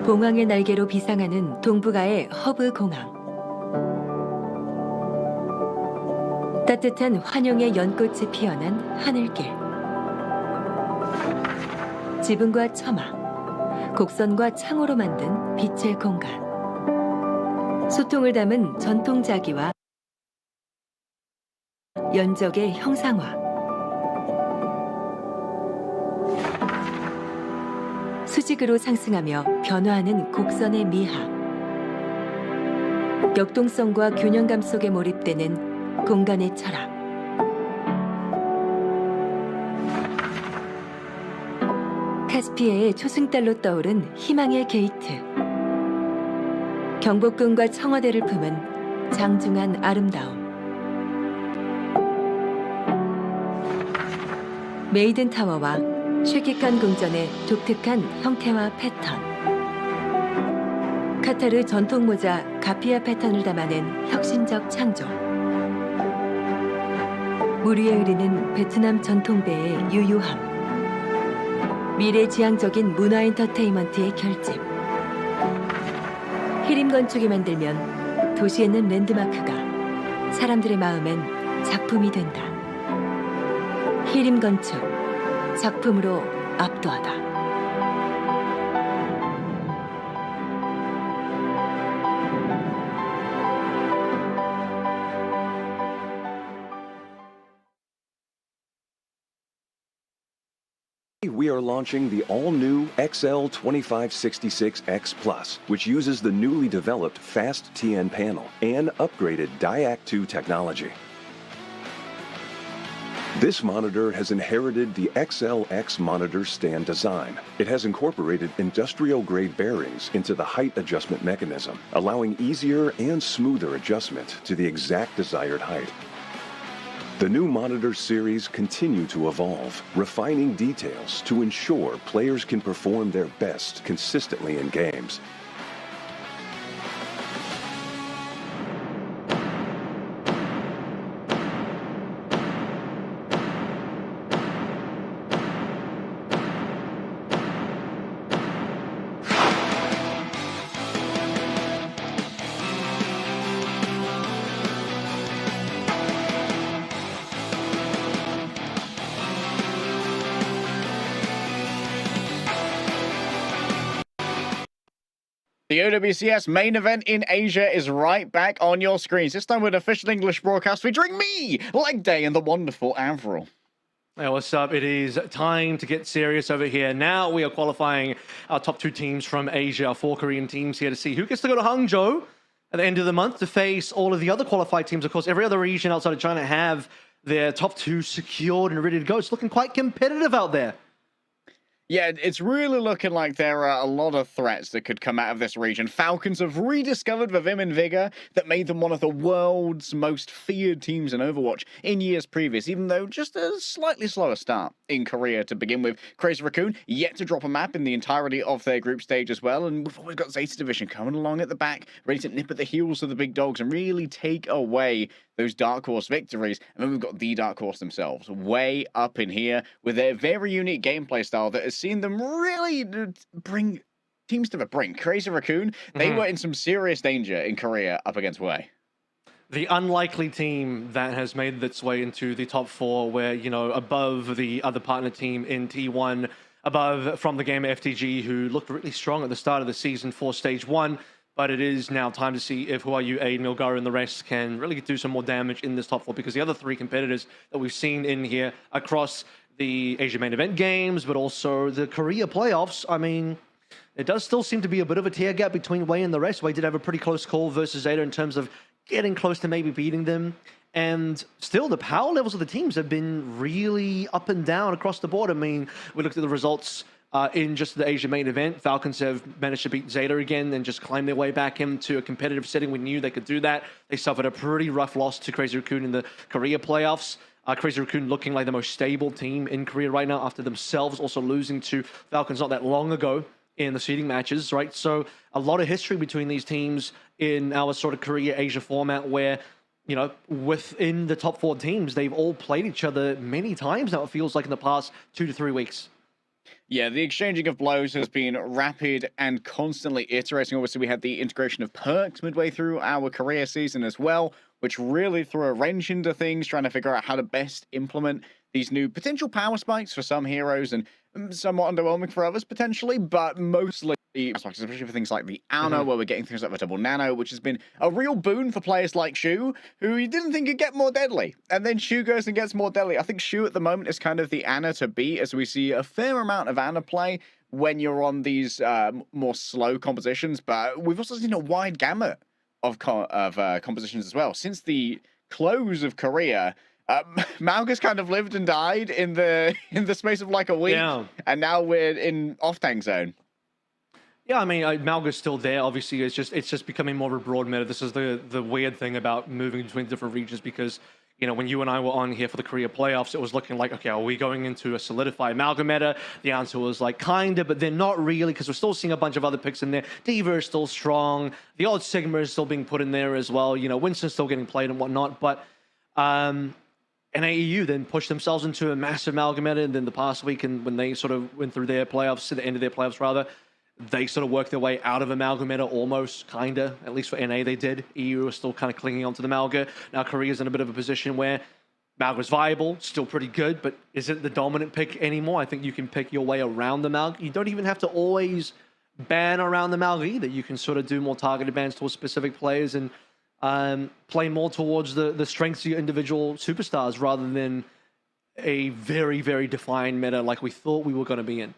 봉황의 날개로 비상하는 동북아의 허브 공항. 따뜻한 환영의 연꽃이 피어난 하늘길. 지붕과 처마, 곡선과 창호로 만든 빛의 공간. 소통을 담은 전통자기와 연적의 형상화. 수직으로 상승하며 변화하는 곡선의 미학. 역동성과 균형감 속에 몰입되는 공간의 철학. 카스피해의 초승달로 떠오른 희망의 게이트. 경복궁과 청와대를 품은 장중한 아름다움. 메이든 타워와 쉐키칸 궁전의 독특한 형태와 패턴. 카타르 전통 모자 가피아 패턴을 담아낸 혁신적 창조. 물 위에 흐르는 베트남 전통배의 유유함. 미래지향적인 문화 엔터테인먼트의 결집. 히림 건축이 만들면 도시에 있는 랜드마크가 사람들의 마음엔 작품이 된다. 히림 건축, 작품으로 압도하다. We are launching the all-new XL2566X Plus, which uses the newly developed Fast TN panel and upgraded Diac2 technology. This monitor has inherited the XLX monitor stand design. It has incorporated industrial-grade bearings into the height adjustment mechanism, allowing easier and smoother adjustment to the exact desired height. The new monitor series continue to evolve, refining details to ensure players can perform their best consistently in games. The OWCS main event in Asia is right back on your screens. This time with an official English broadcast featuring me, Leg Day, and the wonderful Avril. Hey, what's up? It is time to get serious over here. Now we are qualifying our top two teams from Asia, our 4 Korean teams here to see who gets to go to Hangzhou at the end of the month to face all of the other qualified teams. Of course, every other region outside of China have their top 2 secured and ready to go. It's looking quite competitive out there. Yeah, it's really looking like there are a lot of threats that could come out of this region. Falcons have rediscovered the vim and vigor that made them one of the world's most feared teams in Overwatch in years previous, even though just a slightly slower start in Korea to begin with. Crazy Raccoon yet to drop a map in the entirety of their group stage as well, and we've always got Zeta Division coming along at the back, ready to nip at the heels of the big dogs and really take away those Dark Horse victories. And then we've got the Dark Horse themselves way up in here with their very unique gameplay style that has seen them really bring teams to the brink. Crazy Raccoon, they were in some serious danger in Korea up against Wei. The unlikely team that has made its way into the top 4 where, you know, above the other partner team in T1, above from the game FTG, who looked really strong at the start of the season for Stage 1. But it is now time to see if Huayu, Aid, Milgar, and the rest can really do some more damage in this top 4, because the other 3 competitors that we've seen in here across the Asia main event games, but also the Korea playoffs, I mean, it does still seem to be a bit of a tier gap between Wei and the rest. Wei did have a pretty close call versus Zeta in terms of getting close to maybe beating them. And still, the power levels of the teams have been really up and down across the board. I mean, we looked at the results in just the Asia main event. Falcons have managed to beat Zeta again and just climb their way back into a competitive setting. We knew they could do that. They suffered a pretty rough loss to Crazy Raccoon in the Korea playoffs. Crazy Raccoon looking like the most stable team in Korea right now after themselves also losing to Falcons not that long ago in the seeding matches, right? So a lot of history between these teams in our sort of Korea-Asia format where, you know, within the top 4 teams, they've all played each other many times now, it feels like, in the past 2 to 3 weeks. Yeah, the exchanging of blows has been rapid and constantly iterating. Obviously, we had the integration of perks midway through our career season as well, which really threw a wrench into things, trying to figure out how to best implement these new potential power spikes for some heroes and somewhat underwhelming for others potentially, but mostly spikes, especially for things like the Ana, where we're getting things like the double nano, which has been a real boon for players like Shu, who you didn't think could get more deadly. And then Shu goes and gets more deadly. I think Shu at the moment is kind of the Ana to beat, as we see a fair amount of Ana play when you're on these more slow compositions, but we've also seen a wide gamut of compositions as well. Since the close of Korea, Malga's kind of lived and died in the space of like a week, and now we're in off-tank zone. Yeah, I mean, Malga's still there. Obviously, it's just becoming more of a broad meta. This is the weird thing about moving between different regions, because when you and I were on here for the Korea playoffs, it was looking like, okay, are we going into a solidified Malga meta? The answer was like kinda, but then not really, because we're still seeing a bunch of other picks in there. Diva is still strong. The odd Sigma is still being put in there as well. Winston's still getting played and whatnot, but and AEU then pushed themselves into a massive Malga meta, and then the past week, and when they sort of went through their playoffs, to the end of their playoffs rather, they sort of worked their way out of a Malga meta almost, kinda. At least for NA they did. EU are still kind of clinging onto the Malga. Now Korea's in a bit of a position where Malga's viable, still pretty good, but isn't the dominant pick anymore. I think you can pick your way around the Malga. You don't even have to always ban around the Malga either. You can sort of do more targeted bans towards specific players and play more towards the strengths of your individual superstars rather than a very, very defined meta like we thought we were going to be in.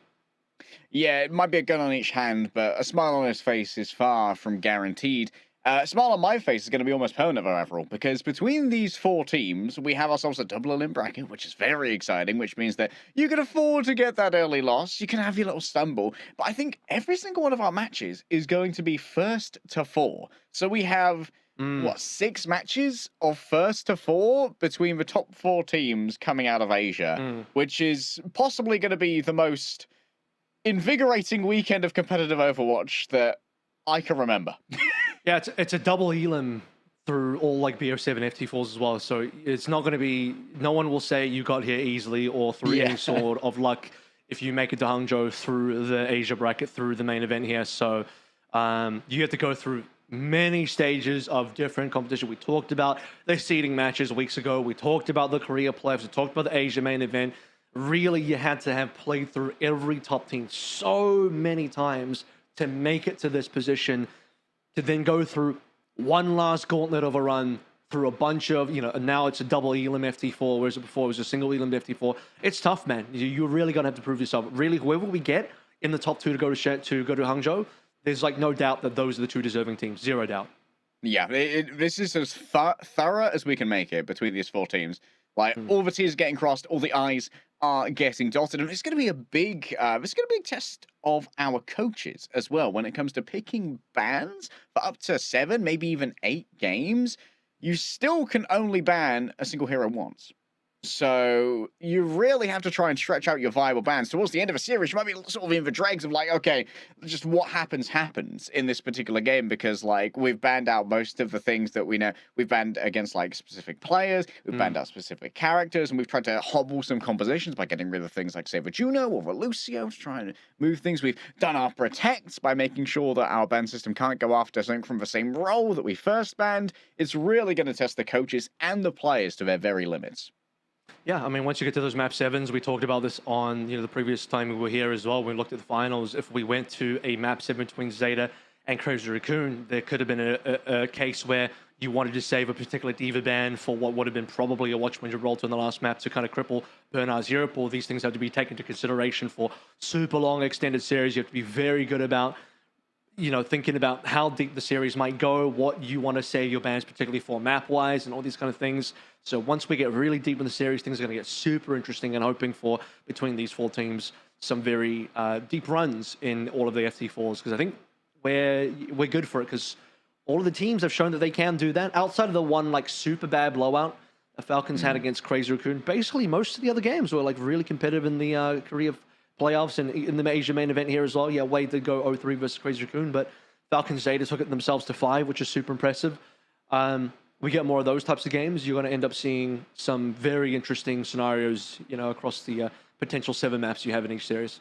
Yeah, it might be a gun on each hand, but a smile on his face is far from guaranteed. A smile on my face is going to be almost permanent overall, because between these four teams, we have ourselves a double elim bracket, which is very exciting, which means that you can afford to get that early loss. You can have your little stumble. But I think every single one of our matches is going to be first to four. So we have, 6 matches of first to four between the top 4 teams coming out of Asia, which is possibly going to be the most invigorating weekend of competitive Overwatch that I can remember. Yeah, it's a double elim through all like BO7 FT4s as well. So it's not going to be, no one will say you got here easily or through any sort of luck if you make it to Hangzhou through the Asia bracket, through the main event here. So you have to go through many stages of different competition. We talked about the seeding matches weeks ago. We talked about the Korea playoffs. We talked about the Asia main event. Really, you had to have played through every top team so many times to make it to this position, to then go through one last gauntlet of a run through a bunch of, now it's a double elim FT4, whereas before it was a single elim FT4. It's tough, man. You're really going to have to prove yourself. Really, whoever we get in the top 2 to go to Hangzhou, there's like no doubt that those are the 2 deserving teams. Zero doubt. Yeah, this is as thorough as we can make it between these 4 teams. Like, all the T's are getting crossed, all the I's are getting dotted, and it's going to be a big, test of our coaches as well when it comes to picking bans for up to 7, maybe even 8 games. You still can only ban a single hero once. So you really have to try and stretch out your viable bans. Towards the end of a series, you might be sort of in the dregs of like, okay, just what happens in this particular game, because like we've banned out most of the things that we know. We've banned against like specific players, we've banned out specific characters, and we've tried to hobble some compositions by getting rid of things like, say, the Juno or the Lucio to try and move things. We've done our protects by making sure that our ban system can't go after something from the same role that we first banned. It's really going to test the coaches and the players to their very limits. Yeah, I mean, once you get to those map 7s, we talked about this on the previous time we were here as well. We looked at the finals. If we went to a map 7 between Zeta and Crazy Raccoon, there could have been a case where you wanted to save a particular diva ban for what would have been probably a Watchpoint Gibraltar in the last map to kind of cripple Bernard's Europe. All these things have to be taken into consideration for super long extended series. You have to be very good about thinking about how deep the series might go, what you want to save your bans, particularly for map-wise, and all these kind of things. So once we get really deep in the series, things are going to get super interesting, and hoping for, between these 4 teams, some very deep runs in all of the FT4s, because I think we're good for it, because all of the teams have shown that they can do that. Outside of the one like super bad blowout the Falcons had against Crazy Raccoon, basically most of the other games were like really competitive in the Korea playoffs and in the Asia main event here as well. Yeah, Wade did go 0-3 versus Crazy Raccoon, but Falcons Zeta took it themselves to 5, which is super impressive. We get more of those types of games, you're going to end up seeing some very interesting scenarios, across the potential 7 maps you have in each series.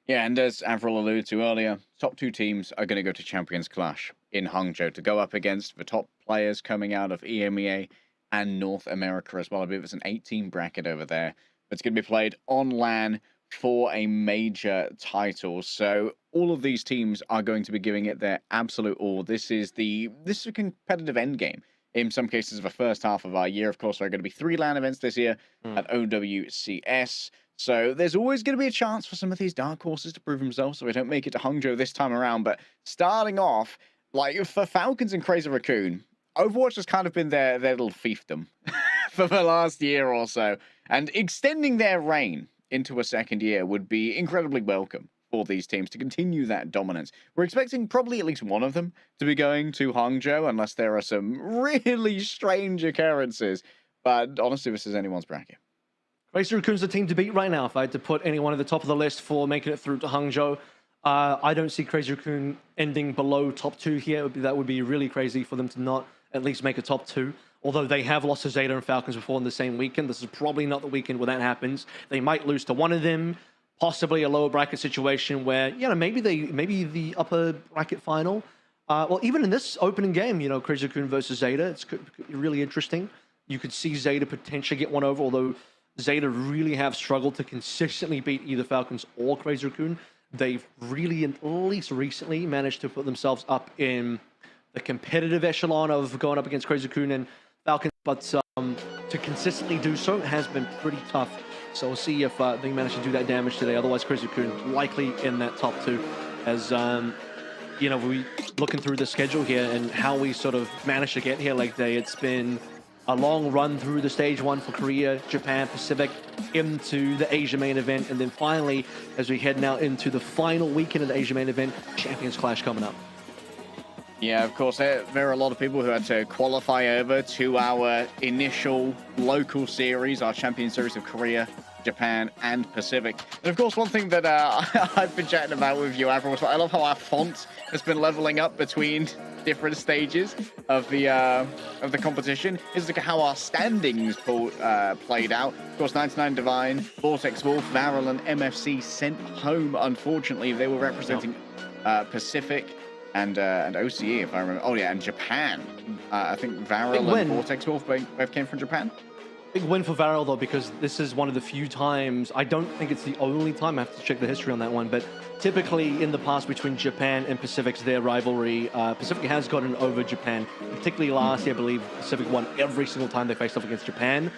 Yeah, and as Avril alluded to earlier, top two teams are going to go to Champions Clash in Hangzhou to go up against the top players coming out of EMEA and North America as well. I believe it's an 8-team bracket over there. It's going to be played on LAN for a major title. So all of these teams are going to be giving it their absolute all. This is a competitive end game. In some cases, the first half of our year, of course, there are going to be 3 LAN events this year at OWCS. So there's always going to be a chance for some of these dark horses to prove themselves so we don't make it to Hangzhou this time around. But starting off, like for Falcons and Crazy Raccoon, Overwatch has kind of been their little fiefdom for the last year or so. And extending their reign into a second year would be incredibly welcome for these teams to continue that dominance. We're expecting probably at least one of them to be going to Hangzhou unless there are some really strange occurrences. But honestly, this is anyone's bracket. Crazy Raccoon's the team to beat right now. If I had to put anyone at the top of the list for making it through to Hangzhou, I don't see Crazy Raccoon ending below top 2 here. That would be really crazy for them to not at least make a top 2. Although they have lost to Zeta and Falcons before in the same weekend. This is probably not the weekend where that happens. They might lose to one of them, possibly a lower bracket situation where, maybe the upper bracket final. Well, even in this opening game, Crazy Raccoon versus Zeta, it's really interesting. You could see Zeta potentially get one over, although Zeta really have struggled to consistently beat either Falcons or Crazy Raccoon. They've really, at least recently, managed to put themselves up in the competitive echelon of going up against Crazy Raccoon and Falcons, but to consistently do so has been pretty tough. So we'll see if they manage to do that damage today. Otherwise, Crazy Raccoon likely in that top 2. As we looking through the schedule here and how we sort of managed to get here leg day. It's been a long run through the stage 1 for Korea, Japan, Pacific, into the Asia main event, and then finally, as we head now into the final weekend of the Asia main event, Champions Clash coming up. Yeah, of course, there are a lot of people who had to qualify over to our initial local series, our Champions Series of Korea, Japan, and Pacific. And of course, one thing that I've been chatting about with you, Avril, was I love how our font has been leveling up between different stages of the competition. Is look at how our standings played out. Of course, 99 Divine, Vortex Wolf, Varel, and MFC sent home. Unfortunately, they were representing Pacific and OCE, if I remember. Oh yeah, and Japan. I think Varel and Vortex Wolf both came from Japan. Big win for Varel, though, because this is one of the few times, I don't think it's the only time, I have to check the history on that one, but typically in the past between Japan and Pacific's their rivalry, Pacific has gotten over Japan. Particularly last year, I believe Pacific won every single time they faced off against Japan.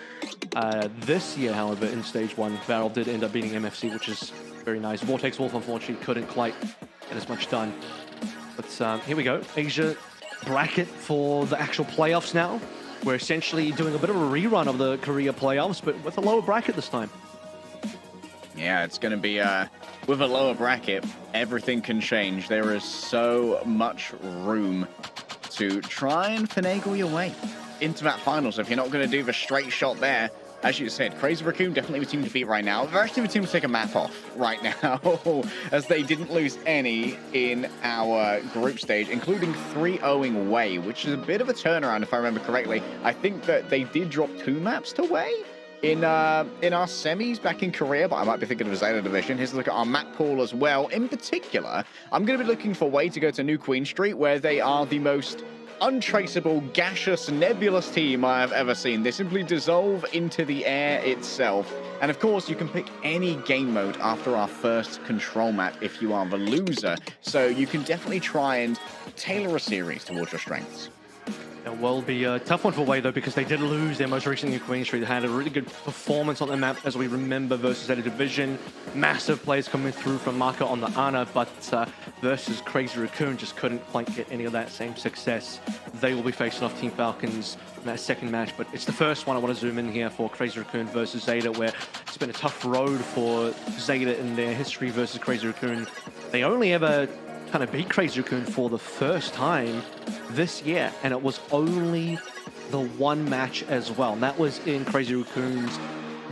This year, however, in Stage 1, Varel did end up beating MFC, which is very nice. Vortex Wolf, unfortunately, couldn't quite get as much done. But here we go. Asia bracket for the actual playoffs now. We're essentially doing a bit of a rerun of the Korea playoffs, but with a lower bracket this time. Yeah, it's going to be, with a lower bracket, everything can change. There is so much room to try and finagle your way into that final. So if you're not going to do the straight shot there, as you said, Crazy Raccoon definitely the team to beat right now. They're actually the team to take a map off right now, as they didn't lose any in our group stage, including 3-0ing Wei, which is a bit of a turnaround if I remember correctly. I think that they did drop 2 maps to Wei in our semis back in Korea, but I might be thinking of the Zeta division. Here's a look at our map pool as well. In particular, I'm going to be looking for Wei to go to New Queen Street, where they are the most untraceable, gaseous, nebulous team I have ever seen. They simply dissolve into the air itself. And of course, you can pick any game mode after our first control map if you are the loser. So you can definitely try and tailor a series towards your strengths. It will be a tough one for Wei, though, because they did lose their most recent New Queen Street. They had a really good performance on the map, as we remember, versus Zeta Division. Massive plays coming through from Maka on the Ana, but versus Crazy Raccoon just couldn't quite get any of that same success. They will be facing off Team Falcons in that second match, but it's the first one I want to zoom in here for Crazy Raccoon versus Zeta, where it's been a tough road for Zeta in their history versus Crazy Raccoon. They only ever kind of beat Crazy Raccoon for the first time this year, and it was only the one match as well, and that was in Crazy Raccoon's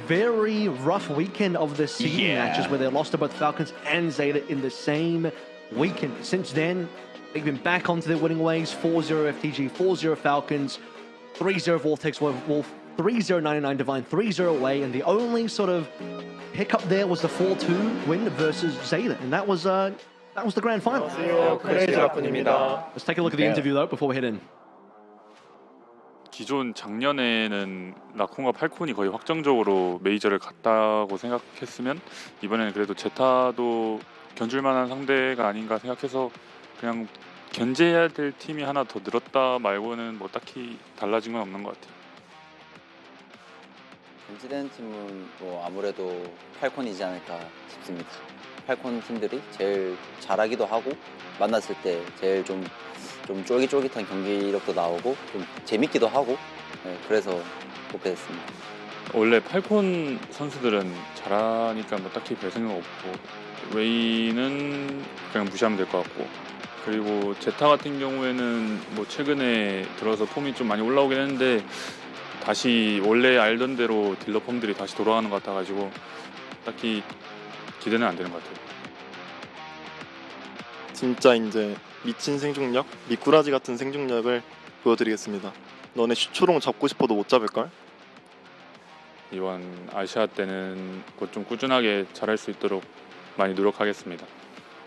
very rough weekend of the seeding matches, where they lost to both Falcons and Zeta in the same weekend. Since then, they've been back onto their winning ways. 4-0 FTG, 4-0 Falcons, 3-0 Vortex Wolf, 3-0-99 Divine, 3-0 away, and the only sort of hiccup there was the 4-2 win versus Zeta, and that was the grand final. Let's take a look at the interview though before we head in. 기존 작년에는 라쿤과 팔콘이 거의 확정적으로 메이저를 갔다고 생각했으면 이번에는 그래도 제타도 견줄만한 상대가 아닌가 생각해서 그냥 견제해야 될 팀이 하나 더 늘었다 말고는 뭐 딱히 달라진 건 없는 것 같아요. 견제되는 팀은 뭐 아무래도 팔콘이지 않을까 싶습니다. 팔콘 팀들이 제일 잘하기도 하고 만났을 때 제일 좀 쫄깃쫄깃한 경기력도 나오고 좀 재밌기도 하고 그래서 뽑게 됐습니다. 원래 팔콘 선수들은 잘하니까 뭐 딱히 별 생각 없고 웨이는 그냥 무시하면 될 것 같고 그리고 제타 같은 경우에는 뭐 최근에 들어서 폼이 좀 많이 올라오긴 했는데 다시 원래 알던 대로 딜러 폼들이 다시 돌아가는 것 같아가지고 딱히 기대는 안 되는 것 같아요. 진짜 이제 미친 생존력, 미꾸라지 같은 생존력을 보여드리겠습니다. 너네 슈초롱 잡고 싶어도 못 잡을걸? 이번 아시아 때는 좀 꾸준하게 잘할 수 있도록 많이 노력하겠습니다.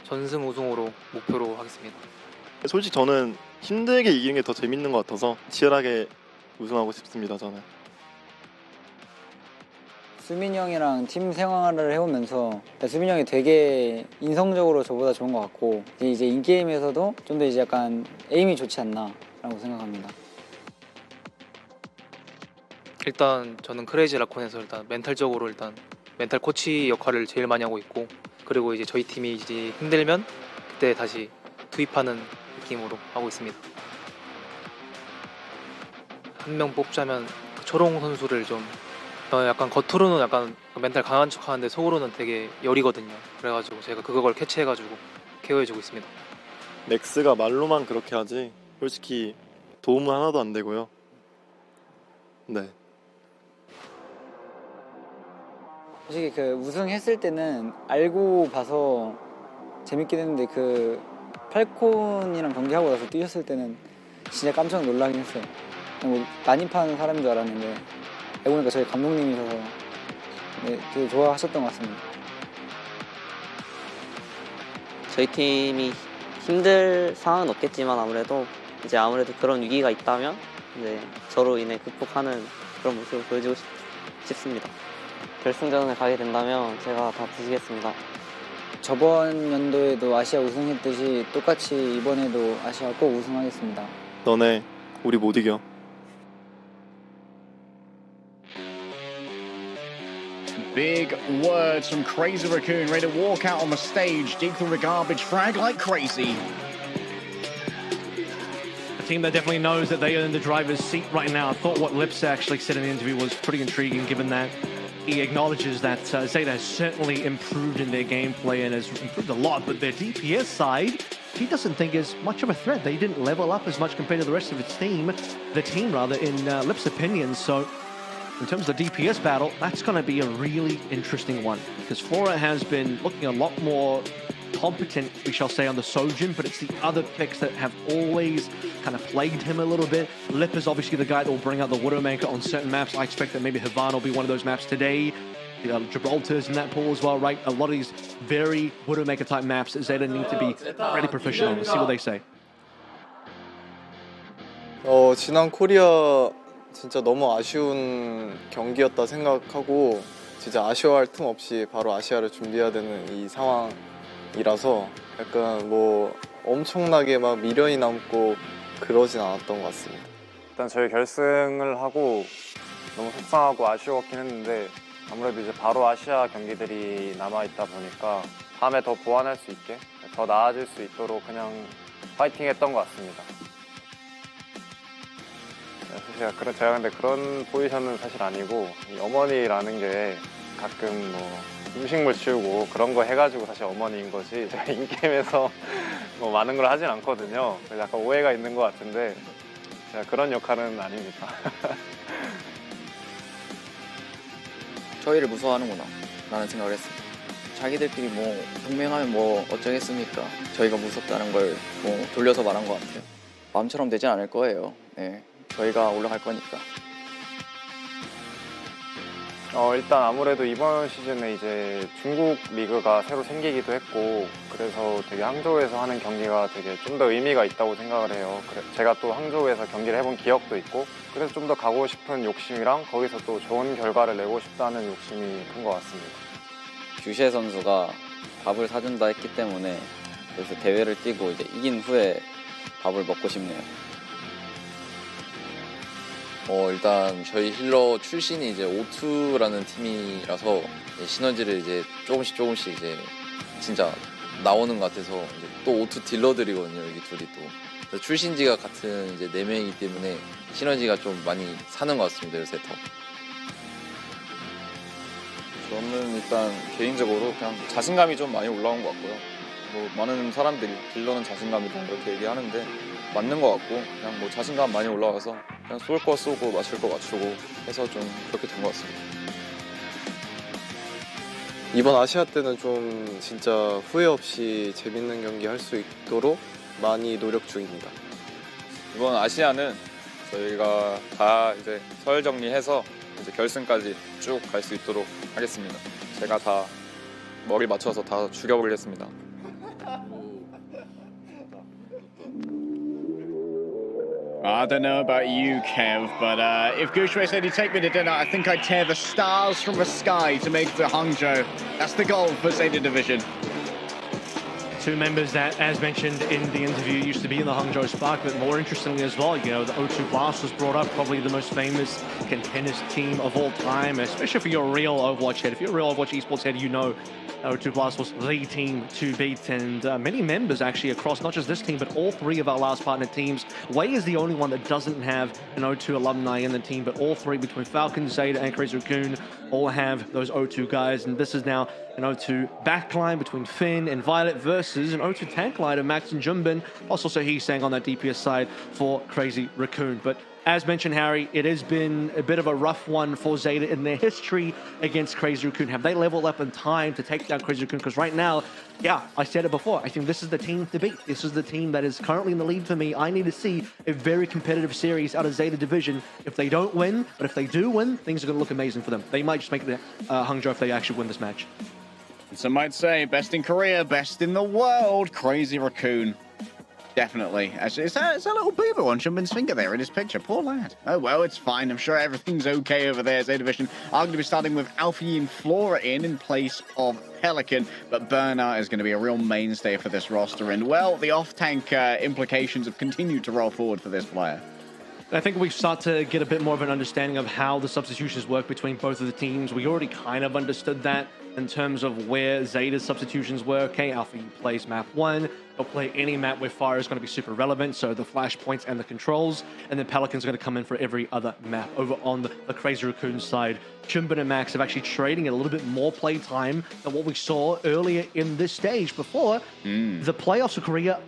전승 우승으로 목표로 하겠습니다. 솔직히 저는 힘들게 이기는 게 더 재밌는 것 같아서 치열하게 우승하고 싶습니다. 저는. 수민이 형이랑 팀 생활을 해오면서 수민이 형이 되게 인성적으로 저보다 좋은 것 같고 이제 인게임에서도 좀 더 이제 약간 에임이 좋지 않나라고 생각합니다. 일단 저는 크레이지 라콘에서 일단 멘탈적으로 멘탈 코치 역할을 제일 많이 하고 있고 그리고 이제 저희 팀이 이제 힘들면 그때 다시 투입하는 느낌으로 하고 있습니다. 한 명 뽑자면 초롱 선수를 좀 약간 겉으로는 약간 멘탈 강한 척 하는데 속으로는 되게 열이거든요. 그래가지고 제가 그걸 캐치해가지고 케어해주고 있습니다. 맥스가 말로만 그렇게 하지 솔직히 도움은 하나도 안 되고요. 네. 솔직히 그 우승했을 때는 알고 봐서 재밌긴 했는데 그 팔콘이랑 경기하고 나서 뛰었을 때는 진짜 깜짝 놀라긴 했어요. 뭐 난입하는 사람인 줄 알았는데 알고 보니까 저희 감독님이셔서 되게 좋아하셨던 것 같습니다. 저희 팀이 힘들 상황은 없겠지만 아무래도 그런 위기가 있다면 이제 저로 인해 극복하는 그런 모습을 보여주고 싶습니다. 결승전에 가게 된다면 제가 다 부수겠습니다. 저번 연도에도 아시아 우승했듯이 똑같이 이번에도 아시아 꼭 우승하겠습니다. 너네 우리 못 이겨. Big words from Crazy Raccoon, ready to walk out on the stage, dig through the garbage, frag like crazy. A team that definitely knows that they are in the driver's seat right now. I thought what Lips actually said in the interview was pretty intriguing, given that he acknowledges that Zeta has certainly improved in their gameplay and has improved a lot, but their DPS side, he doesn't think is much of a threat. They didn't level up as much compared to the rest of its team, in Lips' opinion. So in terms of the DPS battle, that's going to be a really interesting one because Flora has been looking a lot more competent, we shall say, on the Sojin, but it's the other picks that have always kind of plagued him a little bit. Lip is obviously the guy that will bring out the Widowmaker on certain maps. I expect that maybe Havana will be one of those maps today. Gibraltar's in that pool as well, right? A lot of these very Widowmaker type maps that Zeta need to be really proficient on. Let's see what they say. 지난 코리아 진짜 너무 아쉬운 경기였다 생각하고 진짜 아쉬워할 틈 없이 바로 아시아를 준비해야 되는 이 상황이라서 약간 뭐 엄청나게 막 미련이 남고 그러진 않았던 것 같습니다. 일단 저희 결승을 하고 너무 속상하고 아쉬웠긴 했는데 아무래도 이제 바로 아시아 경기들이 남아있다 보니까 다음에 더 보완할 수 있게 더 나아질 수 있도록 그냥 파이팅했던 것 같습니다. 사실 제가 근데 그런 포지션은 사실 아니고 이 어머니라는 게 가끔 뭐 음식물 치우고 그런 거 해가지고 사실 어머니인 거지 제가 인게임에서 뭐 많은 걸 하진 않거든요. 그래서 약간 오해가 있는 것 같은데 제가 그런 역할은 아닙니다. 저희를 무서워하는구나 라는 생각을 했습니다. 자기들끼리 뭐 동맹하면 뭐 어쩌겠습니까? 저희가 무섭다는 걸 뭐 돌려서 말한 것 같아요. 마음처럼 되진 않을 거예요. 네, 저희가 올라갈 거니까. 일단 아무래도 이번 시즌에 이제 중국 리그가 새로 생기기도 했고 그래서 되게 항저우에서 하는 경기가 되게 좀 더 의미가 있다고 생각을 해요. 제가 또 항저우에서 경기를 해본 기억도 있고 그래서 좀 더 가고 싶은 욕심이랑 거기서 또 좋은 결과를 내고 싶다는 욕심이 큰 것 같습니다. 규시에 선수가 밥을 사준다 했기 때문에 그래서 대회를 뛰고 이제 이긴 후에 밥을 먹고 싶네요. 일단 저희 힐러 출신이 이제 O2라는 팀이라서 시너지를 이제 조금씩 이제 진짜 나오는 것 같아서 이제 또 O2 딜러들이거든요. 여기 둘이 또 그래서 출신지가 같은 이제 4명이기 때문에 시너지가 좀 많이 사는 것 같습니다. 요새 더. 저는 일단 개인적으로 그냥 자신감이 좀 많이 올라온 것 같고요. 뭐 많은 사람들이 딜러는 자신감이다 이렇게 얘기하는데 맞는 것 같고 그냥 뭐 자신감 많이 올라와서 그냥 쏠 거 쏘고 맞출 거 맞추고 해서 좀 그렇게 된 것 같습니다. 이번 아시아 때는 좀 진짜 후회 없이 재밌는 경기 할 수 있도록 많이 노력 중입니다. 이번 아시아는 저희가 다 이제 서열 정리해서 이제 결승까지 쭉 갈 수 있도록 하겠습니다. 제가 다 머리 맞춰서 다 죽여버리겠습니다. I don't know about you, Kev, but if Gushue said he'd take me to dinner, I think I'd tear the stars from the sky to make it to Hangzhou. That's the goal for Zeta Division. Two members that, as mentioned in the interview, used to be in the Hangzhou Spark, but more interestingly as well, you know, the O2 Blast was brought up, probably the most famous contenders team of all time, especially if you're a real Overwatch head. If you're a real Overwatch Esports head, you know O2 Blast was the team to beat, and many members actually across not just this team, but all three of our last partner teams. Wei is the only one that doesn't have an O2 alumni in the team, but all three between Falcon, Zeta, and Crazy Raccoon all have those O2 guys, and this is now an O2 backline between Finn and Violet versus an O2 tank line of Max and Junbin, plus also Heesang on that DPS side for Crazy Raccoon. But as mentioned, Harry, it has been a bit of a rough one for Zeta in their history against Crazy Raccoon. Have they leveled up in time to take down Crazy Raccoon? Because right now, yeah, I said it before, I think this is the team to beat. This is the team that is currently in the lead for me. I need to see a very competitive series out of Zeta Division. If they don't win, but if they do win, things are going to look amazing for them. They might just make it to Hangzhou if they actually win this match. Some might say best in Korea, best in the world. Crazy Raccoon. Definitely. Actually, it's a little boober on Shumbin's finger there in his picture. Poor lad. Oh, well, it's fine. I'm sure everything's okay over there. Zeta Division are going to be starting with Alfie and Flora in place of Pelican, but Bernard is going to be a real mainstay for this roster. And, well, the off-tank implications have continued to roll forward for this player. I think we start to get a bit more of an understanding of how the substitutions work between both of the teams. We already kind of understood that in terms of where Zeta's substitutions were. Okay, Alpha plays map 1. He'll play any map where fire is going to be super relevant, so the flashpoints and the controls. And then Pelican's going to come in for every other map. Over on the Crazy Raccoon side, Chumbin and Max have actually trading a little bit more play time than what we saw earlier in this stage. Before the playoffs of Korea,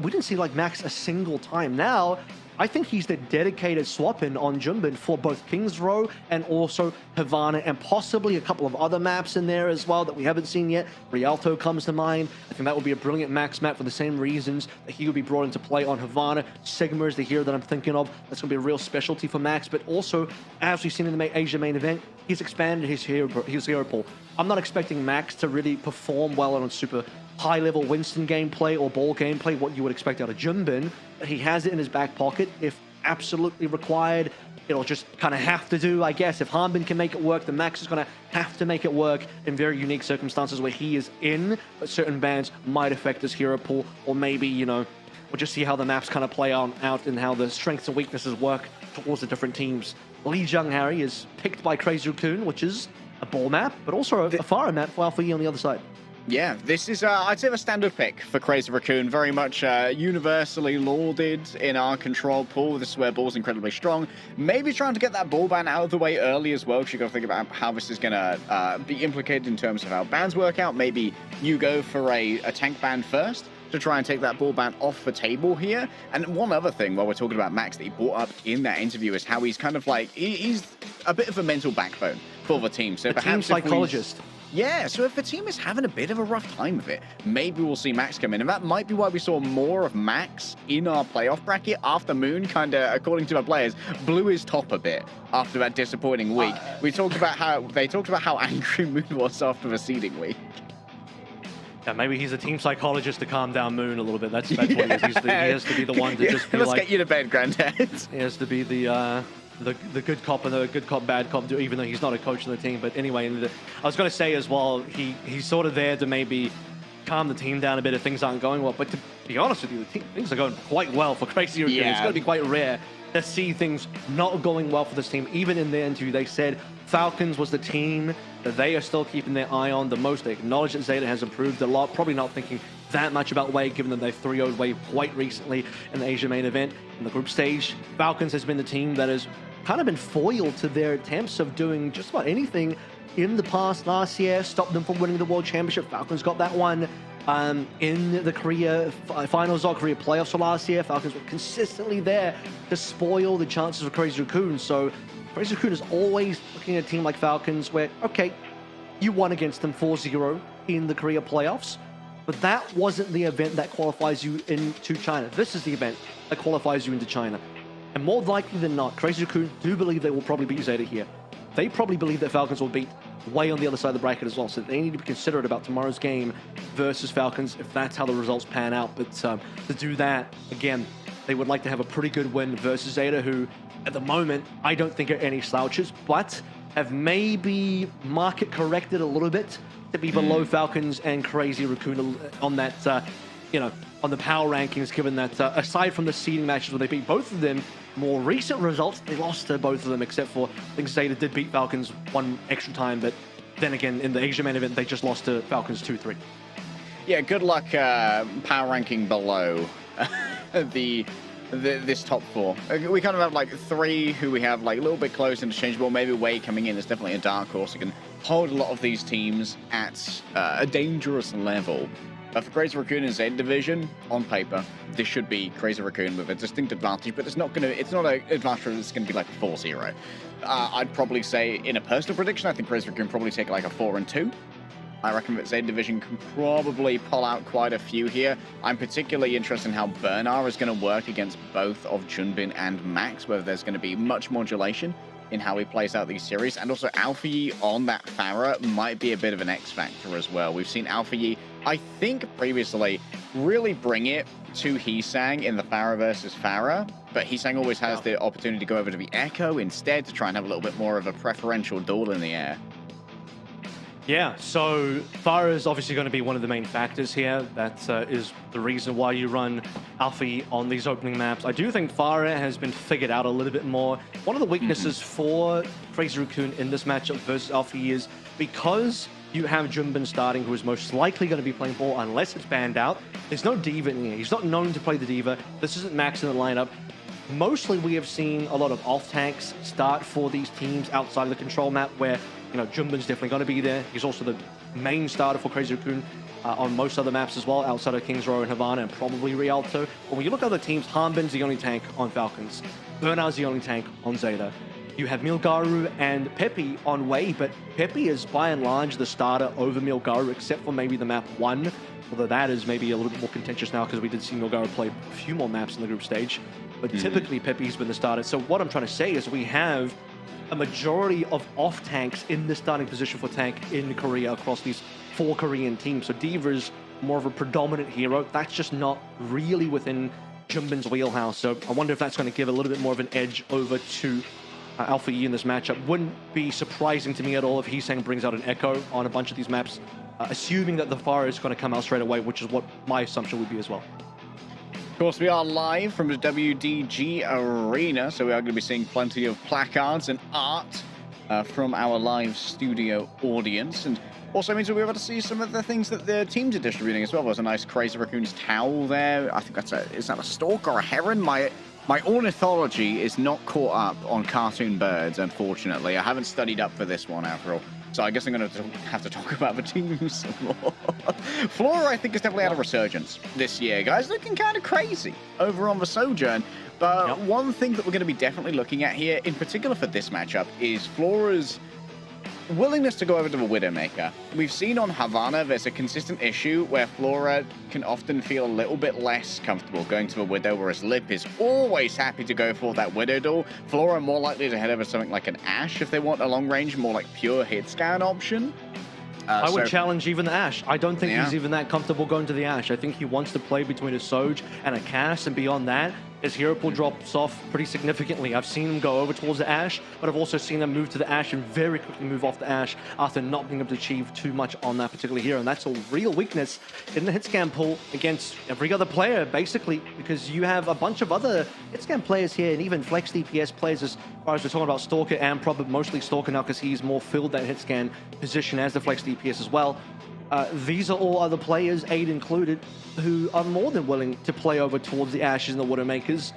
we didn't see like Max a single time. Now, I think he's the dedicated swap-in on Junbin for both King's Row and also Havana, and possibly a couple of other maps in there as well that we haven't seen yet. Rialto comes to mind. I think that would be a brilliant Max map for the same reasons that he would be brought into play on Havana. Sigma is the hero that I'm thinking of. That's going to be a real specialty for Max, but also, as we've seen in the Asia main event, he's expanded his hero pool. I'm not expecting Max to really perform well on super high-level Winston gameplay or ball gameplay, what you would expect out of Junbin. He has it in his back pocket if absolutely required. It'll just kind of have to do, I guess. If Harbin can make it work, then Max is going to have to make it work in very unique circumstances where he is in, but certain bans might affect his hero pool, or maybe, you know, we'll just see how the maps kind of play out and how the strengths and weaknesses work towards the different teams. Lijiang, Harry, is picked by Crazy Raccoon, which is a ball map, but also a fire map for Alpha E on the other side. Yeah, this is, I'd say, a standard pick for Crazy Raccoon. Very much universally lauded in our control pool. This is where ball's incredibly strong. Maybe trying to get that ball ban out of the way early as well, because you've got to think about how this is going to be implicated in terms of how bans work out. Maybe you go for a tank ban first to try and take that ball ban off the table here. And one other thing, while we're talking about Max, that he brought up in that interview is how he's kind of like, he's a bit of a mental backbone for the team. So a perhaps team psychologist. Yeah, so if the team is having a bit of a rough time of it, maybe we'll see Max come in. And that might be why we saw more of Max in our playoff bracket after Moon, kind of, according to our players, blew his top a bit after that disappointing week. They talked about how angry Moon was after the seeding week. Yeah, maybe he's a team psychologist to calm down Moon a little bit. That's what he is. He has to be the one to just be Let's get you to bed, Granddad. He has to be the good cop and the good cop, bad cop, even though he's not a coach on the team. But anyway, I was going to say as well, he's sort of there to maybe calm the team down a bit if things aren't going well. But to be honest with you, things are going quite well for Crazy Raccoon. Yeah. It's going to be quite rare to see things not going well for this team. Even in their interview, they said Falcons was the team that they are still keeping their eye on the most. They acknowledge that Zeta has improved a lot, probably not thinking that much about Wave, given that they 3-0'd Wave quite recently in the Asia main event. In the group stage, Falcons has been the team that has kind of been foiled to their attempts of doing just about anything in the past. Last year, stopped them from winning the World Championship. Falcons got that one in the Korea finals or Korea playoffs for last year. Falcons were consistently there to spoil the chances of Crazy Raccoon. So Crazy Raccoon is always looking at a team like Falcons where, okay, you won against them 4-0 in the Korea playoffs, but that wasn't the event that qualifies you into China. This is the event that qualifies you into China. And more likely than not, Crazy Raccoon do believe they will probably beat Zeta here. They probably believe that Falcons will beat way on the other side of the bracket as well. So they need to be considerate about tomorrow's game versus Falcons if that's how the results pan out. But to do that, again, they would like to have a pretty good win versus Zeta, who at the moment, I don't think are any slouches, but have maybe market corrected a little bit to be below Falcons and Crazy Raccoon on that, on the power rankings, given that aside from the seeding matches where they beat both of them, more recent results, they lost to both of them, except for, I think Zeta did beat Falcons one extra time, but then again, in the Asia main event, they just lost to Falcons 2-3. Yeah, good luck power ranking below this top four. We kind of have like three who we have like a little bit close, interchangeable. Maybe Wei coming in is definitely a dark horse who can hold a lot of these teams at a dangerous level. For Crazy Raccoon and Z division, on paper, this should be Crazy Raccoon with a distinct advantage, but it's not an advantage that's going to be like 4-0. I'd probably say, in a personal prediction, I think Crazy Raccoon probably take like a 4-2. I reckon that Z division can probably pull out quite a few here. I'm particularly interested in how Bernard is going to work against both of Junbin and Max, whether there's going to be much modulation in how he plays out these series. And also Alpha Yi on that Pharah might be a bit of an X factor as well. We've seen Alpha Yi, I think previously, really bring it to Heesang in the Pharah versus Pharah, but Heesang always has the opportunity to go over to the Echo instead to try and have a little bit more of a preferential duel in the air. Yeah, so Pharah is obviously going to be one of the main factors here. That is the reason why you run Alpha Yi on these opening maps. I do think Pharah has been figured out a little bit more. One of the weaknesses for Crazy Raccoon in this matchup versus Alpha Yi is because you have Junbin starting, who is most likely going to be playing ball unless it's banned out. There's no Diva in here. He's not known to play the Diva. This isn't Max in the lineup. Mostly we have seen a lot of off tanks start for these teams outside of the control map where, Junbin's definitely going to be there. He's also the main starter for Crazy Raccoon on most other maps as well, outside of Kings Row and Havana and probably Rialto. But when you look at other teams, Hanbin's the only tank on Falcons. Bernard's the only tank on Zeta. You have Milgaru and Pepe on Wei, but Pepe is by and large the starter over Milgaru, except for maybe the map 1. Although that is maybe a little bit more contentious now because we did see Milgaru play a few more maps in the group stage. But typically Pepe's been the starter. So what I'm trying to say is we have a majority of off tanks in the starting position for tank in Korea across these 4 Korean teams. So Diva is more of a predominant hero. That's just not really within Junbin's wheelhouse. So I wonder if that's going to give a little bit more of an edge over to Alpha Yi in this matchup. Wouldn't be surprising to me at all if Heesang brings out an Echo on a bunch of these maps, assuming that the Pharah is going to come out straight away, which is what my assumption would be as well. Of course, we are live from the WDG Arena, so we are going to be seeing plenty of placards and art from our live studio audience. And also means we'll be able to see some of the things that the teams are distributing as well. There's a nice Crazy Raccoon's towel there. I think is that a stork or a heron? My ornithology is not caught up on cartoon birds, unfortunately. I haven't studied up for this one, after all. So I guess I'm going to have to talk about the teams some more. Flora, I think, has definitely had a resurgence this year. Guys, looking kind of crazy over on the Sojourn. But one thing that we're going to be definitely looking at here, in particular for this matchup, is Flora's willingness to go over to the Widowmaker. We've seen on Havana there's a consistent issue where Flora can often feel a little bit less comfortable going to the Widow, whereas Lip is always happy to go for that Widow duel. Flora more likely to head over something like an Ashe if they want a long range, more like pure hit scan option. I would challenge even the Ashe. I don't think he's even that comfortable going to the Ashe. I think he wants to play between a Soj and a Cass, and beyond that, his hero pool drops off pretty significantly. I've seen him go over towards the Ashe, but I've also seen him move to the Ashe and very quickly move off the Ashe after not being able to achieve too much on that particular hero. And that's a real weakness in the hit scan pool against every other player, basically, because you have a bunch of other hit scan players here, and even flex DPS players, as far as we're talking about Stalker, and probably mostly Stalker now because he's more filled that hit scan position as the flex DPS as well. These are all other players, Aid included, who are more than willing to play over towards the Ashes and the Widowmakers.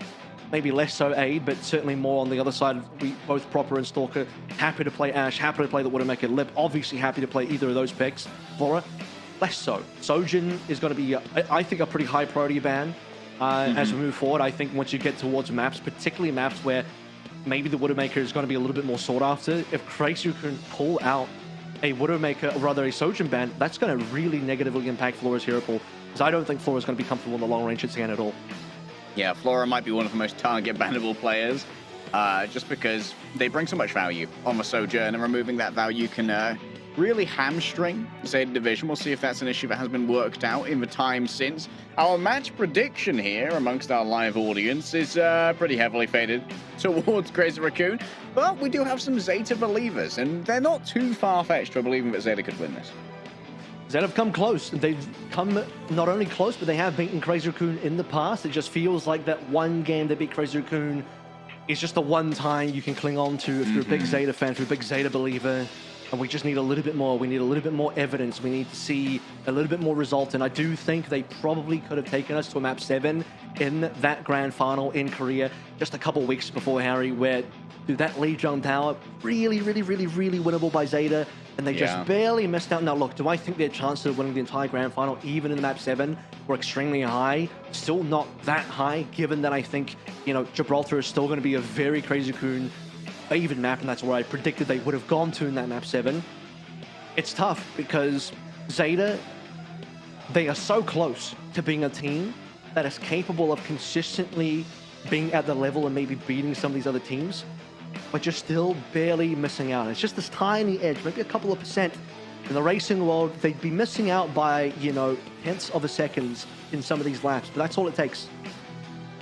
Maybe less so Aid, but certainly more on the other side. We both Proper and Stalker happy to play Ashe, happy to play the Widowmaker. Lip obviously happy to play either of those picks. Flora, less so. Sojin is going to be, I think, a pretty high priority ban as we move forward. I think once you get towards maps, particularly maps where maybe the Widowmaker is going to be a little bit more sought after, if Krasu can pull out a Widowmaker, or rather a Sojin ban, that's going to really negatively impact Flora's hero pool, because I don't think Flora's going to be comfortable in the long range hit scan at all. Yeah, Flora might be one of the most target bannable players, just because they bring so much value on the Sojourn, and removing that value can really hamstring Zeta Division. We'll see if that's an issue that has been worked out in the time since. Our match prediction here amongst our live audience is pretty heavily faded towards Crazy Raccoon, but we do have some Zeta believers, and they're not too far-fetched for believing that Zeta could win this. Zeta have come close. They've come not only close, but they have beaten Crazy Raccoon in the past. It just feels like that one game they beat Crazy Raccoon is just the one time you can cling on to if you're a big Zeta fan, if you're a big Zeta believer. And we just need a little bit more. We need a little bit more evidence. We need to see a little bit more result. And I do think they probably could have taken us to a map 7 in that grand final in Korea just a couple weeks before, Harry, where that Lijiang tower, really winnable by Zeta, and they just barely missed out. Now, look, do I think their chances of winning the entire grand final, even in the map 7, were extremely high? Still not that high, given that I think, you know, Gibraltar is still going to be a very Crazy Raccoon favored map, and that's where I predicted they would have gone to in that map 7. It's tough because Zeta, they are so close to being a team that is capable of consistently being at the level and maybe beating some of these other teams, but you're still barely missing out. It's just this tiny edge, maybe a couple of percent. In the racing world, they'd be missing out by, you know, tenths of a seconds in some of these laps, but that's all it takes.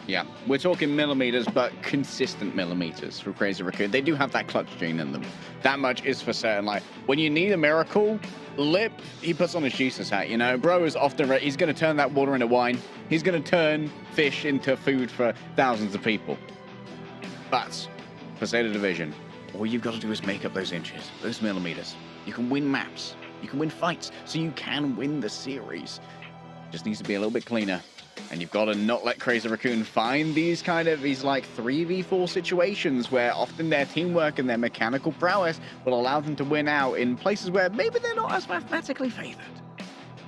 Yeah, we're talking millimeters, but consistent millimeters for Crazy Raccoon. They do have that clutch gene in them. That much is for certain. Like, when you need a miracle, Lip, he puts on his Jesus hat, you know? Bro is often ready. He's going to turn that water into wine. He's going to turn fish into food for thousands of people. But for Zeta Division, all you've got to do is make up those inches, those millimeters. You can win maps. You can win fights. So you can win the series. Just needs to be a little bit cleaner. And you've got to not let Crazy Raccoon find these like 3v4 situations where often their teamwork and their mechanical prowess will allow them to win out in places where maybe they're not as mathematically favored.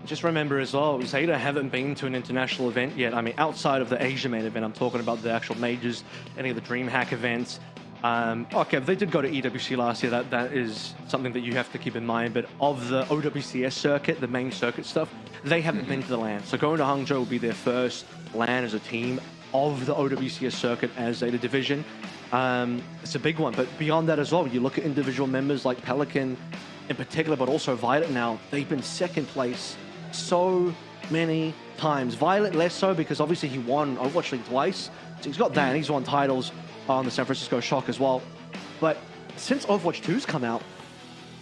Just remember as well, Zeta haven't been to an international event yet. I mean, outside of the Asia main event, I'm talking about the actual majors, any of the DreamHack events. Okay, they did go to EWC last year. That is something that you have to keep in mind. But of the OWCS circuit, the main circuit stuff, they haven't been to the LAN. So going to Hangzhou will be their first LAN as a team of the OWCS circuit as Zeta Division. It's a big one. But beyond that as well, you look at individual members like Pelican in particular, but also Violet now. They've been second place so many times. Violet less so because obviously he won Overwatch League twice. So he's got that, and he's won titles on the San Francisco Shock as well. But since Overwatch 2's come out,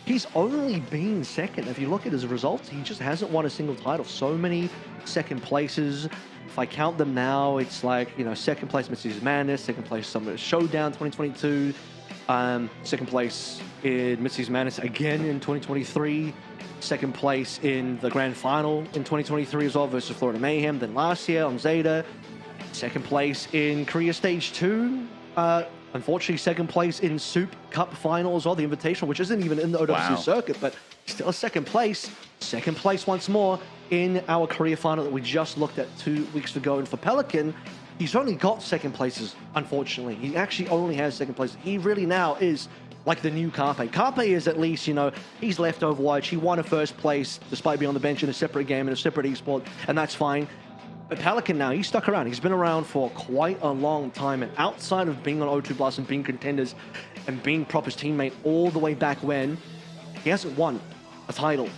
he's only been second. If you look at his results, he just hasn't won a single title. So many second places. If I count them now, it's like, you know, second place Mitsu's Madness, second place Summer Showdown 2022, second place in Mitsu's Madness again in 2023, second place in the Grand Final in 2023 as well versus Florida Mayhem, then last year on Zeta, second place in Korea Stage 2, unfortunately, second place in Soup Cup Final as well, the Invitational, which isn't even in the OWC circuit, but still a second place once more in our Korea Final that we just looked at 2 weeks ago. And for Pelican, he's only got second places, unfortunately. He actually only has second place. He really now is like the new Carpe. Carpe is at least, you know, he's left Overwatch. He won a first place despite being on the bench in a separate game, in a separate esport, and that's fine. But Pelican now, he's stuck around. He's been around for quite a long time, and outside of being on O2 Blast and being contenders and being Proper's teammate all the way back when, he hasn't won a title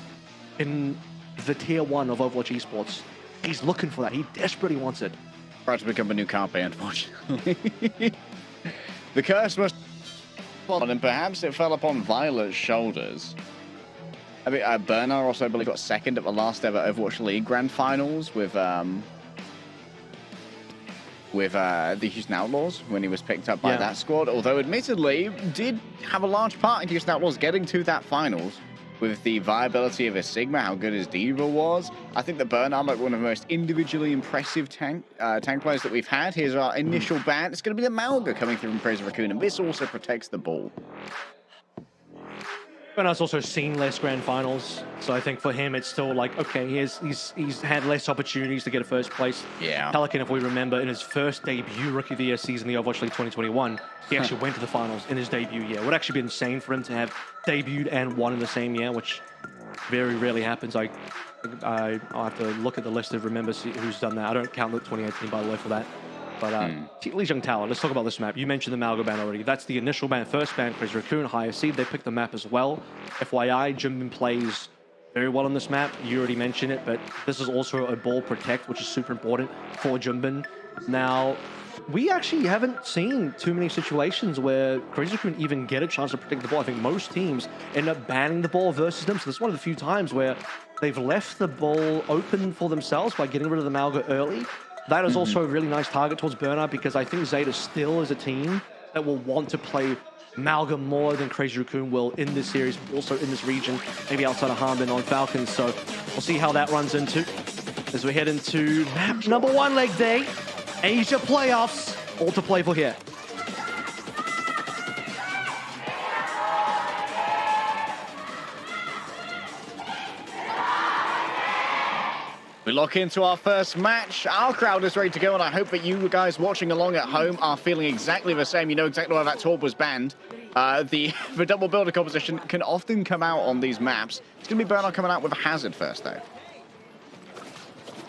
in the tier 1 of Overwatch Esports. He's looking for that. He desperately wants it. Tried to become a new Carpe, unfortunately. The curse must fall on, and perhaps it fell upon Violet's shoulders. I mean, Bernard also, I believe, got second at the last ever Overwatch League Grand Finals with the Houston Outlaws when he was picked up by that squad. Although, admittedly, did have a large part in Houston Outlaws getting to that finals with the viability of his Sigma, how good his Diva was. I think that Bernard might be one of the most individually impressive tank players that we've had. Here's our initial ban. It's going to be the Malga coming through from Crazy Raccoon, and this also protects the ball. Bernard's also seen less grand finals, so I think for him it's still like, okay, he's had less opportunities to get a first place. Yeah. Pelican, if we remember, in his first debut Rookie of the Year season, the Overwatch League 2021, he actually went to the finals in his debut year. It would actually be insane for him to have debuted and won in the same year, which very rarely happens. I'll have to look at the list to remember who's done that. I don't count the 2018, by the way, for that. But Lijiang Tower, let's talk about this map. You mentioned the Malga ban already. That's the initial ban, first ban, Crazy Raccoon, higher seed. They picked the map as well. FYI, Jimbin plays very well on this map. You already mentioned it, but this is also a ball protect, which is super important for Jimbin. Now, we actually haven't seen too many situations where Crazy Raccoon even get a chance to protect the ball. I think most teams end up banning the ball versus them. So this is one of the few times where they've left the ball open for themselves by getting rid of the Malga early. That is also a really nice target towards Bernard, because I think Zeta still is a team that will want to play Malga more than Crazy Raccoon will in this series, also in this region, maybe outside of Harbin on Falcons. So we'll see how that runs into as we head into map number 1 leg day. Asia playoffs, all to play for here. We lock into our first match. Our crowd is ready to go, and I hope that you guys watching along at home are feeling exactly the same. You know exactly why that Torb was banned. The double builder composition can often come out on these maps. It's going to be Bernard coming out with a hazard first, though.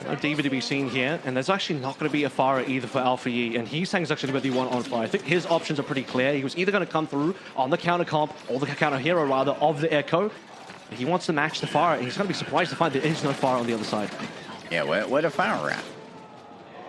No Diva to be seen here, and there's actually not going to be a Pharah either for Alpha Yi, and he's saying he's actually going to be the one on fire. I think his options are pretty clear. He was either going to come through on the counter comp, or the counter hero rather, of the Echo. He wants to match the Pharah, and he's going to be surprised to find there is no Pharah on the other side. Yeah, where the Pharah at?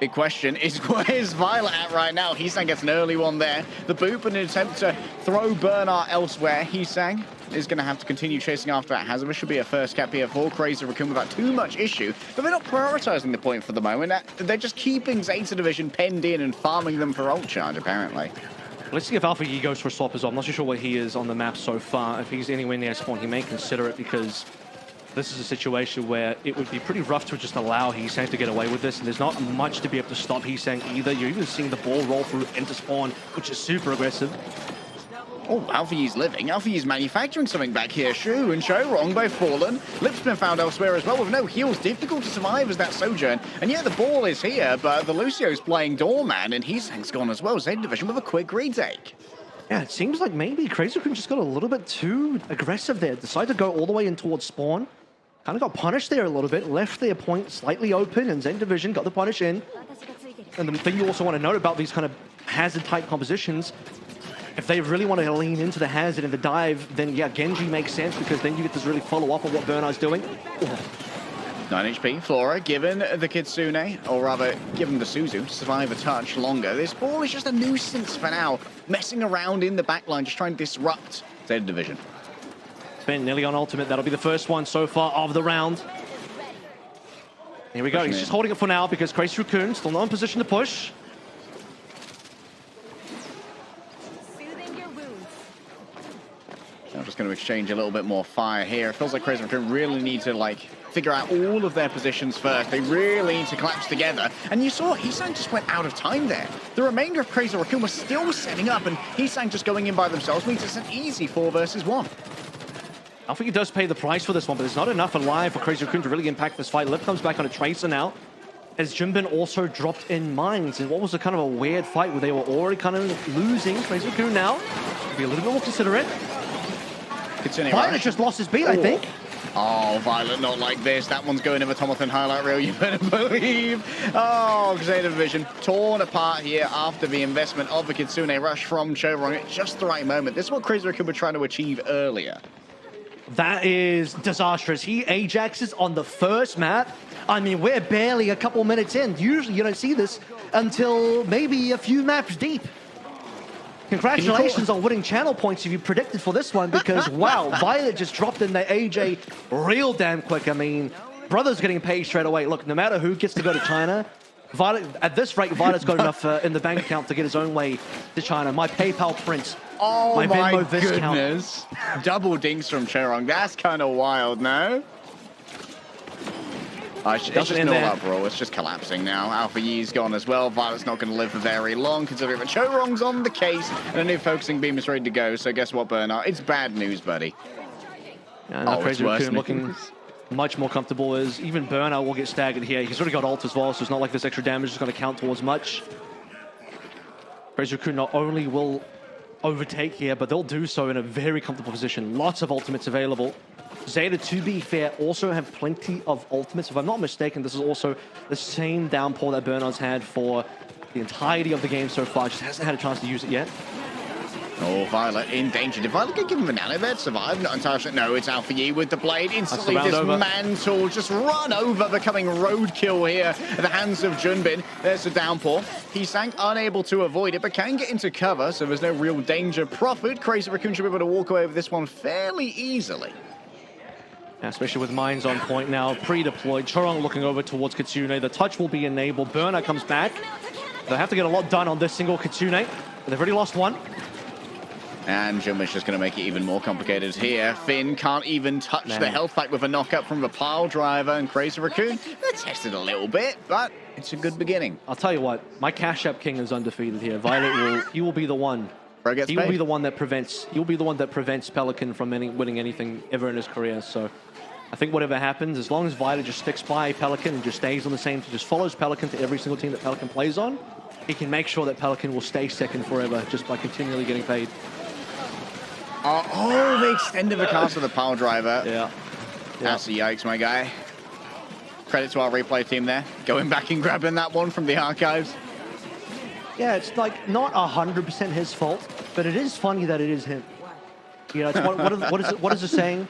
Big question is, where is Violet at right now? Heesang gets an early one there. The boop in an attempt to throw Bernard elsewhere. Heesang is going to have to continue chasing after that hazard. This should be a first cap here for Crazy Raccoon without too much issue. But they're not prioritizing the point for the moment. They're just keeping Zeta Division penned in and farming them for ult charge, apparently. Let's see if Alpha Yi goes for a swap as well. I'm not too sure what he is on the map so far. If he's anywhere near spawn, he may consider it, because this is a situation where it would be pretty rough to just allow Heesang to get away with this, and there's not much to be able to stop Heesang either. You're even seeing the ball roll through into spawn, which is super aggressive. Oh, Alpha Yi's living. Alpha Yi's manufacturing something back here. Shu and Cho wrong by Fallen. Lip's been found elsewhere as well with no heals. Difficult to survive as that Sojourn. And yeah, the ball is here, but the Lucio's playing Doorman, and Heesang's gone as well. Zeta Division with a quick retake. Yeah, it seems like maybe Crazy Raccoon just got a little bit too aggressive there. Decided to go all the way in towards spawn. Kind of got punished there a little bit, left their point slightly open, and Zen Division got the punish in. And the thing you also want to note about these kind of hazard-type compositions, if they really want to lean into the hazard and the dive, then yeah, Genji makes sense, because then you get to really follow up on what Bernard's doing. 9 HP, Flora given the Kitsune, or rather given the Suzu to survive a touch longer. This ball is just a nuisance for now, messing around in the backline, just trying to disrupt Zeta Division. Ben nearly on ultimate. That'll be the first one so far of the round. Here we go. He's just holding it for now, because Crazy Raccoon still not in position to push. I'm just going to exchange a little bit more fire here. It feels like Crazy Raccoon really need to figure out all of their positions first. They really need to collapse together. And you saw Heesang just went out of time there. The remainder of Crazy Raccoon was still setting up, and Heesang just going in by themselves means it's an easy 4 versus 1. I think he does pay the price for this one, but there's not enough alive for Crazy Raccoon to really impact this fight. Lip comes back on a Tracer now. as Junbin also dropped in mines in what was a kind of a weird fight where they were already kind of losing. Crazy now be a little bit more considerate. Violet just lost his beat, I think. Oh, Violet not like this. That one's going over Tomathan highlight reel, you better believe. Oh, Zeta Division torn apart here after the investment of the Kitsune rush from Choverong at just the right moment. This is what Crazy Raccoon were trying to achieve earlier. That is disastrous. He Ajaxes on the first map. I mean, we're barely a couple minutes in. Usually you don't see this until maybe a few maps deep. Congratulations on winning channel points if you predicted for this one, because wow, Violet just dropped in their AJ real damn quick. I mean, brother's getting paid straight away. Look, no matter who gets to go to China, Violet, at this rate, Violet's got enough in the bank account to get his own way to China. My PayPal prints. Oh my Venmo goodness. Double dinks from Cherong. That's kind of wild, no? It's just not up, bro. It's just collapsing now. Alpha Yi's gone as well. Violet's not going to live for very long, considering that Chorong's on the case, and a new focusing beam is ready to go. So guess what, Bernard? It's bad news, buddy. Yeah, Crazy Raccoon looking much more comfortable, as even Burnout will get staggered here. He's already got ult as well, so it's not like this extra damage is going to count towards much. Crazy Raccoon not only will overtake here, but they'll do so in a very comfortable position. Lots of ultimates available. Zeta, to be fair, also have plenty of ultimates. If I'm not mistaken, this is also the same downpour that Bernard's had for the entirety of the game so far. Just hasn't had a chance to use it yet. Oh, Violet in danger. Did Violet give him a nano there to survive? Not entirely sure. No, it's Alpha Yi with the blade. Instantly dismantled, just run over, becoming roadkill here at the hands of Junbin. There's the downpour. Heesang unable to avoid it, but can get into cover, so there's no real danger. Profit. Crazy Raccoon should be able to walk away with this one fairly easily. Yeah, especially with mines on point now, pre-deployed. Chorong looking over towards Kitsune. The touch will be enabled. Burner comes back. They'll have to get a lot done on this single Kitsune. They've already lost one. And Junbin's just going to make it even more complicated here. Finn can't even touch the health pack with a knockup from the pile driver, and Crazy Raccoon, they're tested a little bit, but it's a good beginning. I'll tell you what, my Cash App King is undefeated here. Violet he will be the one. He will be the one that prevents Pelican from winning anything ever in his career. So I think whatever happens, as long as Violet just sticks by Pelican and just stays on the same, just follows Pelican to every single team that Pelican plays on, he can make sure that Pelican will stay second forever just by continually getting paid. Oh, they extended the cast of the pile driver. Yeah. That's a yikes, my guy. Credit to our replay team there, going back and grabbing that one from the archives. Yeah, it's like not 100% his fault, but it is funny that it is him. You know, it's what is it saying?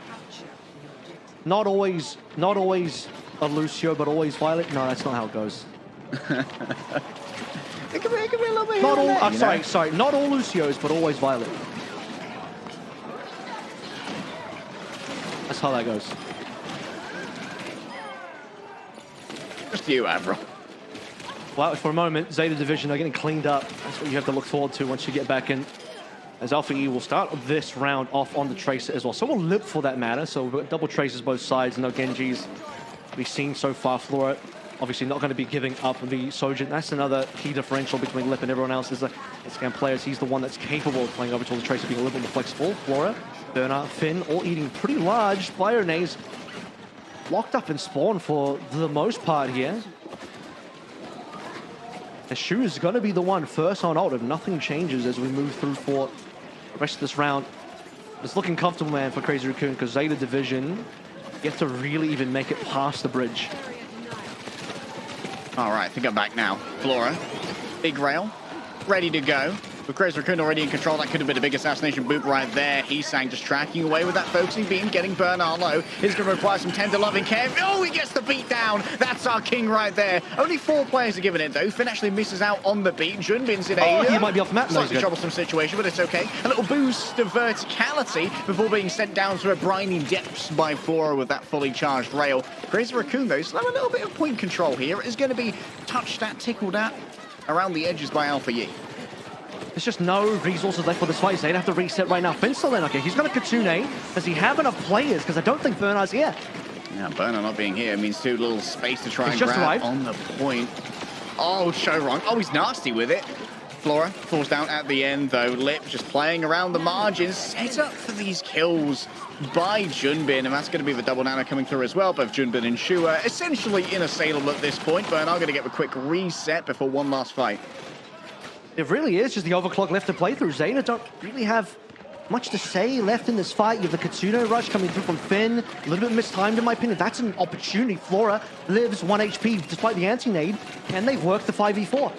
Not always a Lucio, but always Violet. No, that's not how it goes. It could be a little bit. Not all. Sorry. Not all Lucios, but always Violet. That's how that goes. Just you, Avril. Well, for a moment, Zeta Division are getting cleaned up. That's what you have to look forward to once you get back in. As Alpha E will start this round off on the Tracer as well. So will Lip for that matter. So we've got double Tracers both sides. No Genjis we've seen so far. Flora obviously not going to be giving up the Sojin. That's another key differential between Lip and everyone else is the Scam players. He's the one that's capable of playing over to the Tracer, being a little bit more flexible. Flora, Bernard, Finn, all eating pretty large. Bionays locked up in spawn for the most part here. The Shu is going to be the one first on ult if nothing changes as we move through for the rest of this round. It's looking comfortable, man, for Crazy Raccoon, because Zeta Division, you have to really even make it past the bridge. All right, I think I'm back now. Flora, big rail, ready to go. With Crazy Raccoon already in control, that could have been a big assassination boot right there. Heesang just tracking away with that focusing beam, getting Bernard low. It's going to require some tender loving care. Oh, he gets the beat down. That's our king right there. Only 4 players are given it, though. Finn actually misses out on the beat. Junbin's in a he might be off map. slightly troublesome situation, but it's okay. A little boost of verticality before being sent down to a briny depths by Flora with that fully charged rail. Crazy Raccoon, though, still have a little bit of point control here. It is going to be touched at, tickled at around the edges by Alpha Yi. There's just no resources left for this fight. They'd have to reset right now. Finn's still in. Okay, he's got a Kitsune. Does he have enough players? Because I don't think Bernard's here. Yeah, Bernard not being here means too little space to try and just grab arrived. on the point. Oh, Chorong. Oh, he's nasty with it. Flora falls down at the end, though. Lip just playing around the margins, set up for these kills by Junbin, and that's going to be the double nano coming through as well. Both Junbin and Shu are essentially inassailable at this point, but are going to get a quick reset before one last fight. It really is just the overclock left to play through. Zeta don't really have much to say left in this fight. You have the Kitsune rush coming through from Finn. A little bit mistimed in my opinion. That's an opportunity. Flora lives 1 HP despite the anti-nade, and they've worked the 5v4.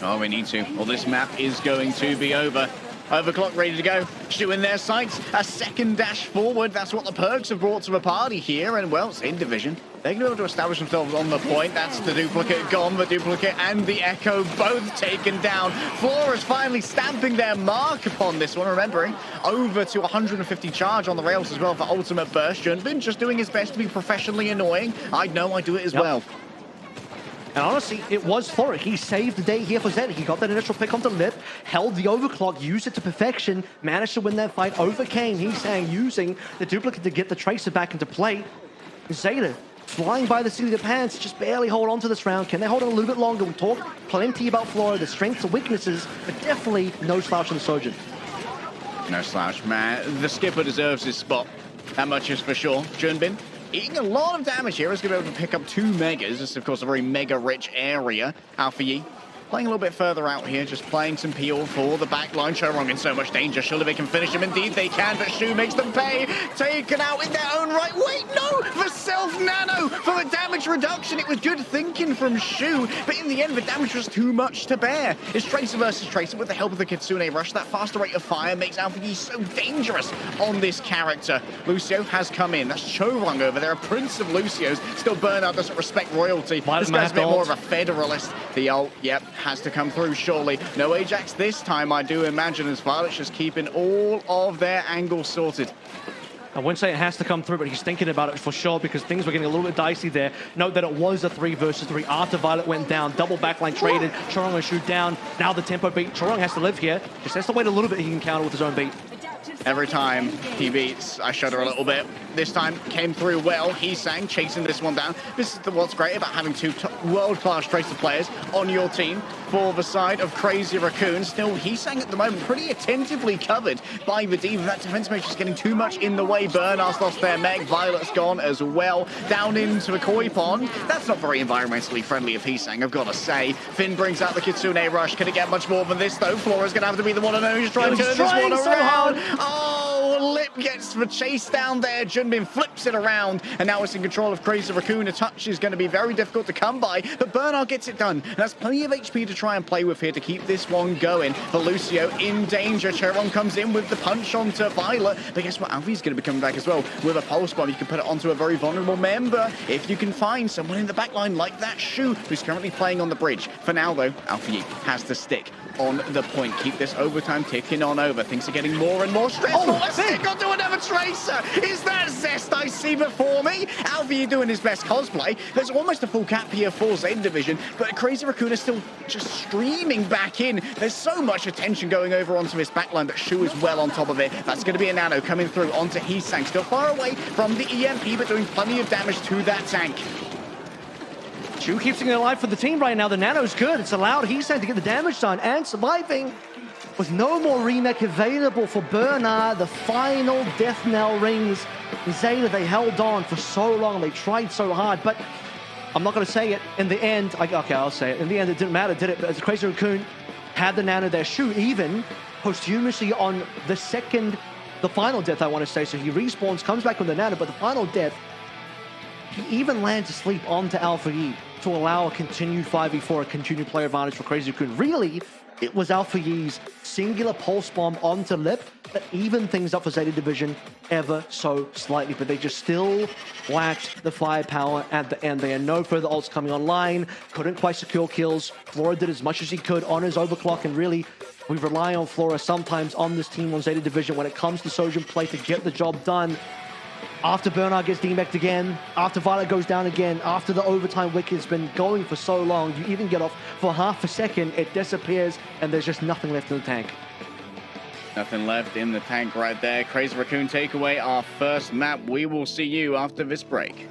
Oh, we need to. Well, this map is going to be over. Overclock ready to go. Shu in their sights. A second dash forward. That's what the perks have brought to the party here. And, well, it's in division. They're going to be able to establish themselves on the point. That's the duplicate gone. The duplicate and the Echo both taken down. Flora's finally stamping their mark upon this one. Remembering, over to 150 charge on the rails as well for ultimate burst. Junbin just doing his best to be professionally annoying. I know I do it as well. And honestly, it was Flora. He saved the day here for Zeta. He got that initial pick onto Lip, held the overclock, used it to perfection, managed to win that fight, overcame, he's saying, using the duplicate to get the Tracer back into play. Zeta flying by the seat of their pants, just barely hold on to this round. Can they hold on a little bit longer? We talked plenty about Flora, the strengths and weaknesses, but definitely no slouch on the Sojourn. No slouch, man. The skipper deserves his spot. That much is for sure. Junbin eating a lot of damage here. Is going to be able to pick up 2 megas. This is, of course, a very mega-rich area. Alpha Yi playing a little bit further out here, just playing some peel for the back line. Chorong in so much danger. Surely they can finish him. Indeed, they can, but Shu makes them pay. Taken out in their own right. Wait, no! The self-nano for the damage reduction. It was good thinking from Shu, but in the end, the damage was too much to bear. It's Tracer versus Tracer with the help of the Kitsune rush. That faster rate of fire makes Alpha Yi so dangerous on this character. Lucio has come in. That's Chorong over there, a prince of Lucios. Still, Burnout doesn't respect royalty. This guy's a bit more of a federalist. The ult, yep, has to come through, surely. No Ajax this time, I do imagine, as Violet's just keeping all of their angles sorted. I wouldn't say it has to come through, but he's thinking about it for sure because things were getting a little bit dicey there. Note that it was a 3 versus 3 after Violet went down. Double backline traded. Chorong will shoot down. Now the tempo beat. Chorong has to live here. Just has to wait a little bit. He can counter with his own beat. Every time he beats, I shudder a little bit. This time came through well. Heesang chasing this one down. This is what's great about having 2 world-class Tracer players on your team. For the side of Crazy Raccoon, still Heesang at the moment pretty attentively covered by the D.Va. That defense mage is getting too much in the way. Bernard's lost their mech. Violet's gone as well. Down into the koi pond. That's not very environmentally friendly of Heesang, I've got to say. Finn brings out the Kitsune rush. Can it get much more than this, though? Flora's going to have to be the one and only to try and turn this one around. Oh, Lip gets the chase down there. Junbin flips it around, and now it's in control of Crazy Raccoon. A touch is going to be very difficult to come by, but Bernard gets it done. And that's plenty of HP to try and play with here to keep this one going. But Lucio in danger. Chorong comes in with the punch onto Violet. But guess what? Alfie's going to be coming back as well with a pulse bomb. You can put it onto a very vulnerable member if you can find someone in the backline like that Shu, who's currently playing on the bridge. For now, though, Alfie has to stick on the point. Keep this overtime ticking on over. Things are getting more and more stressful. Let's stick onto another Tracer. Is that Zest I see before me? Alfie doing his best cosplay. There's almost a full cap here for Zeta Division, but Crazy Raccoon is still just streaming back in. There's so much attention going over onto his backline, but Shu is well on top of it. That's going to be a nano coming through onto Heesang. Still far away from the EMP, but doing plenty of damage to that tank. Shu keeps it alive for the team right now. The nano's good. It's allowed Heesang to get the damage done and surviving. With no more remake available for Bernard, the final death knell rings. Zeta, they held on for so long. They tried so hard, but I'm not going to say it. In the end, okay, I'll say it. In the end, it didn't matter, did it? But as Crazy Raccoon had the nano there. Shu even posthumously on the final death, I want to say. So he respawns, comes back with the nano, but the final death, he even lands asleep onto Alpha Yi to allow a continued 5v4, a continued player advantage for Crazy Raccoon. Really, it was Alpha Yi's singular pulse bomb onto Lip that evened things up for Zeta Division ever so slightly, but they just still lacked the firepower at the end. They had no further ults coming online, couldn't quite secure kills. Flora did as much as he could on his overclock, and really, we rely on Flora sometimes on this team on Zeta Division when it comes to Sojourn play to get the job done. After Bernard gets demecked again, after Violet goes down again, after the overtime wick has been going for so long, you even get off for half a second, it disappears, and there's just nothing left in the tank. Nothing left in the tank right there. Crazy Raccoon take away our first map. We will see you after this break.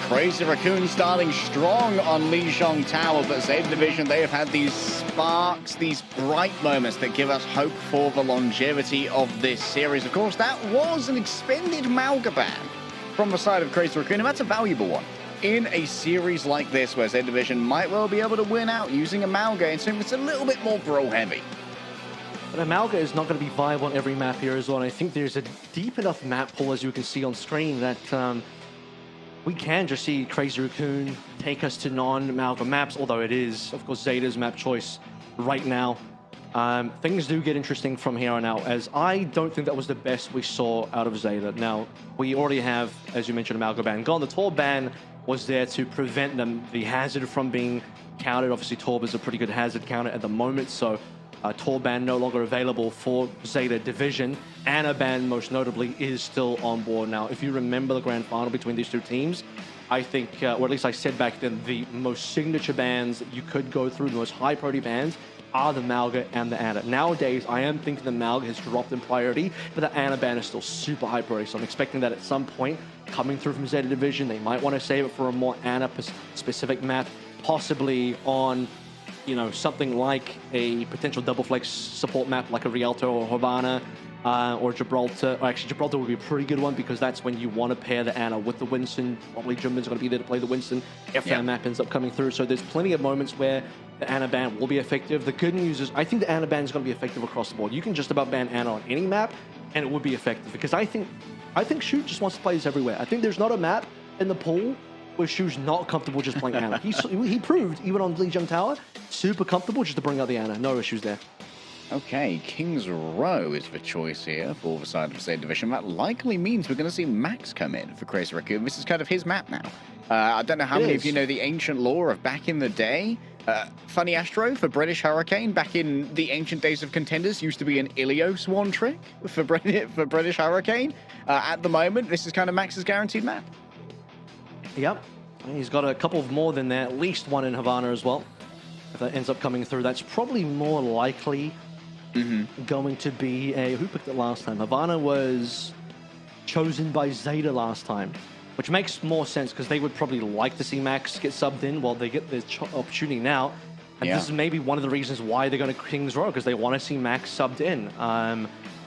Crazy Raccoon starting strong on Lijiang Tower, but Zeta Division, they have had these sparks, these bright moments that give us hope for the longevity of this series. Of course, that was an expended Malga ban from the side of Crazy Raccoon, and that's a valuable one. In a series like this, where Zeta Division might well be able to win out using a Malga and something that's a little bit more bro-heavy. But Amalga is not going to be viable on every map here as well. And I think there's a deep enough map pool, as you can see on screen, that we can just see Crazy Raccoon take us to non-Amalga maps, although it is, of course, Zeta's map choice right now. Things do get interesting from here on out, as I don't think that was the best we saw out of Zeta. Now, we already have, as you mentioned, Amalga ban gone. The Torb ban was there to prevent the hazard from being counted. Obviously, Torb is a pretty good hazard counter at the moment, so Torb ban no longer available for Zeta Division. Ana ban, most notably, is still on board now. If you remember the grand final between these two teams, I think, or at least I said back then, the most signature bans that you could go through, the most high priority bans, are the Malga and the Ana. Nowadays, I am thinking the Malga has dropped in priority, but the Ana ban is still super high priority. So I'm expecting that at some point, coming through from Zeta Division, they might want to save it for a more Ana-specific map, possibly on, you know, something like a potential double flex support map like a Rialto or Havana or Gibraltar. Or actually, Gibraltar would be a pretty good one because that's when you want to pair the Ana with the Winston. Probably Jimin's going to be there to play the Winston if that map ends up coming through. So there's plenty of moments where the Ana ban will be effective. The good news is I think the Ana ban is going to be effective across the board. You can just about ban Ana on any map and it would be effective because I think Shoot just wants to play this everywhere. I think there's not a map in the pool where Shu's not comfortable just playing Ana. He proved, even on Lijiang Tower, super comfortable just to bring out the Ana. No issues there. Okay, King's Row is the choice here for the side of Zeta Division. That likely means we're going to see Max come in for Crazy Raccoon. This is kind of his map now. I don't know how many of you know the ancient lore of back in the day. Funny Astro for British Hurricane back in the ancient days of Contenders used to be an Ilios one trick for British Hurricane. At the moment, this is kind of Max's guaranteed map. Yep. He's got a couple of more than that, at least one in Havana as well. If that ends up coming through, that's probably more likely going to be a... Who picked it last time? Havana was chosen by Zeta last time, which makes more sense because they would probably like to see Max get subbed in while they get the opportunity now. And this is maybe one of the reasons why they're going to King's Row, because they want to see Max subbed in.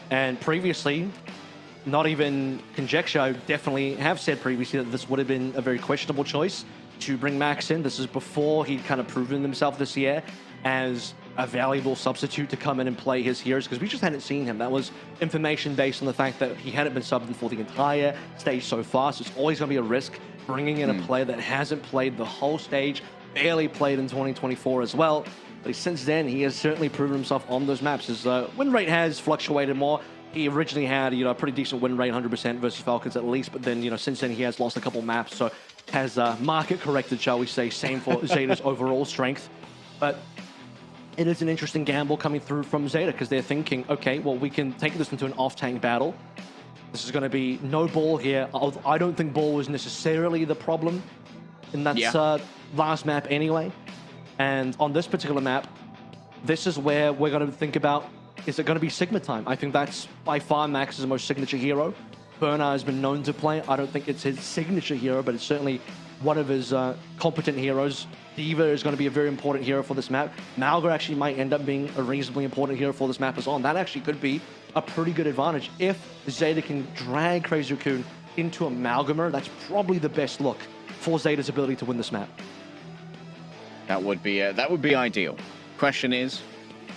And previously, not even conjecture. I definitely have said previously that this would have been a very questionable choice to bring Max in. This is before he'd kind of proven himself this year as a valuable substitute to come in and play his heroes, because we just hadn't seen him. That was information based on the fact that he hadn't been subbed in for the entire stage so far, so it's always going to be a risk bringing in a player that hasn't played the whole stage, barely played in 2024 as well. But since then, he has certainly proven himself on those maps. His win rate has fluctuated more. He originally had, a pretty decent win rate, 100% versus Falcons at least. But then, since then, he has lost a couple maps. So has market corrected, shall we say. Same for Zeta's overall strength. But it is an interesting gamble coming through from Zeta, because they're thinking, okay, well, we can take this into an off-tank battle. This is going to be no ball here. I don't think ball was necessarily the problem in that last map anyway. And on this particular map, this is where we're going to think about, is it going to be Sigma time? I think that's by far Max's most signature hero. Burner has been known to play. I don't think it's his signature hero, but it's certainly one of his competent heroes. D.Va is going to be a very important hero for this map. Malga actually might end up being a reasonably important hero for this map as well. And that actually could be a pretty good advantage. If Zeta can drag Crazy Raccoon into Amalgamer, that's probably the best look for Zeta's ability to win this map. That would be ideal. Question is,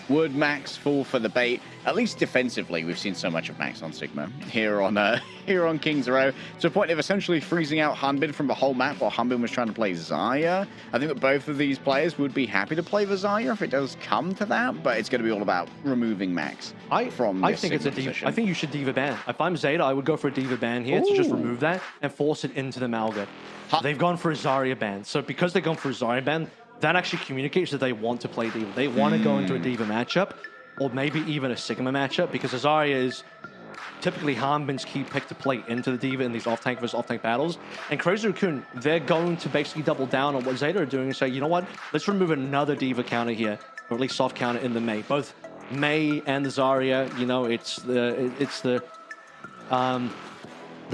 would Max fall for the bait? At least defensively, we've seen so much of Max on Sigma here on King's Row, to a point of essentially freezing out Hanbin from the whole map while Hanbin was trying to play Zarya. I think that both of these players would be happy to play the Zarya if it does come to that, but it's going to be all about removing Max from this think it's a Sigma D.Va. I think you should D.Va ban. If I'm Zeta, I would go for a D.Va ban here to just remove that and force it into the Malga. They've gone for a Zarya ban. So because they've gone for a Zarya ban, that actually communicates that they want to play D.Va. They want to go into a D.Va matchup, or maybe even a Sigma matchup, because Zarya is typically Hanbin's key pick to play into the D.Va in these off-tank versus off-tank battles. And Crazy Raccoon, they're going to basically double down on what Zeta are doing and say, you know what, let's remove another D.Va counter here, or at least soft counter in the Mei. Both Mei and the Zarya, it's the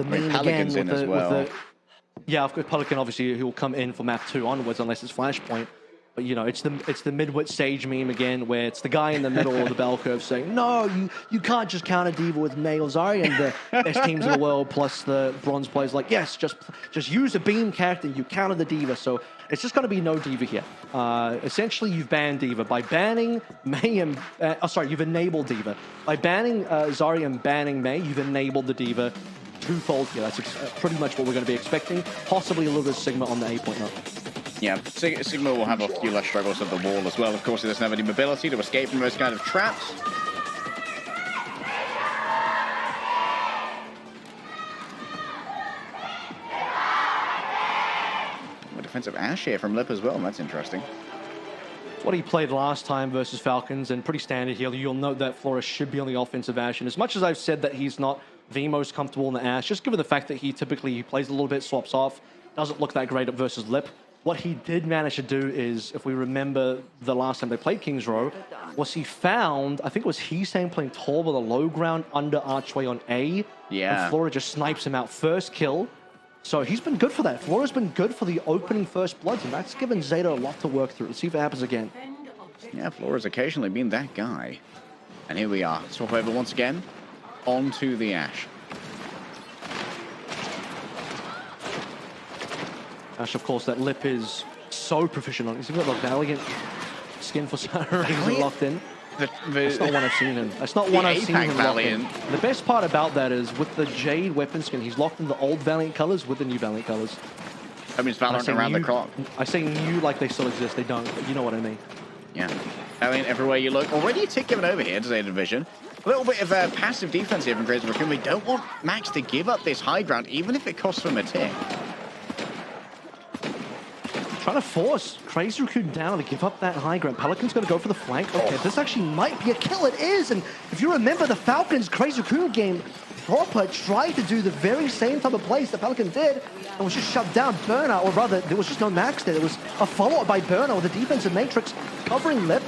main Pelican's again in as well. Yeah, of course, Pelican obviously who will come in for map 2 onwards unless it's Flashpoint. But it's the mid-wit Sage meme again, where it's the guy in the middle of the bell curve saying, no, you can't just counter D.Va with Mei or Zarya, and the best teams in the world plus the bronze players like, yes, just use a beam character, you counter the D.Va. So it's just going to be no D.Va here. Essentially, you've banned D.Va by banning Mei and you've enabled D.Va by banning Zarya and banning Mei. You've enabled the D.Va twofold here. That's pretty much what we're going to be expecting. Possibly a little bit of Sigma on the 8.0. Yeah, Sigma will have a few less struggles at the wall as well. Of course, he doesn't have any mobility to escape from those kind of traps. A defensive Ash here from Lip as well. That's interesting. What he played last time versus Falcons, and pretty standard here. You'll note that Flores should be on the offensive Ash. And as much as I've said that he's not the most comfortable in the Ash, just given the fact that he typically plays a little bit, swaps off, doesn't look that great versus Lip. What he did manage to do is, if we remember the last time they played King's Row, was he found, I think it was Heesang playing tall with a low ground under Archway on A. Yeah. And Flora just snipes him out first kill. So he's been good for that. Flora's been good for the opening first bloods, and that's given Zeta a lot to work through. Let's see if it happens again. Yeah, Flora's occasionally been that guy. And here we are. Swap over once again onto the Ash. Ash, of course, that Lip is so proficient on. He's got like Valiant skin for some reason locked in. That's not one I've seen him. That's not one I've seen him locked in. The best part about that is with the Jade weapon skin, he's locked in the old Valiant colors with the new Valiant colors. I mean, it's Valorant around the clock. I say new like they still exist. They don't, but you know what I mean. Yeah. I mean, everywhere you look. Already a tick given over here to Zeta Division. A little bit of passive defense here from Crazy Raccoon. They don't want Max to give up this high ground, even if it costs them a tick. Trying to force Crazy Raccoon down to give up that high ground. Pelican's going to go for the flank. Okay, this actually might be a kill. It is. And if you remember the Falcons Crazy Raccoon game, Proper tried to do the very same type of plays that Pelican did and was just shut down. Burnout, or rather, there was just no Max there. There was a follow-up by Burnout with the defensive matrix covering Lip.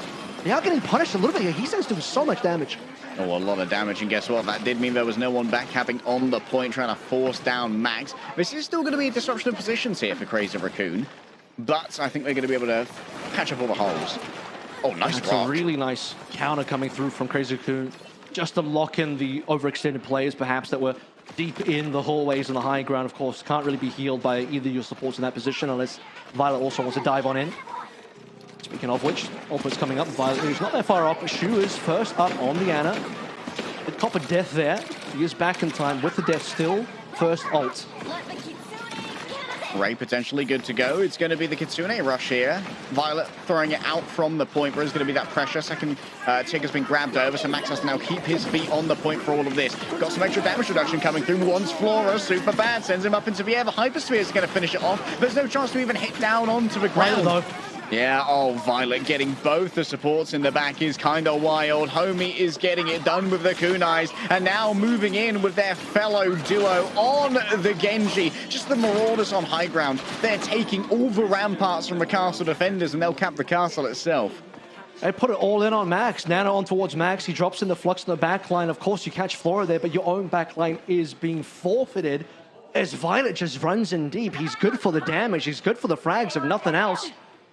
They are getting punished a little bit here. He seems to do so much damage. Oh, a lot of damage, and guess what? That did mean there was no one backcapping on the point, trying to force down Max. This is still going to be a disruption of positions here for Crazy Raccoon, but I think they're going to be able to patch up all the holes. Oh, nice block. That's a really nice counter coming through from Crazy Raccoon. just to lock in the overextended players, perhaps, that were deep in the hallways and the high ground. Of course, can't really be healed by either your supports in that position unless Violet also wants to dive on in. Speaking of which, ultimate's coming up. Violet is not that far off, but Shu is first up on the Ana. The copper death there. He is back in time with the death still. First ult. Ray potentially good to go. It's going to be the Kitsune rush here. Violet throwing it out from the point, but there's going to be that pressure. Second tick has been grabbed over, so Max has to now keep his feet on the point for all of this. Got some extra damage reduction coming through. Once Flora, super bad, sends him up into the air. The Hypersphere is going to finish it off. There's no chance to even hit down onto the ground. Though. Yeah, oh, Violet getting both the supports in the back is kind of wild. Homie is getting it done with the kunais, and now moving in with their fellow duo on the Genji. Just the Marauders on high ground. They're taking all the ramparts from the castle defenders, and they'll cap the castle itself. They put it all in on Max. Nana on towards Max. He drops in the flux in the back line. Of course, you catch Flora there, but your own back line is being forfeited as Violet just runs in deep. He's good for the damage. He's good for the frags, if nothing else.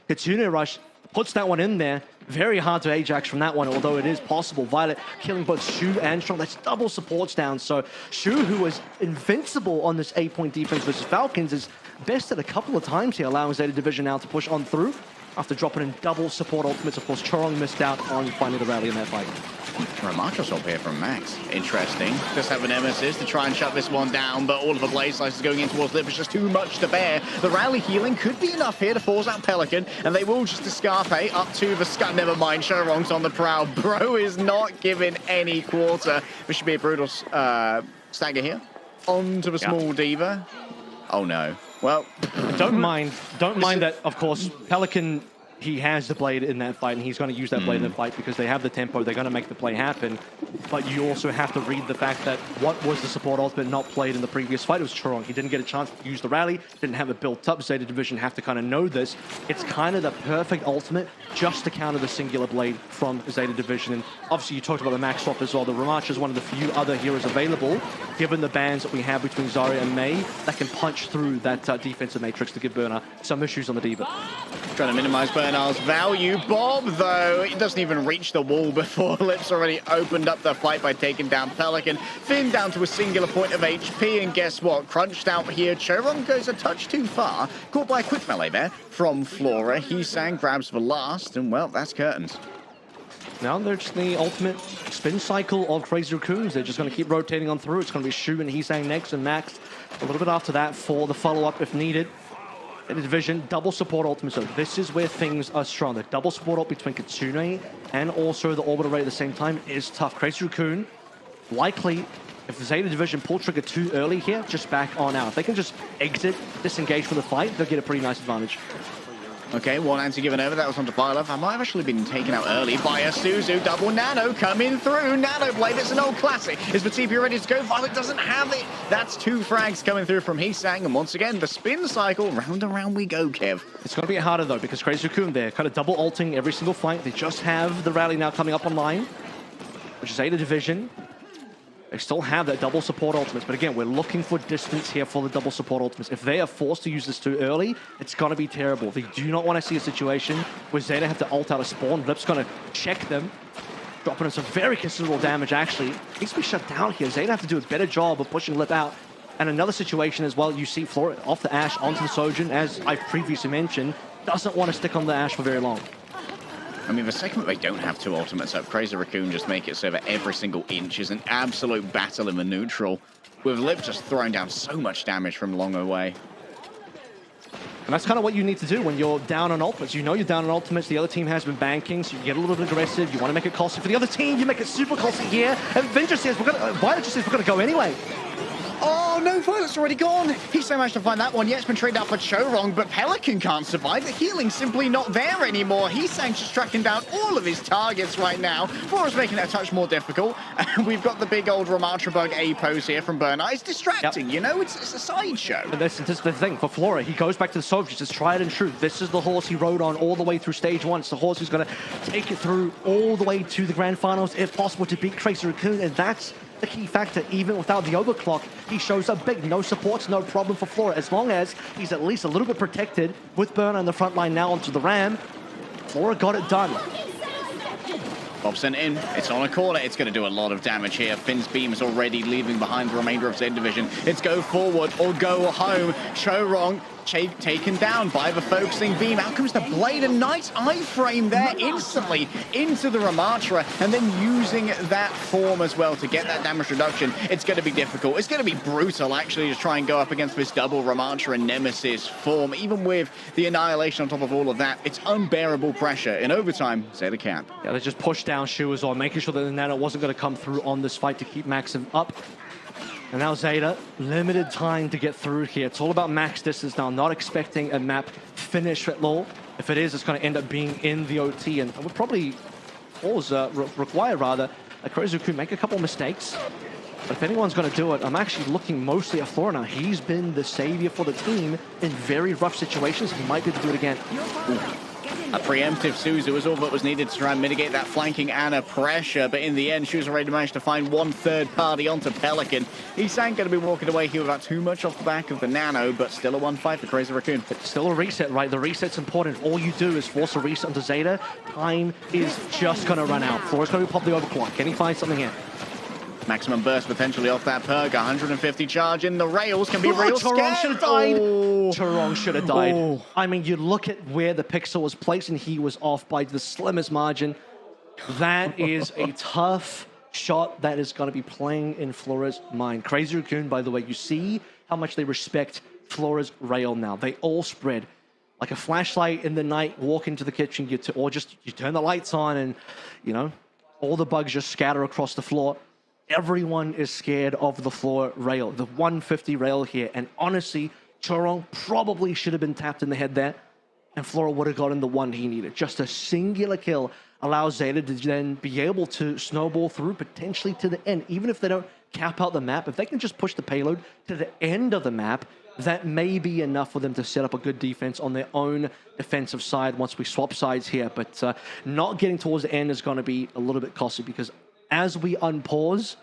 Kitsune Rush puts that one in there. Very hard to Ajax from that one, although it is possible. Violet killing both Shu and Strong. That's double supports down. So Shu, who was invincible on this 8-point defense versus Falcons, is bested a couple of times here, allowing Zeta Division now to push on through after dropping in double support ultimates. Of course, Chorong missed out on finding the rally in that fight. Remarkable swap here from Max. Interesting. Just have an Nemesis to try and shut this one down, but all of the Blaze Slices going in towards Lip is just too much to bear. The rally healing could be enough here to force out Pelican, and they will just escape up to the Scud. Never mind, Chorong's on the prowl. Bro is not giving any quarter. This should be a brutal stagger here. Onto the small Diva. Oh no. Well, don't mind that, of course, Pelican, he has the blade in that fight, and he's going to use that blade in the fight because they have the tempo. They're going to make the play happen. But you also have to read the fact that what was the support ultimate not played in the previous fight? It was Chorong. He didn't get a chance to use the rally, didn't have it built up. Zeta Division have to kind of know this. It's kind of the perfect ultimate just to counter the singular blade from Zeta Division. And obviously, you talked about the Max swap as well. The Ramatch is one of the few other heroes available, given the bans that we have between Zarya and Mei, that can punch through that defensive matrix to give Burner some issues on the Diva. Trying to minimize Bernard's value. Bob, though, it doesn't even reach the wall before Lips already opened up the fight by taking down Pelican. Finn down to a singular point of HP, and guess what? Crunched out here. Chorong goes a touch too far. Caught by a quick melee there from Flora. Hisang grabs the last, and well, that's curtains. Now they're just the ultimate spin cycle of Crazy Raccoons. They're just going to keep rotating on through. It's going to be Shu and Hisang next, and Max a little bit after that for the follow-up if needed. In the division, double support ultimate. So this is where things are strong. The double support ult between Kitsune and also the orbital ray at the same time is tough. Crazy Raccoon, likely, if the Zeta Division pull trigger too early here, just back on out. If they can just exit, disengage from the fight, they'll get a pretty nice advantage. Okay, one anti given over. That was onto Bylov. I might have actually been taken out early by a Suzu. Double Nano coming through. Nano Blade, it's an old classic. Is the TP ready to go? Violet doesn't have it. That's two frags coming through from Hisang. And once again, the spin cycle. Round and round we go, Kev. It's going to be harder, though, because Crazy Raccoon, they're kind of double ulting every single fight. They just have the rally now coming up online, which is Zeta Division. They still have that double support ultimates, but again, we're looking for distance here for the double support ultimates. If they are forced to use this too early, it's going to be terrible. They do not want to see a situation where Zeta have to ult out a spawn. Lip's going to check them, dropping in some very considerable damage, actually. Needs to be shut down here. Zeta have to do a better job of pushing Lip out. And another situation as well, you see Flora off the Ashe onto the Sojin, as I've previously mentioned, doesn't want to stick on the Ashe for very long. I mean, the second that they don't have two ultimates up, Crazy Raccoon just make it so that every single inch is an absolute battle in the neutral, with Lip just throwing down so much damage from long away. And that's kind of what you need to do when you're down on ultimates. You know you're down on ultimates, the other team has been banking, so you get a little bit aggressive, you want to make it costly for the other team, you make it super costly here, and Vin just says, Violet just says we're going to go anyway. Oh no, Violet's already gone. He's so managed to find that one. Yeah, it's been traded out for Chorong, but Pelican can't survive. The healing's simply not there anymore. He's just tracking down all of his targets right now. Flora's making that a touch more difficult. And we've got the big old Ramatra Bug A pose here from Burnout. It's distracting, you know? It's a sideshow. And this is the thing for Flora. He goes back to the soldiers, just tried and true. This is the horse he rode on all the way through stage one. It's the horse who's going to take it through all the way to the grand finals, if possible, to beat Crazy Raccoon. And that's the key factor. Even without the overclock, he shows up big. No supports, no problem for Flora. As long as he's at least a little bit protected with Burner on the front line now onto the Ram, Flora got it done. Bob sent in. It's on a corner. It's going to do a lot of damage here. Finn's beam is already leaving behind the remainder of Z Division. It's go forward or go home. Chorong taken down by the focusing beam. Out comes the blade, a nice iframe there instantly into the Ramatra, and then using that form as well to get that damage reduction. It's going to be difficult. It's going to be brutal actually to try and go up against this double Ramatra and Nemesis form. Even with the annihilation on top of all of that, it's unbearable pressure. In overtime, Zeta camp. Yeah, they just pushed down Shu as well, making sure that the Nano wasn't going to come through on this fight to keep Maxim up. And now Zeta, limited time to get through here. It's all about max distance now. Not expecting a map finish at all. If it is, it's going to end up being in the OT, and would probably require rather a Crazy make a couple mistakes. But if anyone's going to do it, I'm actually looking mostly at Flora now. He's been the savior for the team in very rough situations. He might be able to do it again. A preemptive Suzu was all that was needed to try and mitigate that flanking Ana pressure, but in the end, she was already managed to find one third party onto Pelican. He's going to be walking away here without too much off the back of the Nano, but still a 1-5 for Crazy Raccoon. But still a reset, right? The reset's important. All you do is force a reset onto Zeta. Time is just going to run out. Flora's going to pop the overclock. Can he find something here? Maximum burst potentially off that Purg. 150 charge in the rails can be real Chorong should have died. Oh. Chorong should have died. Oh. I mean, you look at where the pixel was placed and he was off by the slimmest margin. That is a tough shot that is going to be playing in Flora's mind. Crazy Raccoon, by the way, you see how much they respect Flora's rail now. They all spread like a flashlight in the night, walk into the kitchen, you turn the lights on and, you know, all the bugs just scatter across the floor. Everyone is scared of the floor rail, the 150 rail here. And honestly, Chorong probably should have been tapped in the head there, and Flora would have gotten the one he needed. Just a singular kill allows Zeta to then be able to snowball through potentially to the end. Even if they don't cap out the map, if they can just push the payload to the end of the map, that may be enough for them to set up a good defense on their own defensive side once we swap sides here. But not getting towards the end is going to be a little bit costly, because as we unpause,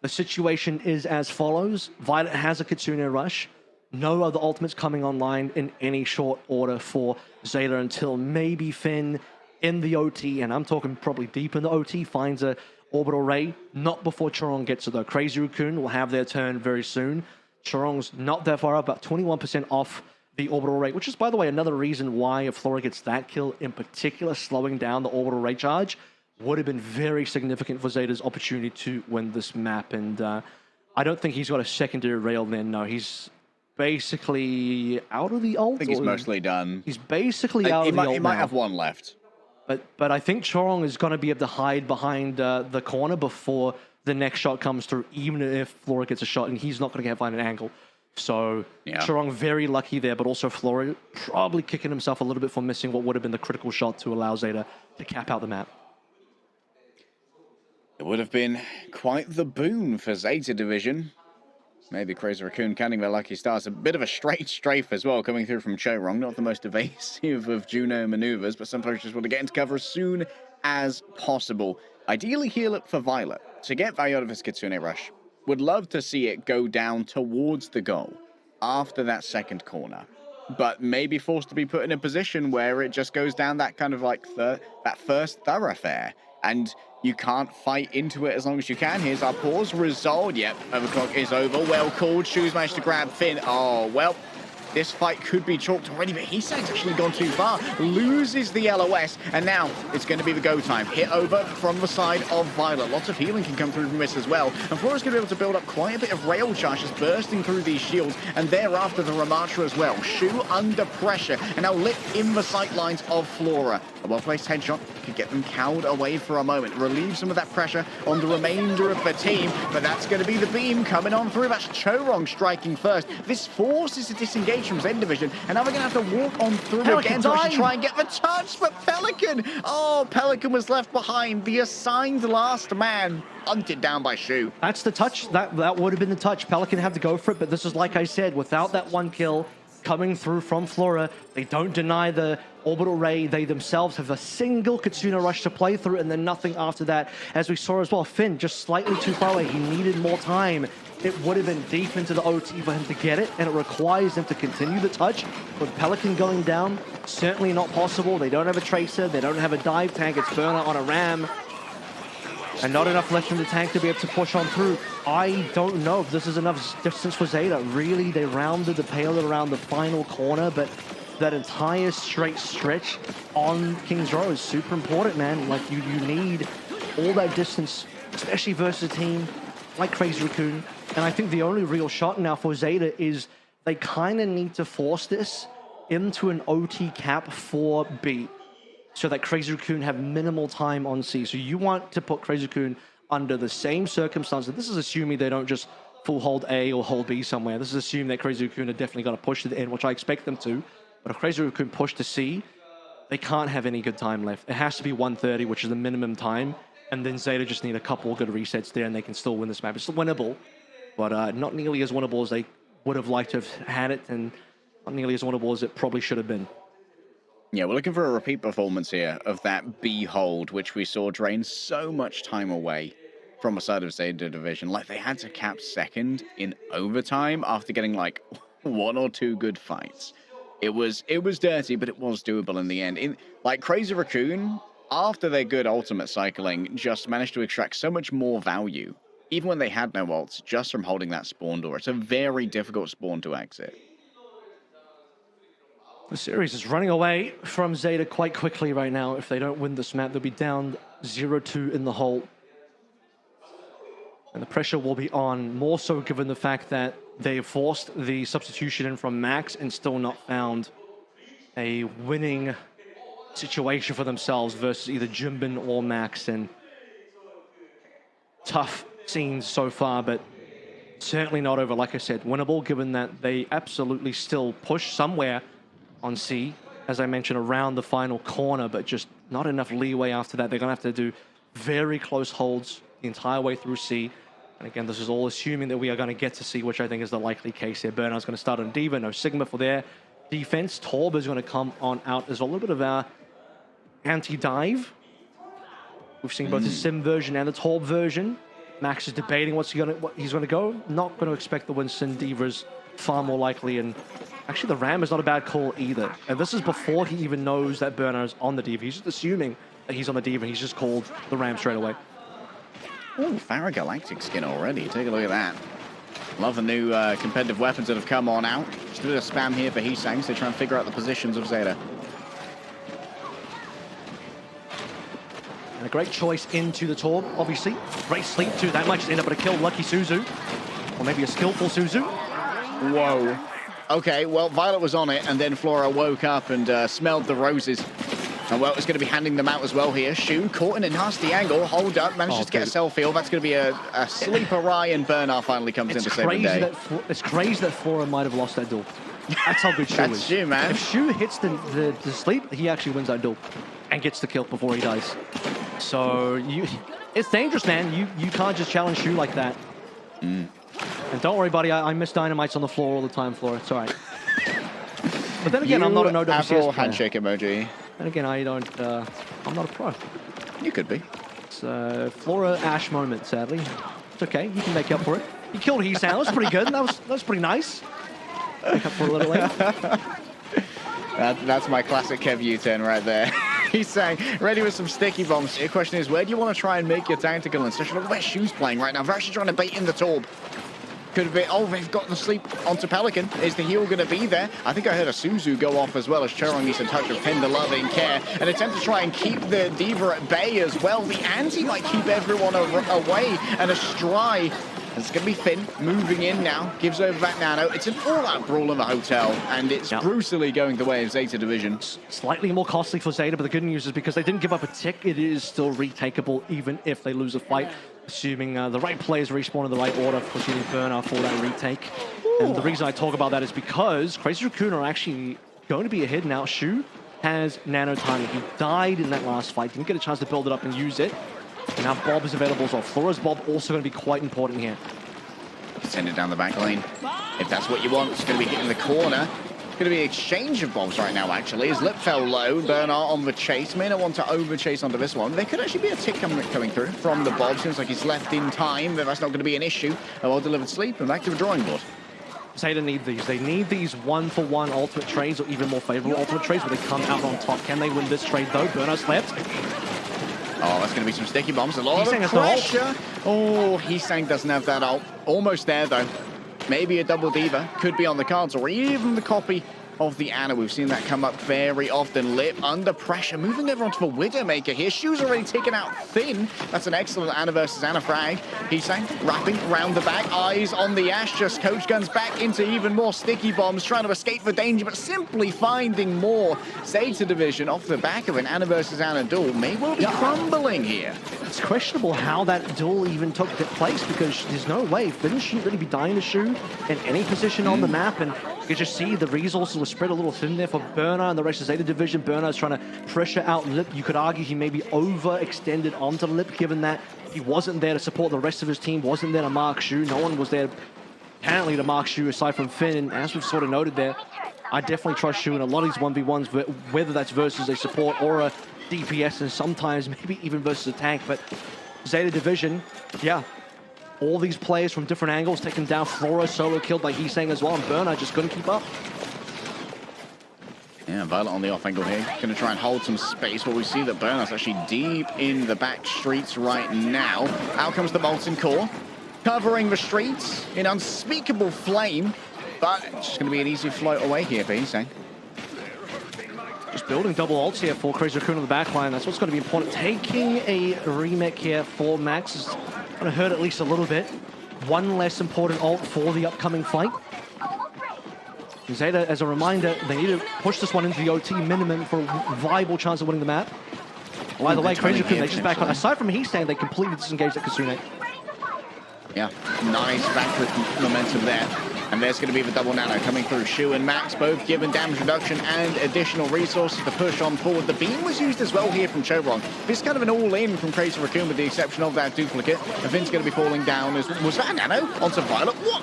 the situation is as follows. Violet has a Kitsune Rush. No other ultimates coming online in any short order for Zeta until maybe Finn in the OT, and I'm talking probably deep in the OT, finds a orbital ray. Not before Chorong gets it though. Crazy Raccoon will have their turn very soon. Chorong's not that far up, about 21% off the orbital rate, which is, by the way, another reason why if Flora gets that kill in particular, slowing down the orbital rate charge would have been very significant for Zeta's opportunity to win this map. And I don't think he's got a secondary rail then. No, he's basically out of the ult. I think he's mostly done. He's basically out of the ult. He might now. have one left. But I think Chorong is going to be able to hide behind the corner before the next shot comes through, even if Flora gets a shot, and he's not going to find an angle. So yeah. Chorong very lucky there, but also Flora probably kicking himself a little bit for missing what would have been the critical shot to allow Zeta to cap out the map. It would have been quite the boon for Zeta Division. Maybe Crazy Raccoon counting their lucky stars. A bit of a straight strafe as well coming through from Chorong. Not the most evasive of Juno maneuvers, but sometimes just want to get into cover as soon as possible. Ideally heal up for Violet to get value out of his Kitsune Rush. Would love to see it go down towards the goal after that second corner, but maybe forced to be put in a position where it just goes down that kind of like that first thoroughfare, and you can't fight into it as long as you can. Here's our pause. Resolved. Yep, overclock is over. Well called. Shoes managed to grab Finn. Oh, well, this fight could be chalked already, but he's actually gone too far. Loses the LOS, and now it's going to be the go time. Hit over from the side of Violet. Lots of healing can come through from this as well. And Flora's going to be able to build up quite a bit of rail charges bursting through these shields, and thereafter the Ramatra as well. Shu under pressure, and now lit in the sight lines of Flora. A well-placed headshot could get them cowed away for a moment. Relieve some of that pressure on the remainder of the team, but that's going to be the beam coming on through. That's Chorong striking first. This forces a disengage from Z Division, and now we're going to have to walk on through again to actually try and get the touch, but Pelican! Oh, Pelican was left behind. The assigned last man hunted down by Shu. That's the touch. That would have been the touch. Pelican had to go for it, but this is, like I said, without that one kill coming through from Flora, they don't deny the orbital ray. They themselves have a single Kitsune Rush to play through, and then nothing after that. As we saw as well, Finn just slightly too far away. He needed more time. It would have been deep into the OT for him to get it, and it requires him to continue the touch. With Pelican going down, certainly not possible. They don't have a Tracer. They don't have a dive tank. It's Burner on a Ram. and not enough left from the tank to be able to push on through. I don't know if this is enough distance for Zeta. Really, they rounded the payload around the final corner, but that entire straight stretch on King's Row is super important, man. Like, you need all that distance, especially versus a team like Crazy Raccoon. And I think the only real shot now for Zeta is they kind of need to force this into an OT cap for B, so that Crazy Raccoon have minimal time on C. So you want to put Crazy Raccoon under the same circumstances. This is assuming they don't just full hold A or hold B somewhere. This is assuming that Crazy Raccoon are definitely going to push to the end, which I expect them to. But if Crazy Raccoon push to C, they can't have any good time left. It has to be 1:30, which is the minimum time. And then Zeta just need a couple of good resets there, and they can still win this map. It's winnable, but not nearly as winnable as they would have liked to have had it, and not nearly as winnable as it probably should have been. Yeah, we're looking for a repeat performance here of that B hold, which we saw drain so much time away from a side of Zeta Division. Like, they had to cap second in overtime after getting like 1 or 2 good fights. It was dirty, but it was doable in the end. Like, Crazy Raccoon, after their good ultimate cycling, just managed to extract so much more value, even when they had no ults, just from holding that spawn door. It's a very difficult spawn to exit. The series is running away from Zeta quite quickly right now. If they don't win this map, they'll be down 0-2 in the hole. And the pressure will be on, more so given the fact that they forced the substitution in from Max and still not found a winning situation for themselves versus either Jimbin or Max. And tough scenes so far, but certainly not over. Like I said, winnable, given that they absolutely still push somewhere on C, as I mentioned, around the final corner, but just not enough leeway after that. They're going to have to do very close holds the entire way through C. And again, this is all assuming that we are going to get to C, which I think is the likely case here. Bernard's going to start on D.Va, no Sigma for their defense. Torb is going to come on out. There's a little bit of our anti-dive. We've seen both the Sim version and the Torb version. Max is debating what he's going to go. Not going to expect the Winston. D.Va's far more likely, and actually the Ram is not a bad call either. And this is before he even knows that Bernard's on the D.Va. He's just assuming that he's on the D.Va. He's just called the Ram straight away. Oh, Farah Galactic skin already. Take a look at that. Love the new competitive weapons that have come on out. Just a bit of spam here for Heesangs. They try and figure out the positions of Zeta. And a great choice into the Torb, obviously. Great sleep too. That might just end up with a kill. Lucky Suzu. Or maybe a skillful Suzu. Whoa. Okay, well, Violet was on it, and then Flora woke up and smelled the roses. And well, it's going to be handing them out as well here. Shu caught in a nasty angle. Hold up, manages to get a self-heal. That's going to be a sleeper Ryan. Bernard finally comes in to save the day. It's crazy that Flora might have lost that duel. That's how good Shu is. That's Shu, man. If Shu hits the sleep, he actually wins that duel and gets the kill before he dies. So it's dangerous, man. You can't just challenge Shu like that. And don't worry, buddy. I miss dynamites on the floor all the time, Flora. It's all right. But then again, I'm not an OWCS player. Handshake emoji. And again, I'm not a pro. You could be. It's a Flora Ash moment, sadly. It's okay. You can make up for it. You killed Heesan. That was pretty good. That was pretty nice. Make up for a little later. That's my classic Kev U-turn right there. He's saying, ready with some sticky bombs. The question is, where do you want to try and make your tactical incision? Look where Shu's playing right now. They're actually trying to bait in the Torb. Could have been, oh, they've got the sleep onto Pelican. Is the heal going to be there? I think I heard a Suzu go off as well as Chorong needs a touch of tender loving care. An attempt to try and keep the D.Va at bay as well. The anti might keep everyone away, and a Stry. It's going to be Finn moving in now. Gives over that nano. It's an all-out brawl in the hotel, and it's brutally going the way of Zeta Division. Slightly more costly for Zeta, but the good news is because they didn't give up a tick, it is still retakeable even if they lose a fight. Assuming the right players respawn in the right order, pushing Bernard for that retake. Ooh. And the reason I talk about that is because Crazy Raccoon are actually going to be ahead now. Shu has nano timing. He died in that last fight. Didn't get a chance to build it up and use it. And now Bob is available as well. Flora's Bob also going to be quite important here. Send it down the back lane. If that's what you want, it's going to be hitting the corner. Going to be an exchange of bombs right now, actually. His lip fell low. Bernard on the chase. May not want to over-chase onto this one. There could actually be a tick coming through from the Bob. Seems like he's left in time, but that's not going to be an issue. A well-delivered sleep and back to the drawing board. Zeta need these. They need these one-for-one ultimate trades or even more favorable ultimate trades where they come out on top. Can they win this trade, though? Bernard slept. Oh, that's going to be some sticky bombs. A lot Lijiang of has the ult. pressure. Oh, Lijiang doesn't have that ult. Almost there, though. Maybe a double diva could be on the cards, or even the copy of the Ana. We've seen that come up very often. Lip under pressure, moving over onto the Widowmaker here. Shoes already taken out Finn. That's an excellent Ana versus Ana frag. Lijiang wrapping around the back, eyes on the Ash, just coach guns back into even more sticky bombs, trying to escape the danger, but simply finding more. Zeta division off the back of an Ana versus Ana duel may well be crumbling here. It's questionable how that duel even took place, because there's no way Finn shouldn't really be dying to shoot in any position on the map, and you can just see the resources were spread a little thin there for Burner and the rest of Zeta division. Burner is trying to pressure out Lip. You could argue he maybe overextended onto Lip, given that he wasn't there to support the rest of his team, wasn't there to mark Shu. No one was there apparently to mark Shu aside from Finn, and as we've sort of noted there, I definitely trust Shu in a lot of these 1v1s, whether that's versus a support or a DPS, and sometimes maybe even versus a tank. But Zeta division, yeah, all these players from different angles taking down. Flora solo killed by Lijiang as well, and Burner just couldn't keep up. Yeah, Violet on the off angle here. Going to try and hold some space, but we see that Burner's actually deep in the back streets right now. Out comes the Molten Core, covering the streets in unspeakable flame, but it's just going to be an easy float away here for Lijiang. Just building double ults here for Crazy Raccoon on the backline. That's what's going to be important. Taking a remake here for Max is going to hurt at least a little bit. One less important ult for the upcoming fight. Zeta, as a reminder, they need to push this one into the OT minimum for a viable chance of winning the map. By the way, Crazy Raccoon, they just back on. Aside from Lijiang, they completely disengaged at Kitsune. Yeah, nice back with momentum there. And there's going to be the double nano coming through. Shu and Max both given damage reduction and additional resources to push on forward. The beam was used as well here from Chobron. This is kind of an all-in from Crazy Raccoon with the exception of that duplicate. And Finn's going to be falling down. Was that a nano onto Violet? What?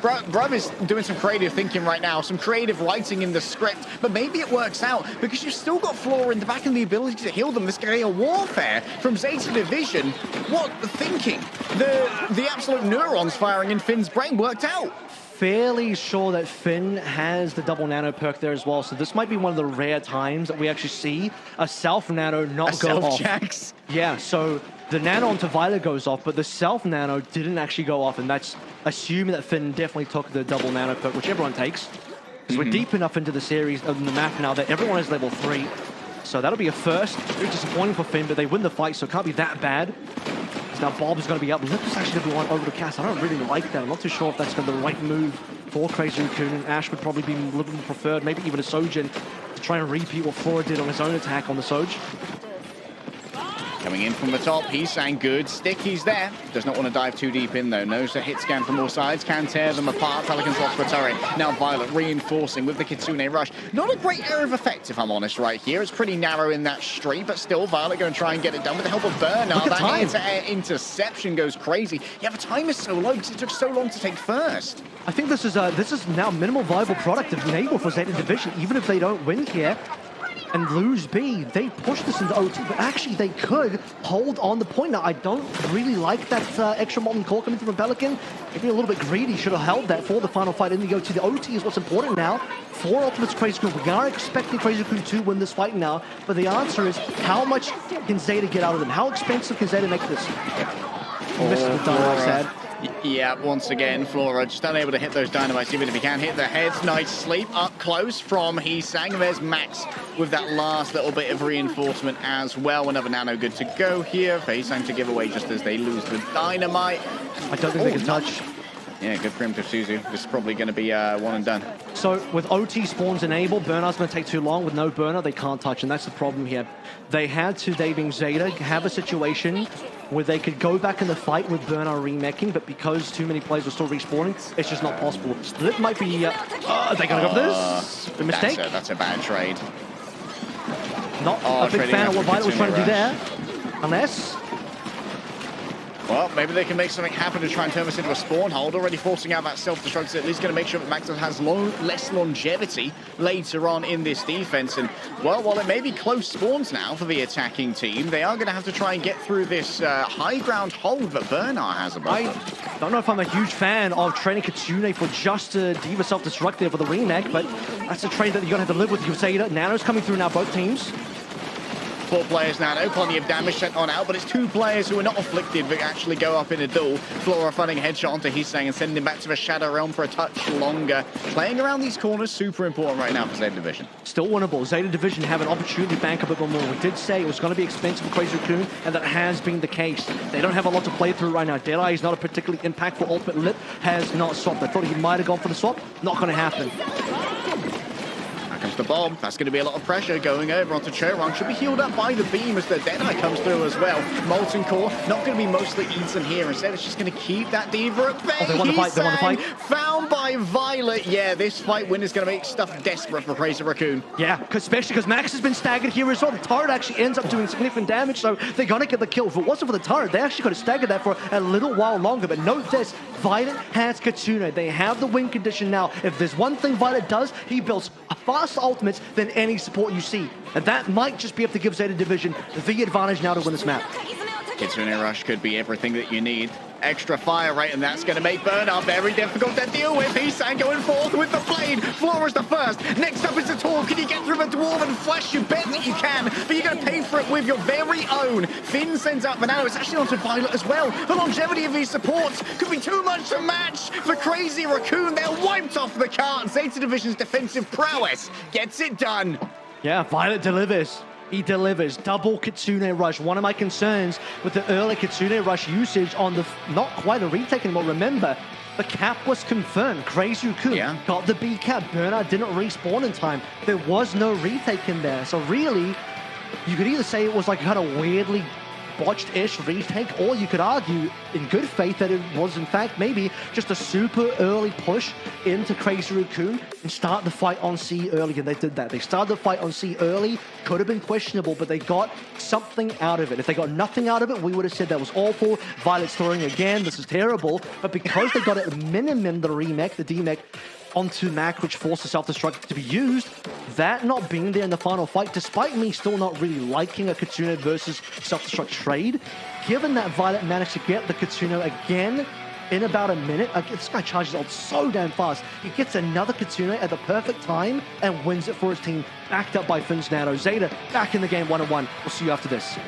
Bruv is doing some creative thinking right now, some creative writing in the script, but maybe it works out because you've still got Flora in the back and the ability to heal them. This guerrilla warfare from Zeta Division. What the thinking? The absolute neurons firing in Finn's brain worked out. Fairly sure that Finn has the double nano perk there as well, so this might be one of the rare times that we actually see a self nano not go off. Jax. Yeah, so the nano onto Violet goes off, but the self nano didn't actually go off, and that's assuming that Finn definitely took the double nano perk, which everyone takes. Because we're deep enough into the series, in the map now, that everyone is level 3. So that'll be a first. Very disappointing for Finn, but they win the fight, so it can't be that bad. Now Bob is going to be up. Lip is actually going to be one over the cast. I don't really like that. I'm not too sure if that's the right move for Crazy Raccoon. And Ash would probably be a little bit preferred, maybe even a Sojin, to try and repeat what Flora did on his own attack on the Soj. Coming in from the top, Lijiang good. Sticky's there. Does not want to dive too deep in though. Knows the hit scan from all sides. Can tear them apart. Pelicans lost for turret. Now Violet reinforcing with the Kitsune rush. Not a great area of effect, if I'm honest, right here. It's pretty narrow in that street, but still Violet going to try and get it done with the help of Burner. That air-to-air interception goes crazy. Yeah, the time is so low because it took so long to take first. I think this is now minimal viable product of enable for Zeta Division. Even if they don't win here and lose B, they push this into OT, but actually they could hold on the point. Now, I don't really like that extra Molten Core coming through from Pelican. Maybe a little bit greedy, should have held that for the final fight in the OT. The OT is what's important now for Ultimate's Crazy Raccoon. We are expecting Crazy Raccoon to win this fight now, but the answer is, how much can Zeta get out of them? How expensive can Zeta make this? Misses the dynamite, sad. Yeah, once again, Flora just unable to hit those dynamites, even if he can hit the heads. Nice sleep up close from Lijiang. There's Max with that last little bit of reinforcement as well. Another nano good to go here. Lijiang to give away just as they lose the dynamite. I don't think they can touch. Yeah, good primitive Suzu. This is probably going to be one and done. So with OT spawns enabled, Burner's going to take too long. With no Burner, they can't touch, and that's the problem here. They had to, they being Zeta, have a situation where they could go back in the fight with Burner remaking, but because too many players were still respawning, it's just not possible. Split might be... are they going to go for this? The mistake? That's a bad trade. Not a big fan of what Violet was trying to do there. Unless... Well, maybe they can make something happen to try and turn this into a spawn hold. Already forcing out that self-destruct, so at least going to make sure that Max has less longevity later on in this defense. And, well, while it may be close spawns now for the attacking team, they are going to have to try and get through this high ground hold that Burner has above them. I don't know if I'm a huge fan of training Kitsune for just a Diva self-destruct there for the remake, but that's a trade that you're going to have to live with. You say that Nano's coming through now, both teams. 4 players now, no plenty of damage sent on out, but it's 2 players who are not afflicted but actually go up in a duel. Flora finding a headshot onto Lijiang and sending him back to the Shadow Realm for a touch longer. Playing around these corners, super important right now for Zeta Division. Still winnable. Zeta Division have an opportunity to bank up a bit more. We did say it was going to be expensive for Crazy Raccoon, and that has been the case. They don't have a lot to play through right now. Deadeye is not a particularly impactful ultimate. Lip has not swapped. I thought he might have gone for the swap. Not going to happen. Here comes the bomb. That's going to be a lot of pressure going over onto Chorong. Should be healed up by the beam as the Deadeye comes through as well. Molten Core not going to be mostly eaten here. Instead, it's just going to keep that Diva at bay. Oh, they want to fight. They want to fight. Found by Violet. Yeah, this fight win is going to make stuff desperate for Crazy Raccoon. Yeah, especially because Max has been staggered here as well. The turret actually ends up doing significant damage, so they're going to get the kill. If it wasn't for the turret, they actually could have staggered that for a little while longer. But note this, Violet has Kitsune. They have the win condition now. If there's one thing Violet does, he builds faster ultimates than any support you see. And that might just be able to give Zeta Division the advantage now to win this map. Kitsune Rush could be everything that you need. Extra fire rate, and that's going to make Burnout very difficult to deal with. Lijiang going forth with the blade. Flora's the first. Next up is the Torb. Can you get through the Dwarven Flesh? You bet that you can, but you're going to pay for it with your very own. Finn sends out Banana. It's actually onto Violet as well. The longevity of these supports could be too much to match for Crazy Raccoon. They're wiped off the cart. Zeta Division's defensive prowess gets it done. Yeah, Violet delivers. He delivers. Double Kitsune Rush. One of my concerns with the early Kitsune Rush usage on the not quite a retake anymore. Remember, the cap was confirmed. Crazy Raccoon got the B cap. Burnout didn't respawn in time. There was no retake in there. So really, you could either say it was like kind of weirdly botched-ish retake, or you could argue in good faith that it was in fact maybe just a super early push into Crazy Raccoon and start the fight on C early, and they did that. They started the fight on C early, could have been questionable, but they got something out of it. If they got nothing out of it, we would have said that was awful. Violet's throwing again, this is terrible, but because they got at minimum the remake, the DMech, onto Mac, which forced the self-destruct to be used, that not being there in the final fight, despite me still not really liking a Kitsune versus self-destruct trade, given that Violet managed to get the Kitsune again in about a minute, this guy charges out so damn fast. He gets another Kitsune at the perfect time and wins it for his team, backed up by Finsnado. Zeta back in the game 1-1. We'll see you after this.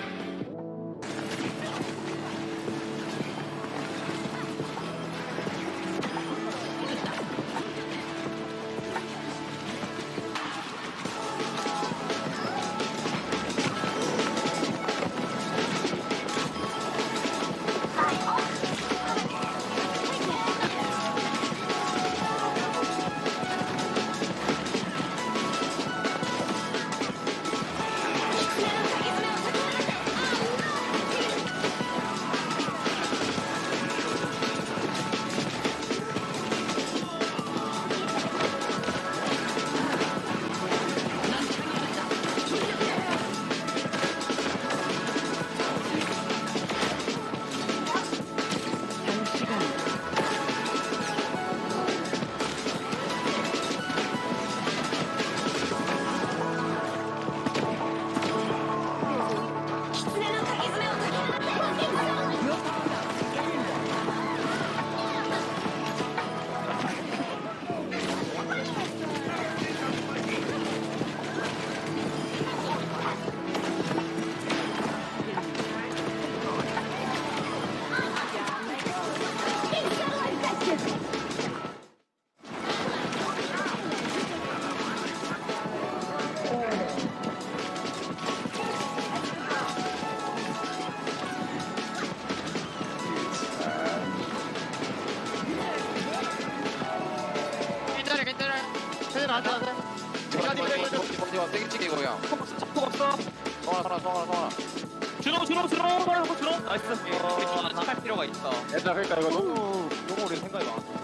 할 필요가 있다. 얘들아 그러니까 이거 너무 우리 생각이 많아.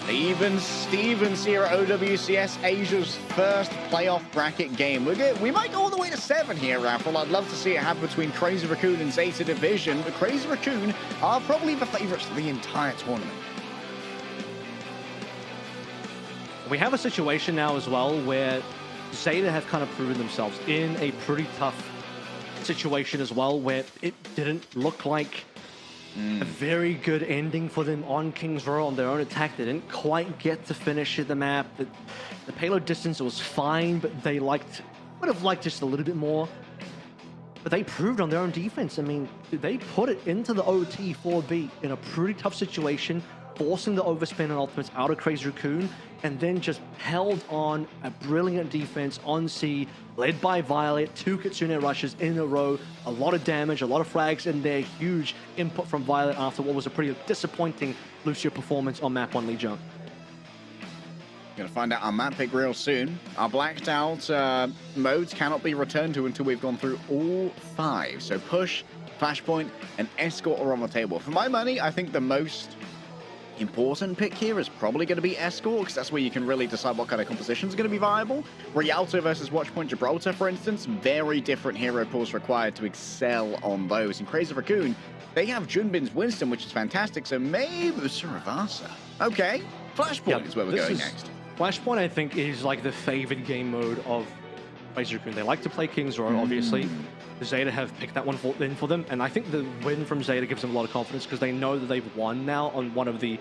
Even Stevens here at OWCS, Asia's first playoff bracket game. We might go all the way to 7 here, Raffle. I'd love to see it happen between Crazy Raccoon and Zeta Division, but Crazy Raccoon are probably the favorites for the entire tournament. We have a situation now as well where Zeta have kind of proven themselves in a pretty tough situation as well, where it didn't look like a very good ending for them on Kings Row on their own attack. They didn't quite get to finish the map. The payload distance was fine, but they would have liked just a little bit more. But they proved on their own defense. I mean, they put it into the OT 4B in a pretty tough situation, forcing the overspin and ultimates out of Crazy Raccoon, and then just held on a brilliant defense on C, led by Violet, 2 Kitsune rushes in a row, a lot of damage, a lot of frags, and their huge input from Violet after what was a pretty disappointing Lucio performance on map 1 Lijiang. Gonna find out our map pick real soon. Our blacked out modes cannot be returned to until we've gone through all 5. So push, flashpoint, and escort are on the table. For my money, I think the most important pick here is probably going to be escort, because that's where you can really decide what kind of composition is going to be viable. Rialto versus Watchpoint Gibraltar, for instance, very different hero pools required to excel on those. In Crazy Raccoon, they have Junbin's Winston, which is fantastic, so maybe Suravasa. Okay, Flashpoint is where we're going next. Flashpoint, I think, is like the favored game mode of Crazy Raccoon. They like to play Kings Row, obviously. Zeta have picked that one in for them, and I think the win from Zeta gives them a lot of confidence because they know that they've won now on one of the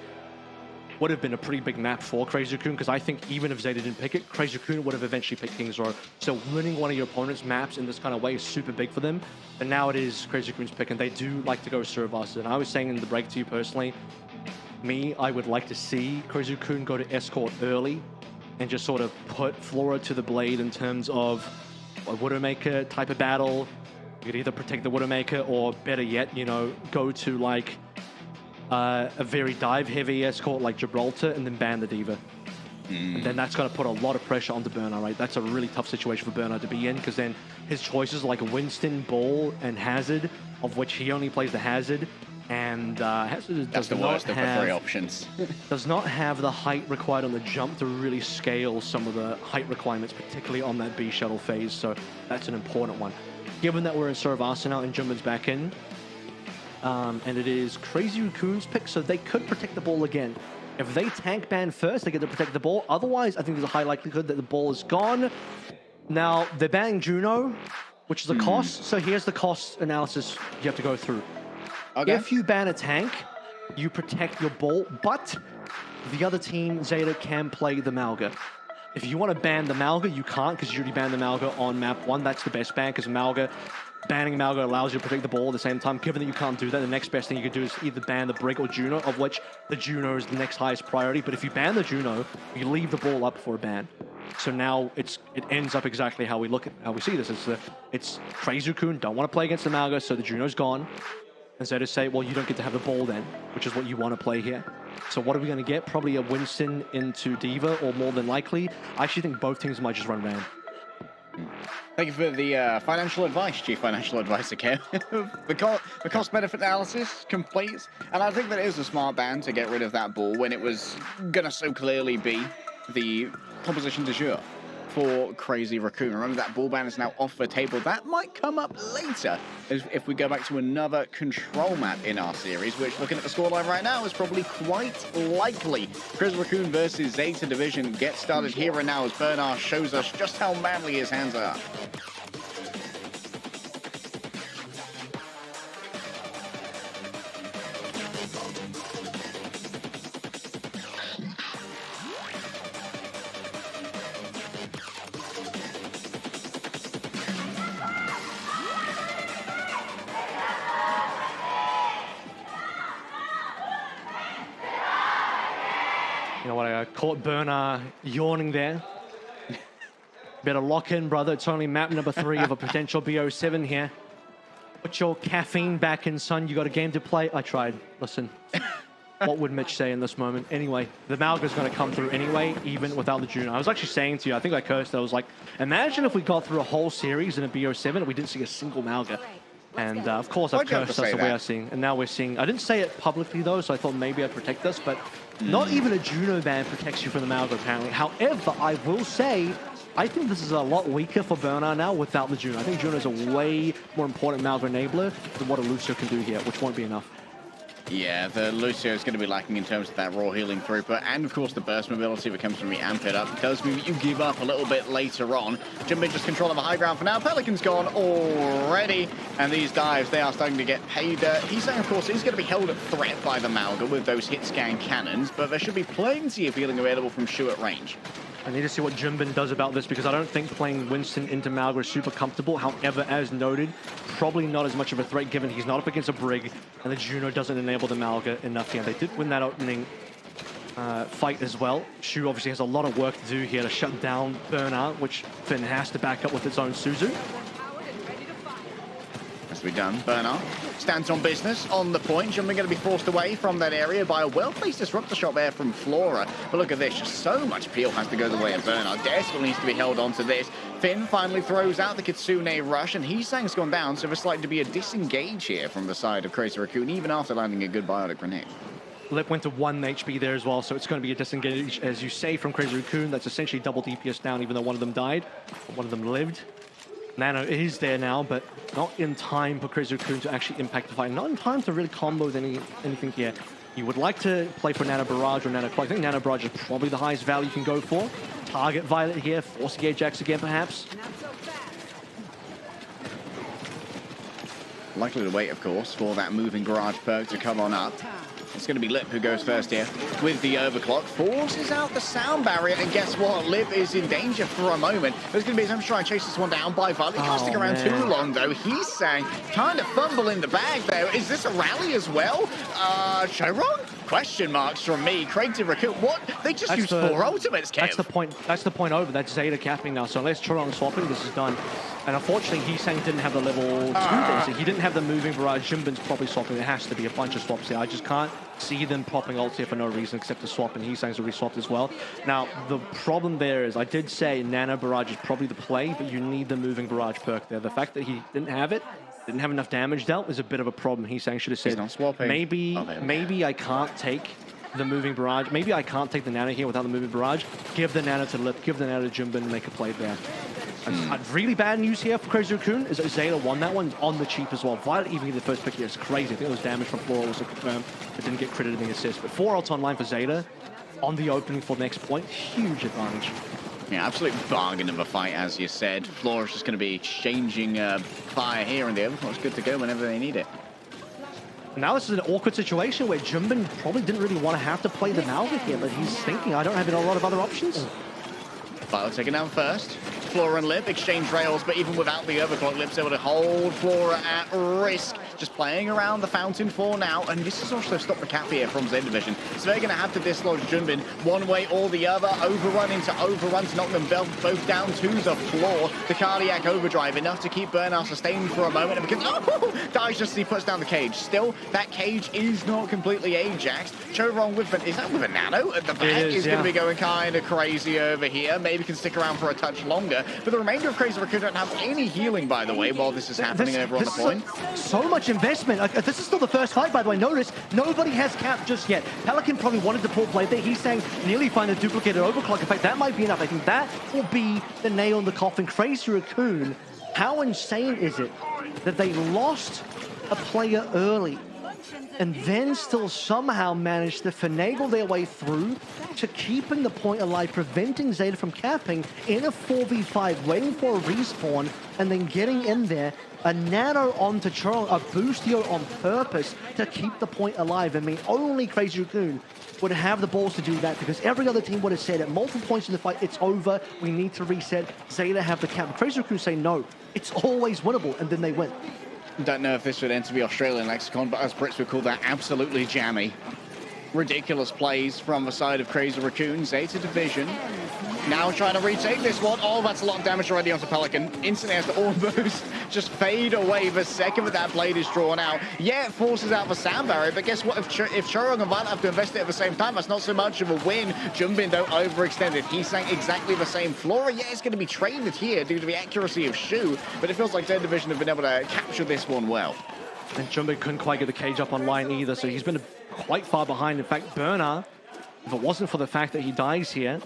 would have been a pretty big map for Crazy Raccoon, because I think even if Zeta didn't pick it, Crazy Raccoon would have eventually picked Kings Row. So winning one of your opponent's maps in this kind of way is super big for them, and now it is Crazy Raccoon's pick, and they do like to go Suravasa. And I was saying in the break to you personally, I would like to see Crazy Raccoon go to Escort early and just sort of put Flora to the blade in terms of a Widowmaker type of battle. You could either protect the Widowmaker or, better yet, you know, go to like a very dive-heavy escort like Gibraltar and then ban the Diva. And then that's going to put a lot of pressure onto Bernard, right? That's a really tough situation for Bernard to be in, because then his choices like Winston, Ball, and Hazard, of which he only plays the Hazard, and Hazard that's the worst of the 3 options. does not have the height required on the jump to really scale some of the height requirements, particularly on that B shuttle phase, so that's an important one. Given that we're in Suravasa now and Jumbin's back in, and it is Crazy Raccoon's pick, so they could protect the ball again. If they tank ban first, they get to protect the ball. Otherwise, I think there's a high likelihood that the ball is gone. Now, they're banning Juno, which is a cost, so here's the cost analysis you have to go through. Okay. If you ban a tank, you protect your ball, but the other team, Zeta, can play the Malga. If you want to ban the Malga, you can't, because you already banned the Malga on map 1. That's the best ban, because banning Malga allows you to protect the ball at the same time. Given that you can't do that, the next best thing you can do is either ban the Brig or Juno, of which the Juno is the next highest priority. But if you ban the Juno, you leave the ball up for a ban. So now it ends up exactly how we see this. It's Crazy Raccoon don't want to play against the Malga, so the Juno's gone. And Zeta say, well, you don't get to have the ball then, which is what you want to play here. So what are we going to get? Probably a Winston into Diva, or more than likely. I actually think both teams might just run Ram. Thank you for the financial advice, Chief Financial Advisor Kev. the cost-benefit analysis complete, and I think that it is a smart ban to get rid of that ball when it was going to so clearly be the composition du jour for Crazy Raccoon. Remember, that ball ban is now off the table. That might come up later if we go back to another control map in our series, which, looking at the scoreline right now, is probably quite likely. Crazy Raccoon versus Zeta Division gets started here and now as Bernard shows us just how manly his hands are. You know what, I caught Bernard yawning there. Better lock in, brother. It's only map number 3 of a potential BO7 here. Put your caffeine back in, son. You got a game to play. I tried. Listen, what would Mitch say in this moment? Anyway, the Malga's going to come through anyway, even without the Juno. I was actually saying to you, I think I cursed. I was like, imagine if we got through a whole series in a BO7 and we didn't see a single Malga. And of course, I've cursed us, so we are seeing. And now we're seeing, I didn't say it publicly though, so I thought maybe I'd protect us, but not even a Juno ban protects you from the Malga apparently. However, I will say, I think this is a lot weaker for Bernard now without the Juno. I think Juno is a way more important Malga enabler than what a Lucio can do here, which won't be enough. Yeah, the Lucio is going to be lacking in terms of that raw healing throughput, and of course the burst mobility that comes from the amp it up. It does mean that you give up a little bit later on. Jimbin just controlling the high ground for now. Pelican's gone already, and these dives, they are starting to get paid. He's saying, of course, he's going to be held at threat by the Malga with those hit scan cannons, but there should be plenty of healing available from Shu at range. I need to see what Jimbin does about this because I don't think playing Winston into Malga is super comfortable. However, as noted, probably not as much of a threat given he's not up against a Brig and the Juno doesn't enable the Malga enough here. They did win that opening fight as well. Shu obviously has a lot of work to do here to shut down Burnout, which Finn has to back up with its own Suzu. Has to be done. Bernard stands on business on the point. Jumping going to be forced away from that area by a well-placed disruptor shot there from Flora. But look at this, just so much peel has to go the way of Bernard. Desperately needs to be held onto this. Finn finally throws out the Kitsune rush, and Heesang's gone down, so there's likely to be a disengage here from the side of Crazy Raccoon, even after landing a good biotic grenade. Lip went to 1 HP there as well, so it's going to be a disengage, as you say, from Crazy Raccoon. That's essentially double DPS down, even though one of them died, but one of them lived. Nano is there now, but not in time for Crazy Raccoon to actually impact the fight. Not in time to really combo anything here. You would like to play for Nano Barrage or Nano Clock. I think Nano Barrage is probably the highest value you can go for. Target Violet here, force the Ajax again perhaps. Likely to wait, of course, for that moving barrage perk to come on up. It's going to be Lip who goes first here with the overclock. Forces out the sound barrier, and guess what? Lip is in danger for a moment. There's going to be a time to try and chase this one down by Violet. He can't stick around too long, though. He's saying, kind of fumble in the bag, though. Is this a rally as well? Chorong? Question marks from me. Crazy Raccoon, what? They just used 4 ultimates, Kev. That's the point over. That's Zeta capping now. So unless Chorong swapping, this is done. And unfortunately, Heesang didn't have the level 2 density. He didn't have the moving barrage. Jimbin's probably swapping. There has to be a bunch of swaps here. I just can't see them popping ults here for no reason except to swap, and Heesang's already swapped as well. Now, the problem there is, I did say Nano Barrage is probably the play, but you need the moving barrage perk there. The fact that he didn't have it, didn't have enough damage dealt, is a bit of a problem. Heesang should have said, not swapping. maybe I can't take the moving barrage. Maybe I can't take the Nano here without the moving barrage. Give the Nano to Lip, give the Nano to Jimbin, and make a play there. Really bad news here for Crazy Raccoon is that Zeta won that one on the cheap as well. Violet even getting the first pick here is crazy. I think it was damage from Flora was confirmed, but didn't get credited in the assist. But 4 ults online for Zeta on the opening for the next point. Huge advantage. Yeah, absolute bargain of a fight, as you said. Flora's just going to be exchanging fire here, and the Overclock's good to go whenever they need it. Now this is an awkward situation where Jimbin probably didn't really want to have to play the Malga here, but he's thinking, I don't have a lot of other options. Violet taken down first. Flora and Lip exchange rails, but even without the overclock, Lip's able to hold Flora at risk. Just playing around the fountain for now, and this has also stopped the cap here from Z Division. So they're going to have to dislodge Jimbin one way or the other. Overrun into overrun to knock them both down to the floor. The cardiac overdrive, enough to keep Burnout sustained for a moment. And because, dies just as he puts down the cage. Still, that cage is not completely Ajaxed. Chorong with is that with a Nano at the back? Is going to be going kind of crazy over here. Maybe can stick around for a touch longer. But the remainder of Crazy Raccoon don't have any healing, by the way, while this is happening over on the point. So much investment. This is still the first fight, by the way. Notice, nobody has cap just yet. Pelican probably wanted to pull play there. He's saying nearly find a duplicated overclock. In fact, that might be enough. I think that will be the nail in the coffin. Crazy Raccoon, how insane is it that they lost a player early and then still somehow managed to finagle their way through to keeping the point alive, preventing Zeta from capping in a 4v5, waiting for a respawn, and then getting in there. A Nano onto Chorong, a Boostio on purpose to keep the point alive. I mean, only Crazy Raccoon would have the balls to do that, because every other team would have said at multiple points in the fight, it's over, we need to reset, Zeta have the cap. Crazy Raccoon say no, it's always winnable, and then they win. Don't know if this would enter the Australian lexicon, but as Brits would call that absolutely jammy. ridiculous plays from the side of Crazy Raccoon. Zeta Division now trying to retake this one. Oh, that's a lot of damage already onto Pelican. Instantly has to almost just fade away the second that blade is drawn out. Yeah, it forces out the sound barrier, but guess what? If Chorong and Violet have to invest it at the same time, that's not so much of a win. Jumbin, though, overextended. He's saying exactly the same. Flora, yeah, it's going to be traded here due to the accuracy of Shu, but it feels like Zeta Division have been able to capture this one well. And Jumbin couldn't quite get the cage up online either, so he's been quite far behind. In fact, Burner, if it wasn't for the fact that he dies here,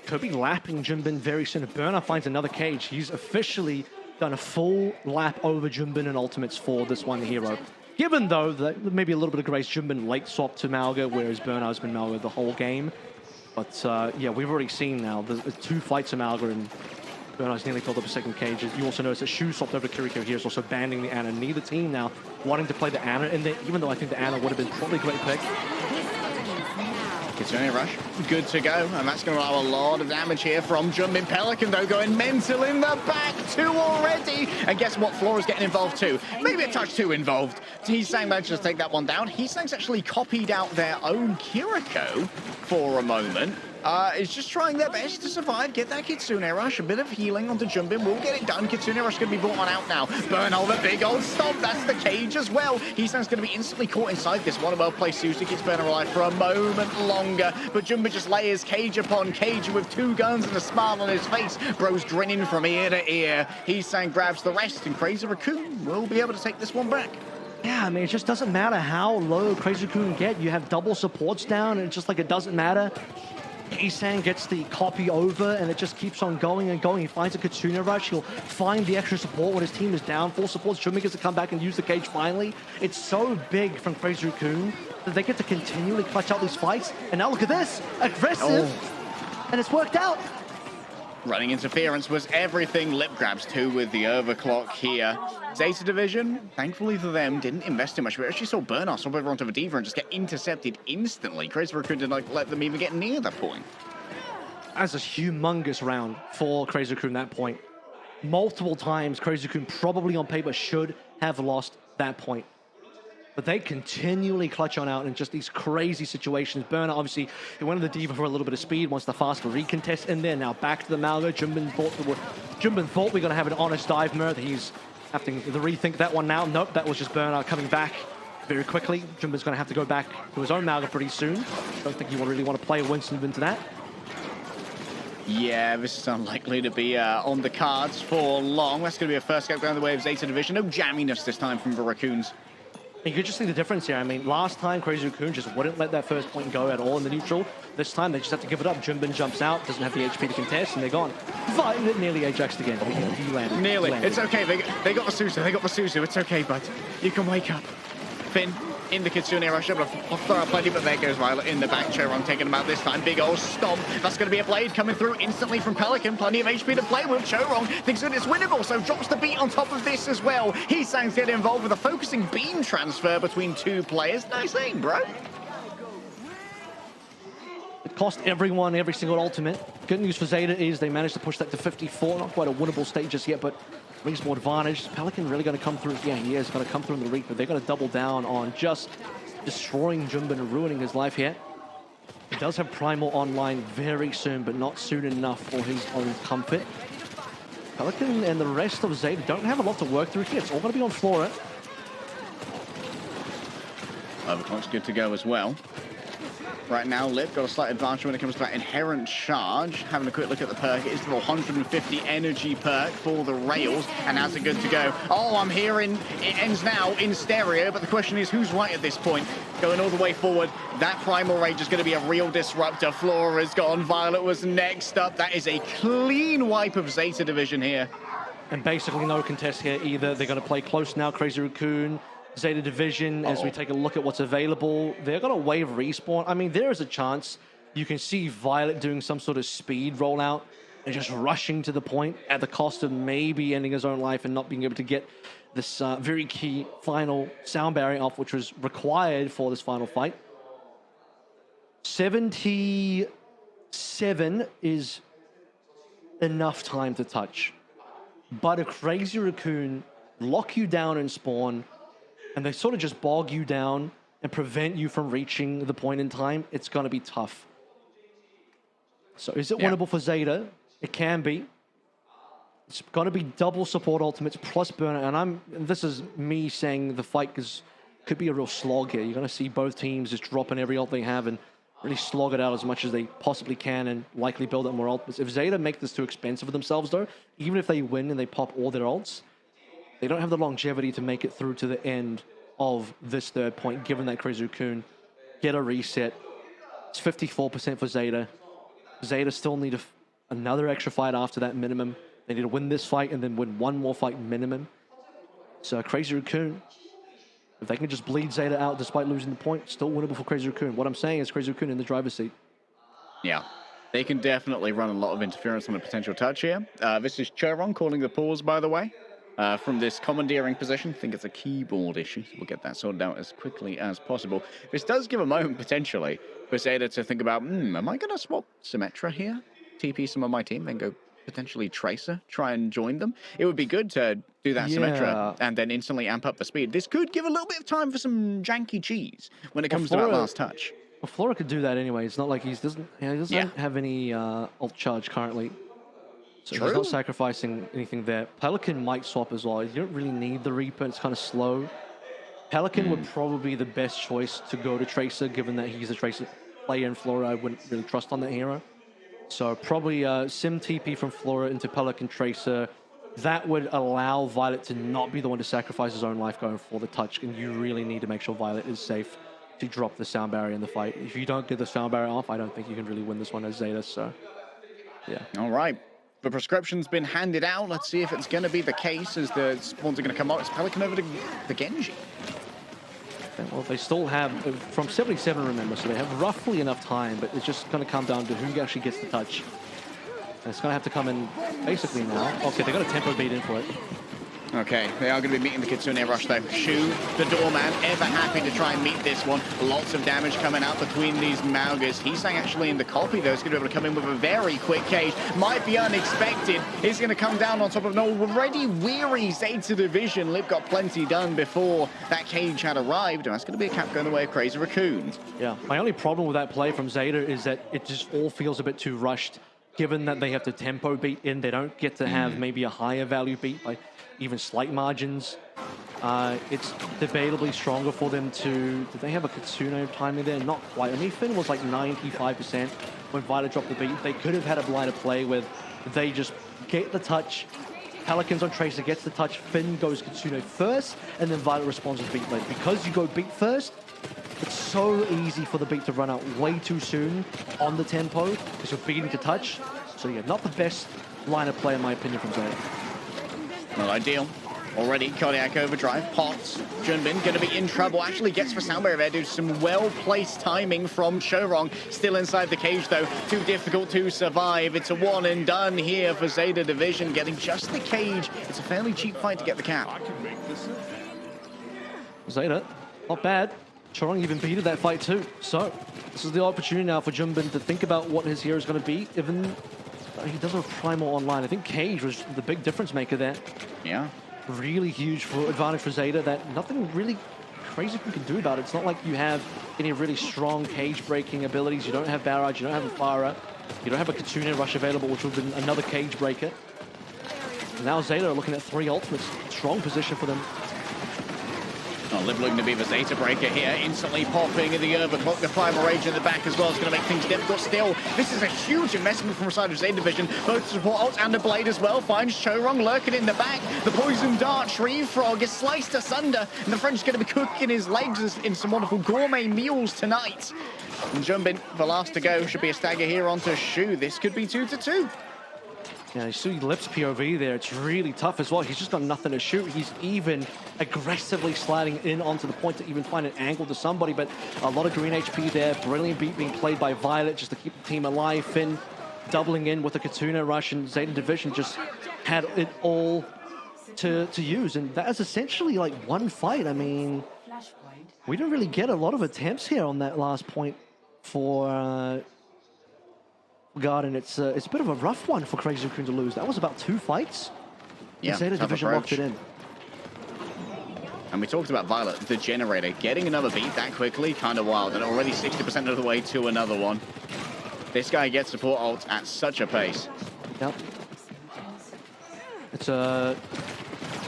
could be lapping Jumbin very soon. If Burner finds another cage, he's officially done a full lap over Jumbin and ultimates for this one hero. Given, though, that maybe a little bit of grace, Jumbin late swap to Malga, whereas Burner has been Malga the whole game. But yeah, we've already seen now the 2 fights of Malga, and Burner's nearly filled up a second cage. You also notice that Shu swapped over to Kiriko here is also banning the Ana. Neither team now wanting to play the Ana, and even though I think the Ana would have been probably a great pick. Kitsune Rush, good to go, and that's going to allow a lot of damage here from Jumbin. Pelican, though, going mental in the back, 2 already. And guess what? Flora's getting involved too. Maybe a touch too involved. Heesang managed to take that one down. Heesang's actually copied out their own Kiriko for a moment. Is just trying their best to survive, get that Kitsune Rush, a bit of healing onto Jumbin, will get it done. Kitsune Rush going to be brought on out now. Burnhole, the big old stomp, that's the cage as well. Heesang's going to be instantly caught inside this one. A well-placed Susa keeps Burner alive for a moment longer, but Jumbin just layers cage upon cage with 2 guns and a smile on his face. Bro's grinning from ear to ear. Heesang grabs the rest, and Crazy Raccoon will be able to take this one back. Yeah, I mean, it just doesn't matter how low Crazy Raccoon can get. You have double supports down, and it's just like it doesn't matter. Heesang gets the copy over, and it just keeps on going and going. He finds a Kitsune Rush. He'll find the extra support when his team is down. Full supports. Jumbin gets to come back and use the cage finally. It's so big from Crazy Raccoon that they get to continually clutch out these fights. And now look at this. Aggressive. And it's worked out. Running interference was everything. Lip grabs 2 with the overclock here. Zeta Division, thankfully for them, didn't invest too much. We actually saw Burner swap over onto the Diva and just get intercepted instantly. Crazy Raccoon did not let them even get near that point. That's a humongous round for Crazy Raccoon at that point. Multiple times, Crazy Raccoon probably on paper should have lost that point. But they continually clutch on out in just these crazy situations. Burner, obviously, he went to the Diva for a little bit of speed, wants the faster recontest in there. Now back to the Malga. Jumbin thought we were going to have an honest dive mode. He's having to rethink that one now. Nope, that was just Burner coming back very quickly. Jumbin's going to have to go back to his own Malga pretty soon. Don't think you really want to play Winston into that. Yeah, this is unlikely to be on the cards for long. That's going to be a first scope down the way of Zeta Division. No jamminess this time from the Raccoons. You could just see the difference here. I mean, last time Crazy Raccoon just wouldn't let that first point go at all in the neutral. This time they just have to give it up. Jumbin jumps out, doesn't have the HP to contest, and they're gone. Violet nearly Ajaxed again. He landed. Nearly. Landed. It's okay. They got the Susu. They got the Susu. It's okay, bud. You can wake up. Finn in the Kitsune Rush. Able to throw out plenty, but there goes Violet in the back. Chorong taking him out this time. Big old stomp. That's going to be a blade coming through instantly from Pelican. Plenty of HP to play with. Chorong thinks that it's winnable, so drops the beat on top of this as well. Heesang's getting involved with a focusing beam transfer between 2 players. Nice aim, bro. It cost everyone every single ultimate. Good news for Zeta is they managed to push that to 54. Not quite a winnable state just yet, but reasonable advantage. Pelican really going to come through. Yeah, he is going to come through in the Reaper. They're going to double down on just destroying Jumbin and ruining his life here. He does have Primal online very soon, but not soon enough for his own comfort. Pelican and the rest of Zeta don't have a lot to work through here. It's all going to be on Flora. Overclock's good to go as well. Right now, Lip got a slight advantage when it comes to that inherent charge. Having a quick look at the perk, it is the 150 energy perk for the rails, and that's a good to go. Oh, I'm hearing it ends now in stereo, but the question is who's right at this point? Going all the way forward, that Primal Rage is going to be a real disruptor. Flora's gone, Violet was next up. That is a clean wipe of Zeta Division here. And basically no contest here either. They're going to play close now, Crazy Raccoon. Zeta Division, as we take a look at what's available, they're going to wave respawn. I mean, there is a chance you can see Violet doing some sort of speed rollout and just rushing to the point at the cost of maybe ending his own life and not being able to get this very key final sound barrier off, which was required for this final fight. 77 is enough time to touch. But a Crazy Raccoon lock you down and spawn, and they sort of just bog you down and prevent you from reaching the point in time, it's going to be tough. So is it winnable for Zeta? It can be. It's going to be double support ultimates plus burner, and this is me saying the fight could be a real slog here. You're going to see both teams just dropping every ult they have and really slog it out as much as they possibly can and likely build up more ultimates. If Zeta make this too expensive for themselves, though, even if they win and they pop all their ults, they don't have the longevity to make it through to the end of this third point, given that Crazy get a reset. It's 54% for Zeta. Zeta still need another extra fight after that minimum. They need to win this fight and then win one more fight minimum. So Crazy Raccoon, if they can just bleed Zeta out despite losing the point, still winnable for Crazy Raccoon. What I'm saying is Crazy Raccoon in the driver's seat. Yeah, they can definitely run a lot of interference on a potential touch here. This is Choron calling the pause, by the way, from this commandeering position. I think it's a keyboard issue, so we'll get that sorted out as quickly as possible. This does give a moment, potentially, for Zeta to think about, am I going to swap Symmetra here? TP some of my team, then go potentially Tracer, try and join them. It would be good to do that Symmetra and then instantly amp up the speed. This could give a little bit of time for some janky cheese when it comes to that last touch. Well, Flora could do that anyway. It's not like he doesn't have any ult charge currently. So he's not sacrificing anything there. Pelican might swap as well. You don't really need the Reaper. It's kind of slow. Pelican would probably be the best choice to go to Tracer, given that he's a Tracer player in Flora. I wouldn't really trust on that hero. So probably Sim TP from Flora into Pelican Tracer. That would allow Violet to not be the one to sacrifice his own life going for the touch. And you really need to make sure Violet is safe to drop the sound barrier in the fight. If you don't get the sound barrier off, I don't think you can really win this one as Zeta. So, yeah. All right. The prescription's been handed out. Let's see if it's going to be the case as the spawns are going to come out. It's Pelican over to the Genji. Well, they still have, from 77, remember, so they have roughly enough time, but it's just going to come down to who actually gets the touch. And it's going to have to come in basically now. Okay, they got a tempo beat in for it. Okay, they are going to be meeting the Kitsune Rush though. Shu, the doorman, ever happy to try and meet this one. Lots of damage coming out between these Maugas. Heesang actually in the copy though is going to be able to come in with a very quick cage. Might be unexpected. He's going to come down on top of an already weary Zeta division. Lip got plenty done before that cage had arrived, and that's going to be a cap going the way of Crazy Raccoon. Yeah, my only problem with that play from Zeta is that it just all feels a bit too rushed, given that they have to tempo beat in. They don't get to have maybe a higher value beat by even slight margins. It's debatably stronger for them to... Did they have a Kitsune timing there? Not quite. I mean, Finn was like 95% when Violet dropped the beat. They could have had a line of play where they just get the touch. Pelicans on Tracer gets the touch. Finn goes Kitsune first, and then Violet responds with beat late. Because you go beat first, it's so easy for the beat to run out way too soon on the tempo because you're beating to touch. So yeah, not the best line of play in my opinion from Zeta. Not ideal. Already, Cardiac Overdrive, Pots, Junbin going to be in trouble. Actually gets for Soundbarrier there, due to some well-placed timing from Shorong. Still inside the cage, though. Too difficult to survive. It's a one and done here for Zeta Division, getting just the cage. It's a fairly cheap fight to get the cap. Zeta, not bad. Shorong even beated that fight too. So, this is the opportunity now for Junbin to think about what his hero is going to be, even he does have Primal online. I think Cage was the big difference maker there. Yeah. Really huge advantage for Zeta that nothing really crazy you can do about it. It's not like you have any really strong cage breaking abilities. You don't have Barrage, you don't have a Fara, you don't have a Kitsune Rush available, which would have been another cage breaker. And now Zeta are looking at 3 ultimates. Strong position for them. Oh, Liv looking to be the Zeta breaker here, instantly popping in the overclock. The Primal Rage in the back as well is going to make things difficult. Still, this is a huge investment from the side of Zeta Division. Both support ult and a blade as well. Finds Chorong lurking in the back. The poison dart Tree Frog is sliced asunder, and the French is going to be cooking his legs in some wonderful gourmet meals tonight. And Junbin, the last to go, should be a stagger here onto Shu. This could be 2-2. Yeah, you see Lip's POV there. It's really tough as well. He's just got nothing to shoot. He's even aggressively sliding in onto the point to even find an angle to somebody, but a lot of green HP there. Brilliant beat being played by Violet just to keep the team alive. Finn doubling in with a Kitsune Rush, and Zeta Division just had it all to use. And that is essentially like one fight. I mean, we didn't really get a lot of attempts here on that last point for... Garden. It's a bit of a rough one for Crazy Raccoon to lose. That was about 2 fights. Yeah, Zeta Division locked it in. And we talked about Violet, the generator, getting another beat that quickly, kind of wild, and already 60% of the way to another one. This guy gets support ult at such a pace. Yep. It's a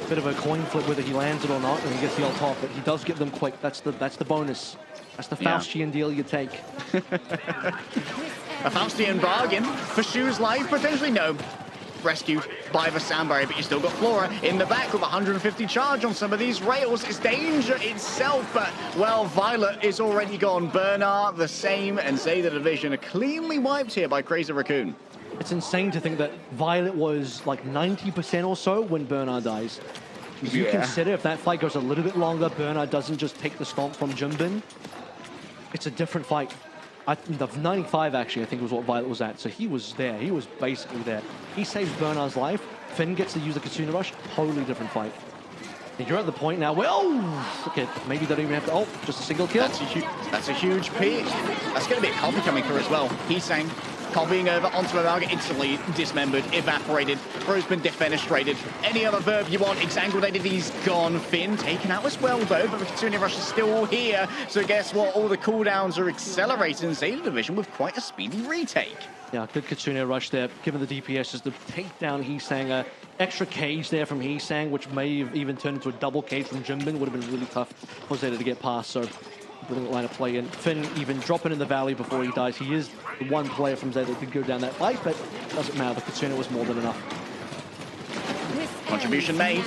bit of a coin flip whether he lands it or not, and he gets the ult off, but he does get them quick. That's the bonus. That's the Faustian deal you take. A Faustian bargain for Shu's life, potentially no. Rescued by the sound barrier, but you still got Flora in the back with 150 charge on some of these rails. It's danger itself, but, well, Violet is already gone. Bernard the same, and Zeta Division are cleanly wiped here by Crazy Raccoon. It's insane to think that Violet was like 90% or so when Bernard dies. If you consider if that fight goes a little bit longer, Bernard doesn't just take the stomp from Jimbin, it's a different fight. The 95 actually, I think, was what Violet was at. So he was there. He was basically there. He saves Bernard's life. Finn gets to use the Kitsune Rush. Totally different fight. And you're at the point now where, okay, maybe they don't even have to ult. Just a single kill. That's a huge pick. That's going to be a copy coming through as well. Heesang copying over onto Amaga, instantly dismembered, evaporated. Bro's been defenestrated. Any other verb you want, exsanguinated, he's gone. Finn taken out as well, though, but the Kitsune Rush is still here. So guess what? All the cooldowns are accelerating. Zeta Division with quite a speedy retake. Yeah, good Kitsune Rush there, given the DPS just to take down Heesang. Extra cage there from Heesang, which may have even turned into a double cage from Jimbin. Would have been really tough for Zeta to get past, so brilliant line of play. And Finn even dropping in the valley before he dies. He is the one player from Zeta that did go down that fight, but doesn't matter. The Kitsune was more than enough. Contribution made.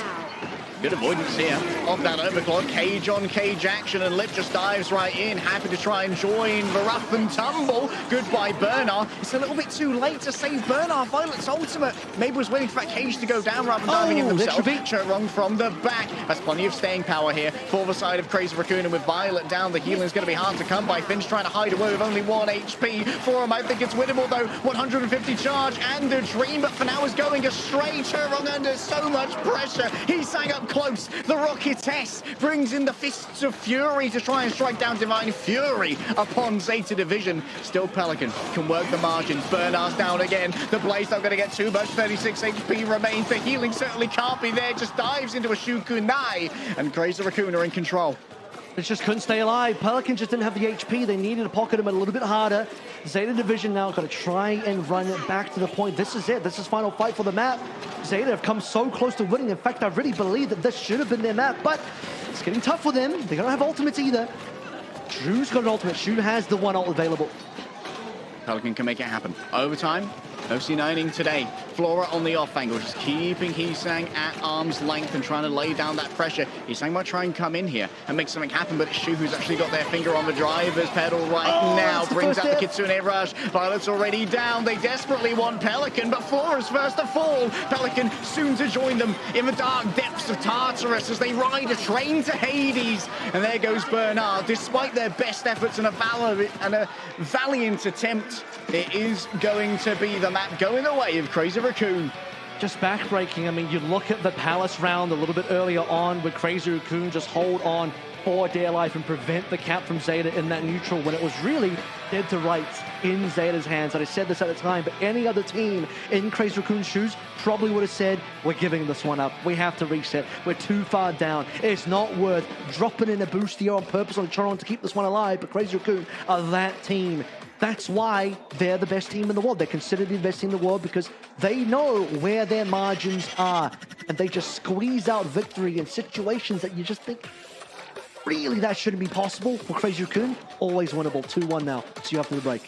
Good avoidance here of that overclock. Cage on cage action, and Lip just dives right in. Happy to try and join the rough and tumble. Goodbye, Bernard. It's a little bit too late to save Bernard. Violet's ultimate. Maybe was waiting for that cage to go down rather than diving in themselves. Wrong from the back. That's plenty of staying power here for the side of Crazy Raccoon, and with Violet down, the healing's going to be hard to come by. Finn's trying to hide away with only 1 HP. For him, I think it's winnable though. 150 charge and a dream, but for now is going astray. Wrong under so much pressure. He sang up close. The Rocketess brings in the Fists of Fury to try and strike down Divine Fury upon Zeta Division. Still Pelican can work the margins. Bernard's down again. The Blaze not going to get too much. 36 HP remains. The healing certainly can't be there. Just dives into a Shukunai, and Crazy Raccoon are in control. It just couldn't stay alive. Pelican just didn't have the HP. They needed to pocket him a little bit harder. Zeta Division now got to try and run it back to the point. This is it. This is final fight for the map. Zeta have come so close to winning. In fact, I really believe that this should have been their map, but it's getting tough for them. They don't have ultimates either. Shu's got an ultimate. Shu has the one ult available. Pelican can make it happen. Overtime. OC9ing today. Flora on the off angle, just keeping Heesang at arm's length and trying to lay down that pressure. Heesang might try and come in here and make something happen, but it's Shu who's actually got their finger on the driver's pedal right now. Brings out the Kitsune Rush. Violet's already down. They desperately want Pelican, but Flora's first to fall. Pelican soon to join them in the dark depths of Tartarus as they ride a train to Hades. And there goes Bernard. Despite their best efforts and a valiant attempt, it is going to be the map going the way of Crazy Raccoon. Just backbreaking. I mean, you look at the Palace round a little bit earlier on with Crazy Raccoon just hold on for dear life and prevent the cap from Zeta in that neutral when it was really dead to rights in Zeta's hands. And I said this at the time, but any other team in Crazy Raccoon's shoes probably would have said, we're giving this one up. We have to reset. We're too far down. It's not worth dropping in a boost here on purpose on Charon to keep this one alive, but Crazy Raccoon are that team. That's why they're the best team in the world. They're considered the best team in the world because they know where their margins are. And they just squeeze out victory in situations that you just think, really, that shouldn't be possible for Crazy Raccoon. Always winnable. 2-1 now. See you after the break.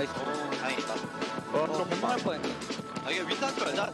나이스. 다행이다. 저 못할 뻔했네. 아, 이게 윈스턴 줄 알자.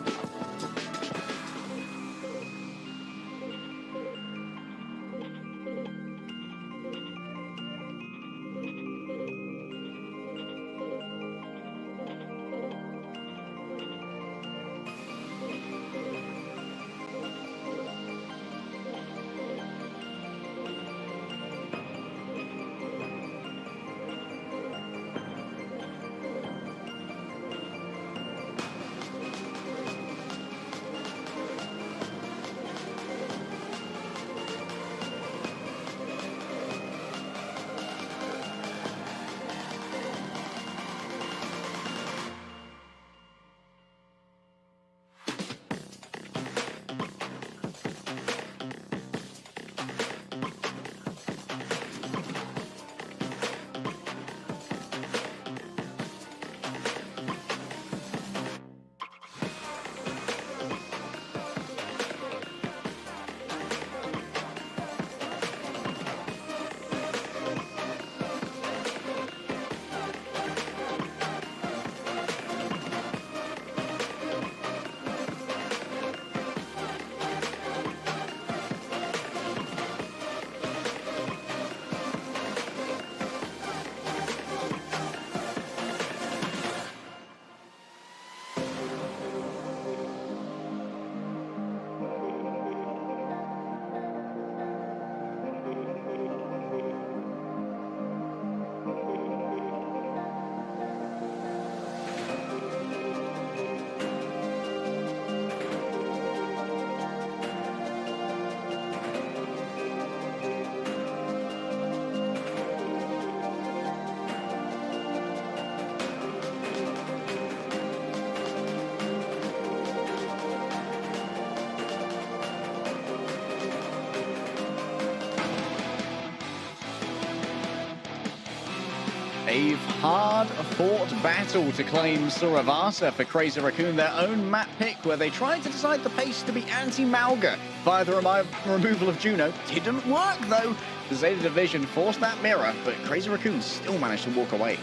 A hard-fought battle to claim Suravasa for Crazy Raccoon, their own map pick, where they tried to decide the pace to be anti-Malga via the removal of Juno. Didn't work, though. The Zeta Division forced that mirror, but Crazy Raccoon still managed to walk away.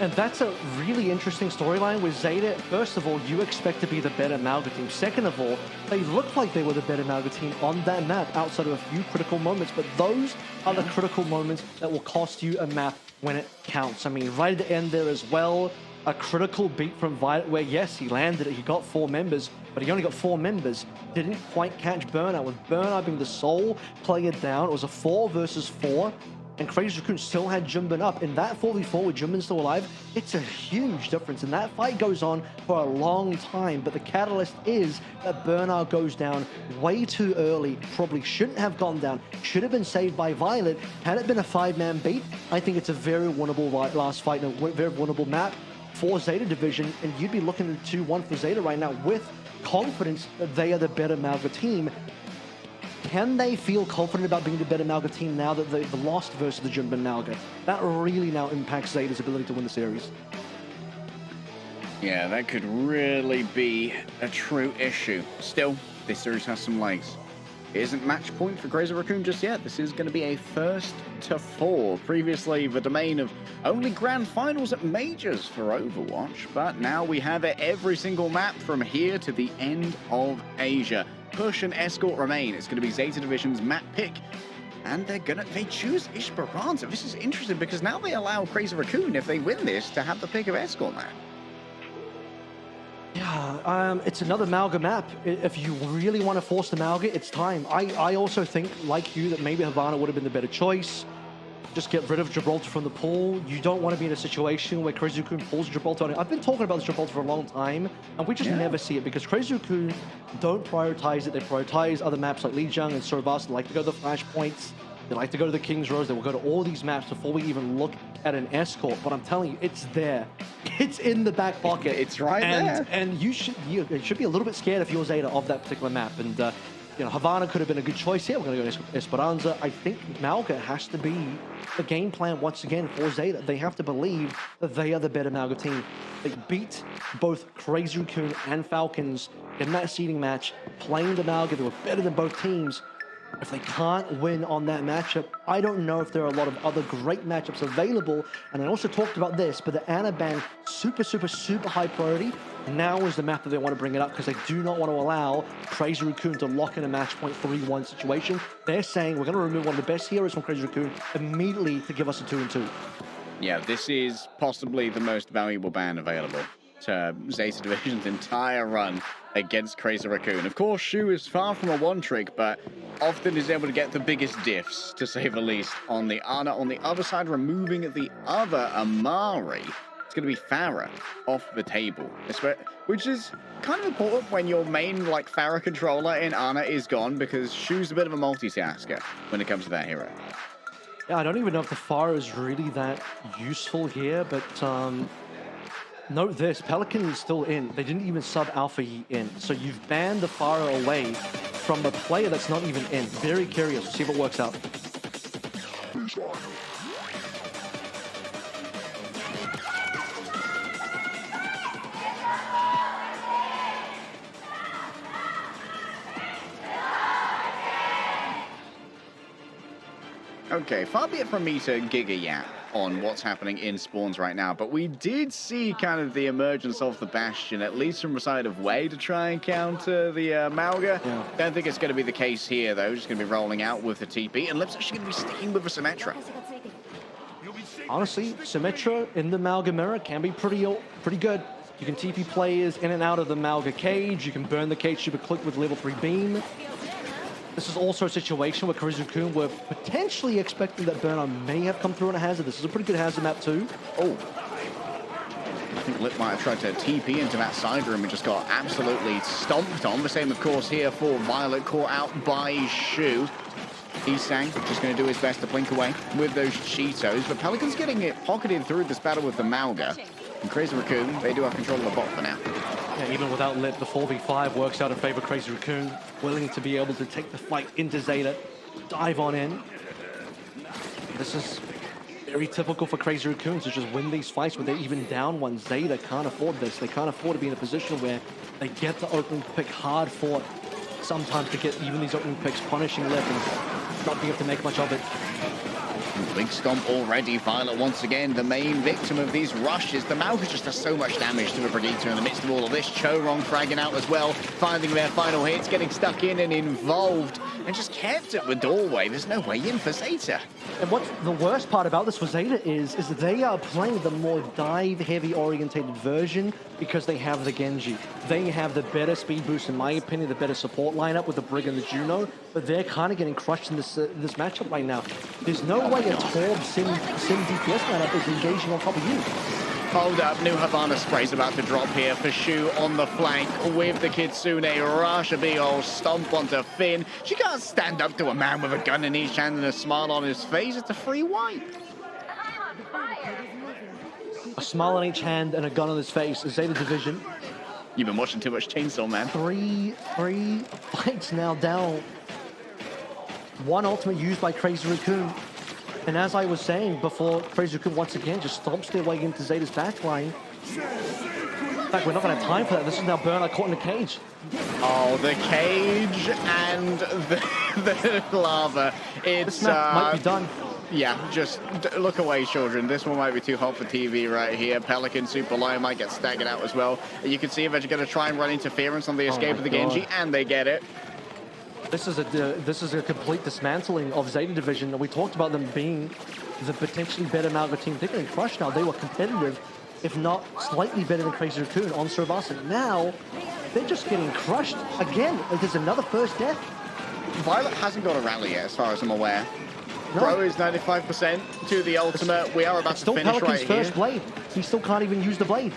And that's a really interesting storyline with Zeta. First of all, you expect to be the better Malga team. Second of all, they looked like they were the better Malga team on that map outside of a few critical moments, but those are the critical moments that will cost you a map when it counts. I mean, right at the end there as well, a critical beat from Violet where, yes, he landed it, he got 4 members, but he only got 4 members. Didn't quite catch Burnout, with Burnout being the sole player down. It was a 4 versus 4. And Crazy Raccoon still had Jumbin up. In that 4v4 with Jumbin still alive, it's a huge difference. And that fight goes on for a long time. But the catalyst is that Burnout goes down way too early. Probably shouldn't have gone down. Should have been saved by Violet. Had it been a 5-man beat, I think it's a very winnable last fight and a very winnable map for Zeta Division. And you'd be looking at 2-1 for Zeta right now with confidence that they are the better Malga team. Can they feel confident about being the better Malga team now that they've lost versus the Jumbin Malga? That really now impacts Zeta's ability to win the series. Yeah, that could really be a true issue. Still, this series has some legs. It isn't match point for Crazy Raccoon just yet. This is going to be a first to 4. Previously, the domain of only grand finals at majors for Overwatch, but now we have it every single map from here to the end of Asia. Push and Escort remain. It's going to be Zeta Division's map pick. And they choose Esperança. This is interesting because now they allow Crazy Raccoon, if they win this, to have the pick of Escort map. Yeah, it's another Malga map. If you really want to force the Malga, it's time. I also think, like you, that maybe Havana would have been the better choice. just get rid of Gibraltar from the pool. You don't want to be in a situation where Crazy Raccoon pulls Gibraltar on it. I've been talking about this Gibraltar for a long time, and we just never see it because Crazy Raccoon don't prioritize it. They prioritize other maps like Lijiang and Suravasa. They like to go to the flashpoints. They like to go to the King's Rows. They will go to all these maps before we even look at an escort. But I'm telling you, it's there. It's in the back pocket. It's right there. And you should be a little bit scared if you're Zeta of that particular map. And you know, Havana could have been a good choice here. We're going to go to Esperança. I think Malga has to be the game plan once again for Zeta. They have to believe that they are the better Malga team. They beat both Crazy Raccoon and Falcons in that seeding match, playing the Malga. They were better than both teams. If they can't win on that matchup, I don't know if there are a lot of other great matchups available. And I also talked about this, but the Ana ban, super high priority. Now is the map that they want to bring it up because they do not want to allow Crazy Raccoon to lock in a match point 3-1 situation. They're saying we're going to remove one of the best heroes from Crazy Raccoon immediately to give us a 2-2. Yeah, this is possibly the most valuable ban available to Zeta Division's entire run against Crazy Raccoon. Of course, Shu is far from a one-trick, but often is able to get the biggest diffs, to say the least, on the Ana. On the other side, removing the other Amari, it's going to be Farah off the table, which is kind of important when your main, like, Farah controller in Ana is gone, because Shu's a bit of a multitasker when it comes to that hero. Yeah, I don't even know if the Farah is really that useful here, but note this, Pelican is still in. They didn't even sub Alpha Yi in. So you've banned the Farah away from a player that's not even in. Very curious. We'll see if it works out. Okay, far be it from me to giga yap on what's happening in spawns right now, but we did see kind of the emergence of the Bastion, at least from the side of Way, to try and counter the Malga. Yeah. Don't think it's going to be the case here, though. Just going to be rolling out with the TP, and Lip's actually going to be sticking with the Symmetra. Honestly, Symmetra in the Malga mirror can be pretty good. You can TP players in and out of the Malga cage. You can burn the cage super quick with level 3 beam. This is also a situation where Crazy Raccoon were potentially expecting that Burner may have come through on a hazard. This is a pretty good hazard map too. Oh. I think Lip might have tried to TP into that side room and just got absolutely stomped on. The same, of course, here for Violet, caught out by Shu. Isang just going to do his best to blink away with those Cheetos. But Pelican's getting it pocketed through this battle with the Malga. And Crazy Raccoon, they do have control of the bot for now. Yeah, even without Lip, the 4v5 works out in favor of Crazy Raccoon. Willing to be able to take the fight into Zeta, dive on in. This is very typical for Crazy Raccoon to just win these fights where they're even down one. Zeta can't afford this. They can't afford to be in a position where they get the opening pick hard fought. Sometimes to get even these opening picks, punishing Lip and not being able to make much of it. Big stomp already. Violet once again the main victim of these rushes. The Malga just does so much damage to the Brigitte in the midst of all of this. Chorong fragging out as well, finding their final hits, getting stuck in and involved, and just kept at the doorway. There's no way in for Zeta. And what's the worst part about this for Zeta is that they are playing the more dive-heavy orientated version because they have the Genji. They have the better speed boost, in my opinion, the better support lineup with the Brig and the Juno, but they're kind of getting crushed in this matchup right now. There's no way a Torb Sim DPS lineup is engaging on top of you. Hold up, new Havana spray's about to drop here for Shu on the flank with the Kitsune rush, a big old stomp onto Finn. She can't stand up to a man with a gun in each hand and a smile on his face. It's a free wipe. A smile on each hand and a gun on his face. Zeta Division. You've been watching too much Chainsaw Man. Three fights now down. One ultimate used by Crazy Raccoon. And as I was saying before, Crazy Raccoon once again just stomps their way into Zeta's backline. In fact, we're not going to have time for that. This is now Burner caught in the cage. Oh, the cage and the lava. It's this map might be done. Yeah, just look away, children. This one might be too hot for TV right here. Pelican, Super Lion might get staggered out as well. You can see if they're going to try and run interference on the escape of the Genji, and they get it. This is a complete dismantling of Zeta Division. We talked about them being the potentially better Malga team. They're getting crushed now. They were competitive, if not slightly better than Crazy Raccoon on Suravasa. Now, they're just getting crushed again. There's another first death. Violet hasn't got a rally yet, as far as I'm aware. Pro is 95% to the ultimate. We are about to finish Pelican's right here. first blade. He still can't even use the blade.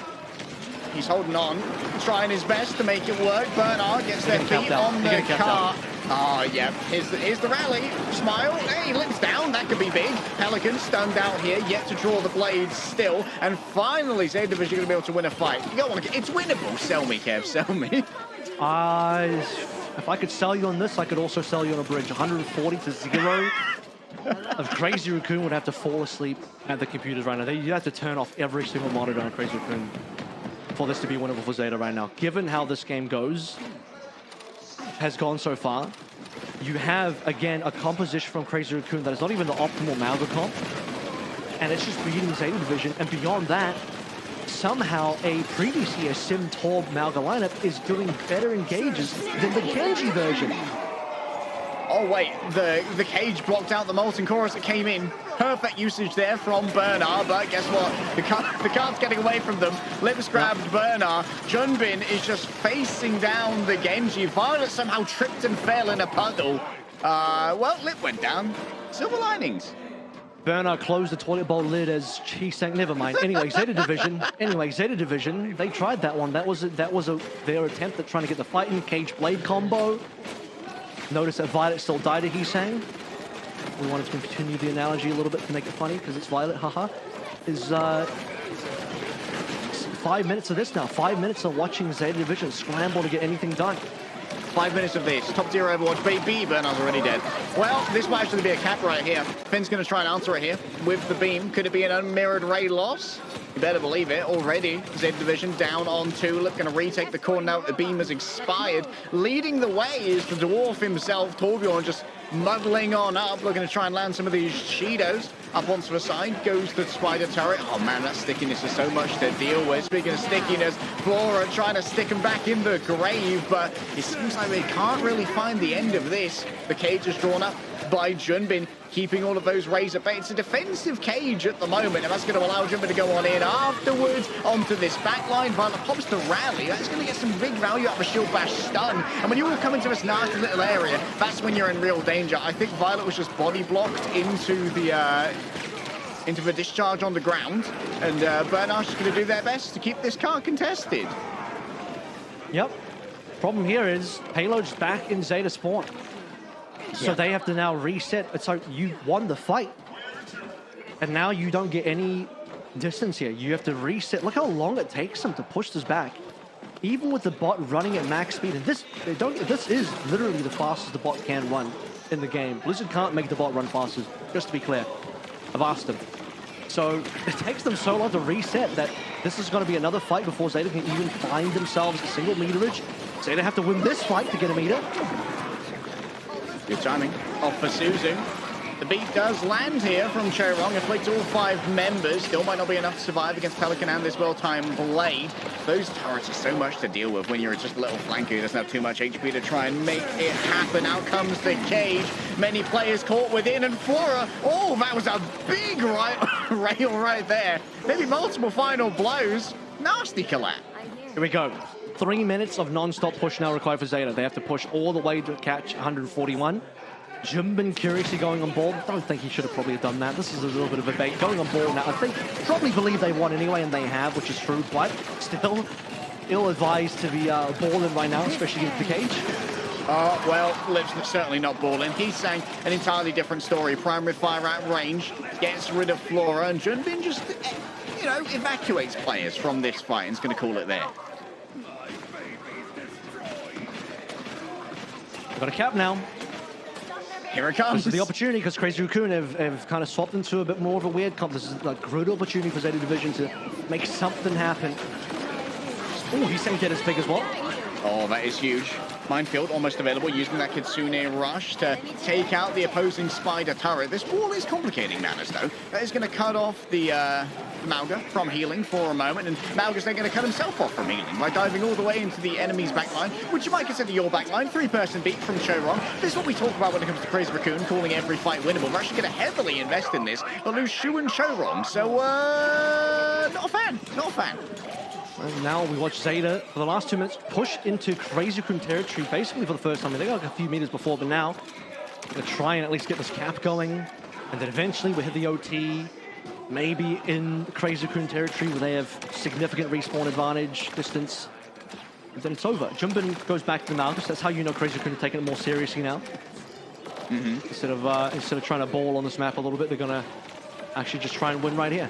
He's holding on, trying his best to make it work. Bernard gets their feet on the car. Oh, yeah. Here's the rally. Smile. Hey, lips down. That could be big. Pelican stunned out here, yet to draw the blades still. And finally, Zeta Division going to be able to win a fight. You don't want to get... It's winnable. Sell me, Kev. Sell me. If I could sell you on this, I could also sell you on a bridge. 140 to 0. Of Crazy Raccoon would have to fall asleep at the computers right now. You have to turn off every single monitor on Crazy Raccoon for this to be winnable for Zeta right now. Given how this game has gone so far, you have, again, a composition from Crazy Raccoon that is not even the optimal Mauga comp, and it's just beating Zeta Division, and beyond that, somehow a previously a Sim Torb Mauga lineup is doing better engages than the Genji version. Oh wait, the cage blocked out the Molten Chorus that came in. Perfect usage there from Bernard, but guess what? The card's getting away from them. Lips grabbed Bernard. Junbin is just facing down the Genji. Violet somehow tripped and fell in a puddle. Well, Lip went down. Silver linings. Bernard closed the toilet bowl lid as he sank. Never mind. Anyway, Zeta Division. They tried that one. That was their attempt at trying to get the fight in. Cage blade combo. Notice that Violet still died at Heesang. We wanted to continue the analogy a little bit to make it funny because it's Violet, haha. Is 5 minutes of this now. 5 minutes of watching Zeta Division scramble to get anything done. 5 minutes of this. Top tier Overwatch. Baby, Bernard's already dead. Well, this might actually be a cap right here. Finn's going to try and answer it here with the beam. Could it be an unmirrored ray loss? You better believe it. Already, Zeta Division down on 2. Lip going to retake the corner now. The beam has expired. Leading the way is the dwarf himself, Torbjorn, just muddling on up, looking to try and land some of these Shidos. Up onto the side goes the spider turret. Oh man, that stickiness is so much to deal with. Speaking of stickiness, Flora trying to stick him back in the grave, but it seems like they can't really find the end of this. The cage is drawn up by Junbin, keeping all of those rays at bay. It's a defensive cage at the moment, and that's going to allow Junbin to go on in afterwards onto this backline. Violet pops the rally. That's going to get some big value out of a shield bash stun. And when you all come into this nasty little area, that's when you're in real danger. I think Violet was just body blocked into the discharge on the ground, and Bernard's going to do their best to keep this car contested. Yep. Problem here is payload's back in Zeta spawn. So they have to now reset. It's like you won the fight, and now you don't get any distance here. You have to reset. Look how long it takes them to push this back. Even with the bot running at max speed, and this is literally the fastest the bot can run in the game. Blizzard can't make the bot run faster, just to be clear. I've asked them. So it takes them so long to reset that this is going to be another fight before Zeta can even find themselves a single meterage. Zeta have to win this fight to get a meter. Good timing off for Suzu. The beat does land here from Cherong. Afflicts all 5 members. Still might not be enough to survive against Pelican and this well-timed blade. Those turrets are so much to deal with when you're just a little flanker who doesn't have too much HP to try and make it happen. Out comes the cage. Many players caught within, and Flora. Oh, that was a big rail right there. Maybe multiple final blows. Nasty collapse. Here we go. 3 minutes of non-stop push now required for Zeta. They have to push all the way to catch 141. Junbin curiously going on board. Don't think he should have probably done that. This is a little bit of a bait. Going on board now. I think probably believe they won anyway, and they have, which is true, but still ill-advised to be balling right now, especially into the cage. Well, Lip's certainly not balling. He's saying an entirely different story. Primary fire at range, gets rid of Flora, and Junbin just, you know, evacuates players from this fight and is going to call it there. We've got a cap now. Here it comes. This is the opportunity because Crazy Raccoon have kind of swapped into a bit more of a weird comp. This is a great opportunity for Zeta Division to make something happen. Oh, he's saying get as big as well. Oh, that is huge. Minefield almost available, using that Kitsune rush to take out the opposing spider turret. This wall is complicating matters, though. That is going to cut off the Mauga from healing for a moment, and Mauga's then going to cut himself off from healing by diving all the way into the enemy's backline, which you might consider your backline. 3-person beat from Choron. This is what we talk about when it comes to Crazy Raccoon, calling every fight winnable. We're actually going to heavily invest in this, but lose Shu and Choron, so not a fan, not a fan. And now we watch Zeta for the last 2 minutes push into Crazy Raccoon territory basically for the first time. They got like a few meters before, but now they're going to try and at least get this cap going. And then eventually we hit the OT, maybe in Crazy Raccoon territory where they have significant respawn advantage, distance. And then it's over. Jumbin goes back to the Malgus. That's how you know Crazy Raccoon are taking it more seriously now. Instead of trying to ball on this map a little bit, they're gonna actually just try and win right here.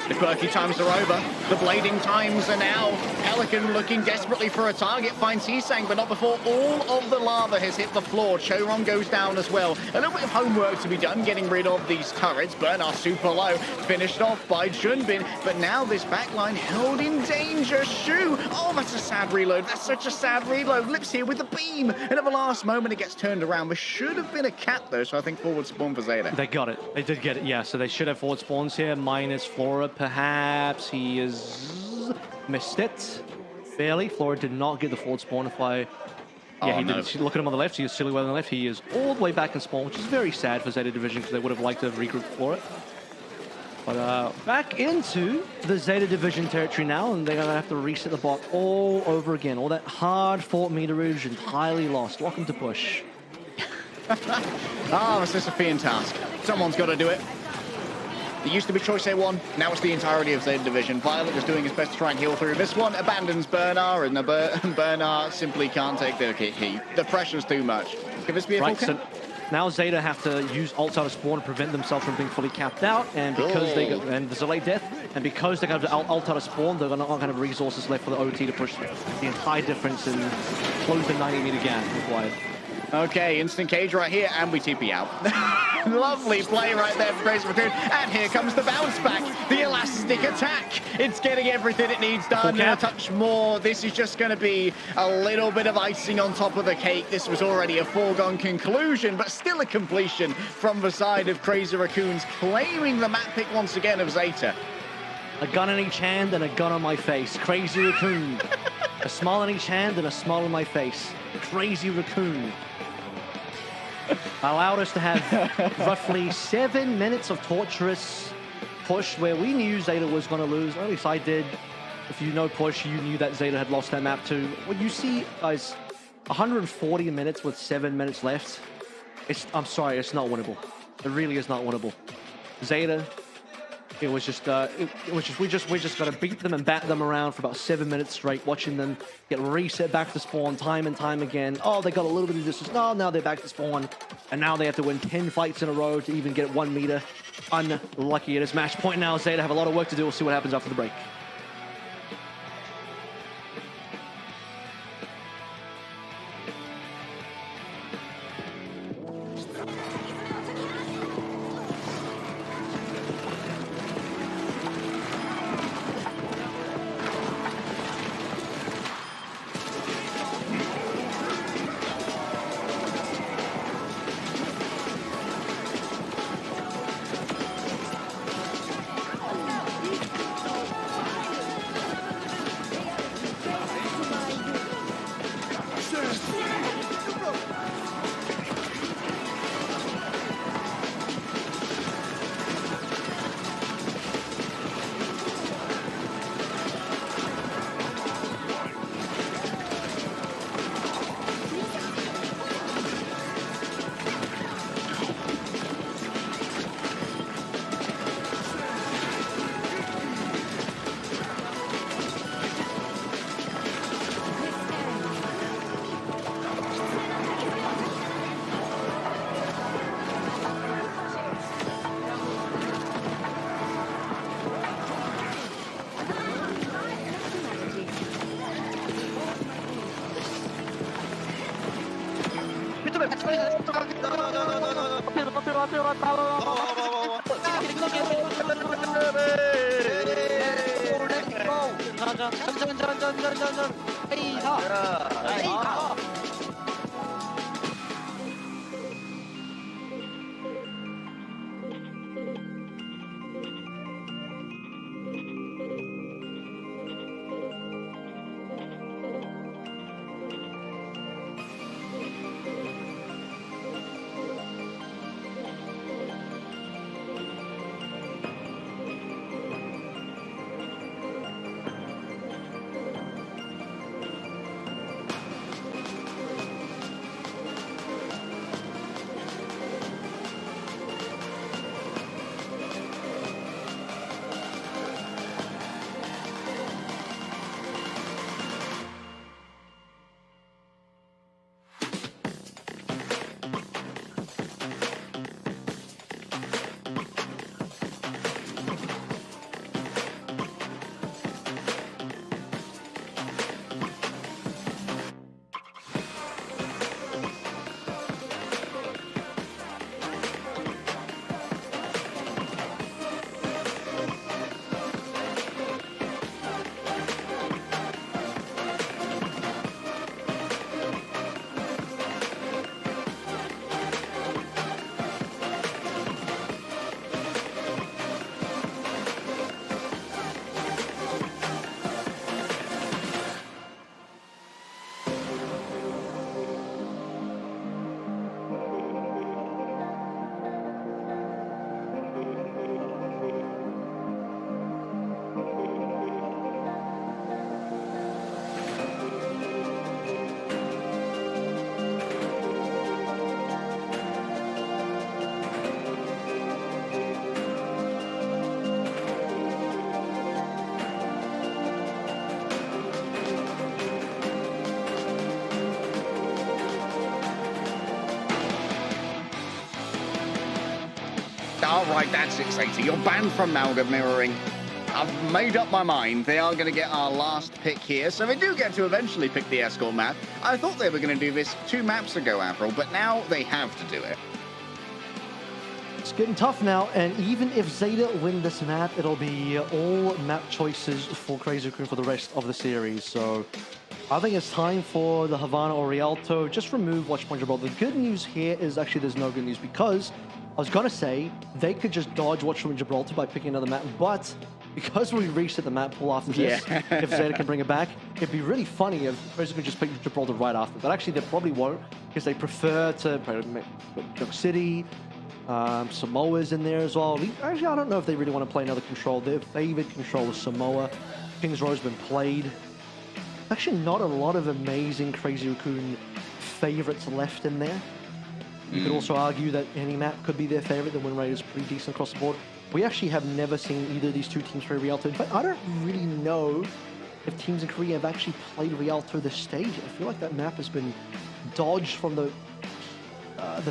The quirky times are over. The blading times are now. Pelican looking desperately for a target. Finds Heesang, but not before all of the lava has hit the floor. Choron goes down as well. A little bit of homework to be done, getting rid of these turrets. Bernard super low. Finished off by Junbin. But now this backline held in danger. Shu. Oh, that's a sad reload. That's such a sad reload. Lips here with the beam. And at the last moment, it gets turned around. There should have been a cap, though, so I think forward spawn for Zeta. They got it. They did get it, yeah. So they should have forward spawns here, minus Flora, perhaps. He is missed it. Barely. Flora did not get the forward spawn. He didn't. Look at him on the left. He is silhouette on the left. He is all the way back in spawn, which is very sad for Zeta Division because they would have liked to have regrouped Flora. But back into the Zeta Division territory now, and they're going to have to reset the block all over again. All that hard-fought meterage entirely lost. Welcome to push. The Sisyphean task. Someone's got to do it. It used to be Choice A1, now it's the entirety of Zeta Division. Violet is doing his best to try and heal through. This one abandons Bernard, and Bernard simply can't take the heat. The pressure's too much. Could this be a full so now Zeta have to use ults out of spawn to prevent themselves from being fully capped out, and because and there's a late death, and because they're going to have ult out of spawn, they're not going to have resources left for the OT to push the entire difference and close the 90-meter gap required. Okay, instant cage right here, and we TP out. Lovely play right there from Crazy Raccoon. And here comes the bounce back, the elastic attack. It's getting everything it needs done and a touch more. This is just going to be a little bit of icing on top of the cake. This was already a foregone conclusion, but still a completion from the side of Crazy Raccoons, claiming the map pick once again of Zeta. A gun in each hand and a gun on my face. Crazy Raccoon. A smile in each hand and a smile on my face. Crazy Raccoon. Allowed us to have roughly 7 minutes of torturous push where we knew Zeta was going to lose. Or at least I did. If you know push, you knew that Zeta had lost that map too. When you see, guys, 140 minutes with 7 minutes left, I'm sorry, it's not winnable. It really is not winnable. Zeta, we just got to beat them and bat them around for about 7 minutes straight, watching them get reset back to spawn time and time again. Oh, they got a little bit of distance. No, now they're back to spawn. And now they have to win 10 fights in a row to even get 1 meter. Unlucky. It is match point now. Zeta have a lot of work to do. We'll see what happens after the break. All right, that's 680. You're banned from now, good mirroring. I've made up my mind. They are going to get our last pick here, so they do get to eventually pick the escort map. I thought they were going to do this 2 maps ago, Avril, but now they have to do it. It's getting tough now, and even if Zeta win this map, it'll be all map choices for Crazy Raccoon for the rest of the series. So I think it's time for the Havana or Rialto. Just remove Watchpoint Gibraltar. The good news here is actually there's no good news, because I was going to say they could just dodge Watchpoint Gibraltar by picking another map, but because we reset the map pool after this, if Zeta can bring it back, it'd be really funny if Crazy could just pick Gibraltar right after. But actually, they probably won't, because they prefer to play Junk City. Samoa's in there as well. Actually, I don't know if they really want to play another control. Their favorite control is Samoa. Kings Row's been played. Actually, not a lot of amazing Crazy Raccoon favorites left in there. You could also argue that any map could be their favorite. The win rate is pretty decent across the board. We actually have never seen either of these two teams play Rialto. In fact, I don't really know if teams in Korea have actually played Rialto this stage. I feel like that map has been dodged from the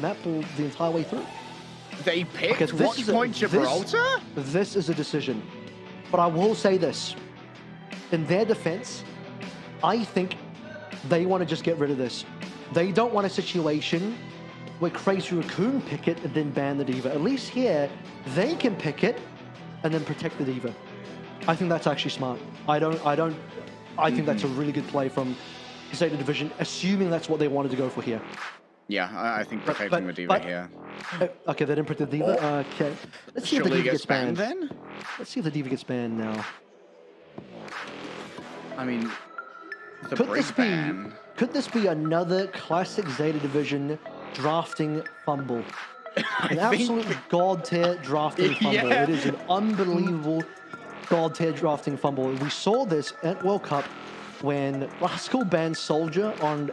map pool the entire way through. They picked Watchpoint Gibraltar? This is a decision. But I will say this. In their defense, I think they want to just get rid of this. They don't want a situation where Crazy Raccoon pick it and then ban the Diva. At least here, they can pick it and then protect the Diva. I think that's actually smart. I think that's a really good play from Zeta Division, assuming that's what they wanted to go for here. Yeah, I think protecting the Diva here. Okay, they didn't protect the Diva. Okay. Let's see if the Diva gets banned. Then? Let's see if the Diva gets banned now. I mean, the break ban. Could this be another classic Zeta Division drafting fumble? An absolute god tier drafting fumble. Yeah. It is an unbelievable god tier drafting fumble. We saw this at World Cup when Rascal banned Soldier on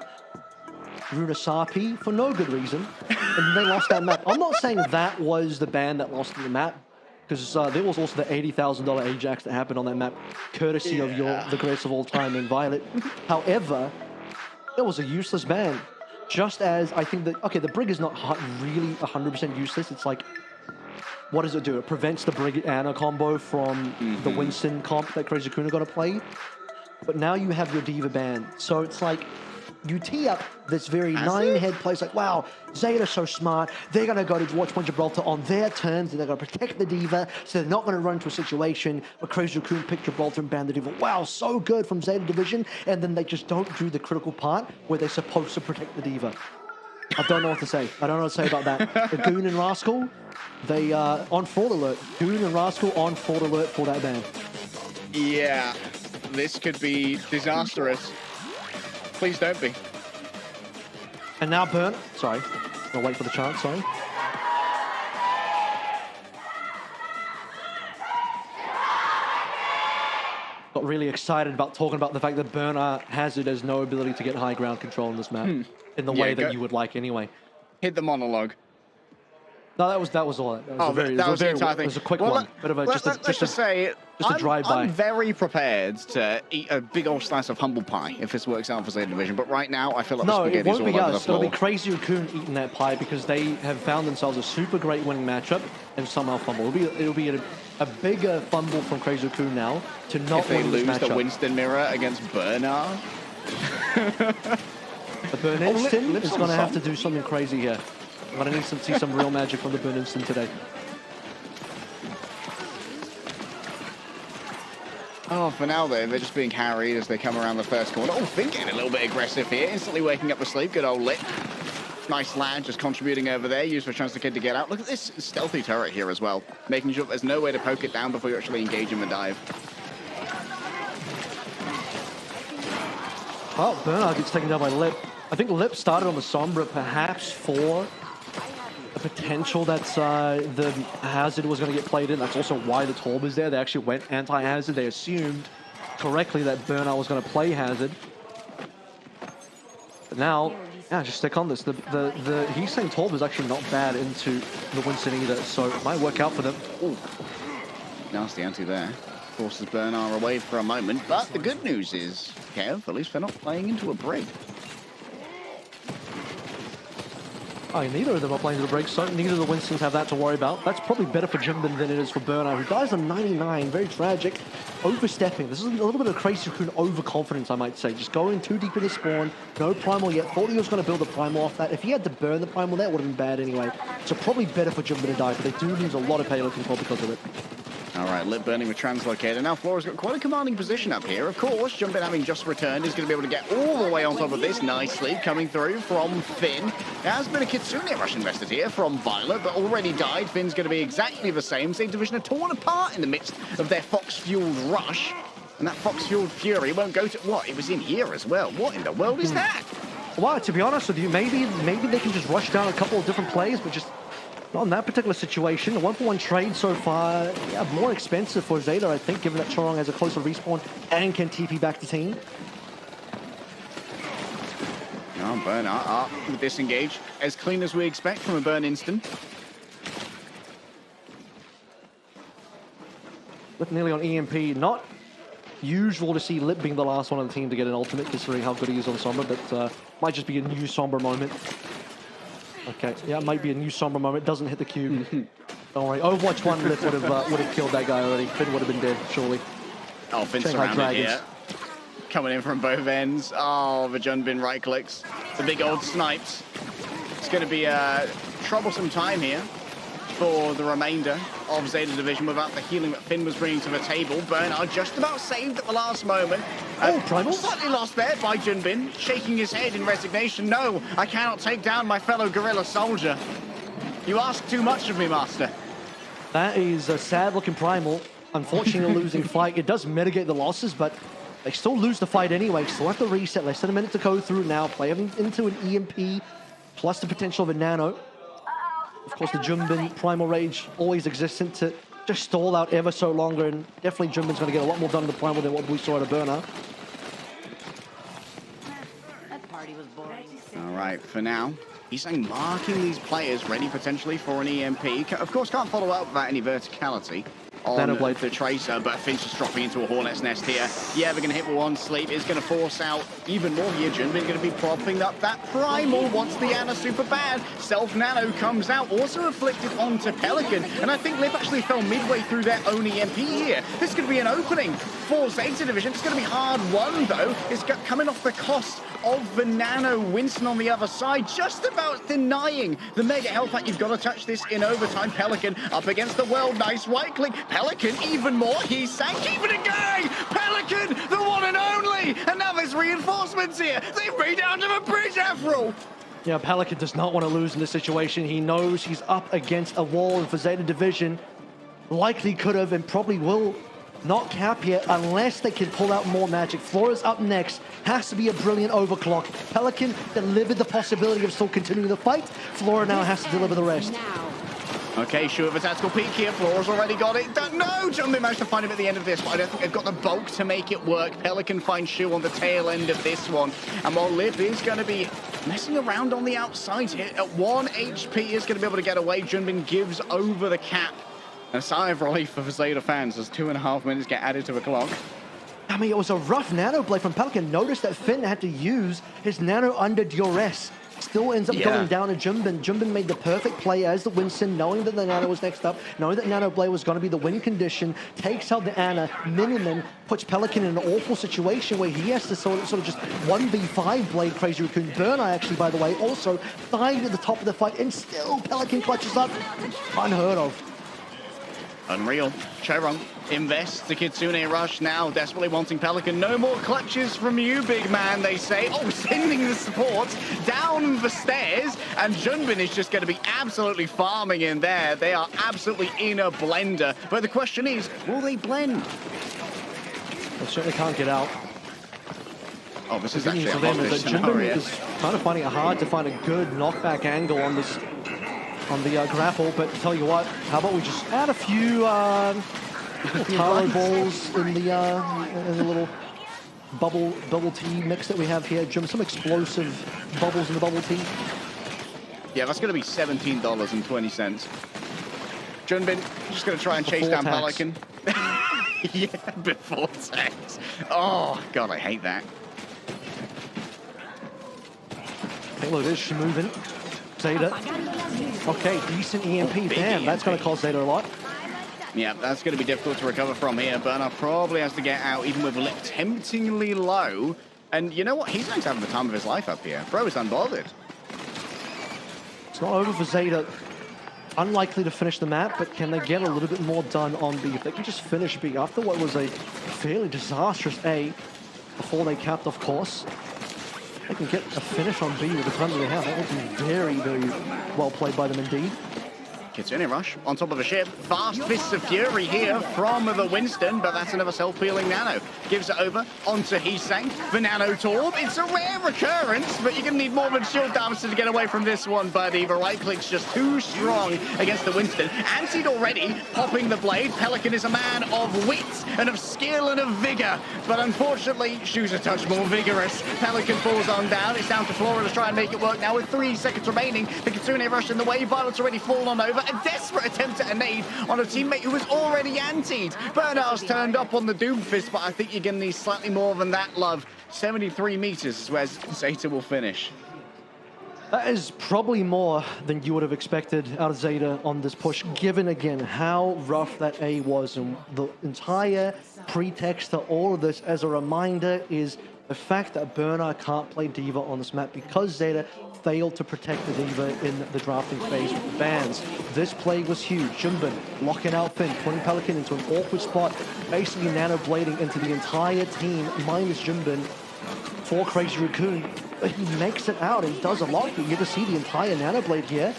Runasapi for no good reason, and they lost that map. I'm not saying that was the ban that lost the map, because there was also the $80,000 Ajax that happened on that map, courtesy of the greatest of all time in Violet. However, it was a useless ban. Just as I think that, okay, the Brig is not really 100% useless. It's like, what does it do? It prevents the Brig Ana combo from the Winston comp that Crazy Raccoon are going to play. But now you have your Diva ban. So it's like, you tee up this very nine-head play. It's like, wow, Zeta's so smart. They're going to go to Watchpoint Gibraltar on their terms, and they're going to protect the Diva, so they're not going to run into a situation where Crazy Raccoon pick Gibraltar and ban the Diva. Wow, so good from Zeta Division, and then they just don't do the critical part where they're supposed to protect the Diva. I don't know what to say. I don't know what to say about that. The Goon and Rascal, they on fraud alert. Goon and Rascal on fraud alert for that ban. Yeah, this could be disastrous. Please don't be. And now Burn. Sorry. I'll wait for the chance, sorry. Got really excited about talking about the fact that Burner Hazard has no ability to get high ground control in this map. In the way that you would like anyway. Hit the monologue. No, that was all. That was the entire thing. It was a quick one. Bit of a Let's just say, a drive-by. I'm very prepared to eat a big old slice of humble pie if this works out for Zeta Division. But right now, I feel like no, the it won't spaghetti's be all over the us. It'll floor. be Crazy Raccoon eating that pie because they have found themselves a super great winning matchup and somehow fumble. It'll be a bigger fumble from Crazy Raccoon now to not win this matchup. If they lose the Winston mirror against Bernard. The Burn Instant is going to have to do something crazy here. I'm going to need to see some real magic from the Burn Instant today. Oh, for now, they're just being carried as they come around the first corner. Oh, Finn getting a little bit aggressive here. Instantly waking up the sleep. Good old Lit. Nice lad just contributing over there. Used for Chance the Kid to get out. Look at this stealthy turret here as well. Making sure there's no way to poke it down before you actually engage in the dive. Oh, Bernard gets taken down by Lip. I think Lip started on the Sombra perhaps for a potential that the Hazard was going to get played in. That's also why the Torb is there. They actually went anti-Hazard. They assumed correctly that Bernard was going to play Hazard. But now, yeah, just stick on this. He's saying Torb is actually not bad into the Winston either, so it might work out for them. Ooh. Nasty anti there. Forces Bernard away for a moment, but the good news is, Kev, at least they're not playing into a break. Oh, neither of them are playing to the break, so neither of the Winstons have that to worry about. That's probably better for Jimbin than it is for Burnout, who dies on 99. Very tragic. Overstepping. This is a little bit of Crazy Raccoon overconfidence, I might say. Just going too deep in the spawn. No Primal yet. Thought he was going to build the Primal off that. If he had to burn the Primal, that would have been bad anyway. So probably better for Jimbin to die, but they do lose a lot of payload control because of it. All right, Lip burning with Translocator. Now Flora's got quite a commanding position up here. Of course, Jumpin having just returned is going to be able to get all the way on top of this nicely. Coming through from Finn. There has been a Kitsune rush invested here from Violet, but already died. Finn's going to be exactly the same. Same division are torn apart in the midst of their Fox-fueled rush. And that Fox-fueled Fury won't go to... What? It was in here as well. What in the world is that? Well, to be honest with you, maybe they can just rush down a couple of different plays, but just... not in that particular situation. A 1-for-1 trade so far, yeah, more expensive for Zeta, I think, given that Chorong has a closer respawn and can TP back to team. Oh, Burn up with disengage. As clean as we expect from a Burn instant. Lip nearly on EMP. Not usual to see Lip being the last one on the team to get an ultimate, considering how good he is on Sombra, but might just be a new Sombra moment. Okay, yeah, it might be a new Sombra moment. Doesn't hit the cube. Don't worry. Overwatch 1 Lip would have killed that guy already. Finn would have been dead, surely. Oh, Finn surrounded here. Coming in from both ends. Oh, the Junbin right clicks. The big old snipes. It's going to be a troublesome time here for the remainder of Zeta Division without the healing that Finn was bringing to the table. Bernard just about saved at the last moment. Primal? Slightly lost there by Junbin, shaking his head in resignation. No, I cannot take down my fellow guerrilla soldier. You ask too much of me, Master. That is a sad-looking Primal. Unfortunately, a losing fight. It does mitigate the losses, but they still lose the fight anyway. Still have to reset. Less than a minute to go through now. Play into an EMP, plus the potential of a Nano. Of course, the Junbin Primal Rage always existent to just stall out ever so longer, and definitely Junbin's going to get a lot more done in the Primal than what we saw at a Burner. All right, for now, he's saying marking these players ready potentially for an EMP. Of course, can't follow up without any verticality on the Tracer, but Finn's just dropping into a Hornet's Nest here. Yeah, they're going to hit with one sleep. It's going to force out even more here. Junbin going to be propping up that Primal. Wants the Ana super bad. Self-Nano comes out, also afflicted onto Pelican. And I think Lip actually fell midway through their own EMP here. This is going to be an opening for Zeta Division. It's going to be hard won, though. It's coming off the cost of the Nano. Winston on the other side, just about denying the mega health pack. You've got to touch this in overtime. Pelican up against the world. Nice right click. Pelican even more. He sank even again. Pelican, the one and only. And now there's reinforcements here. They've made down to the bridge, after all. Yeah, Pelican does not want to lose in this situation. He knows he's up against a wall, and for Zeta Division, likely could have and probably will not cap here unless they can pull out more magic. Flora's up next. Has to be a brilliant overclock. Pelican delivered the possibility of still continuing the fight. Flora now has to deliver the rest. Okay, sure, the tactical peek here. Flora's already got it. No, Junbin managed to find him at the end of this, but I don't think they've got the bulk to make it work. Pelican finds Shu on the tail end of this one. And while Lip is going to be messing around on the outside here, at 1 HP is going to be able to get away. Junbin gives over the cap. And a sigh of relief for the Zeta fans as 2.5 minutes get added to the clock. I mean, it was a rough Nano play from Pelican. Notice that Finn had to use his Nano under duress. Still ends up going down to Junbin. Junbin made the perfect play as the Winston, knowing that the Nano was next up, knowing that Nano Blade was going to be the win condition, takes out the Ana, minimum, puts Pelican in an awful situation where he has to sort of just 1v5 Blade Crazy Raccoon. Burner, actually, by the way, also died at the top of the fight, and still Pelican clutches up. Unheard of. Unreal. Chorong invests the Kitsune rush now, desperately wanting Pelican. No more clutches from you, big man, they say. Oh, sending the support down the stairs, and Junbin is just going to be absolutely farming in there. They are absolutely in a blender. But the question is, will they blend? They certainly can't get out. Oh, this is actually a Junbin is kind of finding it hard to find a good knockback angle on this. On the grapple, but tell you what, how about we just add a few Taro balls in the little bubble tea mix that we have here. Jim, some explosive bubbles in the bubble tea. Yeah, that's going to be $17.20. Junbin just going to try and chase down Pelican. Yeah, before tax. Oh, God, I hate that. Hey, look, there's moving. Zeta. Okay, decent EMP. Damn, that's going to cost Zeta a lot. Yeah, that's going to be difficult to recover from here. Burner probably has to get out, even with Lit temptingly low. And you know what? He's having the time of his life up here. Bro is unbothered. It's not over for Zeta. Unlikely to finish the map, but can they get a little bit more done on B? If they can just finish B after what was a fairly disastrous A before they capped off course, they can get a finish on B with the time that they have. That would be very, very well played by them indeed. Kitsune Rush on top of a ship. Fast Fists of Fury here from the Winston, but that's another self-peeling Nano. Gives it over onto Heesang. The Nano Torb. It's a rare recurrence, but you're going to need more than shield damage to get away from this one, buddy. The right click's just too strong against the Winston. Antied already, popping the blade. Pelican is a man of wit and of skill and of vigor, but unfortunately, Shu's a touch more vigorous. Pelican falls on down. It's down to Flora to try and make it work now with 3 seconds remaining. The Kitsune Rush in the way. Violet's already fallen over. A desperate attempt at a nade on a teammate who was already antied. Bernard's turned up on the Doomfist, but I think you're going to need slightly more than that, love. 73 meters is where Zeta will finish. That is probably more than you would have expected out of Zeta on this push, given again how rough that A was. And the entire pretext to all of this, as a reminder, is the fact that Bernard can't play D.Va on this map because Zeta failed to protect the D.Va in the drafting phase with the bans. This play was huge. Junbin locking out Finn, putting Pelican into an awkward spot, basically nano-blading into the entire team, minus Junbin, for Crazy Raccoon. But he makes it out and does a lot. You get to see the entire nano-blade here.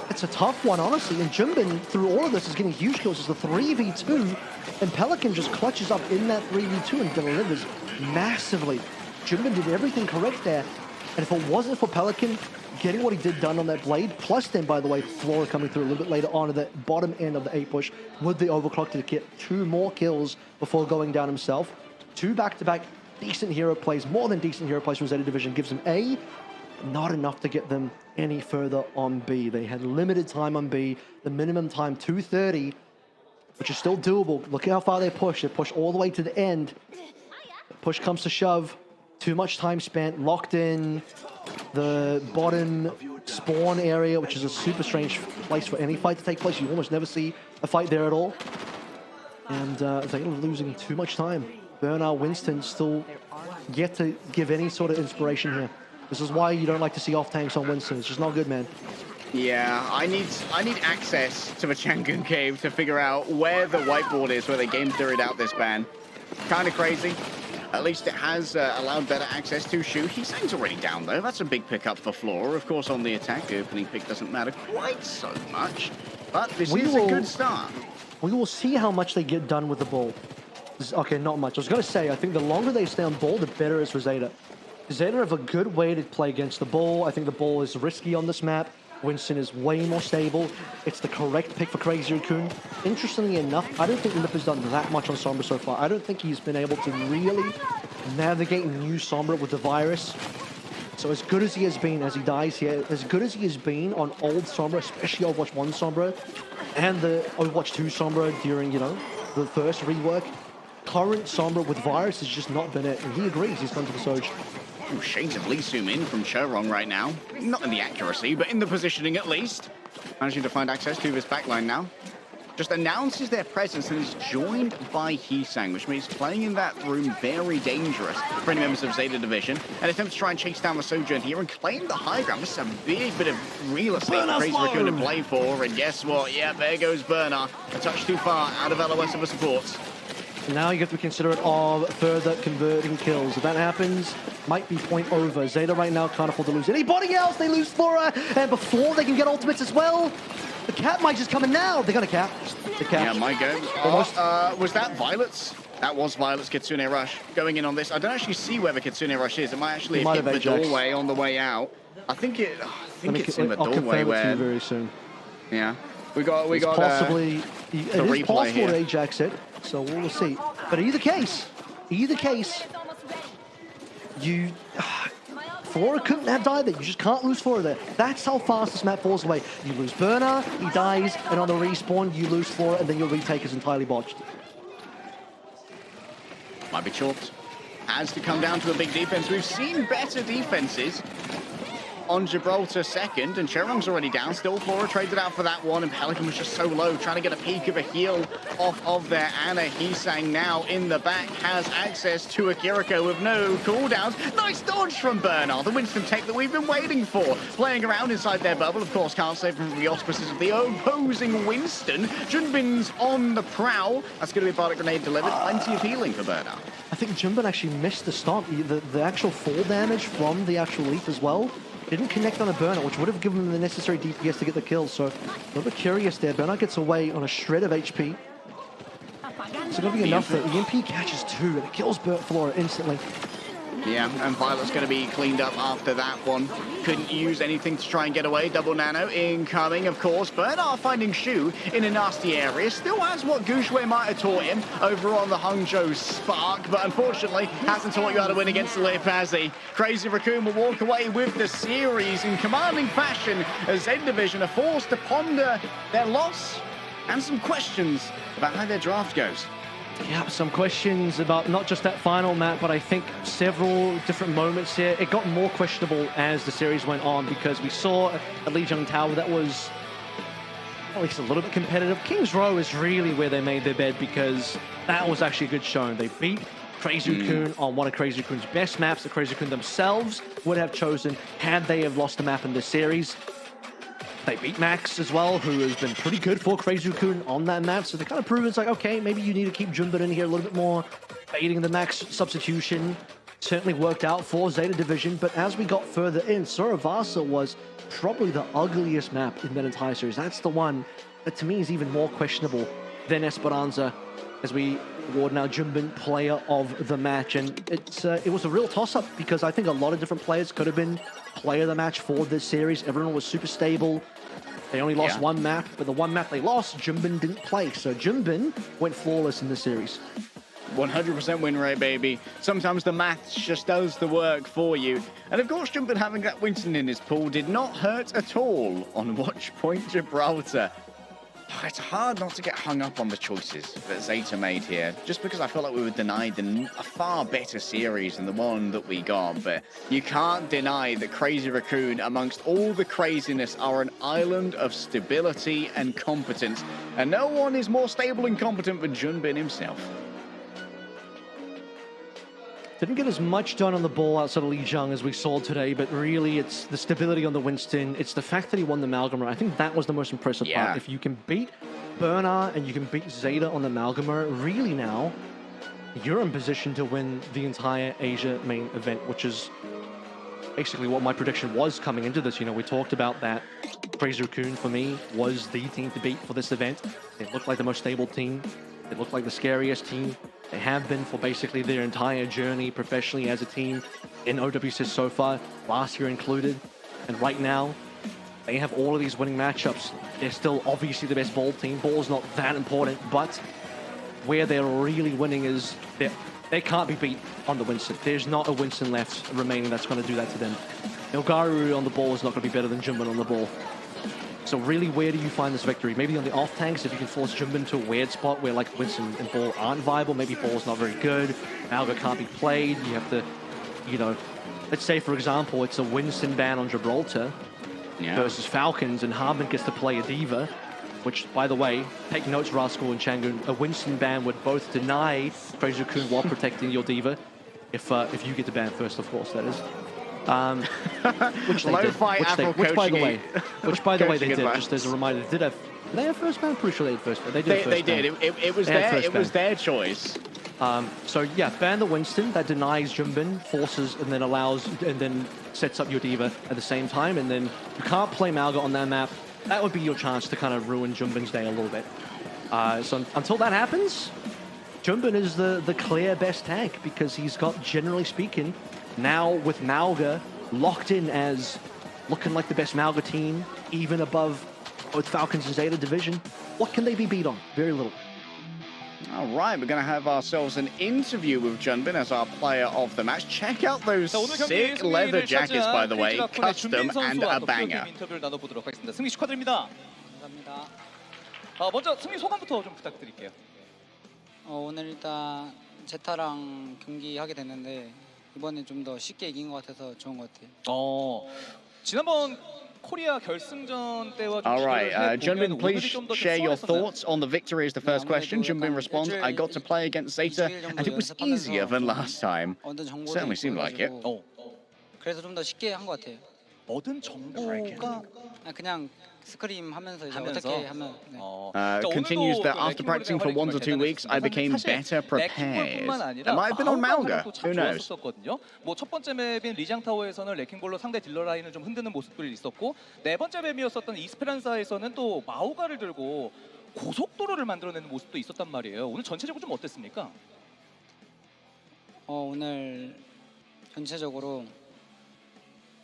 It's a tough one, honestly, and Junbin, through all of this, is getting huge kills. It's the 3v2, and Pelican just clutches up in that 3v2 and delivers massively. Junbin did everything correct there. And if it wasn't for Pelican getting what he did done on that blade, plus then, by the way, Flora coming through a little bit later on at the bottom end of the A push with the overclock to get 2 more kills before going down himself. 2 back-to-back decent hero plays, more than decent hero plays from Zeta Division, gives them A, not enough to get them any further on B. They had limited time on B, the minimum time 2:30, which is still doable. Look at how far they push. They push all the way to the end. The push comes to shove. Too much time spent, locked in the bottom spawn area, which is a super strange place for any fight to take place. You almost never see a fight there at all. And they're losing too much time. Bernard, Winston still yet to give any sort of inspiration here. This is why you don't like to see off tanks on Winston. It's just not good, man. Yeah, I need access to the Changun Cave to figure out where the whiteboard is, where they game theoried out this ban. Kind of crazy. At least it has allowed better access to Shu. Heesang's already down, though. That's a big pickup for Flora. Of course, on the attack, the opening pick doesn't matter quite so much. But this is a good start. We will see how much they get done with the ball. Okay, not much. I was going to say, I think the longer they stay on ball, the better it is for Zeta. Zeta have a good way to play against the ball. I think the ball is risky on this map. Winston is way more stable. It's the correct pick for Crazy Raccoon. Interestingly enough, I don't think Lip has done that much on Sombra so far. I don't think he's been able to really navigate and use Sombra with the virus. So as good as he has been as he dies here, as good as he has been on old Sombra, especially Overwatch 1 Sombra, and the Overwatch 2 Sombra during, you know, the first rework, current Sombra with virus has just not been it. And he agrees, he's gone to the Surge. Ooh, shades of Lee zoom in from Cherong right now. Not in the accuracy, but in the positioning at least. Managing to find access to this backline now. Just announces their presence and is joined by Heesang, which makes playing in that room very dangerous for any members of Zeta Division. An attempt to try and chase down the Sojourn here and claim the high ground. This is a big bit of real estate for Crazy Raccoon to play for. And guess what? Yeah, there goes Bernard. A touch too far out of LOS of the supports. Now you have to be considerate of further converting kills. If that happens, might be point over. Zeta right now can't afford to lose anybody else. They lose Flora, and before they can get ultimates as well, the cap might just come in now. They're gonna cap. The cap. Yeah, my go. Was that Violet's? That was Violet's Kitsune Rush going in on this. I don't actually see where the Kitsune Rush is. It might actually have hit the doorway on the way out. I think it's in the doorway where. It very soon. Yeah, we got possibly. It is possible here. to Ajax it, so we'll see. But either case, you. Flora couldn't have died there. You just can't lose Flora there. That's how fast this map falls away. You lose Burner, he dies, and on the respawn, you lose Flora, and then your retake is entirely botched. Might be chalked. Has to come down to a big defense. We've seen better defenses on Gibraltar second, and Cherong's already down. Still Flora traded out for that one, and Pelican was just so low, trying to get a peek of a heal off of there. Anna Hisang now in the back has access to a Kiriko with no cooldowns. Nice dodge from Bernard, the Winston tech that we've been waiting for. Playing around inside their bubble, of course, can't save from the auspices of the opposing Winston. Junbin's on the prowl. That's going to be a bardic grenade delivered. Plenty of healing for Bernard. I think Junbin actually missed the stop. The actual fall damage from the actual leap as well didn't connect on a Bernard, which would have given him the necessary DPS to get the kill. So a little bit curious there. Bernard gets away on a shred of HP. It's going to be enough that EMP catches 2 and it kills Flora instantly. Yeah, and Violet's going to be cleaned up after that one. Couldn't use anything to try and get away. Double nano incoming, of course. Bernard finding Shu in a nasty area. Still has what Gushue might have taught him over on the Hangzhou Spark, but unfortunately hasn't taught you how to win against Lip, has he? Crazy Raccoon will walk away with the series in commanding fashion as Z Division are forced to ponder their loss and some questions about how their draft goes. Yeah, some questions about not just that final map, but I think several different moments here. It got more questionable as the series went on because we saw a Lijiang tower that was at least a little bit competitive. King's Row is really where they made their bed because that was actually a good showing. They beat Crazy Raccoon on one of Crazy Raccoon's best maps that Crazy Raccoon themselves would have chosen had they have lost the map in this series. They beat Max as well, who has been pretty good for Crazy Raccoon on that map. So they kind of prove it's like, okay, maybe you need to keep Junbin in here a little bit more. Baiting the Max substitution certainly worked out for Zeta Division. But as we got further in, Suravasa was probably the ugliest map in that entire series. That's the one that to me is even more questionable than Esperança, as we award now Junbin player of the match. And it was a real toss-up because I think a lot of different players could have been player of the match for this series. Everyone was super stable. They only lost one map, but the one map they lost, Junbin didn't play. So Junbin went flawless in the series. 100% win rate, baby. Sometimes the maths just does the work for you. And of course, Junbin having that Winston in his pool did not hurt at all on Watchpoint Gibraltar. It's hard not to get hung up on the choices that Zeta made here, just because I feel like we were denied a far better series than the one that we got. But you can't deny that Crazy Raccoon, amongst all the craziness, are an island of stability and competence. And no one is more stable and competent than Junbin himself. Didn't get as much done on the ball outside of Lijiang as we saw today, but really it's the stability on the Winston. It's the fact that he won the Amalgama. I think that was the most impressive part. If you can beat Bernard and you can beat Zeta on the Amalgama, really now, you're in position to win the entire Asia main event, which is basically what my prediction was coming into this. You know, we talked about that Crazy Raccoon, for me, was the team to beat for this event. They looked like the most stable team. They looked like the scariest team. They have been for basically their entire journey professionally as a team in OWCS so far, last year included. And right now, they have all of these winning matchups. They're still obviously the best ball team. Ball's not that important, but where they're really winning is they can't be beat on the Winston. There's not a Winston left remaining that's going to do that to them. Ilgaru on the ball is not going to be better than Junbin on the ball. So really, where do you find this victory? Maybe on the off tanks, if you can force Junbin to a weird spot where like Winston and Ball aren't viable, maybe Ball's not very good, Alga can't be played, you have to, you know, let's say for example, it's a Winston ban on Gibraltar versus Falcons and Hardman gets to play a Diva, which by the way, take notes Rascal and Changun, a Winston ban would both deny Crazy Raccoon while protecting your Diva, if you get the ban first, of course, that is. Which they did. Which by the way they did. Just as a reminder, did they have first ban? I'm pretty sure they had first ban. They did. It was their choice. So yeah, ban the Winston. That denies Junbin, forces, and then allows, and then sets up your Diva at the same time. And then you can't play Malga on that map. That would be your chance to kind of ruin Junbin's day a little bit. So until that happens, Junbin is the clear best tank because he's got, generally speaking, now with Malga locked in as looking like the best Malga team, even above both Falcons and Zeta Division. What can they be beat on? Very little. All right, we're going to have ourselves an interview with Junbin as our player of the match. Check out those sick leather jackets, by the way, custom and a banger. 인터뷰를 나눠보도록 하겠습니다. 승리 축하드립니다. 감사합니다. 먼저 승리 소감부터 좀 부탁드릴게요. 오늘 일단 제타랑 경기하게 됐는데 이번에 좀 더 쉽게 이긴 것 같아서 좋은 것 같아요. 지난번 코리아 결승전 때와 좀 All right, 비교를 Junbin, 해보면 please 오늘이 좀더 share your 수월했었나요? thoughts on the victory is the first question. Junbin responds, I got to play against Zeta, and it was easier than last time. Certainly seemed like it. 그래서 좀 더 쉽게 한 것 같아요. 얻은 정보가 그냥 스크림 하면서 이제 어떻게 하면 Continues that after practicing for 1 to 2 weeks, I became better prepared. That might have been on Malga. Who knows? 뭐첫 번째 맵인 리장 타워에서는 레킹볼로 상대 딜러 라인을 좀 흔드는 모습들이 있었고 네 번째 맵이었었던 이스페란사에서는 또 마오가를 들고 고속도로를 만들어내는 모습도 있었단 말이에요. 오늘 전체적으로 좀 어땠습니까? 오늘 전체적으로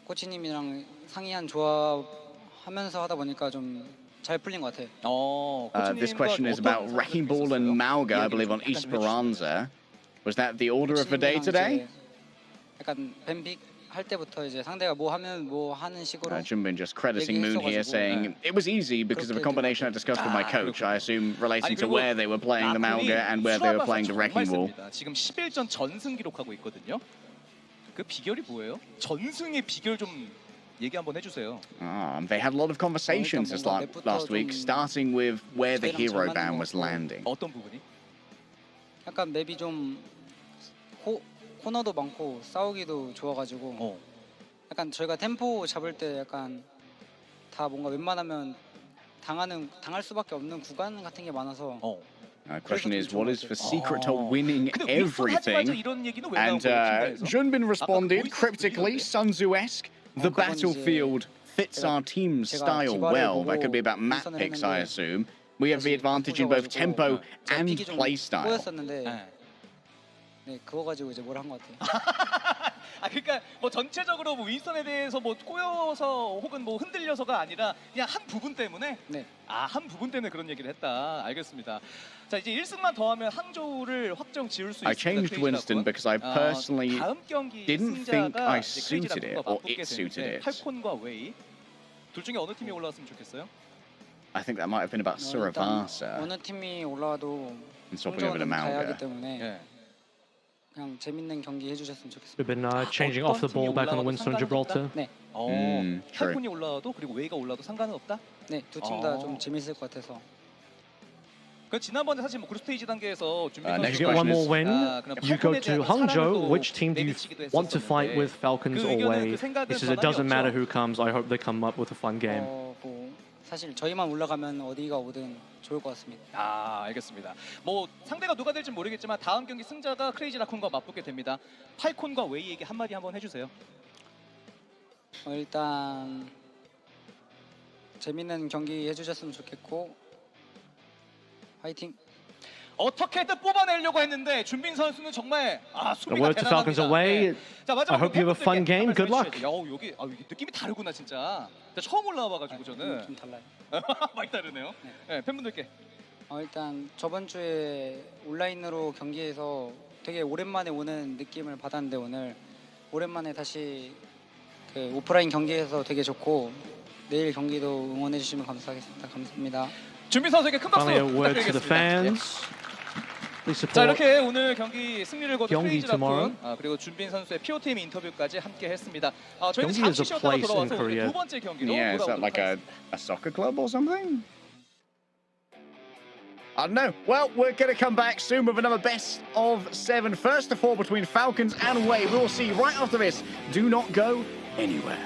코치님이랑 상의한 조합하면서 하다 보니까 좀 잘 풀린 것 같아요. This question is about Wrecking Ball and Malga, I believe, on Esperança. Was that the order of the day today? 약간 뱀픽 할 때부터 이제 상대가 뭐 하면 뭐 하는 식으로. Junbin just crediting Moon here, saying it was easy because of a combination I discussed with my coach. I assume relating to where they were playing the Malga and where they were playing the Wrecking Ball. 지금 11전 전승 기록하고 있거든요. 그 비결이 뭐예요? 전승의 비결 좀 얘기 한번 해주세요. They had a lot of conversations this last week, starting with where the hero ban was landing. 어떤 부분이? 약간 맵이 좀 코너도 많고 싸우기도 좋아가지고 약간 저희가 템포 잡을 때 약간 다 뭔가 웬만하면 당할 수밖에 없는 구간 같은 게 많아서. Question is, what is the secret to winning everything? And Junbin responded cryptically, Sun Tzu-esque, the battlefield fits our team's style well. That could be about map picks, I assume. We have the advantage in both tempo and play style. 네, 그거 가지고 이제 뭘 한 것 같아요. 그러니까 뭐 전체적으로 뭐 윈스턴에 대해서 뭐 꼬여서 혹은 뭐 흔들려서가 아니라 그냥 한 부분 때문에 한 부분 때문에 그런 얘기를 했다. 알겠습니다. 자, 이제 1승만 더하면 항저우를 확정 지을 수 있습니다. I changed Winston because I personally didn't think I suited it or it suited it. 팔콘과 웨이 둘 중에 어느 팀이 올라왔으면 좋겠어요? I think that might have been about Suravasa. 어느 팀이 올라와도 성적은 다양하기 때문에 그냥 재밌는 경기 해주셨으면 좋겠습니다. We've been changing off the ball back on the Winston Gibraltar. 네. 팔콘이 올라와도 그리고 웨이가 올라와도 상관은 없다? 네, 두 팀 다 좀 재밌을 것 같아서. 그 지난번에 사실 뭐 그룹 스테이지 단계에서 준비 If you get one more win, you go to Hangzhou. Which team do you want to fight with, Falcons or Wei? He says it doesn't matter who comes. I hope they come up with a fun game. 사실 저희만 올라가면 어디가 오든 좋을 것 같습니다. 알겠습니다. 뭐 상대가 누가 될지 모르겠지만 다음 경기 승자가 크레이지 라쿤과 맞붙게 됩니다. 팔콘과 웨이에게 한마디 한번 해주세요. 일단 재밌는 경기 해주셨으면 좋겠고 화이팅! 어떻게든 뽑아내려고 했는데 준빈 선수는 정말 A 수비가 word to Falcons away. 자, I hope you have a fun game. Good luck. 여기 느낌이 다르구나 진짜. 처음 올라와가지고 저는 좀 달라요. 많이 다르네요. 네, 팬분들께. 일단 저번 주에 온라인으로 경기에서 되게 오랜만에 오는 느낌을 받았는데 오늘 오랜만에 다시 그 오프라인 경기에서 되게 좋고 내일 경기도 응원해 주시면 감사하겠습니다. 감사합니다. 준빈 선수에게 큰 박수 Finally, a word to the 부탁드리겠습니다. fans. Please 자, support. 이렇게 오늘 경기 승리를 거둔 경기 크레이지 tomorrow. 라쿤 그리고 준빈 선수의 POTM 인터뷰까지 함께 했습니다. 저희는 경기 is 잠시 a 쉬었다가 place in 돌아와서 오늘 Korea. 두 번째 경기로 Yeah, is that 돌아오도록 like 하겠습니다. a soccer club or something? I don't know. Well, we're going to come back soon with another best of 7. First of 4 between Falcons and Wei. We'll see right after this. Do not go anywhere.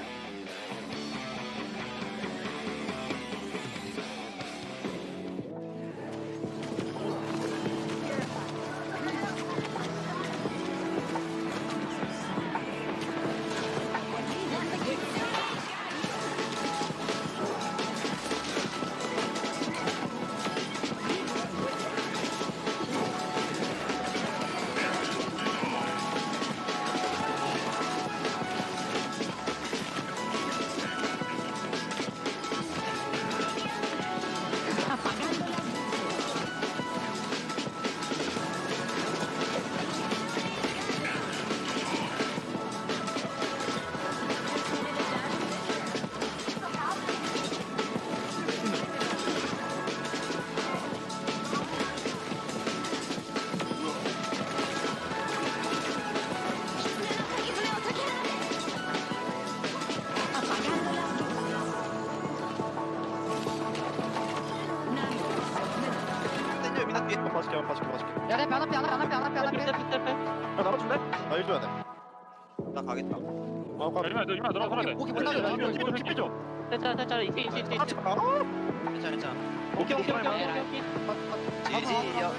봐줄게 야, 내 안 앞에. 야 나눠줄래? 나 1줘야 돼. 나 가겠다. 유미야 들어가야 돼. 오케이, 못 나가. 깊이 줘. 괜찮아 이게 괜찮아. 오케이 지지요.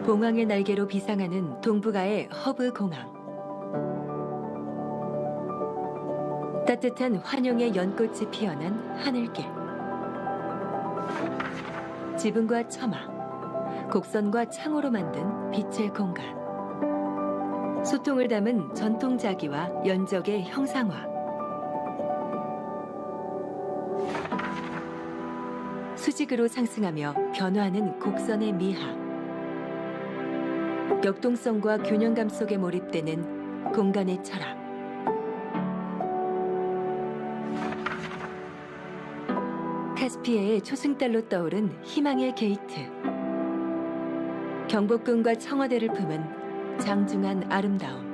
봉황의 날개로 비상하는 동북아의 허브 공항. 따뜻한 환영의 연꽃이 피어난 하늘길. 지붕과 처마, 곡선과 창호로 만든 빛의 공간. 소통을 담은 전통 자기와 연적의 형상화. 수직으로 상승하며 변화하는 곡선의 미학. 역동성과 균형감 속에 몰입되는 공간의 철학. 카스피해의 초승달로 떠오른 희망의 게이트. 경복궁과 청와대를 품은 장중한 아름다움.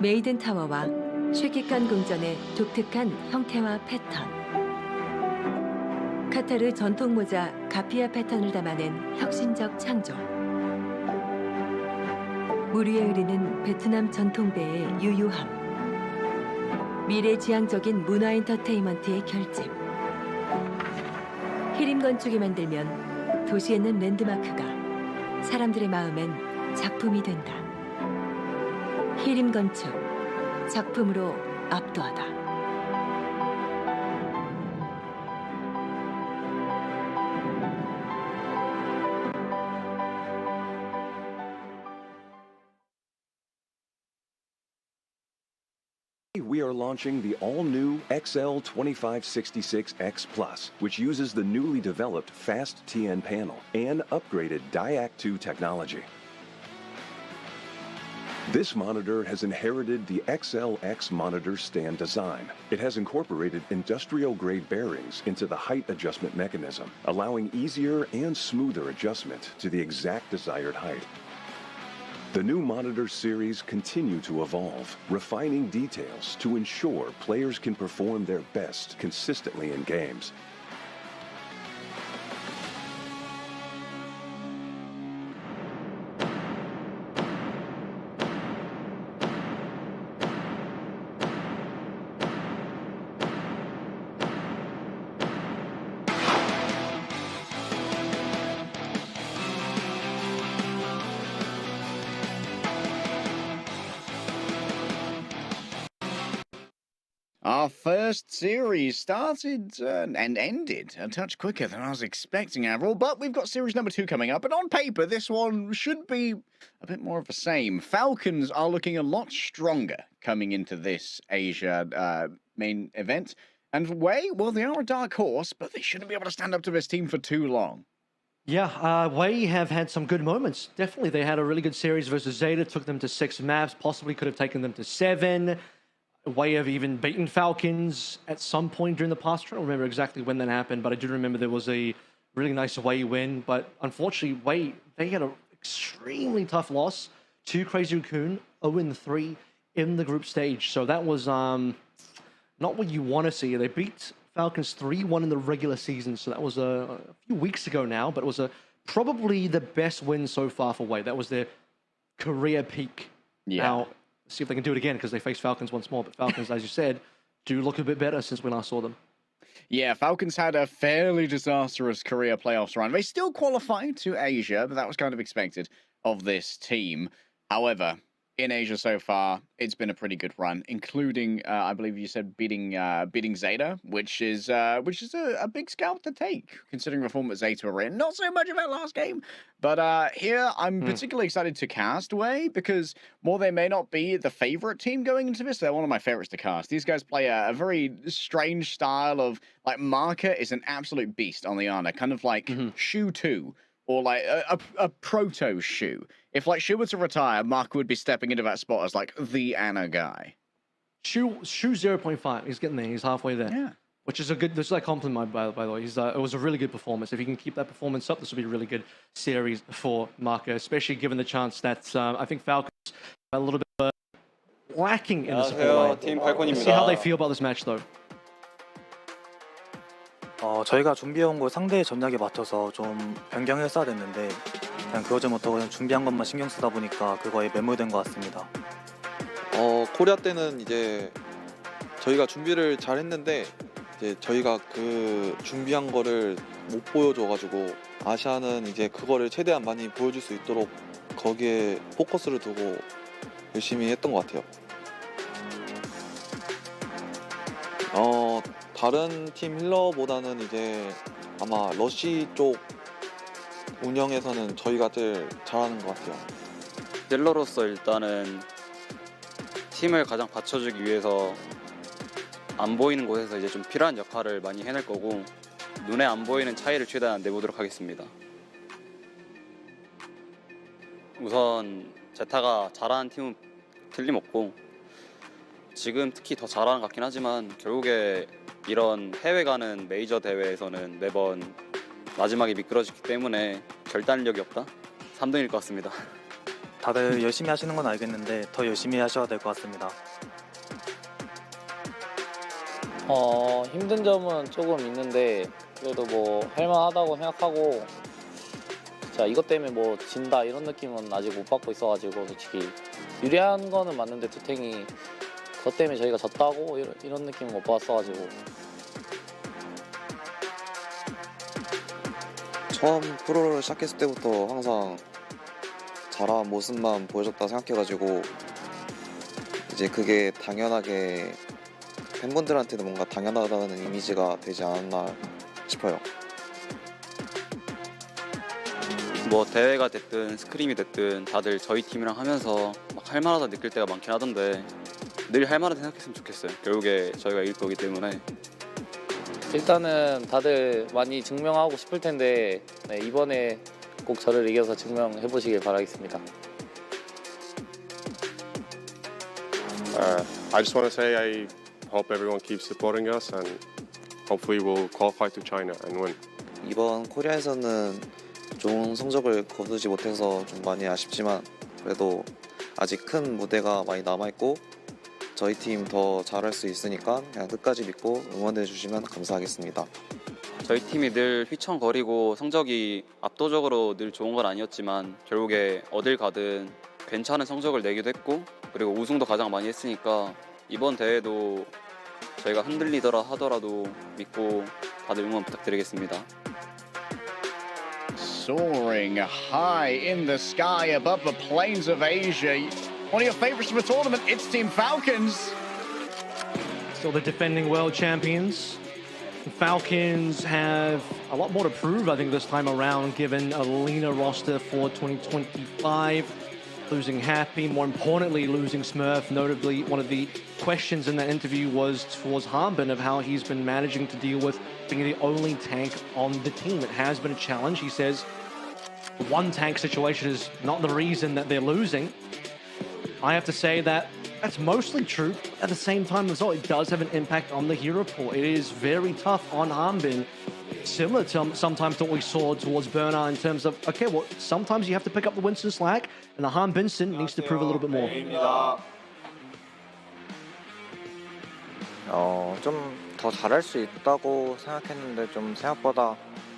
메이든 타워와 쉐키칸 궁전의 독특한 형태와 패턴. 카타르 전통 모자 가피아 패턴을 담아낸 혁신적 창조. 물 위에 흐르는 베트남 전통배의 유유함. 미래지향적인 문화 엔터테인먼트의 결집. 히림 건축이 만들면 도시에 있는 랜드마크가 사람들의 마음엔 작품이 된다. 히림 건축, 작품으로 압도하다. We are launching the all-new XL2566X Plus, which uses the newly developed Fast TN panel and upgraded Diac2 technology. This monitor has inherited the XLX monitor stand design. It has incorporated industrial-grade bearings into the height adjustment mechanism, allowing easier and smoother adjustment to the exact desired height. The new monitor series continue to evolve, refining details to ensure players can perform their best consistently in games. Our first series started and ended a touch quicker than I was expecting, Avril, but we've got series number 2 coming up, and on paper, this one should be a bit more of the same. Falcons are looking a lot stronger coming into this Asia main event, and Wei, well, they are a dark horse, but they shouldn't be able to stand up to this team for too long. Yeah, Wei have had some good moments. Definitely, they had a really good series versus Zeta, took them to 6 maps, possibly could have taken them to 7. Wei have even beaten Falcons at some point during the past. I don't remember exactly when that happened, but I do remember there was a really nice Wei win. But unfortunately, Wei, they had an extremely tough loss to Crazy Raccoon, 0-3 in the group stage. So that was not what you want to see. They beat Falcons 3-1 in the regular season. So that was a few weeks ago now, but it was probably the best win so far for Wei. That was their career peak. Yeah. Now, see if they can do it again because they face Falcons once more. But Falcons, as you said, do look a bit better since we last saw them. Yeah, Falcons had a fairly disastrous career playoffs run. They still qualified to Asia, but that was kind of expected of this team. However, in Asia so far, it's been a pretty good run, including, I believe you said, beating Zeta, which is a big scalp to take, considering the form that Zeta were in. Not so much of that last game, but here I'm particularly excited to cast Wei, because while they may not be the favorite team going into this, they're one of my favorites to cast. These guys play a very strange style of, like, Marker is an absolute beast on the Ana, kind of like Shu 2. Or like a proto Shu. If like Shu were to retire, Mark would be stepping into that spot as like the Ana guy. Shu 0.5. He's getting there. He's halfway there. Yeah. Which is a good. This is like compliment by the way. It was a really good performance. If he can keep that performance up, this will be a really good series for Marco, especially given the chance that I think Falcons are a little bit lacking in the support line. Let's see how they feel about this match though. 저희가 준비해온 거 상대의 전략에 맞춰서 좀 변경했어야 됐는데 그냥 그러지 못하고 그냥 준비한 것만 신경 쓰다 보니까 그거에 매몰된 것 같습니다. 코리아 때는 이제 저희가 준비를 잘 했는데 이제 저희가 그 준비한 거를 못 보여줘가지고 아시아는 이제 그거를 최대한 많이 보여줄 수 있도록 거기에 포커스를 두고 열심히 했던 것 같아요. 다른 팀 힐러보다는 이제 아마 러쉬 쪽 운영에서는 저희가 제일 잘하는 것 같아요. 딜러로서 일단은 팀을 가장 받쳐주기 위해서 안 보이는 곳에서 이제 좀 필요한 역할을 많이 해낼 거고 눈에 안 보이는 차이를 최대한 내보도록 하겠습니다. 우선 제타가 잘하는 팀은 틀림없고 지금 특히 더 잘하는 것 같긴 하지만 결국에 이런 해외 가는 메이저 대회에서는 매번 마지막에 미끄러지기 때문에 결단력이 없다? 3등일 것 같습니다. 다들 열심히 하시는 건 알겠는데 더 열심히 하셔야 될 것 같습니다. 힘든 점은 조금 있는데 그래도 뭐 할만하다고 생각하고 자 이것 때문에 뭐 진다 이런 느낌은 아직 못 받고 있어가지고 솔직히 유리한 거는 맞는데 투탱이 그것 때문에 저희가 졌다고 이런 느낌은 못 받았어가지고 처음 프로를 시작했을 때부터 항상 잘한 모습만 보여줬다 생각해가지고 이제 그게 당연하게 팬분들한테는 뭔가 당연하다는 이미지가 되지 않았나 싶어요. 뭐 대회가 됐든 스크림이 됐든 다들 저희 팀이랑 하면서 막 할만하다 느낄 때가 많긴 하던데 늘 할만하다 생각했으면 좋겠어요. 결국에 저희가 이길 거기 때문에. 일단은 다들 많이 증명하고 싶을 텐데 네, 이번에 꼭 저를 이겨서 증명해 보시길 바라겠습니다. I just want to say I hope everyone keeps supporting us and hopefully we'll qualify to China and win. 이번 코리아에서는 좋은 성적을 거두지 못해서 좀 많이 아쉽지만 그래도 아직 큰 무대가 많이 남아있고 저희 팀 더 잘할 수 있으니까 그냥 끝까지 믿고 응원해 주시면 감사하겠습니다. 저희 팀이 늘 휘청거리고 성적이 압도적으로 늘 좋은 건 아니었지만 결국에 어딜 가든 괜찮은 성적을 내기도 했고 그리고 우승도 가장 많이 했으니까 이번 대회도 저희가 흔들리더라 하더라도 믿고 다들 응원 부탁드리겠습니다. Soaring high in the sky above the plains of Asia. One of your favorites from the tournament, it's Team Falcons. Still the defending world champions. The Falcons have a lot more to prove, I think, this time around, given a leaner roster for 2025. Losing Happy, more importantly, losing Smurf. Notably, one of the questions in that interview was towards Harbin of how he's been managing to deal with being the only tank on the team. It has been a challenge. He says the one tank situation is not the reason that they're losing. I have to say that that's mostly true. At the same time as well, it does have an impact on the hero pool. It is very tough on Harbin. Similar to sometimes what we saw towards Bernard in terms of, okay, well, sometimes you have to pick up the Winston slack, and the Harbinson needs to prove a little bit more. 좀 더 잘할 수 있다고 생각했는데 좀 생각보다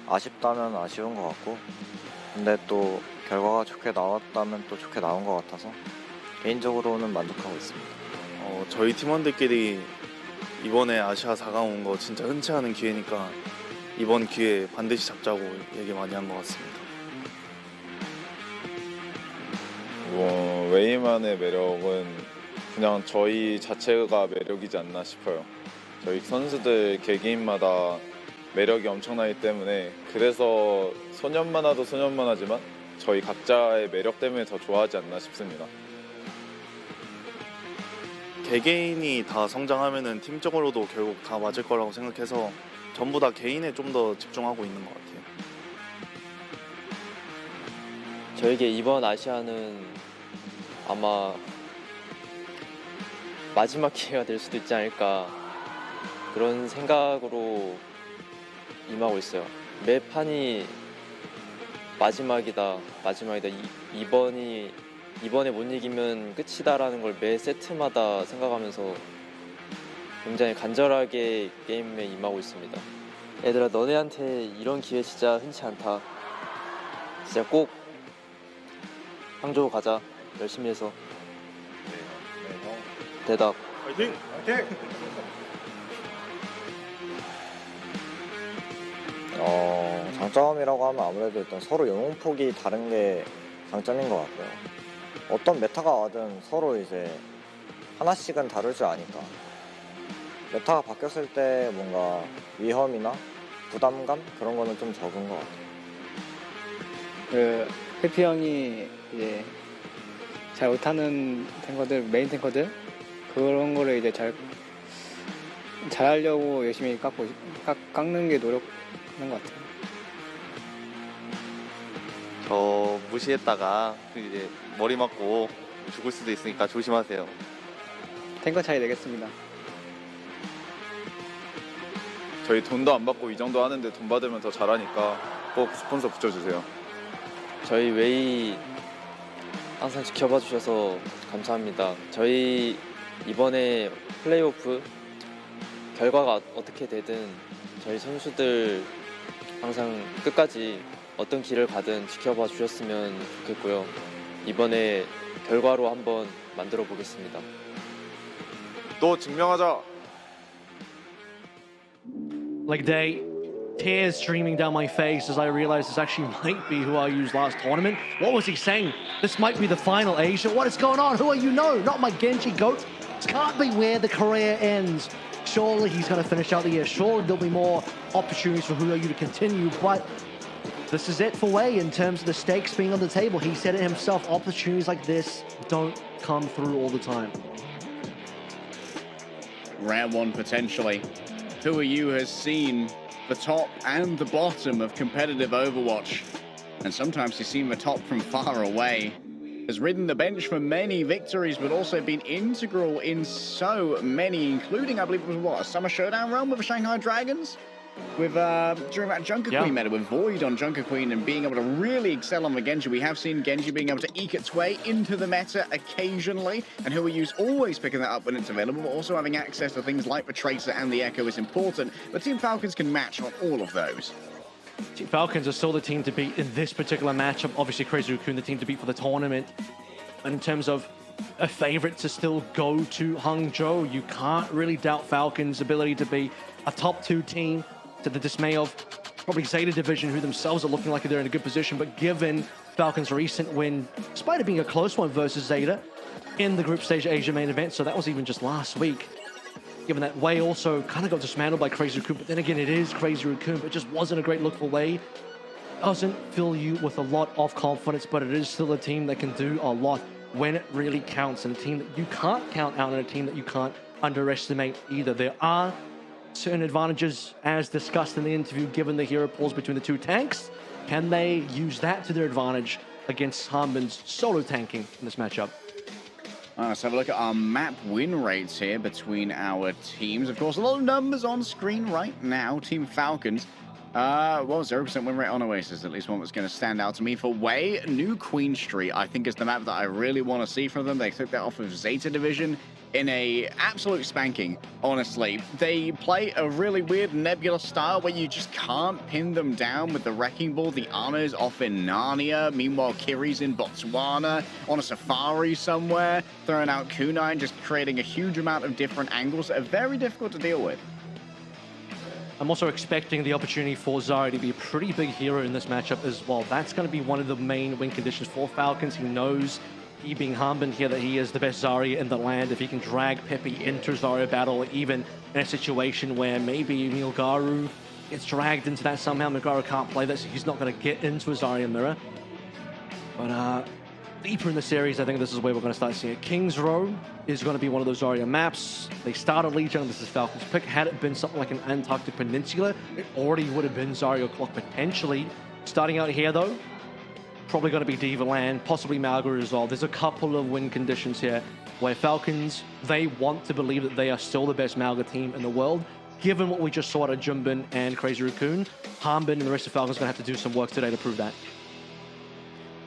아쉽다면 아쉬운 것 같고 근데 또 결과가 좋게 나왔다면 또 좋게 나온 것 같아서 개인적으로는 만족하고 있습니다. 저희 팀원들끼리 이번에 아시아 4강 온 거 진짜 흔치 않은 기회니까 이번 기회에 반드시 잡자고 얘기 많이 한 것 같습니다. 웨이만의 매력은 그냥 저희 자체가 매력이지 않나 싶어요. 저희 선수들 개개인마다 매력이 엄청나기 때문에 그래서 소년만화도 소년만화지만 저희 각자의 매력 때문에 더 좋아하지 않나 싶습니다. 개개인이 다 성장하면은 팀적으로도 결국 다 맞을 거라고 생각해서 전부 다 개인에 좀 더 집중하고 있는 것 같아요. 저에게 이번 아시아는 아마 마지막 기회가 될 수도 있지 않을까 그런 생각으로 임하고 있어요. 매 판이 마지막이다. 이번에 못 이기면 끝이다라는 걸 매 세트마다 생각하면서 굉장히 간절하게 게임에 임하고 있습니다. 얘들아, 너네한테 이런 기회 진짜 흔치 않다. 진짜 꼭 항저우 가자. 열심히 해서. 대답. 화이팅! 화이팅! 장점이라고 하면 아무래도 일단 서로 영웅폭이 다른 게 장점인 것 같고요. 어떤 메타가 와든 서로 이제 하나씩은 다룰 줄 아니까 메타가 바뀌었을 때 뭔가 위험이나 부담감 그런 거는 좀 적은 것 같아요. 그 페피 형이 이제 잘 못하는 탱커들, 메인 탱커들 그런 거를 이제 잘하려고 열심히 깎는 게 노력하는 것 같아요. 저 무시했다가 이제 머리 맞고 죽을 수도 있으니까 조심하세요. 탱커 차이 내겠습니다. 저희 돈도 안 받고 이 정도 하는데 돈 받으면 더 잘하니까 꼭 스폰서 붙여주세요. 저희 웨이 항상 지켜봐 주셔서 감사합니다. 저희 이번에 플레이오프 결과가 어떻게 되든 저희 선수들 항상 끝까지 어떤 길을 가든 지켜봐 주셨으면 좋겠고요. 이번에 결과로 한번 만들어 보겠습니다. 또 증명하자. Like tears streaming down my face as I realized this actually might be who I used last tournament. What was he saying? This might be the final, Asia. What is going on? Who are you? No, not my Genji goat. This can't be where the career ends. Surely he's going to finish out the year. Surely there'll be more opportunities for who are you to continue, but this is it for Wei in terms of the stakes being on the table. He said it himself, opportunities like this don't come through all the time. Round one potentially. Who are you has seen the top and the bottom of competitive Overwatch, and sometimes he's seen the top from far away. Has ridden the bench for many victories, but also been integral in so many, including, I believe it was what, a Summer Showdown run with the Shanghai Dragons? With during that Junker Queen meta with Void on Junker Queen and being able to really excel on the Genji. We have seen Genji being able to eke its way into the meta occasionally, and who we use always picking that up when it's available, but also having access to things like the Tracer and the Echo is important. But Team Falcons can match on all of those. Team Falcons are still the team to beat in this particular matchup. Obviously, Crazy Raccoon, the team to beat for the tournament. And in terms of a favorite to still go to Hangzhou, you can't really doubt Falcons' ability to be a top 2 team, to the dismay of probably Zeta Division, who themselves are looking like they're in a good position. But given Falcons' recent win, despite it being a close one versus Zeta in the group stage Asia main event, so that was even just last week, given that Wei also kind of got dismantled by Crazy Raccoon, but then again, it is Crazy Raccoon, but it just wasn't a great look for Wei. Doesn't fill you with a lot of confidence, but it is still a team that can do a lot when it really counts, and a team that you can't count out, and a team that you can't underestimate either. There are certain advantages, as discussed in the interview, given the hero pools between the 2 tanks. Can they use that to their advantage against Hanbin's solo tanking in this matchup? Let's have a look at our map win rates here between our teams. Of course, a lot of numbers on screen right now. Team Falcons, 0% win rate on Oasis, at least one that's going to stand out to me. For Wei, New Queen Street, I think is the map that I really want to see from them. They took that off of Zeta Division in a absolute spanking, honestly. They play a really weird nebula style where you just can't pin them down with the Wrecking Ball. The Ana's off in Narnia. Meanwhile, Kiri's in Botswana, on a safari somewhere, throwing out Kunai and just creating a huge amount of different angles that are very difficult to deal with. I'm also expecting the opportunity for Zarya to be a pretty big hero in this matchup as well. That's going to be one of the main win conditions for Falcons. He knows, he being Hanbin here, that he is the best Zarya in the land. If he can drag Pepe into Zarya battle, even in a situation where maybe Milgaru gets dragged into that somehow, Milgaru can't play that, so he's not going to get into a Zarya mirror. But deeper in the series, I think this is where we're going to start seeing it. King's Row is going to be one of those Zarya maps. They started Lijiang, this is Falcon's pick. Had it been something like an Antarctic Peninsula, it already would have been Zarya Clock potentially. Starting out here though, probably going to be Diva Land, possibly Malgaru as well. There's a couple of win conditions here where Falcons, they want to believe that they are still the best Malga team in the world. Given what we just saw at Junbin and Crazy Raccoon, Hanbin and the rest of Falcons are going to have to do some work today to prove that.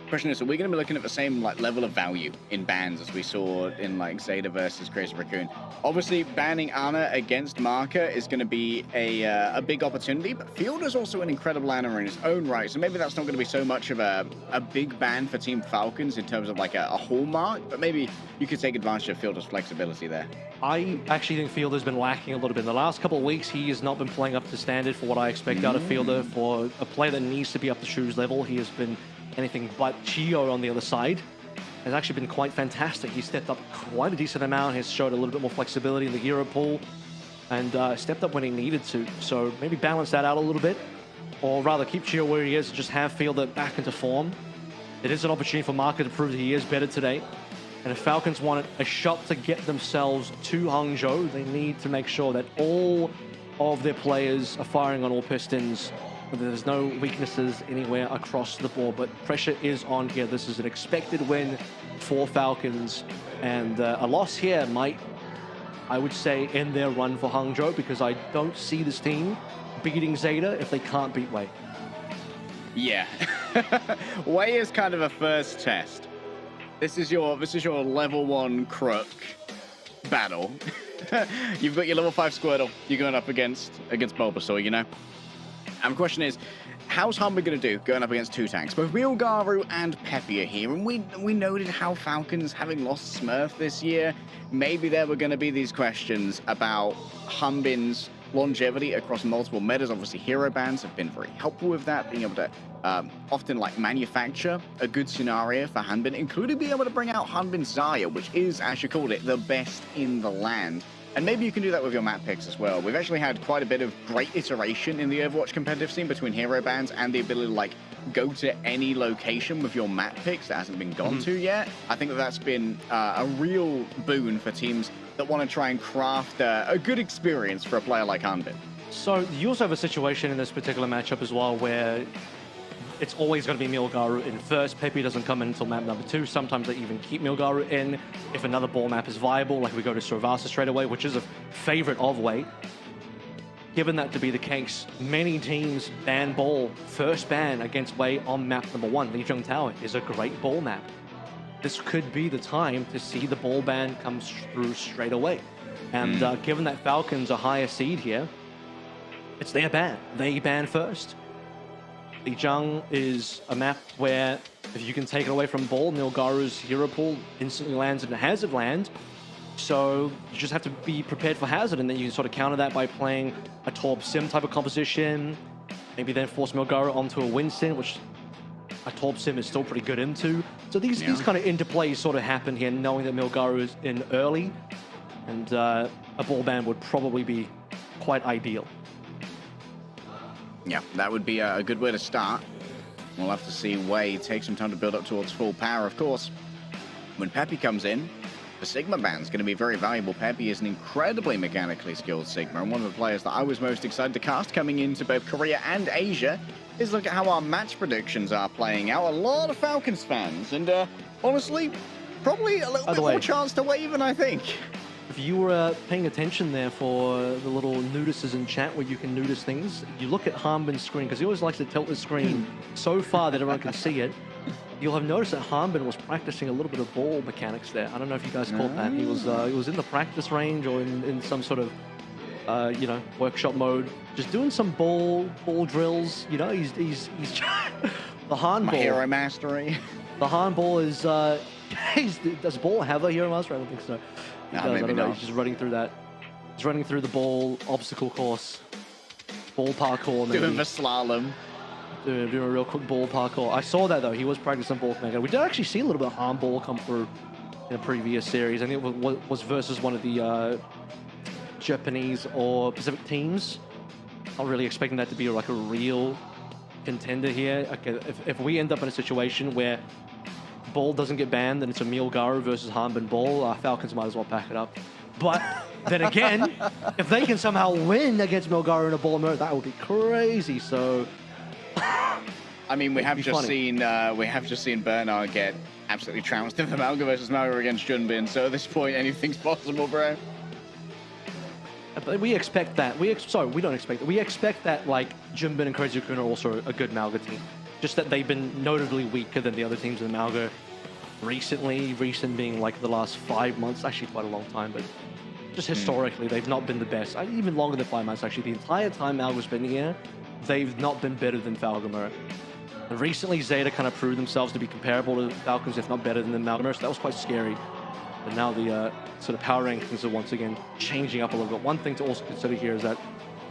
Question is, are we going to be looking at the same level of value in bans as we saw in Zeta versus Crazy Raccoon? Obviously, banning Ana against Marker is going to be a big opportunity, but Field is also an incredible Ana in his own right, so maybe that's not going to be so much of a big ban for Team Falcons in terms of a hallmark, but maybe you could take advantage of Fielder's flexibility there. I actually think Fielder's been lacking a little bit. In the last couple of weeks, he has not been playing up to standard for what I expect out of Fielder. For a player that needs to be up to Shoes level, he has been anything but. Chio on the other side has actually been quite fantastic. He stepped up quite a decent amount, has showed a little bit more flexibility in the hero pool, and stepped up when he needed to. So maybe balance that out a little bit, or rather keep Chio where he is and just have Fielder back into form. It is an opportunity for Marker to prove that he is better today. And if Falcons want a shot to get themselves to Hangzhou, they need to make sure that all of their players are firing on all pistons. There's no weaknesses anywhere across the board, but pressure is on here. This is an expected win for Falcons, and a loss here might, I would say, end their run for Hangzhou, because I don't see this team beating Zeta if they can't beat Wei. Yeah. Wei is kind of a first test. This is your level 1 Crook battle. You've got your level 5 Squirtle. You're going up against Bulbasaur, you know? And the question is, how's Humber going to do going up against 2 tanks? Both Milgaru and Peppy are here, and we noted how Falcons, having lost Smurf this year, maybe there were going to be these questions about Humbin's longevity across multiple metas. Obviously, hero bans have been very helpful with that, being able to often manufacture a good scenario for Hanbin, including being able to bring out Hanbin Zaya, which is, as you called it, the best in the land. And maybe you can do that with your map picks as well. We've actually had quite a bit of great iteration in the Overwatch competitive scene between hero bans and the ability to go to any location with your map picks that hasn't been gone to yet. I think that's been a real boon for teams that want to try and craft a good experience for a player like Hanbin. So you also have a situation in this particular matchup as well where it's always going to be Milgaru in first. Peppy doesn't come in until map number 2. Sometimes they even keep Milgaru in if another ball map is viable, like we go to Suravasa straight away, which is a favorite of Wei. Given that to be the case, many teams ban ball, first ban against Wei on map number 1. Lijiang Tower is a great ball map. This could be the time to see the ball ban come through straight away. And given that Falcons are higher seed here, it's their ban. They ban first. Lijiang is a map where if you can take it away from ball, Milgaru's hero pool instantly lands in a hazard land. So you just have to be prepared for hazard, and then you can sort of counter that by playing a Torb Sim type of composition. Maybe then force Milgaru onto a Winston, which a Torb Sim is still pretty good into. So these kind of interplays sort of happen here, knowing that Milgaru is in early, and a ball ban would probably be quite ideal. Yeah, that would be a good way to start. We'll have to see Wei take some time to build up towards full power, of course. When Peppy comes in, the Sigma ban's going to be very valuable. Peppy is an incredibly mechanically skilled Sigma, and one of the players that I was most excited to cast coming into both Korea and Asia is look at how our match predictions are playing out. A lot of Falcons fans, and honestly, probably a little bit more chance to Wei than I think. If you were paying attention there for the little notices in chat where you can notice things, you look at Hanbin's screen, because he always likes to tilt the screen so far that everyone can see it. You'll have noticed that Hanbin was practicing a little bit of ball mechanics there. I don't know if you guys caught that. He was in the practice range or in some sort of workshop mode, just doing some ball drills. You know, he's the Han My ball. hero mastery. The Han ball is does ball have a hero master? I don't think so. He does, I don't know. He's just running through that. He's running through the ball obstacle course, ball parkour. Maybe. Doing the slalom. Doing a real quick ball parkour. I saw that though. He was practicing ball mechanics. We did actually see a little bit of Han ball come through in a previous series. I think it was versus one of the Japanese or Pacific teams. Not really expecting that to be like a real contender here. Okay, if we end up in a situation where Ball doesn't get banned and it's a Milgaru versus Hanbin Ball, Falcons might as well pack it up. But then again, if they can somehow win against Milgaru in a ball mode, that would be crazy. So, I mean, we have just seen Bernard get absolutely trounced in the Malga versus Malga against Junbin. So at this point, anything's possible, bro. But we expect that. We don't expect that. We expect that like Junbin and Crazy Raccoon are also a good Malga team. just that they've been notably weaker than the other teams in the Malga recently. Recent being like the last 5 months, actually quite a long time, but just historically, they've not been the best. Even longer than 5 months, actually. The entire time Malga's been here, they've not been better than Falconer. And recently, Zeta kind of proved themselves to be comparable to Falcons, if not better than the Malgamer, so that was quite scary. But now the sort of power rankings are once again changing up a little bit. One thing to also consider here is that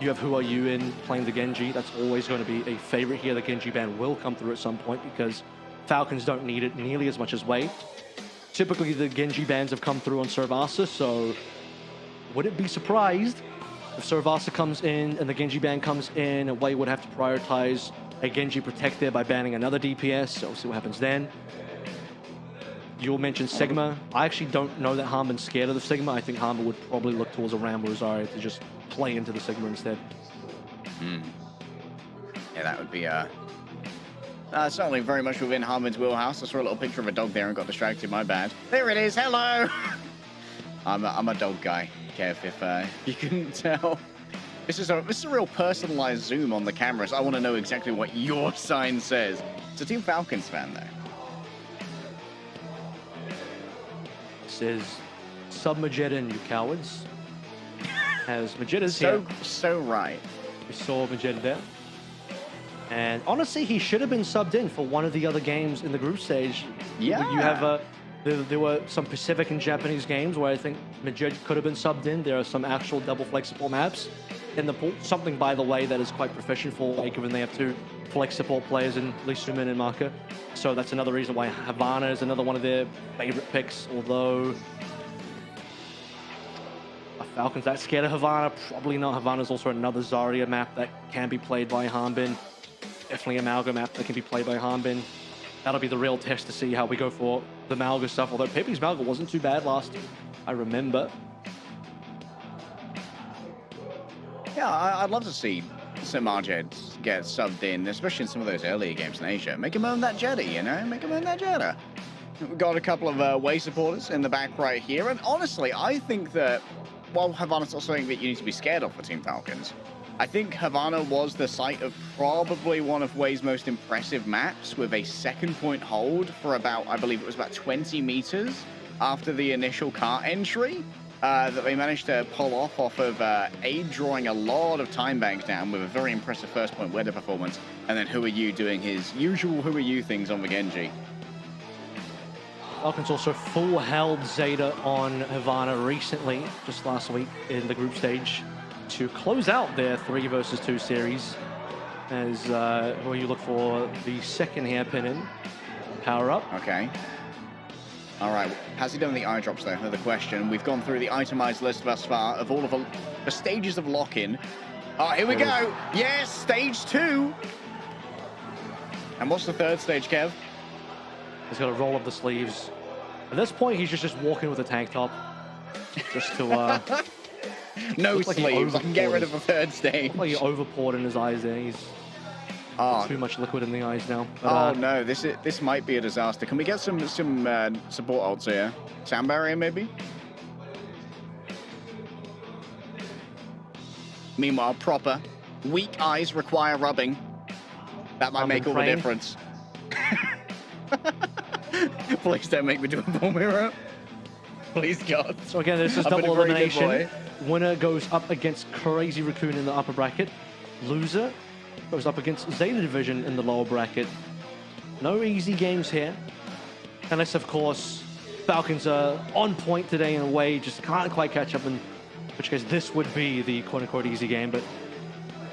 you have Who Are You in playing the Genji. That's always going to be a favorite here. The Genji ban will come through at some point because Falcons don't need it nearly as much as Wei. Typically, the Genji bans have come through on Suravasa, so wouldn't be surprised if Suravasa comes in and the Genji ban comes in, and Wei would have to prioritize a Genji Protect there by banning another DPS, so we'll see what happens then. You'll mention Sigma. I actually don't know that Harman's scared of the Sigma. I think Harman would probably look towards a Rambo Rosario to just play into the Sigma instead. Yeah, that would be certainly very much within Harman's wheelhouse. I saw a little picture of a dog there and got distracted, my bad. There it is, hello! I'm a dog guy, Kev, if you couldn't tell. This is a real personalized zoom on the cameras. I want to know exactly what your sign says. It's a Team Falcons fan, though. It says, Sub-Mageddon, you cowards. As Mageddon's here. So right. We saw Mageddon there. And honestly, he should have been subbed in for one of the other games in the group stage. Yeah. You have there were some Pacific and Japanese games where I think Mageddon could have been subbed in. There are some actual double flex support maps in the pool. Something, by the way, that is quite proficient for Wei, given they have 2 flex support players in Lee Suman and Marker. So that's another reason why Havana is another one of their favorite picks, although Falcons that scared of Havana? Probably not. Havana's also another Zarya map that can be played by Hanbin. Definitely a Malga map that can be played by Hanbin. That'll be the real test to see how we go for the Malga stuff. Although Pepe's Malga wasn't too bad last year, I remember. Yeah, I'd love to see some Marjeds get subbed in, especially in some of those earlier games in Asia. Make him own that Jedi, you know? Make him own that Jedi. We've got a couple of Wei supporters in the back right here. And honestly, I think that while Havana's not something that you need to be scared of for Team Falcons, I think Havana was the site of probably one of Wei's most impressive maps, with a second point hold for about, I believe it was about 20 meters after the initial cart entry that they managed to pull off of Aid drawing a lot of time bank down with a very impressive first point weather performance, and then Who Are You doing his usual Who Are You things on the Genji. Falcons also full held Zeta on Havana recently, just last week in the group stage, to close out their 3 versus 2 series, as where you look for the second hairpin in power up. Okay. All right, has he done the eye drops though? Another question. We've gone through the itemized list thus far of all of the stages of lock-in. Oh, here we go. Yes, stage 2. And what's the third stage, Kev? He's got to roll up the sleeves. At this point, he's just walking with a tank top, just to no sleeves. I can get rid of the third stage. Like he overpoured in his eyes there. He's too much liquid in the eyes now. Oh But, no, this might be a disaster. Can we get some support ults here? Sound barrier maybe? Meanwhile, proper weak eyes require rubbing. That might make all the difference. Please don't make me do a ball mirror. Please, God. So again, this is double elimination. Winner goes up against Crazy Raccoon in the upper bracket. Loser goes up against Zeta Division in the lower bracket. No easy games here. Unless, of course, Falcons are on point today in a way, just can't quite catch up, in which case this would be the quote-unquote easy game. But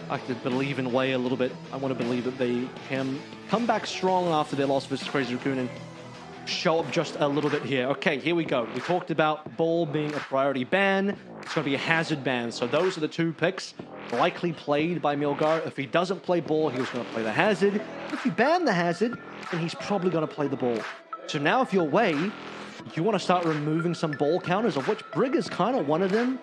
I could believe in Wei a little bit. I want to believe that they can come back strong after their loss versus Crazy Raccoon and show up just a little bit here. Okay, here we go. We talked about Ball being a priority ban. It's going to be a hazard ban. So those are the 2 picks likely played by Milgar. If he doesn't play Ball, he was going to play the hazard. If you ban the hazard, then he's probably going to play the Ball. So now if you're Wei, you want to start removing some Ball counters, of which Brig is kind of one of them.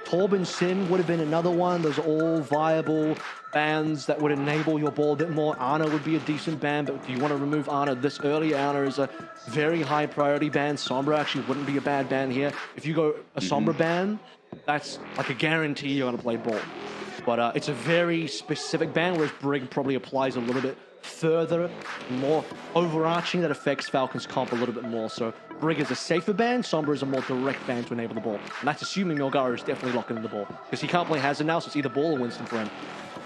Torben Sim would have been another one. Those are all viable bans that would enable your Ball a bit more. Ana would be a decent ban, but do you want to remove Ana this early? Ana is a very high priority ban. Sombra actually wouldn't be a bad ban here. If you go a Sombra ban, that's like a guarantee you're going to play Ball. But it's a very specific ban, whereas Brig probably applies a little bit further, more overarching that affects Falcons comp a little bit more. So Brig is a safer ban, Sombra is a more direct ban to enable the ball. And that's assuming Milgara is definitely locking in the ball. Because he can't play Hazard now, so it's either ball or Winston for him.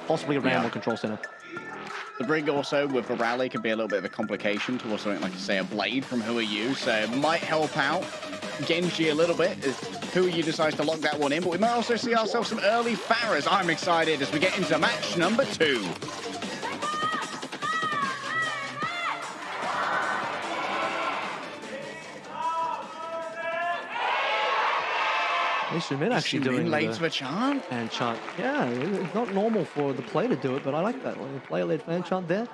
Possibly a Ram or Control Center. The Brig also, with the rally, can be a little bit of a complication towards something like, say, a Blade from Who Are You, so it might help out Genji a little bit if Who Are You decides to lock that one in, but we might also see ourselves some early Pharahs. I'm excited as we get into match number 2. Sumin actually doing late to a chant. And chant. Yeah, it's not normal for the player to do it, but I like that. Like, player-led fan chant there.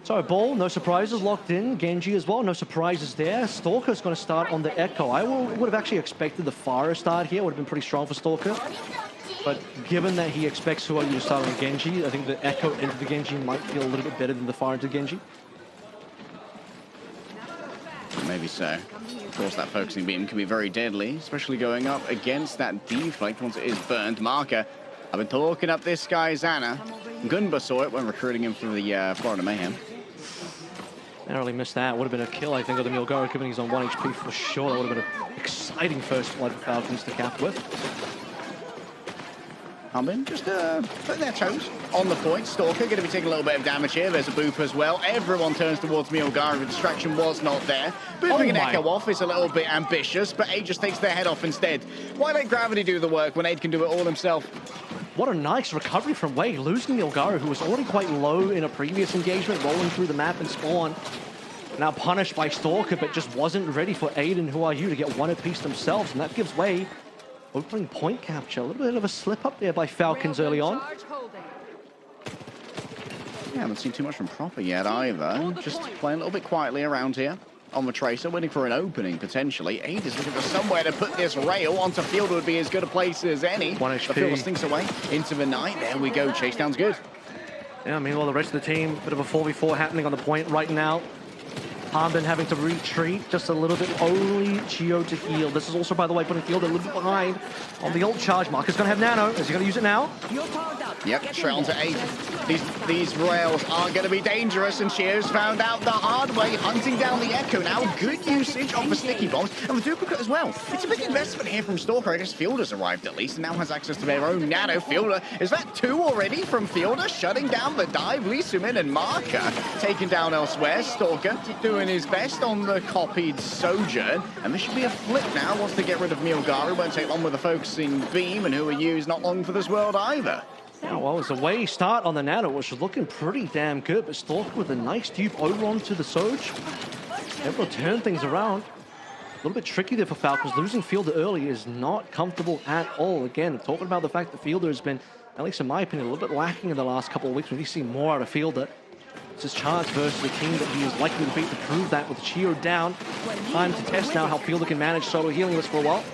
So ball, no surprises, locked in. Genji as well, no surprises there. Stalker's going to start on the Echo. I would have actually expected the Pharah start here. Would have been pretty strong for Stalker. But given that he expects Who Are You to start on Genji, I think the Echo into the Genji might feel a little bit better than the Pharah into Genji. Maybe so. Of course, that focusing beam can be very deadly, especially going up against that deflect once it is burned. Marker, I've been talking up this guy, Zana. Gunba saw it when recruiting him for the Florida Mayhem. Narrowly missed that. Would have been a kill, I think, of the Milgara, given he's on 1 HP for sure. That would have been an exciting first blood for Falcons to cap with. Humbin just putting their toes on the point. Stalker going to be taking a little bit of damage here. There's a boop as well. Everyone turns towards Milgara. The distraction was not there. Booping an Echo off is a little bit ambitious, but Aid just takes their head off instead. Why let Gravity do the work when Aid can do it all himself? What a nice recovery from Wade, losing Milgara, who was already quite low in a previous engagement, rolling through the map and spawn. Now punished by Stalker, but just wasn't ready for Aid and Who Are You to get one apiece themselves, and that gives Wade opening point capture. A little bit of a slip up there by Falcons early on. Yeah, haven't seen too much from Proper yet either. Just playing a little bit quietly around here on the Tracer, waiting for an opening potentially. Aid is looking for somewhere to put this rail. Onto Fielder would be as good a place as any. 1 HP. The Fielder stinks away into the night. There we go. Chase down's good. Yeah, meanwhile, the rest of the team, bit of a 4v4 happening on the point right now. Harbin having to retreat just a little bit, only Chio to heal. This is also, by the way, putting Fielder a little bit behind on the ult charge. Marker's going to have Nano. Is he going to use it now? Yep, straight on to 8. These rails are going to be dangerous, and Chio's found out the hard way, hunting down the Echo now. Good usage of the sticky bombs, and the duplicate as well. It's a big investment here from Stalker. I guess Fielder's arrived at least, and now has access to their own Nano. Fielder, is that 2 already from Fielder? Shutting down the dive. Lee Sumin and Marker taken down elsewhere. Stalker doing his best on the copied Sojourn, and this should be a flip now once they get rid of Milgara. Won't take long with the focusing beam, and Who Are You is not long for this world either. Yeah, well, it's a way start on the Nano, which is looking pretty damn good, but Stalker with a nice dupe over onto the Soj. Able to turn things around. A little bit tricky there for Falcons. Losing Fielder early is not comfortable at all. Again, talking about the fact that Fielder has been, at least in my opinion, a little bit lacking in the last couple of weeks. We need to see more out of Fielder. It's his chance versus the team that he is likely to beat to prove that with Chio down. Time to test now how Fielder can manage solo healing this for a while.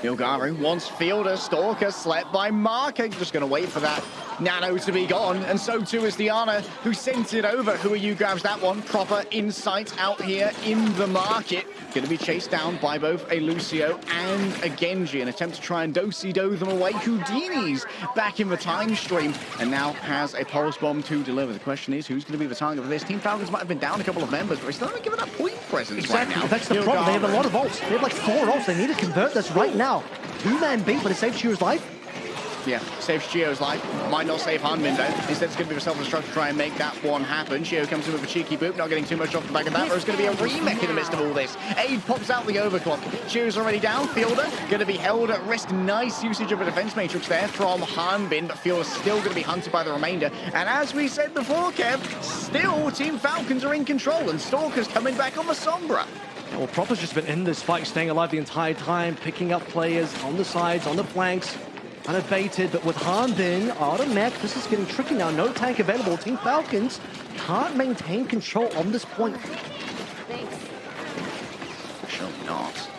Milgara wants Fielder. Stalker slept by Marker. Just going to wait for that Nano to be gone, and so too is Diana, who sent it over. Who Are You grabs that one. Proper insight out here in the market. Going to be chased down by both a Lucio and a Genji. An attempt to try and do-si-do them away. Houdini's back in the time stream and now has a pulse bomb to deliver. The question is, who's going to be the target of this? Team Falcons might have been down a couple of members, but they're still not giving up point presence right now. That's the problem. They have a lot of ults. They have like 4 ults. They need to convert this right now. 2-man beat, but it saves Chio's life. Yeah, saves Chio's life. Might not save Hanmin though. Instead, it's going to be a self-destruct to try and make that one happen. Chio comes in with a cheeky boop, not getting too much off the back of that. Or it's going to be a remake in the midst of all this. Aid pops out the overclock. Chio's already down. Fielder going to be held at risk. Nice usage of a defense matrix there from Hanbin, but Fielder's still going to be hunted by the remainder. And as we said before, Kev, still Team Falcons are in control, and Stalker's coming back on the Sombra. Yeah, well, Proper's just been in this fight, staying alive the entire time, picking up players on the sides, on the flanks. Unabated, but with Hanbin out of mech, this is getting tricky now. No tank available. Team Falcons can't maintain control on this point. Sure not.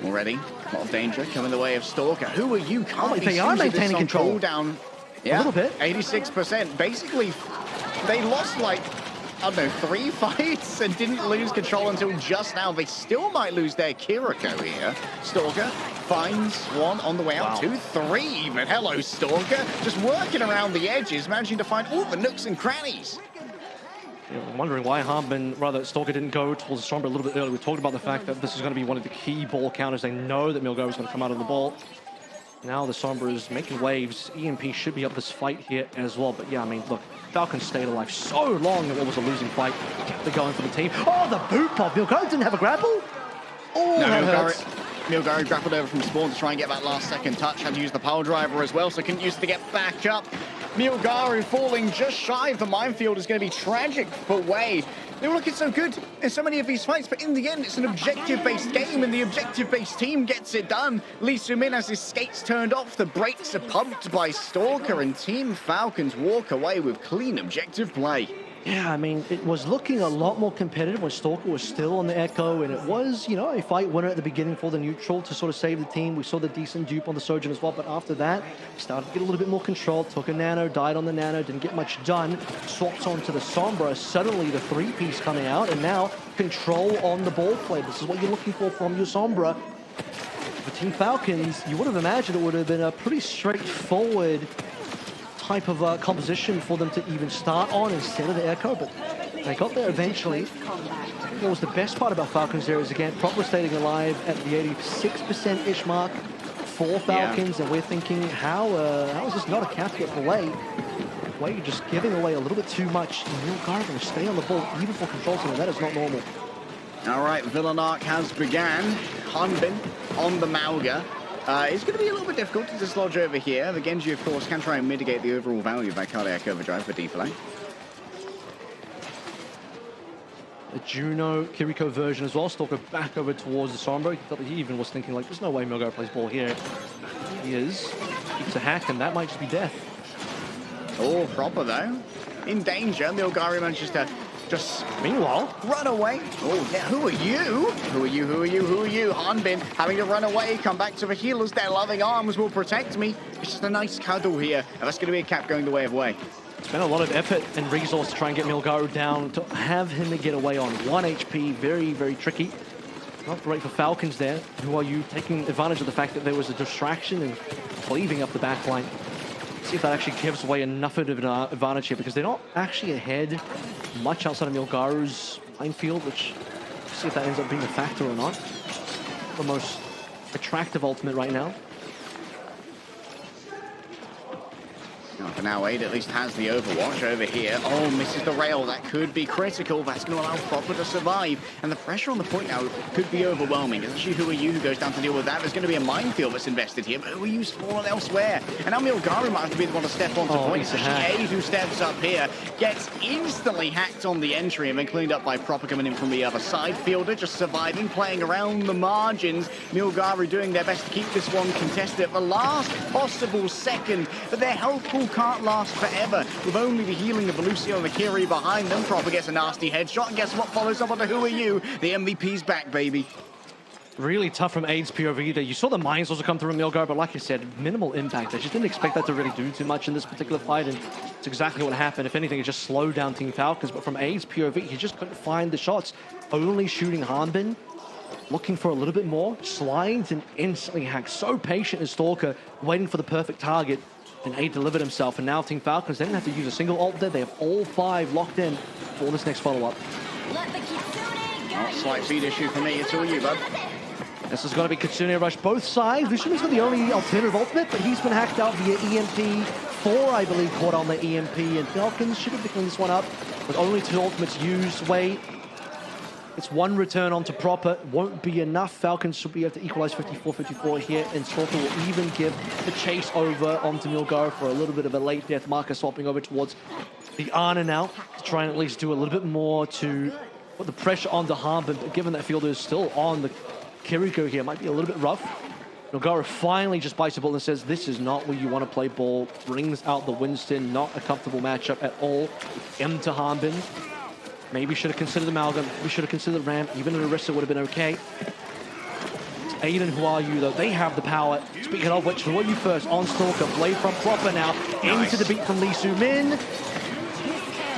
Already, a lot of danger coming the way of Stalker. Who Are You? Can't they are maintaining control down. Yeah, a little bit. 86%. Basically, they lost like, I don't know, 3 fights and didn't lose control until just now. They still might lose their Kiriko here. Stalker finds one on the way out. 2, 3 even. Hello, Stalker. Just working around the edges, managing to find all the nooks and crannies. I'm wondering why Stalker didn't go towards the Sombra a little bit earlier. We talked about the fact that this is going to be one of the key ball counters. They know that Milgar is going to come out of the ball. Now the Sombra is making waves. EMP should be up this fight here as well. But yeah, I mean, look, Falcons stayed alive so long that it was a losing fight. Kept it going for the team. Oh, the boot pop. Milgar didn't have a grapple. Oh, no, that hurts. Milgar grappled over from spawn to try and get that last second touch. Had to use the power driver as well, so couldn't use it to get back up. Milgaru falling just shy of the minefield is going to be tragic for Wei. They were looking so good in so many of these fights, but in the end, it's an objective-based game, and the objective-based team gets it done. Lee Soo-min has his skates turned off, the brakes are pumped by Stalker, and Team Falcons walk away with clean objective play. Yeah, I mean, it was looking a lot more competitive when Stalker was still on the Echo, and it was, you know, a fight winner at the beginning for the neutral to sort of save the team. We saw the decent dupe on the Sojourn as well, but after that, started to get a little bit more control, took a nano, died on the nano, didn't get much done, swaps onto the Sombra, suddenly the three-piece coming out, and now control on the ball play. This is what you're looking for from your Sombra. For Team Falcons, you would have imagined it would have been a pretty straightforward type of composition for them to even start on instead of the Echo, but they got there eventually. What was the best part about Falcons there is, again, Proper staying alive at the 86%-ish mark for Falcons, and we're thinking, how is this not a capture for Wei? Wei just giving away a little bit too much. Milgar going to stay on the ball even for control center. That is not normal. All right, Villainark has began. Hanbin on the Mauga. It's going to be a little bit difficult to dislodge over here. The Genji, of course, can try and mitigate the overall value of that cardiac overdrive for deflay. A Juno Kiriko version as well. Stalker back over towards the Sombra. He even was thinking, like, there's no way Milgar plays ball here. He is. Keeps a hack, and that might just be death. Oh, Proper, though. In danger. Milgar manages to just meanwhile run away. Oh yeah, who are you? Who are you? Who are you? Who are you? Hanbin having to run away, come back to the healers. Their loving arms will protect me. It's just a nice cuddle here, and that's going to be a cap going the way of Wei. Spent a lot of effort and resource to try and get Milgaru down, to have him get away on 1 HP. Very, very tricky. Not great for Falcons there. Who are you? Taking advantage of the fact that there was a distraction and cleaving up the back line. See if that actually gives away enough of an advantage here, because they're not actually ahead much outside of Milgaru's minefield, which, see if that ends up being a factor or not. The most attractive ultimate right now. For now, Wade at least has the Overwatch over here. Oh, misses the rail. That could be critical. That's going to allow Proper to survive. And the pressure on the point now could be overwhelming. Especially Who Are You who goes down to deal with that. There's going to be a minefield that's invested here, but Who Are You's fallen elsewhere. And now Milgaru might have to be the one to step onto point. Especially Aid, who steps up here, gets instantly hacked on the entry and then cleaned up by Proper coming in from the other side. Fielder just surviving, playing around the margins. Milgaru doing their best to keep this one contested at the last possible second, but their health pool can't last forever. With only the healing of the Lucio and the Kiri behind them, Proper gets a nasty headshot, and guess what follows up on the Who Are You? The MVP's back, baby. Really tough from Aid's POV there. You saw the mines also come through Milgar, but like I said, minimal impact. I just didn't expect that to really do too much in this particular fight, and it's exactly what happened. If anything, it just slowed down Team Falcons, but from Aid's POV, he just couldn't find the shots. Only shooting Hanbin, looking for a little bit more, slides and instantly hacks. So patient is Stalker, waiting for the perfect target, and Aid delivered himself. And now Team Falcons, they didn't have to use a single ult there. They have all 5 locked in for this next follow-up. Oh, slight feed issue for me. It's all you, bud. This is going to be Kitsune Rush both sides. Lucian's got the only alternative ultimate, but he's been hacked out via EMP. 4, I believe, caught on the EMP, and Falcons should have cleaned this one up with only 2 ultimates used. Wait. It's 1 return onto Proper. Won't be enough. Falcons should be able to equalize 54-54 here, and Stalker will even give the chase over onto Milgar for a little bit of a late death marker, swapping over towards the Ana now to try and at least do a little bit more to put the pressure onto Hanbin, but given that Fielder is still on the Kiriko here, might be a little bit rough. Milgar finally just bites the ball and says, this is not where you want to play ball. Brings out the Winston, not a comfortable matchup at all. Into Hanbin. Maybe should have considered Amalgam. We should have considered Ram. Even an Arista would have been okay. Aiden, Who Are You, though? They have the power. Speaking of which, Who Are You first? On Stalker. Blade from Proper now. Into the beat from Lee Soo-min.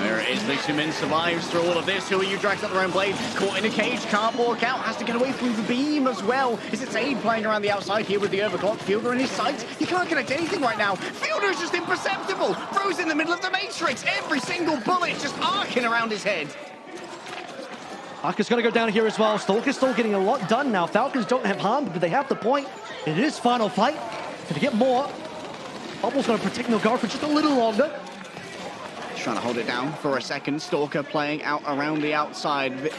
There it is, Lijiang survives through all of this. Who are you? Drags up their own blade, caught in a cage, can't walk out, has to get away from the beam as well. Is it Zaid playing around the outside here with the overclock? Fielder in his sights, he can't connect anything right now. Fielder is just imperceptible. Rose in the middle of the matrix, every single bullet just arcing around his head. Arca's going to go down here as well. Stalker's still getting a lot done now. Falcons don't have harm, but they have the point. It is final fight. Can they get more? Bubble's going to protect Milgar for just a little longer. Trying to hold it down for a second. Stalker playing out around the outside.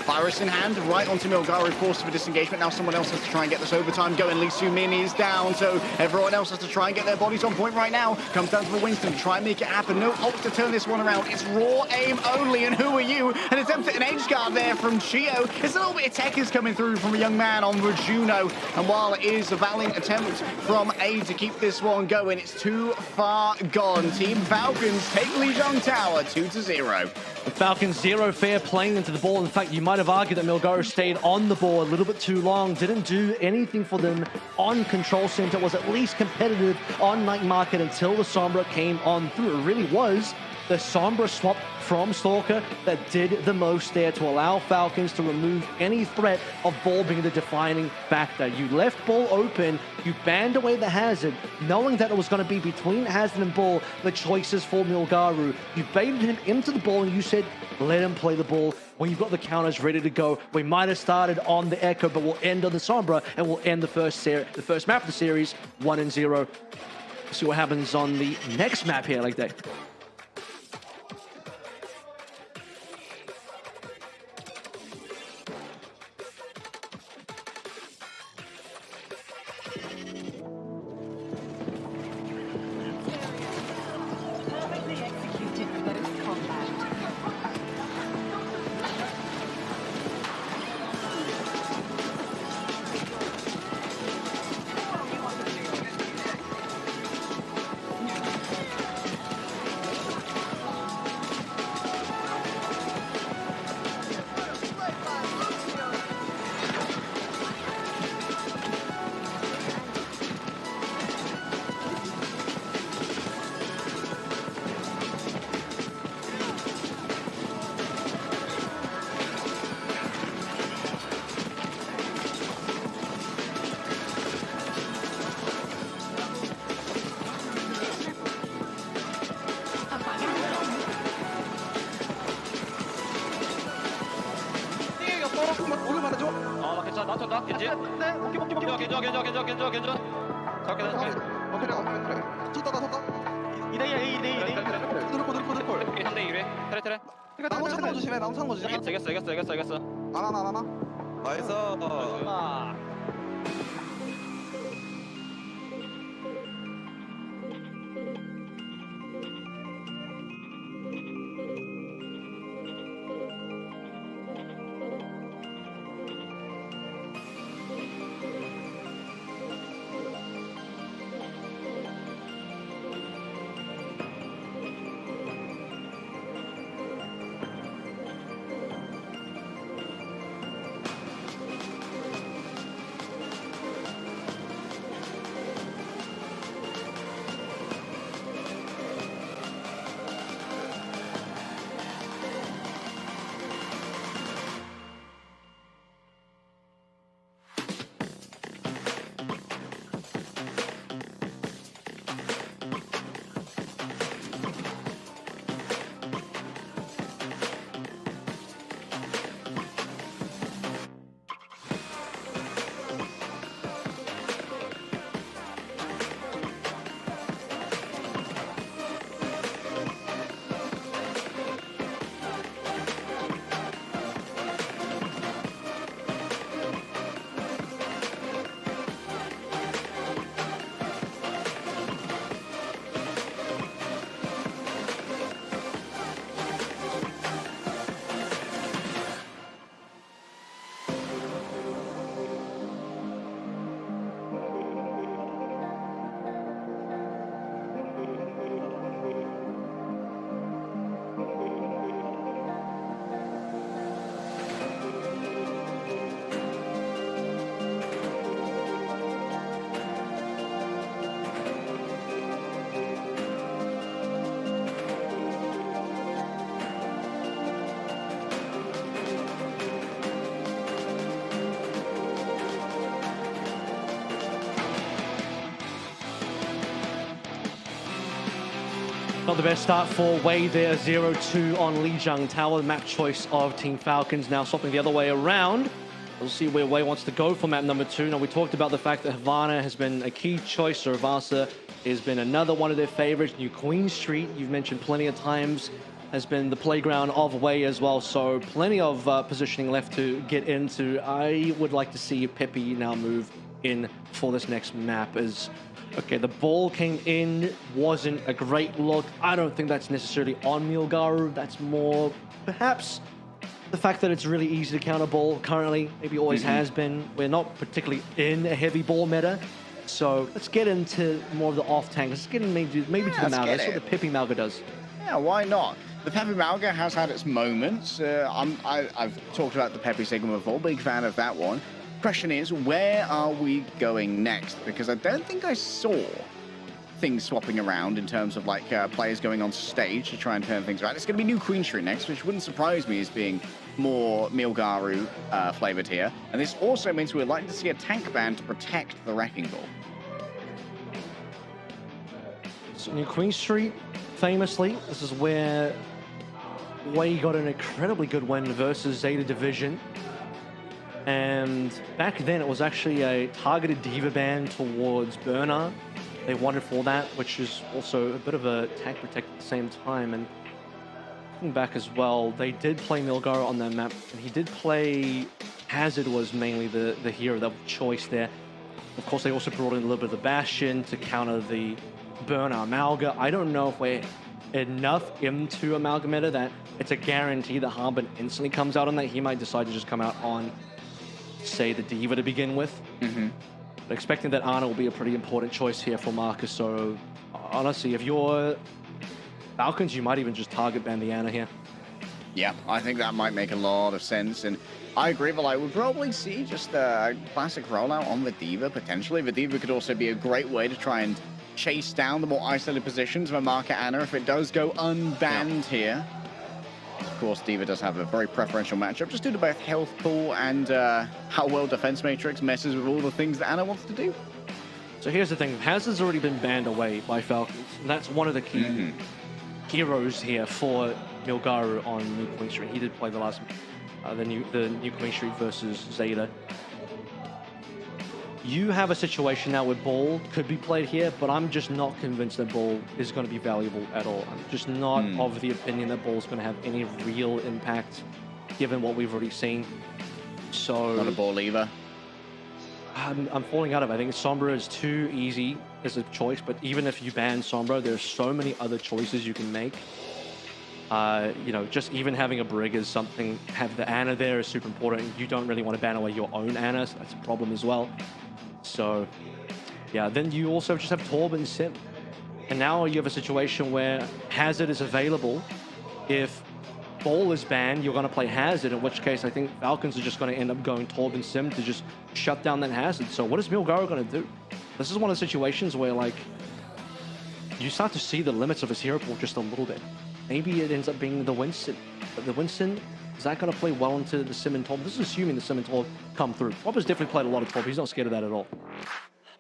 Virus in hand, right onto Milgaru, forced for disengagement. Now someone else has to try and get this overtime going. Lijiang is down, so everyone else has to try and get their bodies on point right now. Comes down to the Winston to try and make it happen. No ult to turn this one around. It's raw aim only, and who are you? An attempt at an edge guard there from Chio. It's a little bit of tech is coming through from a young man on Juno. And while it is a valiant attempt from A to keep this one going, it's too far gone. Team Falcons take Lijiang Tower 2-0. The Falcons zero fair playing into the ball. In fact, you might have argued that Milgar stayed on the ball a little bit too long, didn't do anything for them on control center, was at least competitive on night market until the Sombra came on through. It really was the Sombra swap from Stalker that did the most there to allow Falcons to remove any threat of ball being the defining factor. You left ball open, you banned away the hazard, knowing that it was going to be between hazard and ball, the choices for Milgaru. You baited him into the ball and you said, let him play the ball. When you've got the counters ready to go, we might have started on the Echo, but we'll end on the Sombra and we'll end the first map of the series 1-0. See what happens on the next map here like that. 알겠어. 나이스. Not the best start for Wei there, 0-2 on Lijiang Tower, map choice of Team Falcons. Now swapping the other way around. We'll see where Wei wants to go for map number 2. Now we talked about the fact that Havana has been a key choice. Suravasa has been another one of their favorites. New Queen Street, you've mentioned plenty of times, has been the playground of Wei as well. So plenty of positioning left to get into. I would like to see Pepe now move in for this next map as... Okay, the ball came in, wasn't a great look. I don't think that's necessarily on Milgaru. That's more, perhaps, the fact that it's really easy to counter ball currently. Maybe always has been. We're not particularly in a heavy ball meta. So let's get into more of the off tank. Let's get in maybe to the Malga. That's what the Pepe Malga does. Yeah, why not? The Pepe Malga has had its moments. I've talked about the Pepe Sigma before. Big fan of that one. Question is, where are we going next? Because I don't think I saw things swapping around in terms of like players going on stage to try and turn things around. It's going to be New Queen Street next, which wouldn't surprise me as being more Milgaru flavored here. And this also means we're likely to see a tank ban to protect the Wrecking Ball. So New Queen Street, famously, this is where Wei got an incredibly good win versus Zeta Division. And back then, it was actually a targeted diva ban towards Burner. They wanted for that, which is also a bit of a tank protect at the same time. And looking back as well, they did play Milgaru on that map, and he did play Hazard was mainly the hero of choice there. Of course, they also brought in a little bit of the Bastion to counter the Burner Amalga. I don't know if we're enough into Amalga meta that it's a guarantee that Harbin instantly comes out on that. He might decide to just come out on, say, the Diva to begin with. But expecting that Ana will be a pretty important choice here for Marcus. So honestly, if you're Falcons, you might even just target ban the Ana here. Yeah, I think that might make a lot of sense. And I agree, but I would probably see just a classic rollout on the Diva, potentially. The Diva could also be a great way to try and chase down the more isolated positions of a Market Ana if it does go unbanned here. Of course, Diva does have a very preferential matchup, just due to both health pool and how well Defense Matrix messes with all the things that Ana wants to do. So here's the thing, Hazard's already been banned away by Falcons, and that's one of the key heroes here for Milgaru on New Queen Street. He did play the last, the New Queen Street versus Zeta. You have a situation now where Ball could be played here, but I'm just not convinced that Ball is going to be valuable at all. I'm just not of the opinion that Ball is going to have any real impact, given what we've already seen. So not a Ball either. I'm falling out of it. I think Sombra is too easy as a choice, but even if you ban Sombra, there's so many other choices you can make. You know, just even having a Brig is something. Have the Ana there is super important. You don't really want to ban away your own Ana, so that's a problem as well. So, yeah, then you also just have Torb and Sim. And now you have a situation where Hazard is available. If Ball is banned, you're going to play Hazard, in which case I think Falcons are just going to end up going Torb and Sim to just shut down that Hazard. So what is Milgaru going to do? This is one of the situations where, like, you start to see the limits of his hero pool just a little bit. Maybe it ends up being the Winston. But the Winston, is that going to play well into the Sim and Torb? This is assuming the Sim and Torb come through. Rob has definitely played a lot of Torb. He's not scared of that at all.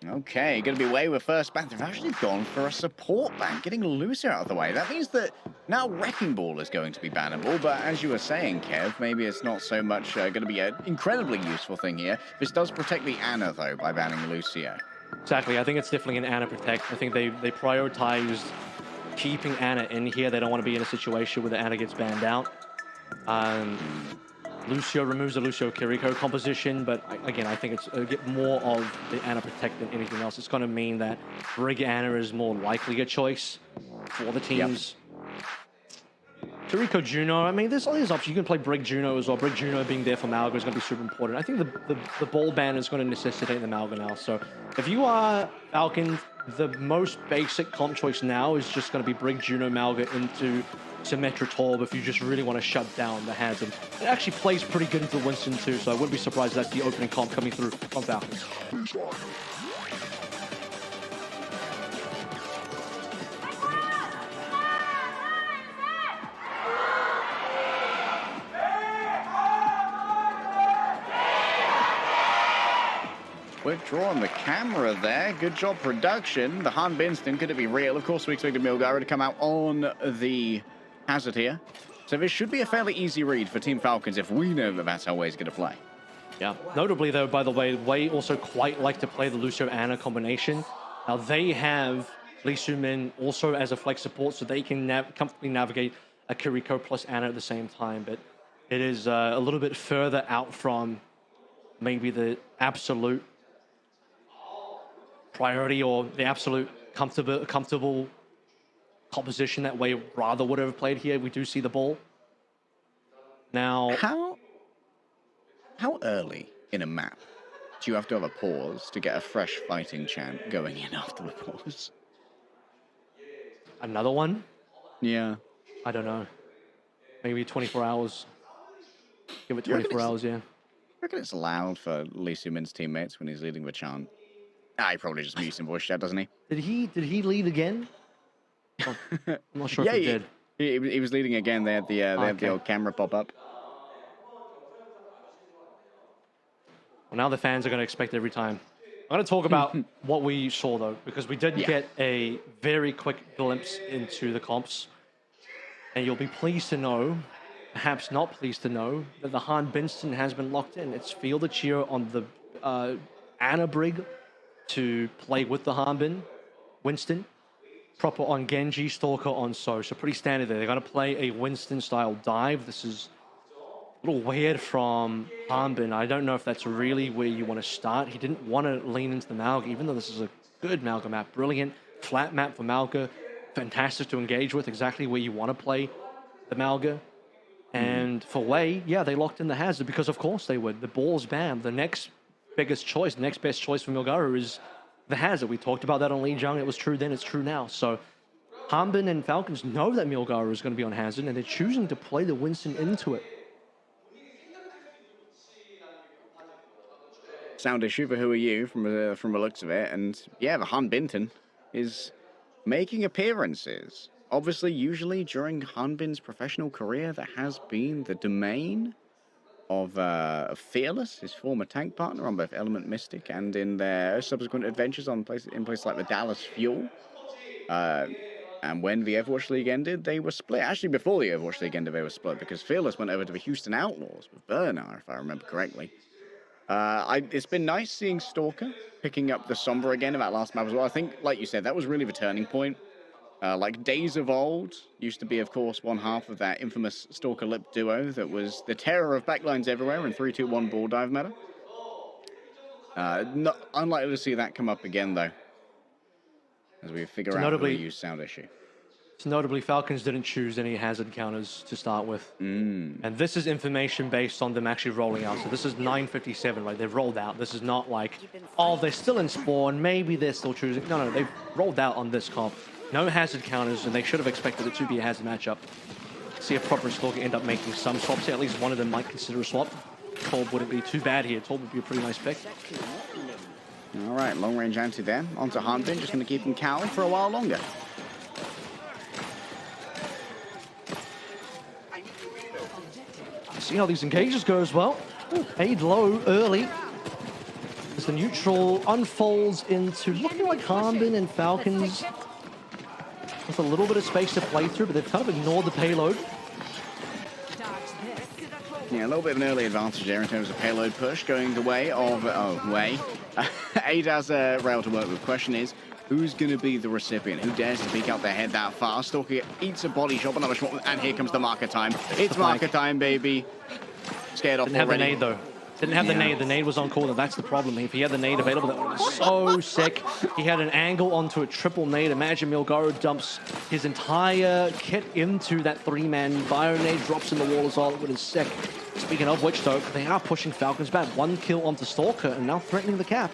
Okay, going to be away with first ban. They've actually gone for a support ban, getting Lucia out of the way. That means that now Wrecking Ball is going to be bannable, but as you were saying, Kev, maybe it's not so much going to be an incredibly useful thing here. This does protect the Ana, though, by banning Lucio. Exactly. I think it's definitely an Ana protect. I think they prioritized keeping Ana in here. They don't want to be in a situation where the Ana gets banned out. Lucio removes the Lucio Kiriko composition, but again, I think it's more of the Ana protect than anything else. It's going to mean that Brig Ana is more likely a choice for the teams. Kiriko Juno, I mean, there's all these options. You can play Brig Juno as well. Brig Juno being there for Malga is going to be super important. I think the ball ban is going to necessitate the Malga now. So if you are Falcon, the most basic comp choice now is just going to be Brig Juno Malga into Symmetra Torb if you just really want to shut down the Hazard. It actually plays pretty good into Winston too, so I wouldn't be surprised if that's the opening comp coming through from Falcons. withdrawing the camera there. Good job, production. The Han Binston, could it be real? Of course, we expected Milgara to come out on the hazard here. So this should be a fairly easy read for Team Falcons if we know that that's how Wei's going to play. Yeah. Notably, though, by the way, Wei also quite like to play the Lucio-Ana combination. Now, they have Lee Soo-min also as a flex support, so they can comfortably navigate a Kiriko plus Ana at the same time. But it is a little bit further out from maybe the absolute priority or the absolute comfortable composition that Wei rather would have played here. We do see the ball. Now, how early in a map do you have to have a pause to get a fresh fighting chant going in after the pause? Another one? Yeah. I don't know. Maybe 24 hours. Give it 24 hours, yeah. I reckon it's loud for Lee Soo-min's teammates when he's leading the chant. He probably just mutes in voice chat, doesn't he? Did he lead again? Oh, I'm not sure if he did. He was leading again. They had the old camera pop up. Well, now the fans are going to expect every time. I'm going to talk about what we saw, though, because we did get a very quick glimpse into the comps. And you'll be pleased to know, perhaps not pleased to know, that the Han Binston has been locked in. It's Field of Cheer on the Ana Brig to play with the Han Bin, Winston. Proper on Genji, Stalker on So. So pretty standard there. They're going to play a Winston-style dive. This is a little weird from Hanbin. I don't know if that's really where you want to start. He didn't want to lean into the Malga, even though this is a good Malga map. Brilliant flat map for Malga. Fantastic to engage with, exactly where you want to play the Malga. And for Wei, yeah, they locked in the hazard because of course they would. The ball's bam. The next biggest choice, the next best choice for Milgara is the hazard. We talked about that on Lijiang. It was true then, it's true now. So Hanbin and Falcons know that Milgara is going to be on hazard, and they're choosing to play the Winston into it. Sound issue for Who Are You from the looks of it. And yeah, the Han Binton is making appearances. Obviously, usually during Hanbin's professional career, that has been the domain of Fearless, his former tank partner on both Element Mystic and in their subsequent adventures in places like the Dallas Fuel. And when the Overwatch League ended, they were split. Actually, before the Overwatch League ended, they were split because Fearless went over to the Houston Outlaws with Bernard, if I remember correctly. It's been nice seeing Stalker picking up the Sombra again in that last map as well. I think, like you said, that was really the turning point. Like Days of Old used to be, of course, one half of that infamous Stalker Lip duo that was the terror of backlines everywhere in 3-2-1 ball dive meta. Not unlikely to see that come up again, though, as we figure out the use sound issue. Notably, Falcons didn't choose any hazard counters to start with. And this is information based on them actually rolling out. So this is 9:57, right? They've rolled out. This is not like, oh, they're still in spawn. Maybe they're still choosing. No, they've rolled out on this comp. No hazard counters, and they should have expected it to be a hazard matchup. See if Proper and Stalker end up making some swaps here. At least one of them might consider a swap. Torb wouldn't be too bad here. Torb would be a pretty nice pick. All right, long range anti there. Onto Hanbin, just going to keep him cowling for a while longer. See how these engages go as well. Aid low early as the neutral unfolds into looking like Hanbin and Falcons with a little bit of space to play through, but they've kind of ignored the payload. Yeah, a little bit of an early advantage there in terms of payload push going the way of Wei. Aid has a rail to work with. Question is, who's going to be the recipient? Who dares to peek out their head that far? Stalker eats a body shot, another shot, and here comes the marker time. It's marker time, baby. Scared off Didn't have the already. nade, though. Didn't have the nade. The nade was on corner. That's the problem. If he had the nade available, that would have been so sick. He had an angle onto a triple nade. Imagine Milgara dumps his entire kit into that three-man bio nade, drops in the wall as well. It would have sick. Speaking of which, though, they are pushing Falcons back. One kill onto Stalker, and now threatening the cap.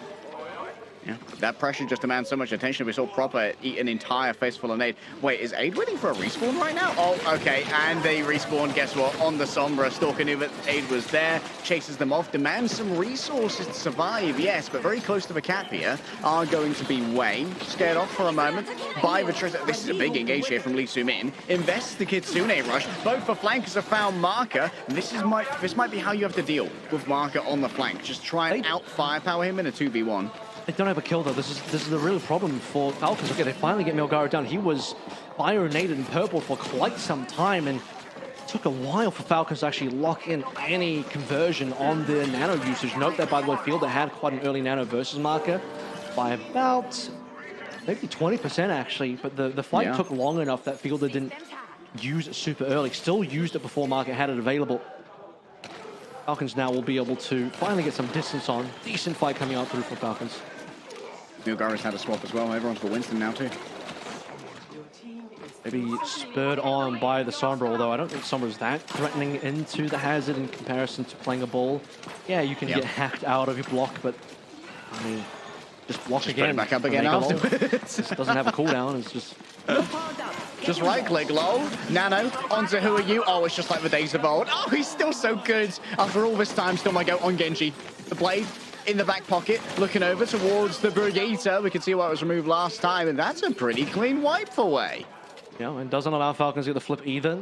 Yeah, that pressure just demands so much attention. We saw Proper eat an entire face full of nade. Wait, is Aid waiting for a respawn right now? Oh, okay, and they respawn, guess what? On the Sombra. Stalker knew that Aid was there, chases them off, demands some resources to survive, yes, but very close to the cap here are going to be Wei. Scared off for a moment by the Trista. This is a big engage here from Lee Soo-min. Invests the Kitsune rush. Both the flankers have found Marker. This might be how you have to deal with Marker on the flank. Just try and out-firepower him in a 2v1. They don't have a kill though. This is the real problem for Falcons. Okay, they finally get Milgara down. He was bionated in purple for quite some time, and it took a while for Falcons to actually lock in any conversion on their nano usage. Note that, by the way, Fielder had quite an early nano versus Marker by about maybe 20% actually, but the fight took long enough that Fielder didn't use it super early. Still used it before Marker had it available. Falcons now will be able to finally get some distance on. Decent fight coming out through for Falcons. Milgara's had a swap as well. Everyone's for Winston now too. Maybe spurred on by the Sombra, although I don't think Sombra's that threatening into the hazard in comparison to playing a ball. Yeah, you can get hacked out of your block, but I mean, just block again. Put it back up again afterwards. It doesn't have a cooldown. It's just right click, lol. Nano, onto who are you? Oh, it's just like the days of old. Oh, he's still so good. After all this time, still might go on Genji. The blade in the back pocket, looking over towards the Brigitte. We can see why it was removed last time, and that's a pretty clean wipe for Wei. Yeah, and doesn't allow Falcons to get the flip either.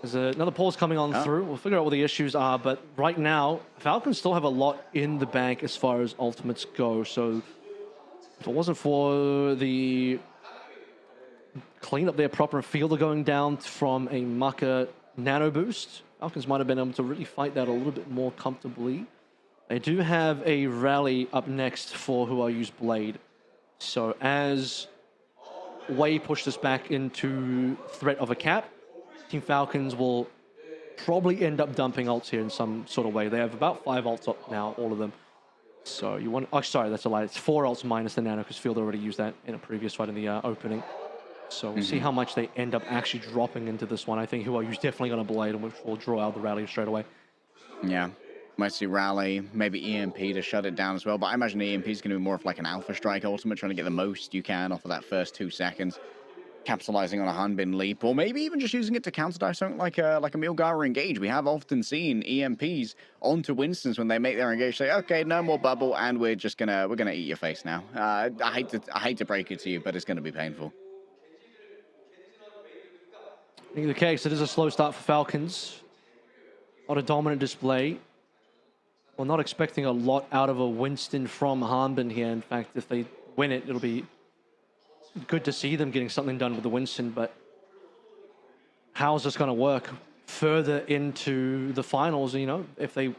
There's another pause coming on through. We'll figure out what the issues are, but right now, Falcons still have a lot in the bank as far as ultimates go. So if it wasn't for the cleanup there, Proper and Fielder going down from a Maka nano boost, Falcons might have been able to really fight that a little bit more comfortably. They do have a rally up next for who I use Blade. So as Wei pushed this back into threat of a cap, Team Falcons will probably end up dumping ults here in some sort of way. They have about 5 ults up now, all of them. So you want... Oh, sorry, that's a lie. It's 4 ults minus the nano, because Field already used that in a previous fight in the opening. So we'll see how much they end up actually dropping into this one. I think who I use definitely going to Blade, and which will draw out the rally straight away. Yeah. Might see Rally, maybe EMP to shut it down as well. But I imagine EMP is going to be more of like an Alpha Strike ultimate, trying to get the most you can off of that first 2 seconds. Capitalizing on a Hanbin leap, or maybe even just using it to counter-dive something like a Milgara engage. We have often seen EMPs onto Winstons when they make their engage say, okay, no more bubble, and we're gonna eat your face now. I hate to break it to you, but it's gonna be painful. In either case, it is a slow start for Falcons. Not a dominant display. We're not expecting a lot out of a Winston from Hanbin here. In fact, if they win it, it'll be good to see them getting something done with the Winston, but how's this going to work further into the finals? You know, if they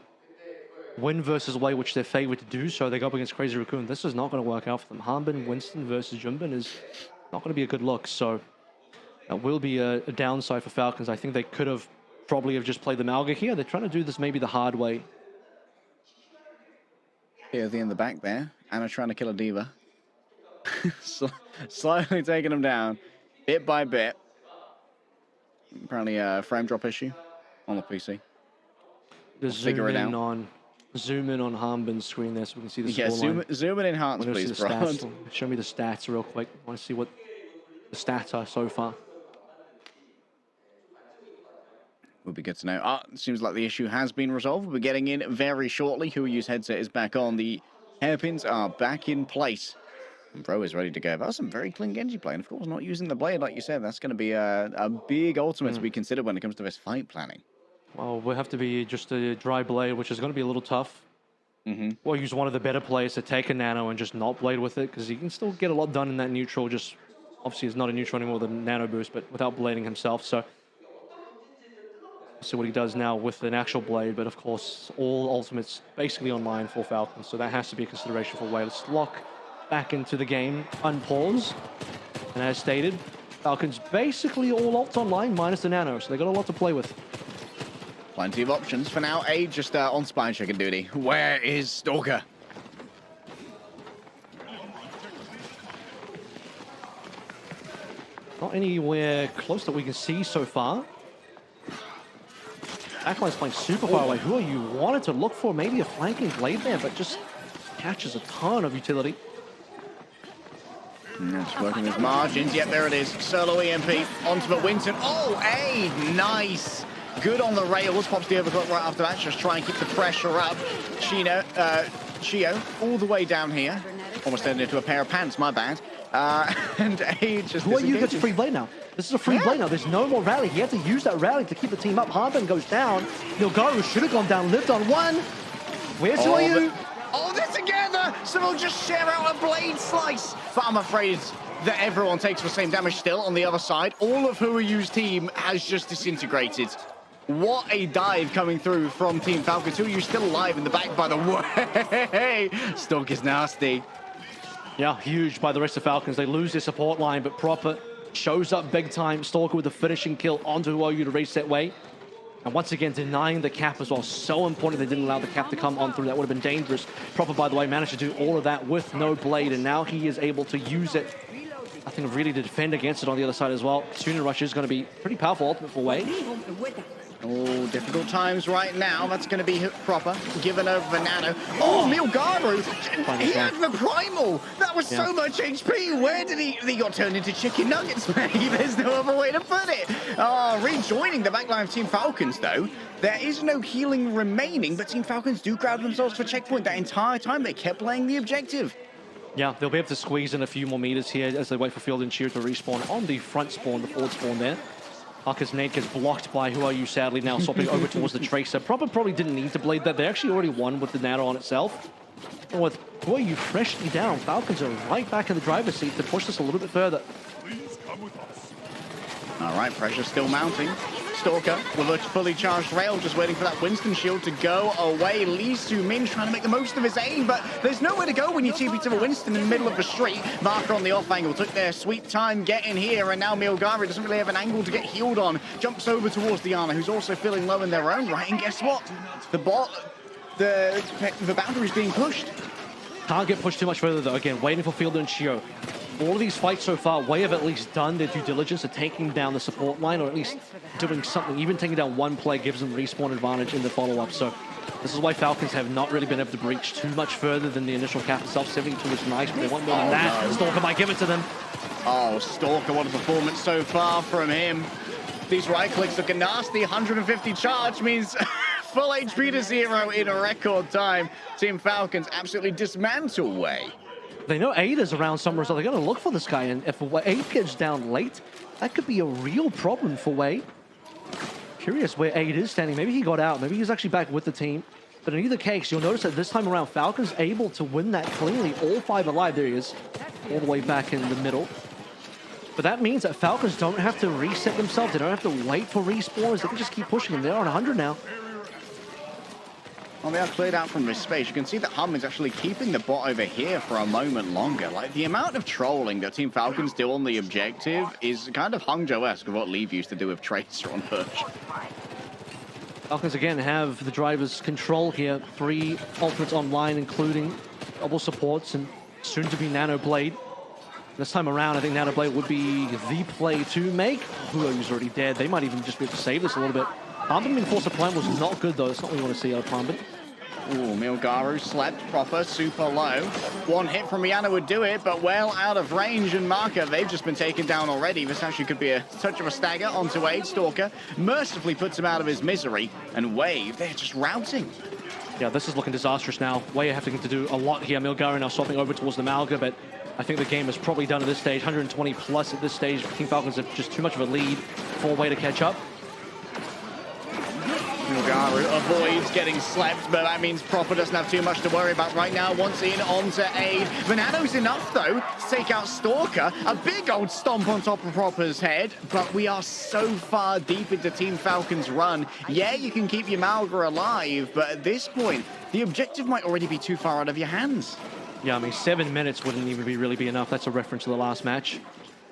win versus Wei, which they're favored to do so, they go up against Crazy Raccoon. This is not going to work out for them. Hanbin, Winston versus Junbin is not going to be a good look, so that will be a downside for Falcons. I think they could have probably have just played the Malga here. They're trying to do this maybe the hard way. Here's the in the back there. Anna trying to kill a diva. Slightly taking him down, bit by bit. Apparently a frame drop issue on the PC. Just figure it out. Zoom in on Hanbin's screen there so we can see the scoreline. Zoom in enhance, please, bro. Show me the stats real quick. I want to see what the stats are so far. Would be good to know. Seems like the issue has been resolved. We'll be getting in very shortly. Who use headset is back on. The hairpins are back in place. And Bro is ready to go. That's some very clean Genji play. And of course, not using the blade, like you said. That's going to be a big ultimate to be considered when it comes to this fight planning. Well, we'll have to be just a dry blade, which is going to be a little tough. Or use one of the better players to take a nano and just not blade with it, because he can still get a lot done in that neutral. Just obviously, he's not a neutral anymore with a nano boost, but without blading himself. So see what he does now with an actual blade, but of course, all ultimates basically online for Falcons, so that has to be a consideration for Wei. Let's lock back into the game, unpause, and as stated, Falcons basically all ults online minus the nano, so they got a lot to play with. Plenty of options for now. A just on spine checking duty. Where is Stalker? Not anywhere close that we can see so far. Backline's playing super far away. Who are you wanted to look for? Maybe a flanking blade there, but just catches a ton of utility. Just working his margins. Yep, there it is. Solo EMP onto McWinton. Oh, nice. Good on the rails. Pops the overclock right after that. Just try and keep the pressure up. Chio all the way down here. Almost turned into a pair of pants, my bad. And Age just Who are you gets a free play now? This is a free play now. There's no more rally. He had to use that rally to keep the team up. Harbin goes down. Nilgaru should have gone down, lived on one. Where's who are you? Oh, they're together! So they'll just share out a blade slice. But I'm afraid that everyone takes the same damage still on the other side. All of Huayu's team has just disintegrated. What a dive coming through from Team Falcons. Huayu still alive in the back, by the way. Stalk is nasty. Yeah, huge by the rest of Falcons. They lose their support line, but Proper shows up big time. Stalker with the finishing kill onto Huayu to reset way. And once again, denying the cap as well. So important they didn't allow the cap to come on through. That would have been dangerous. Proper, by the way, managed to do all of that with no blade, and now he is able to use it, I think, really to defend against it on the other side as well. Sunin Rush is going to be pretty powerful ultimate for Wei. Oh, difficult times right now. That's going to be Proper, given over Nano. Oh, Milgaru! He had the Primal! That was so much HP! Where did he got turned into chicken nuggets, maybe? There's no other way to put it! Oh, rejoining the backline of Team Falcons, though. There is no healing remaining, but Team Falcons do crowd themselves for checkpoint that entire time. They kept playing the objective. Yeah, they'll be able to squeeze in a few more meters here as they wait for Field and Cheer to respawn on the front spawn, the forward spawn there. Hucker's nade gets blocked by Huayu, sadly, now swapping over towards the Tracer. Proper probably didn't need to blade that. They actually already won with the Nano on itself. And with Huayu freshly down, Falcons are right back in the driver's seat to push this a little bit further. All right, pressure still mounting. Stalker with a fully charged rail, just waiting for that Winston shield to go away. Lee Su-min trying to make the most of his aim, but there's nowhere to go when you TP to a Winston in the middle of the street. Marker on the off angle took their sweet time getting here, and now Milgaru doesn't really have an angle to get healed on. Jumps over towards Diana, who's also feeling low in their own right, and guess what? The boundary's being pushed. Can't get pushed too much further though. Again, waiting for Fielder and Shio. All of these fights so far, Wei have at least done their due diligence of taking down the support line, or at least doing something. Even taking down one play gives them respawn advantage in the follow-up. So this is why Falcons have not really been able to breach too much further than the initial cap itself. 72 is nice, but they want more than that. No. Stalker might give it to them. Oh, Stalker, what a performance so far from him. These right clicks looking nasty. 150 charge means full HP to 0 in a record time. Team Falcons absolutely dismantle Wei. They know Ada's around somewhere, so they're going to look for this guy. And if Ada gets down late, that could be a real problem for Wei. Curious where Ada is standing. Maybe he got out. Maybe he's actually back with the team. But in either case, you'll notice that this time around, Falcons able to win that cleanly. All 5 alive. There he is. All the way back in the middle. But that means that Falcons don't have to reset themselves. They don't have to wait for respawns. They can just keep pushing them. They're on 100 now. Well, they are cleared out from this space. You can see that Hum is actually keeping the bot over here for a moment longer. Like, the amount of trolling that Team Falcons do on the objective is kind of Hangzhou-esque of what Leave used to do with Tracer on Push. Falcons, again, have the driver's control here. 3 ultimates online, including double supports and soon-to-be Nano Blade. This time around, I think Nano Blade would be the play to make. Huo's already dead. They might even just be able to save this a little bit. Palmbin being forced to plan was not good, though. It's not what we want to see out of Palmbin. Ooh, Milgaru slept Proper, super low. One hit from Rihanna would do it, but well out of range, and Marker, they've just been taken down already. This actually could be a touch of a stagger onto Wade. Stalker mercifully puts him out of his misery, and Wave, they're just routing. Yeah, this is looking disastrous now. Wei having to do a lot here. Milgaru now swapping over towards the Malga, but I think the game is probably done at this stage. 120 plus at this stage. Team Falcons have just too much of a lead for Wei to catch up. Milgaru avoids getting slept, but that means Proper doesn't have too much to worry about right now. Once in, onto aid. Venano's enough, though, to take out Stalker. A big old stomp on top of Proper's head, but we are so far deep into Team Falcon's run. Yeah, you can keep your Malga alive, but at this point, the objective might already be too far out of your hands. Yeah, I mean, 7 minutes wouldn't even really be enough. That's a reference to the last match.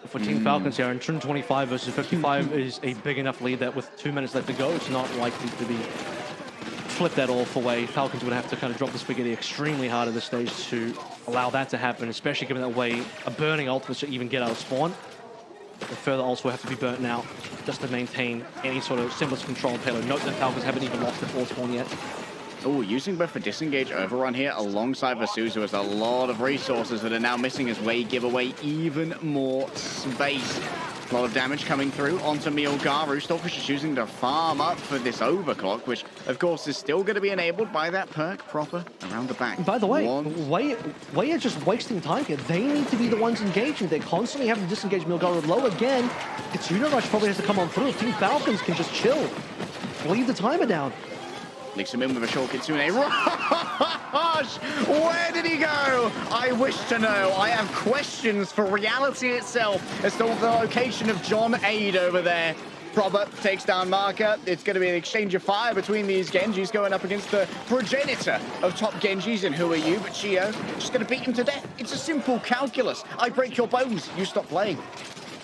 For Team Falcons here, 125 versus 55 is a big enough lead that with 2 minutes left to go, it's not likely to be flipped at all for Wei. Falcons would have to kind of drop the spaghetti extremely hard at this stage to allow that to happen, especially given that Wei a burning ultimate to even get out of spawn. The further ults will have to be burnt now just to maintain any sort of semblance of control and payload. Note that Falcons haven't even lost the forward spawn yet. Oh, using both for disengage overrun here alongside Vasus, who has a lot of resources that are now missing as Wei give away even more space. A lot of damage coming through onto Milgaru. Stalker's just choosing to farm up for this overclock, which of course is still going to be enabled by that perk proper around the back. By the way, Wei are just wasting time here. They need to be the ones engaging. They constantly have to disengage Milgaru low again. Kitsune Rush probably has to come on through. Team Falcons can just chill. Leave the timer down. Leaks him in with a short Kitsune Rush! Where did he go? I wish to know. I have questions for reality itself as to the location of John Aid over there. Prober takes down Marker. It's going to be an exchange of fire between these Genjis going up against the progenitor of top Genjis. And who are you? But Chio just going to beat him to death. It's a simple calculus. I break your bones. You stop playing.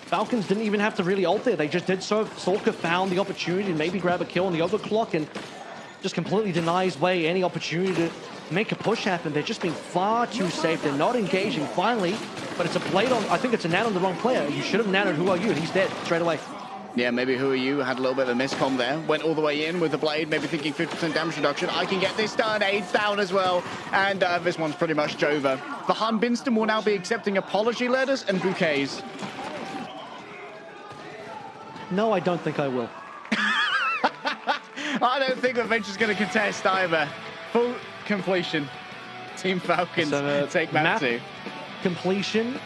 Falcons didn't even have to really ult there. They just did so. Stalker found the opportunity to maybe grab a kill on the overclock and just completely denies Wei any opportunity to make a push happen. They're just being far too safe. They're not engaging finally, but it's a blade on, I think it's a nano on the wrong player. You should have nanoed Who Are You, and he's dead straight away. Yeah, maybe Who Are You had a little bit of a miscom there. Went all the way in with the blade, maybe thinking 50% damage reduction. I can get this done. Aid's down as well. And this one's pretty much over. Vahan Binston will now be accepting apology letters and bouquets. No, I don't think I will. I don't think the bench is going to contest either. Full completion. Team Falcons take map 2. Completion.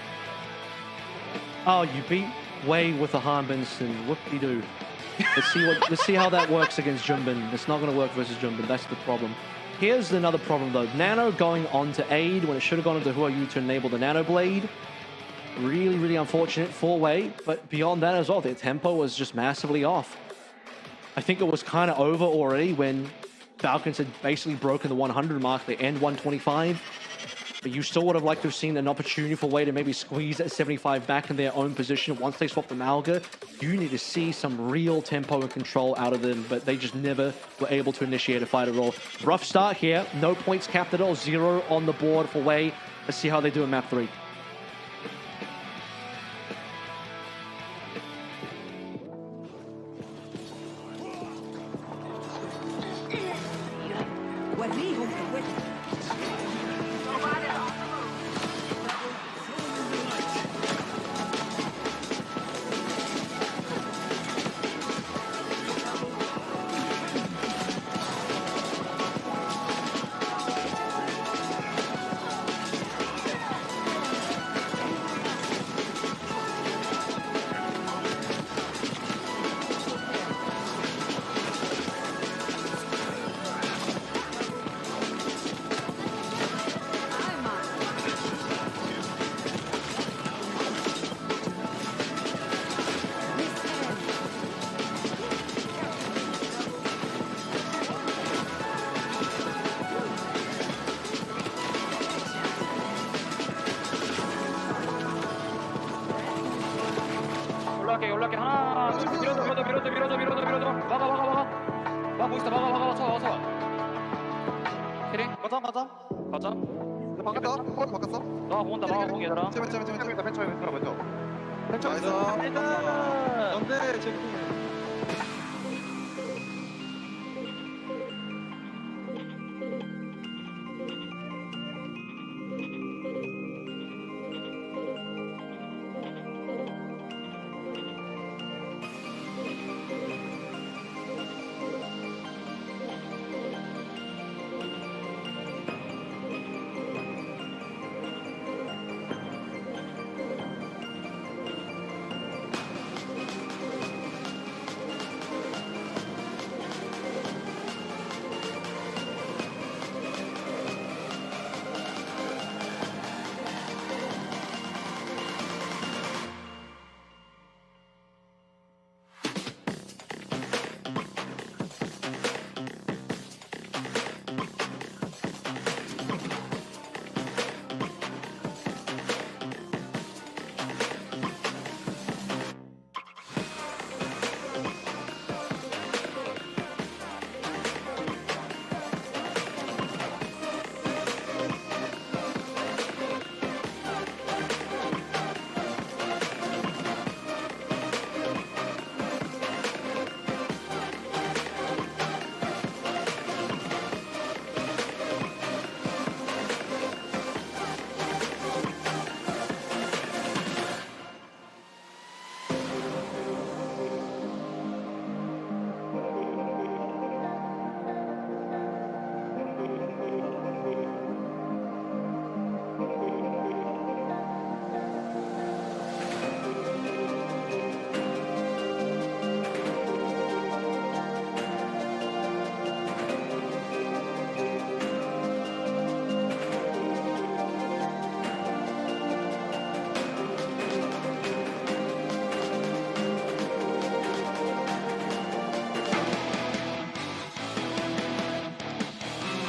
Oh, you beat Wei with a Harmbinson. Whoop-de-doo. Let's see how that works against Junbin. It's not going to work versus Junbin. That's the problem. Here's another problem though. Nano going on to Aid when it should have gone into Who Are You to enable the Nano Blade. Really, really unfortunate for Wei. But beyond that as well, their tempo was just massively off. I think it was kind of over already when Falcons had basically broken the 100 mark. They end 125. But you still would have liked to have seen an opportunity for Wei to maybe squeeze that 75 back in their own position. Once they swap the Malga, you need to see some real tempo and control out of them. But they just never were able to initiate a fight at all. Rough start here. No points capped at all. 0 on the board for Wei. Let's see how they do in map 3. 올라갈게 하나 둘 밀어줘 막아 보이스다 막아 쳐 캐리 가자 바꿨어 나 본다 막아 보기 얘들아 벤처 먼저 안돼 제기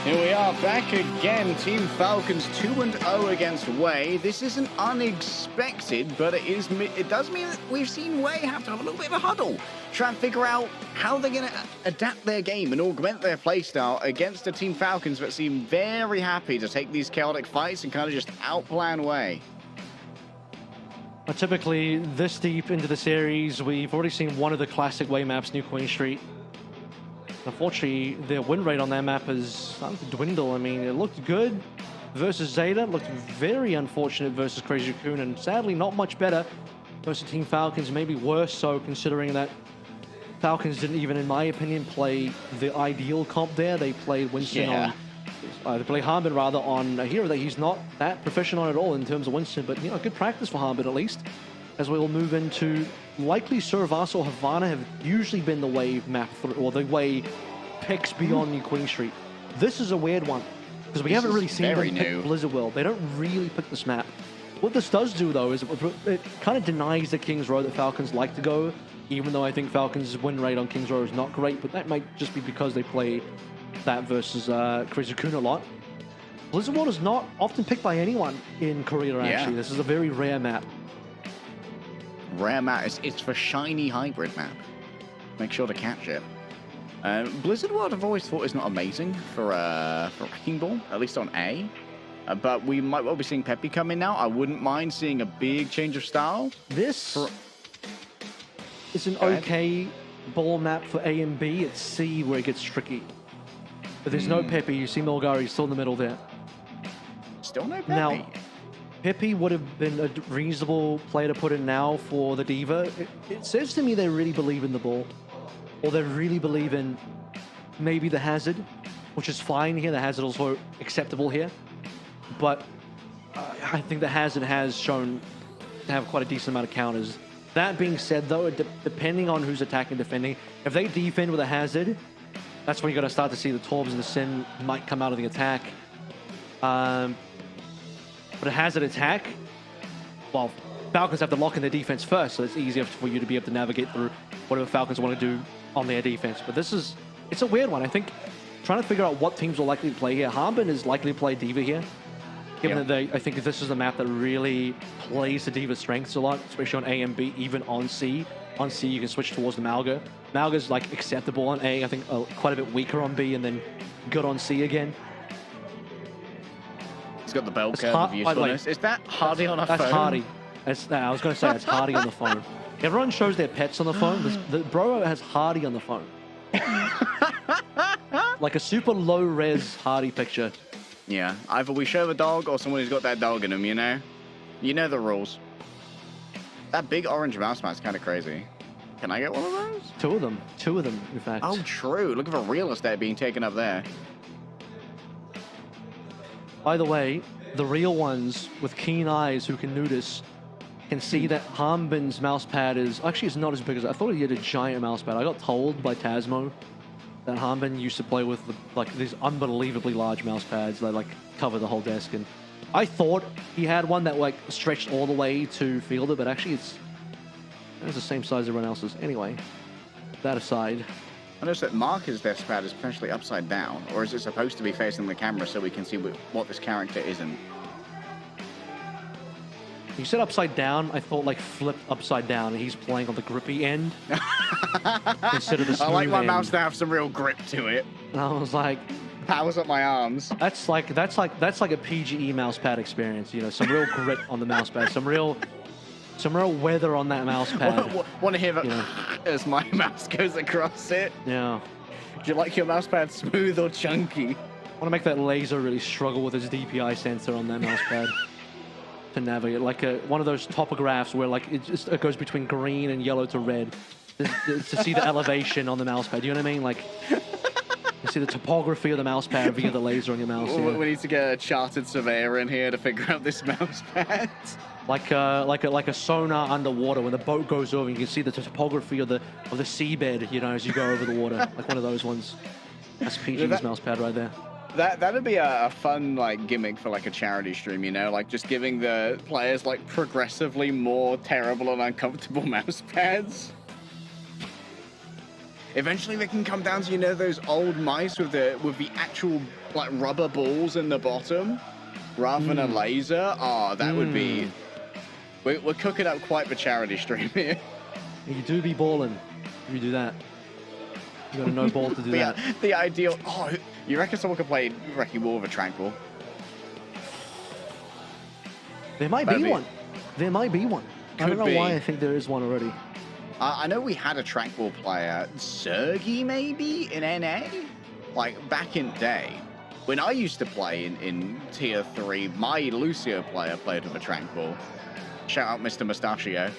Here we are back again. Team Falcons 2-0 against Wei. This isn't unexpected, but it does mean that we've seen Wei have to have a little bit of a huddle, try and figure out how they're going to adapt their game and augment their playstyle against a Team Falcons that seem very happy to take these chaotic fights and kind of just outplan Wei. Typically, this deep into the series, we've already seen one of the classic Wei maps, New Queen Street. Unfortunately, their win rate on that map has started to dwindle. I mean, it looked good versus Zeta, looked very unfortunate versus Crazy Raccoon, and sadly not much better versus Team Falcons, maybe worse so considering that Falcons didn't even, in my opinion, play the ideal comp there. They played Winston on, they played Harbin rather on a hero that he's not that proficient on at all in terms of Winston, but you know, good practice for Harbin at least. As we'll move into likely Suravasa or Havana have usually been the Wei map, or the Wei picks beyond New Queen Street. This is a weird one, because we haven't really seen them pick Blizzard World. They don't really pick this map. What this does do, though, is it kind of denies the King's Row that Falcons like to go, even though I think Falcons' win rate on King's Row is not great, but that might just be because they play that versus Crazy Raccoon a lot. Blizzard World is not often picked by anyone in Korea, actually. This is a very rare map. Rare map. It's for shiny hybrid map. Make sure to catch it. Blizzard World I've always thought is not amazing for Wrecking Ball, at least on A. But we might well be seeing Peppy come in now. I wouldn't mind seeing a big change of style. This is an okay ball map for A and B. It's C where it gets tricky. But there's no Peppy. You see Milgari still in the middle there. Still no Peppy. Now, Peppy would have been a reasonable player to put in now for the Diva. It says to me they really believe in the ball. Or they really believe in maybe the Hazard, which is fine here. The Hazard is also acceptable here. But I think the Hazard has shown to have quite a decent amount of counters. That being said, though, depending on who's attacking and defending, if they defend with a Hazard, that's when you're going to start to see the Torbs and the Sin might come out of the attack. But a Hazard attack, well, Falcons have to lock in their defense first, so it's easier for you to be able to navigate through whatever Falcons want to do on their defense. But it's a weird one. I think trying to figure out what teams are likely to play here. Harbin is likely to play Diva here, given that I think this is a map that really plays the Diva strengths a lot, especially on A and B, even on C. On C, you can switch towards the Malga. Malga's like acceptable on A, I think quite a bit weaker on B, and then good on C again. He's got the bell curve of usefulness. Is that Hardy on a phone? That's Hardy. I was going to say that's Hardy on the phone. Everyone shows their pets on the phone. The bro has Hardy on the phone. Like a super low-res Hardy picture. Yeah, either we show the dog or someone who's got that dog in them, you know? You know the rules. That big orange mouse mat's kind of crazy. Can I get one of those? Two of them, in fact. Oh, true. Look at the real estate being taken up there. By the way, the real ones with keen eyes who can notice can see that Harbin's mousepad is actually it's not as big as I thought. He had a giant mousepad. I got told by Tasmo that Harbin used to play with like these unbelievably large mousepads that like cover the whole desk, and I thought he had one that like stretched all the way to fielder, but actually it's the same size as everyone else's. Anyway, that aside. I noticed that Marker's desk pad is potentially upside down, or is it supposed to be facing the camera so we can see what this character isn't? You said upside down, I thought like flipped upside down, and he's playing on the grippy end instead of the smooth I like my end. mouse to have some real grip to it. And I was like, powers up my arms. That's like a PGE mouse pad experience, you know, some real grit on the mouse pad, some real weather on that mouse pad. Want to hear that as my mouse goes across it? Yeah. Do you like your mouse pad smooth or chunky? I want to make that laser really struggle with its DPI sensor on that mouse pad. To navigate, like one of those topographs where like it goes between green and yellow to red to see the elevation on the mouse pad. You know what I mean? Like you see the topography of the mouse pad via the laser on your mouse. We need to get a chartered surveyor in here to figure out this mouse pad. Like a sonar underwater when the boat goes over, you can see the topography of the seabed. You know, as you go over the water, like one of those ones. That's PG's mouse pad right there. That'd be a fun like gimmick for like a charity stream, you know, like just giving the players like progressively more terrible and uncomfortable mouse pads. Eventually they can come down to, you know, those old mice with the actual like rubber balls in the bottom rather than a laser. Oh, that would be... We're cooking up quite the charity stream here. You do be balling if you do that. You got a no ball to do that. The ideal... Oh, you reckon someone could play Wrecking Ball with a Tranquil? There might be one. There might be one. I don't know why I think there is one already. I know we had a Tranquil player, Sergi maybe, in NA? Like, back in day. When I used to play in Tier 3, my Lucio player played with a Tranquil. Shout out Mr. Mustachio.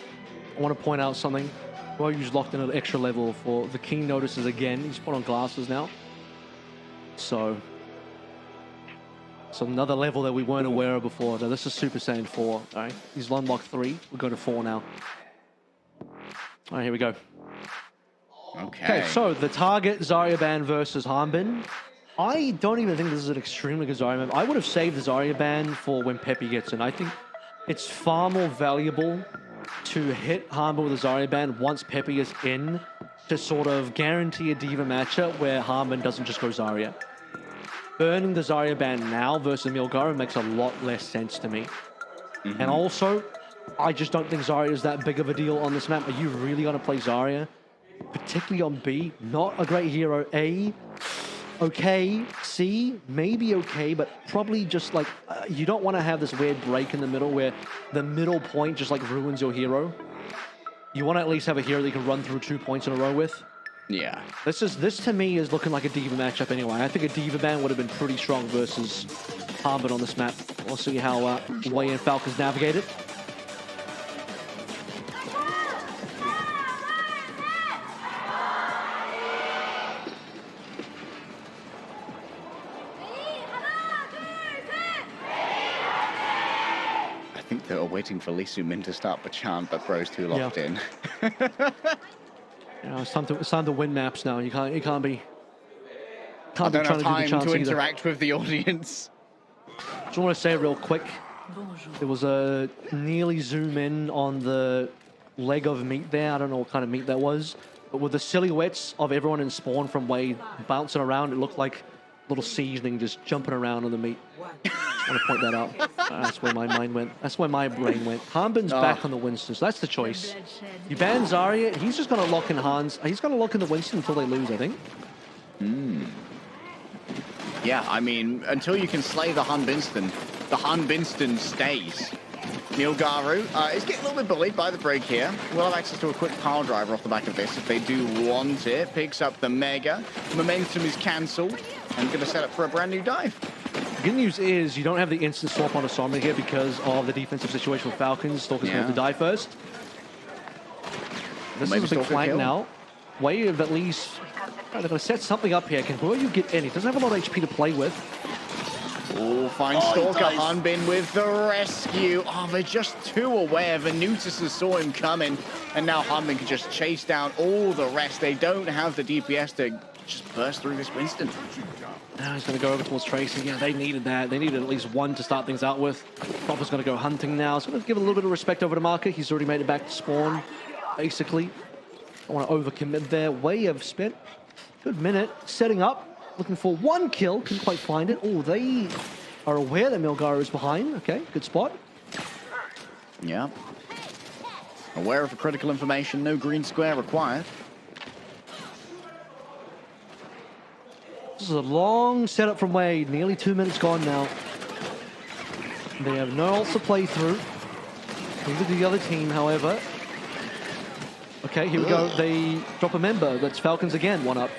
I want to point out something. Well, you just locked in an extra level for the King notices again. He's put on glasses now. So another level that we weren't aware of before. So this is Super Saiyan 4. All right, he's unlocked 3. We'll go to 4 now. All right, here we go. Okay, so the target Zarya ban versus Hanbin. I don't even think this is an extremely good Zarya ban. I would have saved the Zarya ban for when Peppy gets in. I think it's far more valuable to hit Hanbin with a Zarya ban once Peppy is in to sort of guarantee a Diva matchup where Hanbin doesn't just go Zarya. Burning the Zarya ban now versus Milgara makes a lot less sense to me. And also, I just don't think Zarya is that big of a deal on this map. Are you really going to play Zarya? Particularly on B? Not a great hero. A, okay. C, maybe okay, but probably just like, you don't want to have this weird break in the middle where the middle point just like ruins your hero. You want to at least have a hero that you can run through 2 points in a row with. Yeah. This to me is looking like a Diva matchup anyway. I think a Diva ban would have been pretty strong versus Hanbin on this map. We'll see how Wei and Falcons navigate it. I think they were waiting for Lee Soo-min to start the chant, but Bro's too locked in. You know, it's time to win maps now. You can't be. I don't have time to either. interact with the audience. Just want to say real quick, there was a nearly zoom in on the leg of meat there. I don't know what kind of meat that was, but with the silhouettes of everyone in spawn from Wade bouncing around, it looked like little seasoning just jumping around on the meat. Just want to point that out. That's where my mind went. That's where my brain went. Hanbin's back on the Winston, so that's the choice. You ban Zarya, he's just going to lock in Hans. He's going to lock in the Winston until they lose, I think. Yeah, I mean, until you can slay the Hanbinston stays. Nilgaru is getting a little bit bullied by the break here. We'll have access to a quick pile driver off the back of this if they do want it. Picks up the Mega. Momentum is cancelled and going to set up for a brand new dive. The good news is you don't have the instant swap on Asomra here because of the defensive situation with Falcons. Stalker's going to die first. This is a big flank now. Way of at least... They're going to set something up here. Can Boyu get in? He doesn't have a lot of HP to play with. Oh, fine Stalker. Hanbin with the rescue. Oh, they're just too aware. Venutus saw him coming, and now Hanbin can just chase down all the rest. They don't have the DPS to just burst through this Winston. Now he's going to go over towards Tracy. Yeah, they needed that. They needed at least one to start things out with. Propper's going to go hunting now. So going to give a little bit of respect over to Marker. He's already made it back to spawn, basically. I want to overcommit there. Way have spent a good minute setting up. Looking for one kill, couldn't quite find it. Oh, they are aware that Milgara is behind. Okay, good spot. Yeah. Aware of the critical information, no green square required. This is a long setup from Wade. Nearly 2 minutes gone now. They have no ults to play through. Neither do the other team, however. Okay, here we go. They drop a member. That's Falcons again, one up.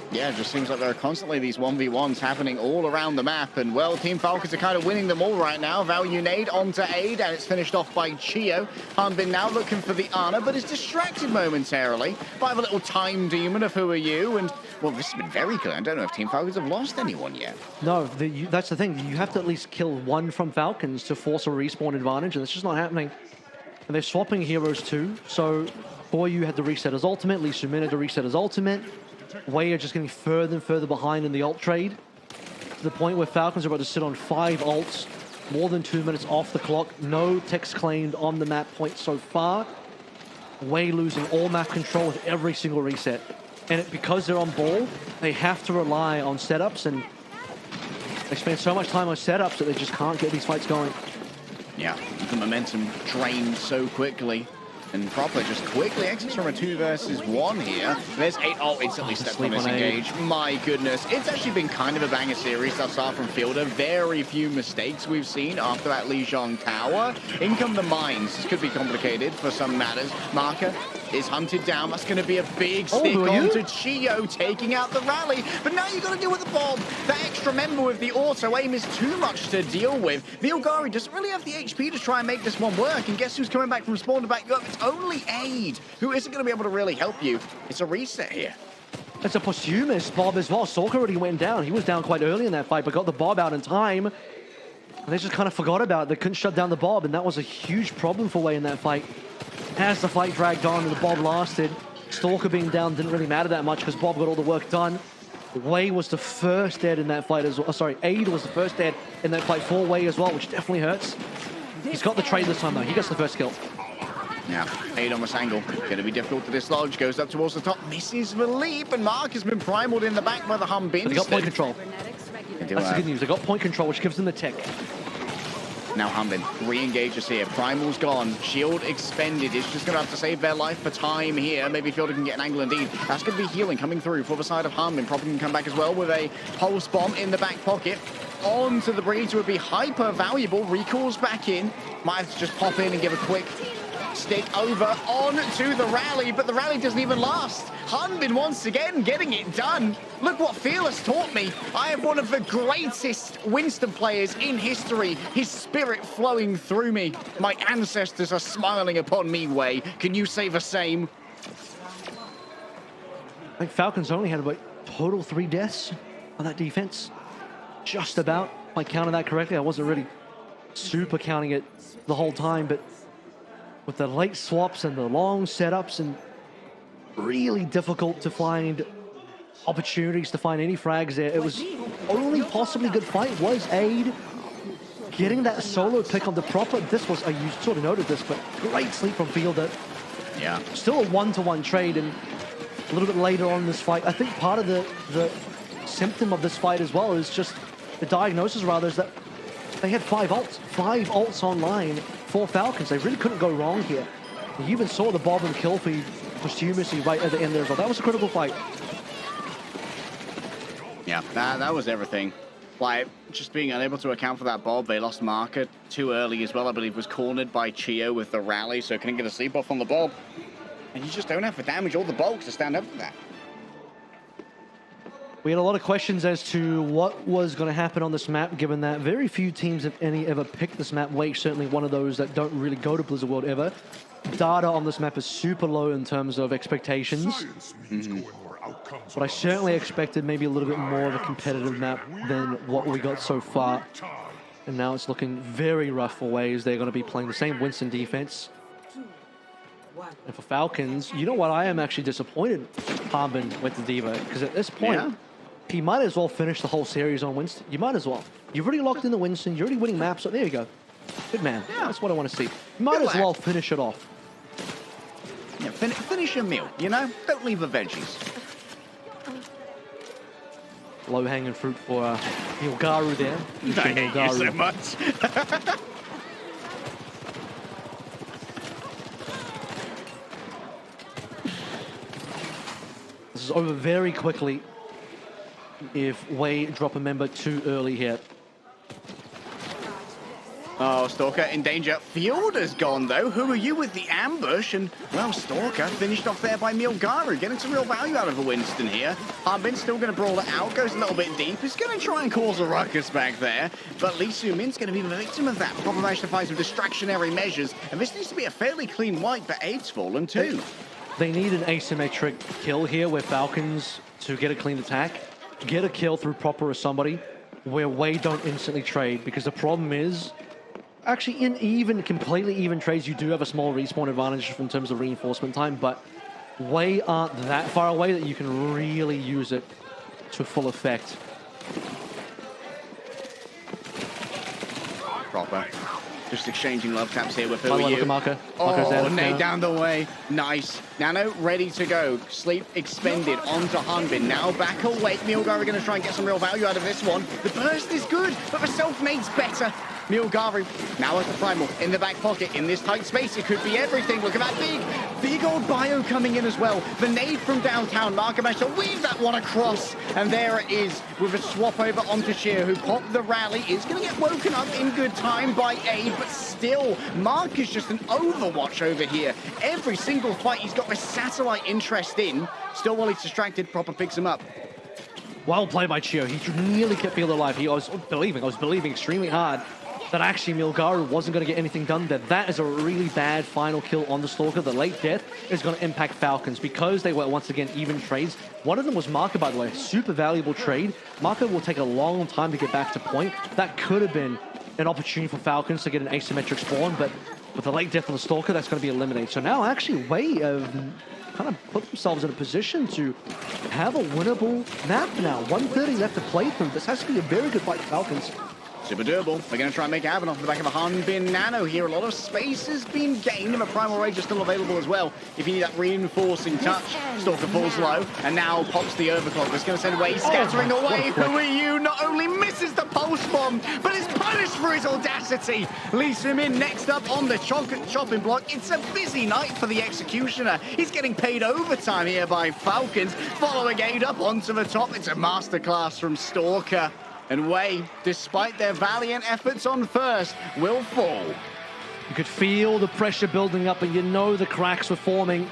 Yeah, it just seems like there are constantly these 1v1s happening all around the map. And, well, Team Falcons are kind of winning them all right now. Valuenade onto Aid, and it's finished off by Chio. Hanbin now looking for the Ana, but is distracted momentarily by the little time demon of Who Are You? And, well, this has been very good. I don't know if Team Falcons have lost anyone yet. No, that's the thing. You have to at least kill one from Falcons to force a respawn advantage, and that's just not happening. And they're swapping heroes too. So, Boyu had to reset his ultimate. Lee Soo-min had to reset his ultimate. Wei are just getting further and further behind in the ult trade, to the point where Falcons are about to sit on 5 ults, more than 2 minutes off the clock. No techs claimed on the map point so far. Wei losing all map control with every single reset. And because they're on ball, they have to rely on setups, and they spend so much time on setups that they just can't get these fights going. Yeah, the momentum drained so quickly. And Proper just quickly exits from a 2 versus 1 here. There's 8. Oh, instantly stepped on this engage. My goodness. It's actually been kind of a banger series thus far from Fielder. Very few mistakes we've seen after that Lijiang tower. In come the mines. This could be complicated for some matters. Marker is hunted down. That's going to be a big stick onto Chio, taking out the rally. But now you've got to deal with the bomb. That extra member with the auto aim is too much to deal with. Milgari doesn't really have the HP to try and make this one work. And guess who's coming back from spawn to back you up? It's only Aid, who isn't going to be able to really help you. It's a reset here. It's a posthumous Bob as well. Stalker already went down. He was down quite early in that fight, but got the Bob out in time. And they just kind of forgot about it. They couldn't shut down the Bob, and that was a huge problem for Wei in that fight. As the fight dragged on and the Bob lasted, Stalker being down didn't really matter that much because Bob got all the work done. Wei was the first dead in that fight as well. Sorry, Aid was the first dead in that fight for Wei as well, which definitely hurts. He's got the trade this time though. He gets the first kill. Now, Aid on this angle. Going to be difficult to dislodge. Goes up towards the top. Misses the leap. And Mark has been primaled in the back by the Humbin. So they got point control. That's the good news. They got point control, which gives them the tick. Now Humbin re-engages here. Primal's gone. Shield expended. It's just going to have to save their life for time here. Maybe Fielder can get an angle indeed. That's going to be healing coming through for the side of Humbin. Probably can come back as well with a pulse bomb in the back pocket. Onto the breach would be hyper valuable. Recalls back in. Might have to just pop in and give a quick stick over on to the rally, but the rally doesn't even last. Humbin once again getting it done. Look what Fearless taught me. I have one of the greatest Winston players in history. His spirit flowing through me. My ancestors are smiling upon me, Wei. Can you say the same? I think Falcons only had about total 3 deaths on that defense. Just about. If I counted that correctly, I wasn't really super counting it the whole time, but with the late swaps and the long setups and really difficult to find opportunities to find any frags there. It was only possibly good fight was Aid getting that solo pick on the Proper. This was, you sort of noted this, but great sleep from Fielder. Yeah. Still a 1-to-1 trade, and a little bit later on in this fight, I think part of the symptom of this fight as well is just the diagnosis rather is that they had 5 ults online for Falcons. They really couldn't go wrong here. You even saw the Bob and kill feed posthumously right at the end there as well. That was a critical fight. Yeah, that was everything. Like, just being unable to account for that Bob. They lost Marker too early as well. I believe was cornered by Chio with the rally, so couldn't get a sleep off on the Bob. And you just don't have the damage or the bulk to stand up for that. We had a lot of questions as to what was going to happen on this map, given that very few teams, if any, ever picked this map. Wake's certainly one of those that don't really go to Blizzard World ever. Data on this map is super low in terms of expectations. But I certainly expected maybe a little bit more of a competitive map than what we got so far. And now it's looking very rough for Waves. They're going to be playing the same Winston defense. And for Falcons, you know what? I am actually disappointed Harbin went to Diva, because at this point, he might as well finish the whole series on Winston. You might as well. You've already locked in the Winston. You're already winning maps. So there you go. Good man. Yeah. That's what I want to see. You might as well finish it off. Yeah, finish your meal, you know? Don't leave the veggies. Low-hanging fruit for Milgaru there. Thank you so much. This is over very quickly if Wei drop a member too early here. Oh, Stalker in danger. Fielder's gone, though. Who are you with the ambush? And, well, Stalker finished off there by Milgaru, getting some real value out of a Winston here. Harbin's still going to brawl it out, goes a little bit deep. He's going to try and cause a ruckus back there. But Lee Soo-min's going to be the victim of that. Proper managed to find some distractionary measures. And this needs to be a fairly clean wipe, but Aid's fallen too. They need an asymmetric kill here where Falcons, to get a clean attack, get a kill through Proper or somebody, where Wei don't instantly trade. Because the problem is, actually, in completely even trades, you do have a small respawn advantage in terms of reinforcement time, but Wei aren't that far away that you can really use it to full effect. Proper Just exchanging love taps here with By the way, look you. at Marco. Marco's Oh, there. nade down the way. Nice. Nano ready to go. Sleep expended onto Hanbin. Now back awake. Milgari going to try and get some real value out of this one. The burst is good, but the self-nade's better. Milgari now at the primal in the back pocket in this tight space. It could be everything. Look at that big old bio coming in as well. The nade from downtown. Marco managed to weave that one across, and there it is with a swap over onto Sheer, who popped the rally. Is going to get woken up in good time by A, but still, Mark is just an Overwatch over here. Every single fight he's got a satellite interest in. Still, while he's distracted, Proper picks him up. Well played by Chio. He nearly kept people alive. I was believing extremely hard that actually Milgaru wasn't going to get anything done there. That is a really bad final kill on the Stalker. The late death is going to impact Falcons because they were, once again, even trades. One of them was Marco, by the way. Super valuable trade. Marco will take a long time to get back to point. That could have been an opportunity for Falcons to get an asymmetric spawn, but with the late death on the Stalker, that's going to be eliminated. So now actually Wei have kind of put themselves in a position to have a winnable map now. 130 left to play through. This has to be a very good fight for Falcons. Super doable. They're going to try and make it happen off the back of a Hanbin Nano here. A lot of space has been gained, and a Primal Rage is still available as well. If you need that reinforcing touch, Stalker falls low, and now pops the overclock. It's going to send Wei scattering away. Who are you? Not only misses the pulse bomb, but is punished for his audacity. Leaves him in next up on the chopping block. It's a busy night for the Executioner. He's getting paid overtime here by Falcons. Following aid up onto the top. It's a masterclass from Stalker. And Wei, despite their valiant efforts on first, will fall. You could feel the pressure building up, and you know the cracks were forming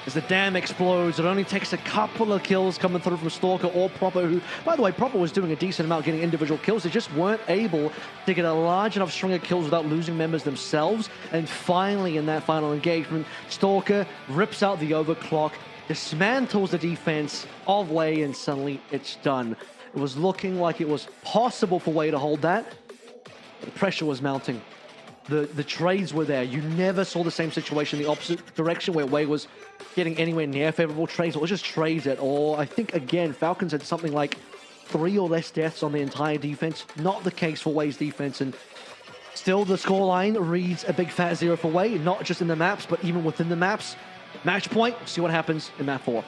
as the dam explodes. It only takes a couple of kills coming through from Stalker or Proper, who, by the way, Proper was doing a decent amount getting individual kills. They just weren't able to get a large enough string of kills without losing members themselves. And finally, in that final engagement, Stalker rips out the overclock, dismantles the defense of Wei, and suddenly it's done. It was looking like it was possible for Wei to hold that. The pressure was mounting. The trades were there. You never saw the same situation in the opposite direction where Wei was getting anywhere near favorable trades. It was just trades at all. I think, again, Falcons had something like 3 or less deaths on the entire defense. Not the case for Wei's defense. And still, the scoreline reads a big fat 0 for Wei, not just in the maps, but even within the maps. Match point. See what happens in map 4.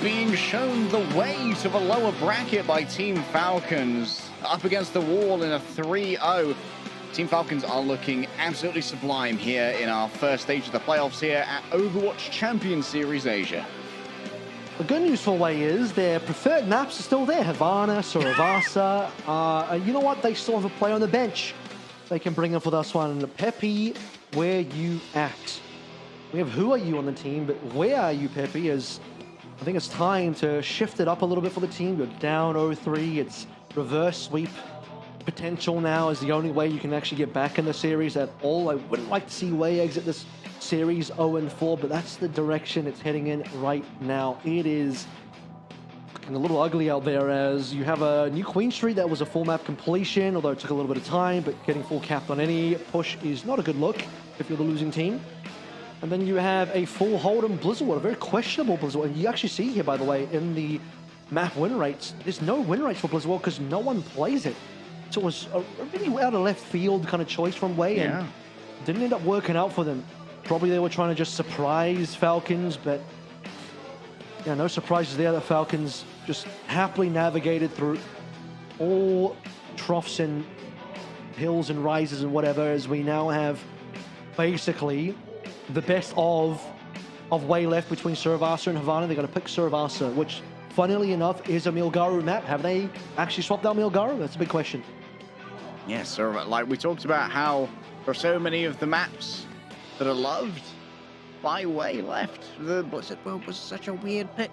being shown the way to the lower bracket by Team Falcons. Up against the wall in a 3-0. Team Falcons are looking absolutely sublime here in our first stage of the playoffs here at Overwatch Champions Series Asia. The good news for Way is their preferred maps are still there. Havana, Suravasa. And you know what? They still have a player on the bench. They can bring in for this one. Pepe, where you at? We have who are you on the team, but where are you, Pepe? As I think it's time to shift it up a little bit for the team. You're down 0-3. It's reverse sweep potential now is the only way you can actually get back in the series at all. I wouldn't like to see Way exit this series 0-4, but that's the direction it's heading in right now. It is looking a little ugly out there as you have a new Queen Street that was a full map completion, although it took a little bit of time, but getting full capped on any push is not a good look if you're the losing team. And then you have a full Hold'em Blizzard, a very questionable Blizzard. And you actually see here, by the way, in the map win rates, there's no win rates for Blizzard because no one plays it. So it was a really out of left field kind of choice from Way, and didn't end up working out for them. Probably they were trying to just surprise Falcons, but yeah, no surprises there. The Falcons just happily navigated through all troughs and hills and rises and whatever, as we now have basically the best of Way left between Suravasa and Havana. They're going to pick Suravasa, which funnily enough is a Milgaru map. Have they actually swapped out Milgaru? That's a big question. Yes, sir. Like we talked about how there are so many of the maps that are loved by Way left. The Blizzard World was such a weird pick.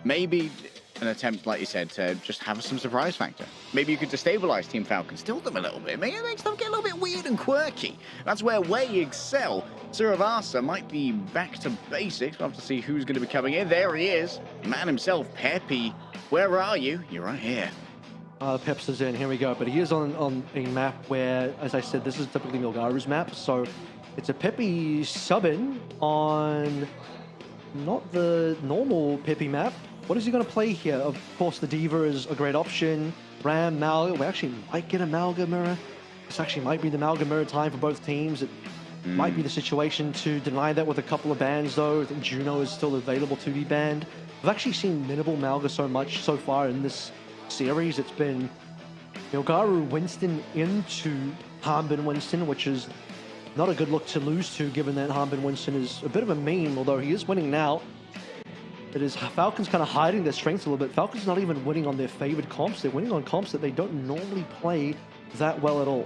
Maybe an attempt, like you said, to just have some surprise factor. Maybe you could destabilize Team Falcons, tilt them a little bit, maybe make stuff get a little bit weird and quirky. That's where Way excel. Suravasa might be back to basics. We'll have to see who's going to be coming in. There he is, man himself, Pepe. Where are you? You're right here. Peps is in, here we go. But he is on a map where, as I said, this is typically Milgaru's map. So it's a Pepe sub-in on not the normal Pepe map. What is he going to play here? Of course, the Diva is a great option. Ram, Malga, we actually might get a Malga mirror. This actually might be the Malga mirror time for both teams. It might be the situation to deny that with a couple of bans, though. I think Juno is still available to be banned. I've actually seen minimal Malga so much so far in this series. It's been Milgaru Winston into Harbin Winston, which is not a good look to lose to, given that Harbin Winston is a bit of a meme, although he is winning now. It is Falcons kind of hiding their strengths a little bit. Falcons not even winning on their favored comps. They're winning on comps that they don't normally play that well at all.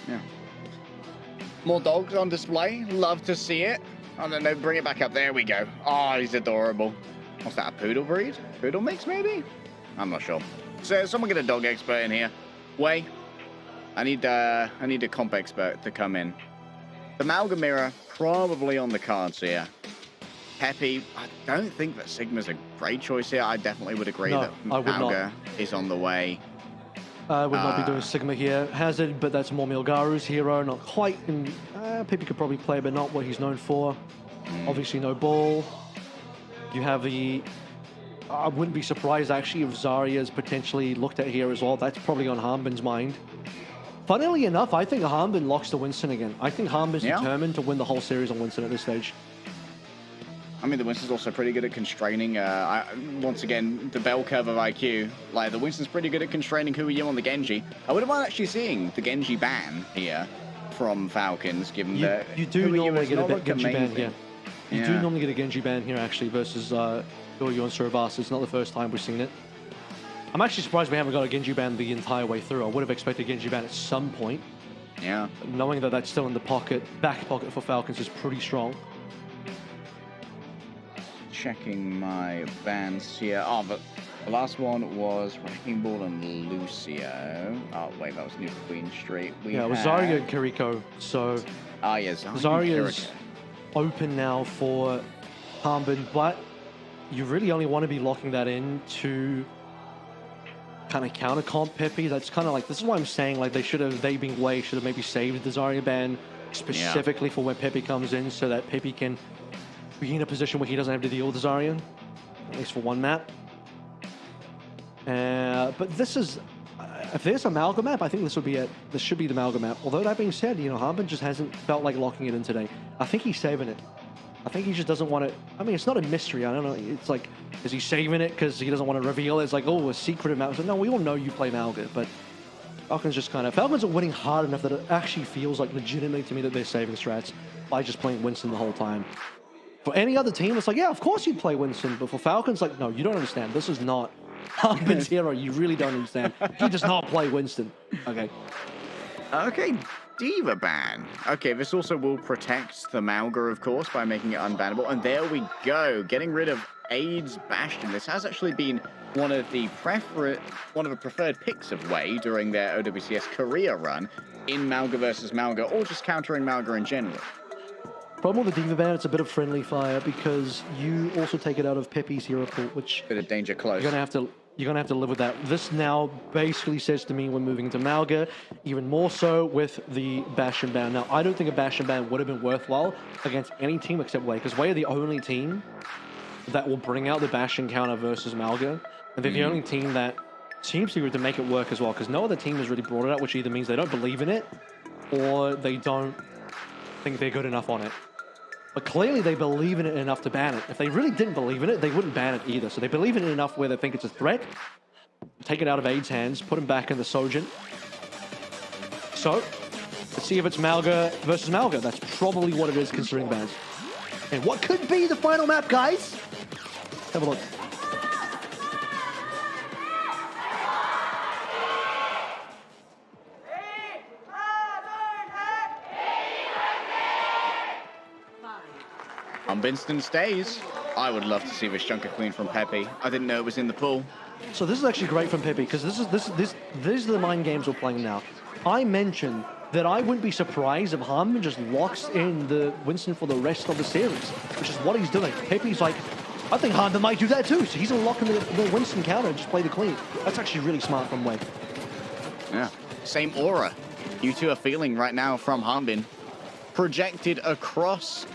Yeah. More dogs on display. Love to see it. Oh, no, bring it back up. There we go. Oh, he's adorable. What's that, a poodle breed? Poodle mix, maybe? I'm not sure. So, someone get a dog expert in here. Way, I need a comp expert to come in. The Malga mirror, probably on the cards here. Pepe, I don't think that Sigma's a great choice here. I definitely would agree that Malga is on the way. I would not be doing Sigma here. Hazard, but that's more Milgaru's hero. Not quite. Pepe could probably play, but not what he's known for. Obviously, no ball. You have the... I wouldn't be surprised, actually, if Zarya's potentially looked at here as well. That's probably on Harbin's mind. Funnily enough, I think Harbin locks to Winston again. I think Harbin's determined to win the whole series on Winston at this stage. I mean, the Winston's also pretty good at constraining, once again, the bell curve of IQ. Like, the Winston's pretty good at constraining who are you on the Genji. I wouldn't mind actually seeing the Genji ban here from Falcons, given that... You do normally get a Genji ban here. You do normally get a Genji ban here, actually, versus who are you on Suravasa. It's not the first time we've seen it. I'm actually surprised we haven't got a Genji ban the entire way through. I would have expected a Genji ban at some point. Yeah. Knowing that that's still in the pocket, back pocket for Falcons is pretty strong. Checking my bans here. Oh, but the last one was Wrecking Ball and Lucio. Oh, wait, that was New Queen Street. It was Zarya and Kiriko. So yes, Zarya's open now for Harbin, but you really only want to be locking that in to kind of counter comp Pepe. That's kind of like, this is why I'm saying, like, they being Way should have maybe saved the Zarya ban specifically for when Pepe comes in, so that Pepe can be in a position where he doesn't have to deal with Zarya, at least for one map. But this is, if there's a Malga map, I think this would be it. This should be the Malga map. Although that being said, Harbin just hasn't felt like locking it in today. I think he's saving it. I think he just doesn't want to. I mean, it's not a mystery. I don't know. It's like, is he saving it because he doesn't want to reveal it? It's like, oh, a secret of Malga. No, we all know you play Malga, but Falcons just kind of... Falcons are winning hard enough that it actually feels like legitimately to me that they're saving strats by just playing Winston the whole time. For any other team, it's like, yeah, of course you'd play Winston, but for Falcons, like, no, you don't understand. This is not Harbin's hero. You really don't understand. He does not play Winston. Okay. Okay, Diva ban. Okay, this also will protect the Malga, of course, by making it unbannable. And there we go, getting rid of AIDS Bastion. This has actually been one of the preferred picks of Wei during their OWCS career run in Malga versus Malga, or just countering Malga in general. Problem with the Diva ban, it's a bit of friendly fire because you also take it out of Pepe's hero pool, which... Bit of danger close. You're gonna have to live with that. This now basically says to me we're moving into Malga, even more so with the Bastion ban. Now, I don't think a Bastion ban would have been worthwhile against any team except Wei, because Wei are the only team that will bring out the Bastion counter versus Malga. And they're the only team that seems to be able to make it work as well, because no other team has really brought it out, which either means they don't believe in it or they don't think they're good enough on it. But clearly they believe in it enough to ban it. If they really didn't believe in it, they wouldn't ban it either. So they believe in it enough where they think it's a threat. Take it out of Aid's hands, put him back in the Sojin. So, let's see if it's Malga versus Malga. That's probably what it is considering bans. And what could be the final map, guys? Have a look. Winston stays. I would love to see this Junker Queen from Pepe. I didn't know it was in the pool. So this is actually great from Pepe, because these are the mind games we're playing now. I mentioned that I wouldn't be surprised if Harmon just locks in the Winston for the rest of the series, which is what he's doing. Pepe's like, I think Harmon might do that too, so he's gonna lock in the Winston counter and just play the clean. That's actually really smart from Wei. Yeah, same aura you two are feeling right now from Harbin. Projected across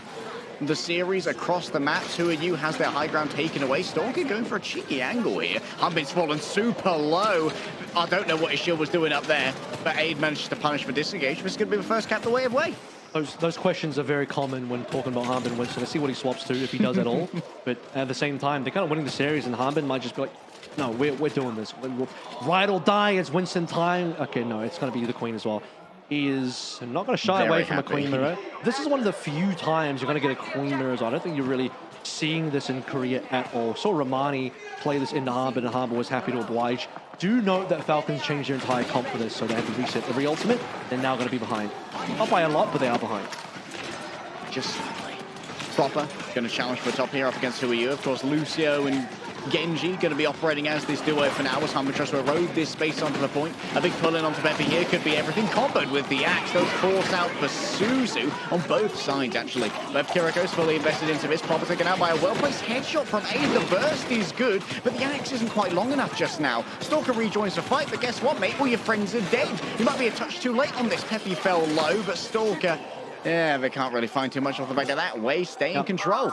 the series, across the maps. Who are you has their high ground taken away. Stalker going for a cheeky angle here. Harbin's fallen super low. I don't know what his shield was doing up there, but Aid managed to punish for disengage. This is going to be the first cap the way of Wei. Those questions are very common when talking about Harbin Winston. I see what he swaps to, if he does at all. But at the same time, they're kind of winning the series, and Harbin might just be like, no, we're doing this. We'll ride or die, it's Winston time. Okay, no, it's going to be the Queen as well. He is not going to shy away from a Queen Mirror. This is one of the few times you're going to get a Queen Mirror. I don't think you're really seeing this in Korea at all. Saw Romani play this into Harbin, and Harbin was happy to oblige. Do note that Falcons changed their entire comp for this, so they had to reset every ultimate. They're now going to be behind. Not by a lot, but they are behind. Just proper. Going to challenge for top here up against who are you? Of course, Lucio and Genji going to be operating as this duo for now, as Harmon tries to erode this space onto the point. A big pull in onto Pepe here could be everything. Comboed with the axe. Those force out for Suzu on both sides, actually. Left Kiriko's fully invested into this. Proper taken out by a well-placed headshot from Aid. The burst is good, but the axe isn't quite long enough just now. Stalker rejoins the fight, but guess what, mate? All your friends are dead. You might be a touch too late on this. Pepe fell low, but Stalker, yeah, they can't really find too much off the back of that. Wei stay in control.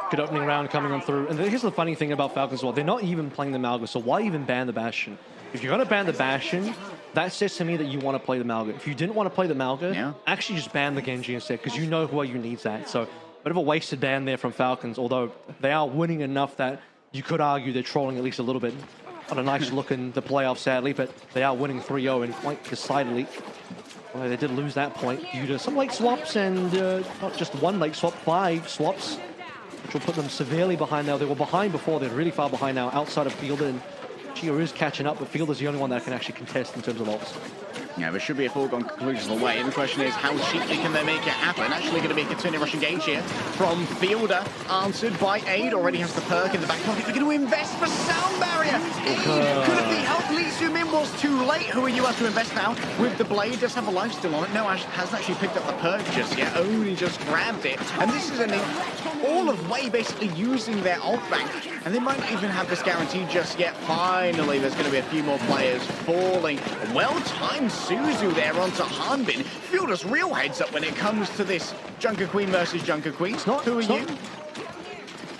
Good opening round coming on through. And here's the funny thing about Falcons as well. They're not even playing the Malga, so why even ban the Bastion? If you're going to ban the Bastion, that says to me that you want to play the Malga. If you didn't want to play the Malga, actually just ban the Genji instead, because you know who you needs that. So, bit of a wasted ban there from Falcons, although they are winning enough that you could argue they're trolling at least a little bit. Not a nice look in the playoffs, sadly, but they are winning 3-0 and quite decidedly. Well, they did lose that point due to some late swaps, and not just one late swap, 5 swaps, which will put them severely behind now. They were behind before, they're really far behind now outside of Fielder, and Gio is catching up, but Fielder's the only one that can actually contest in terms of ults. Yeah, there should be a foregone conclusion of the way. And the question is, how cheaply can they make it happen? Actually going to be a continuing rush engage here from Fielder, answered by Aid. Already has the perk in the back pocket. They're going to invest for sound barrier. Aid couldn't be helped. Lee Soo-min was too late. Who are you have to invest now with the blade? Does have a life still on it. No, hasn't actually picked up the perk just yet. Only just grabbed it. And this is all of Wei basically using their ult bank. And they might not even have this guaranteed just yet. Finally, there's going to be a few more players falling. Well-timed Suzu there onto Harbin. Fielder's real heads up when it comes to this Junker Queen versus Junker Queen. Who are you?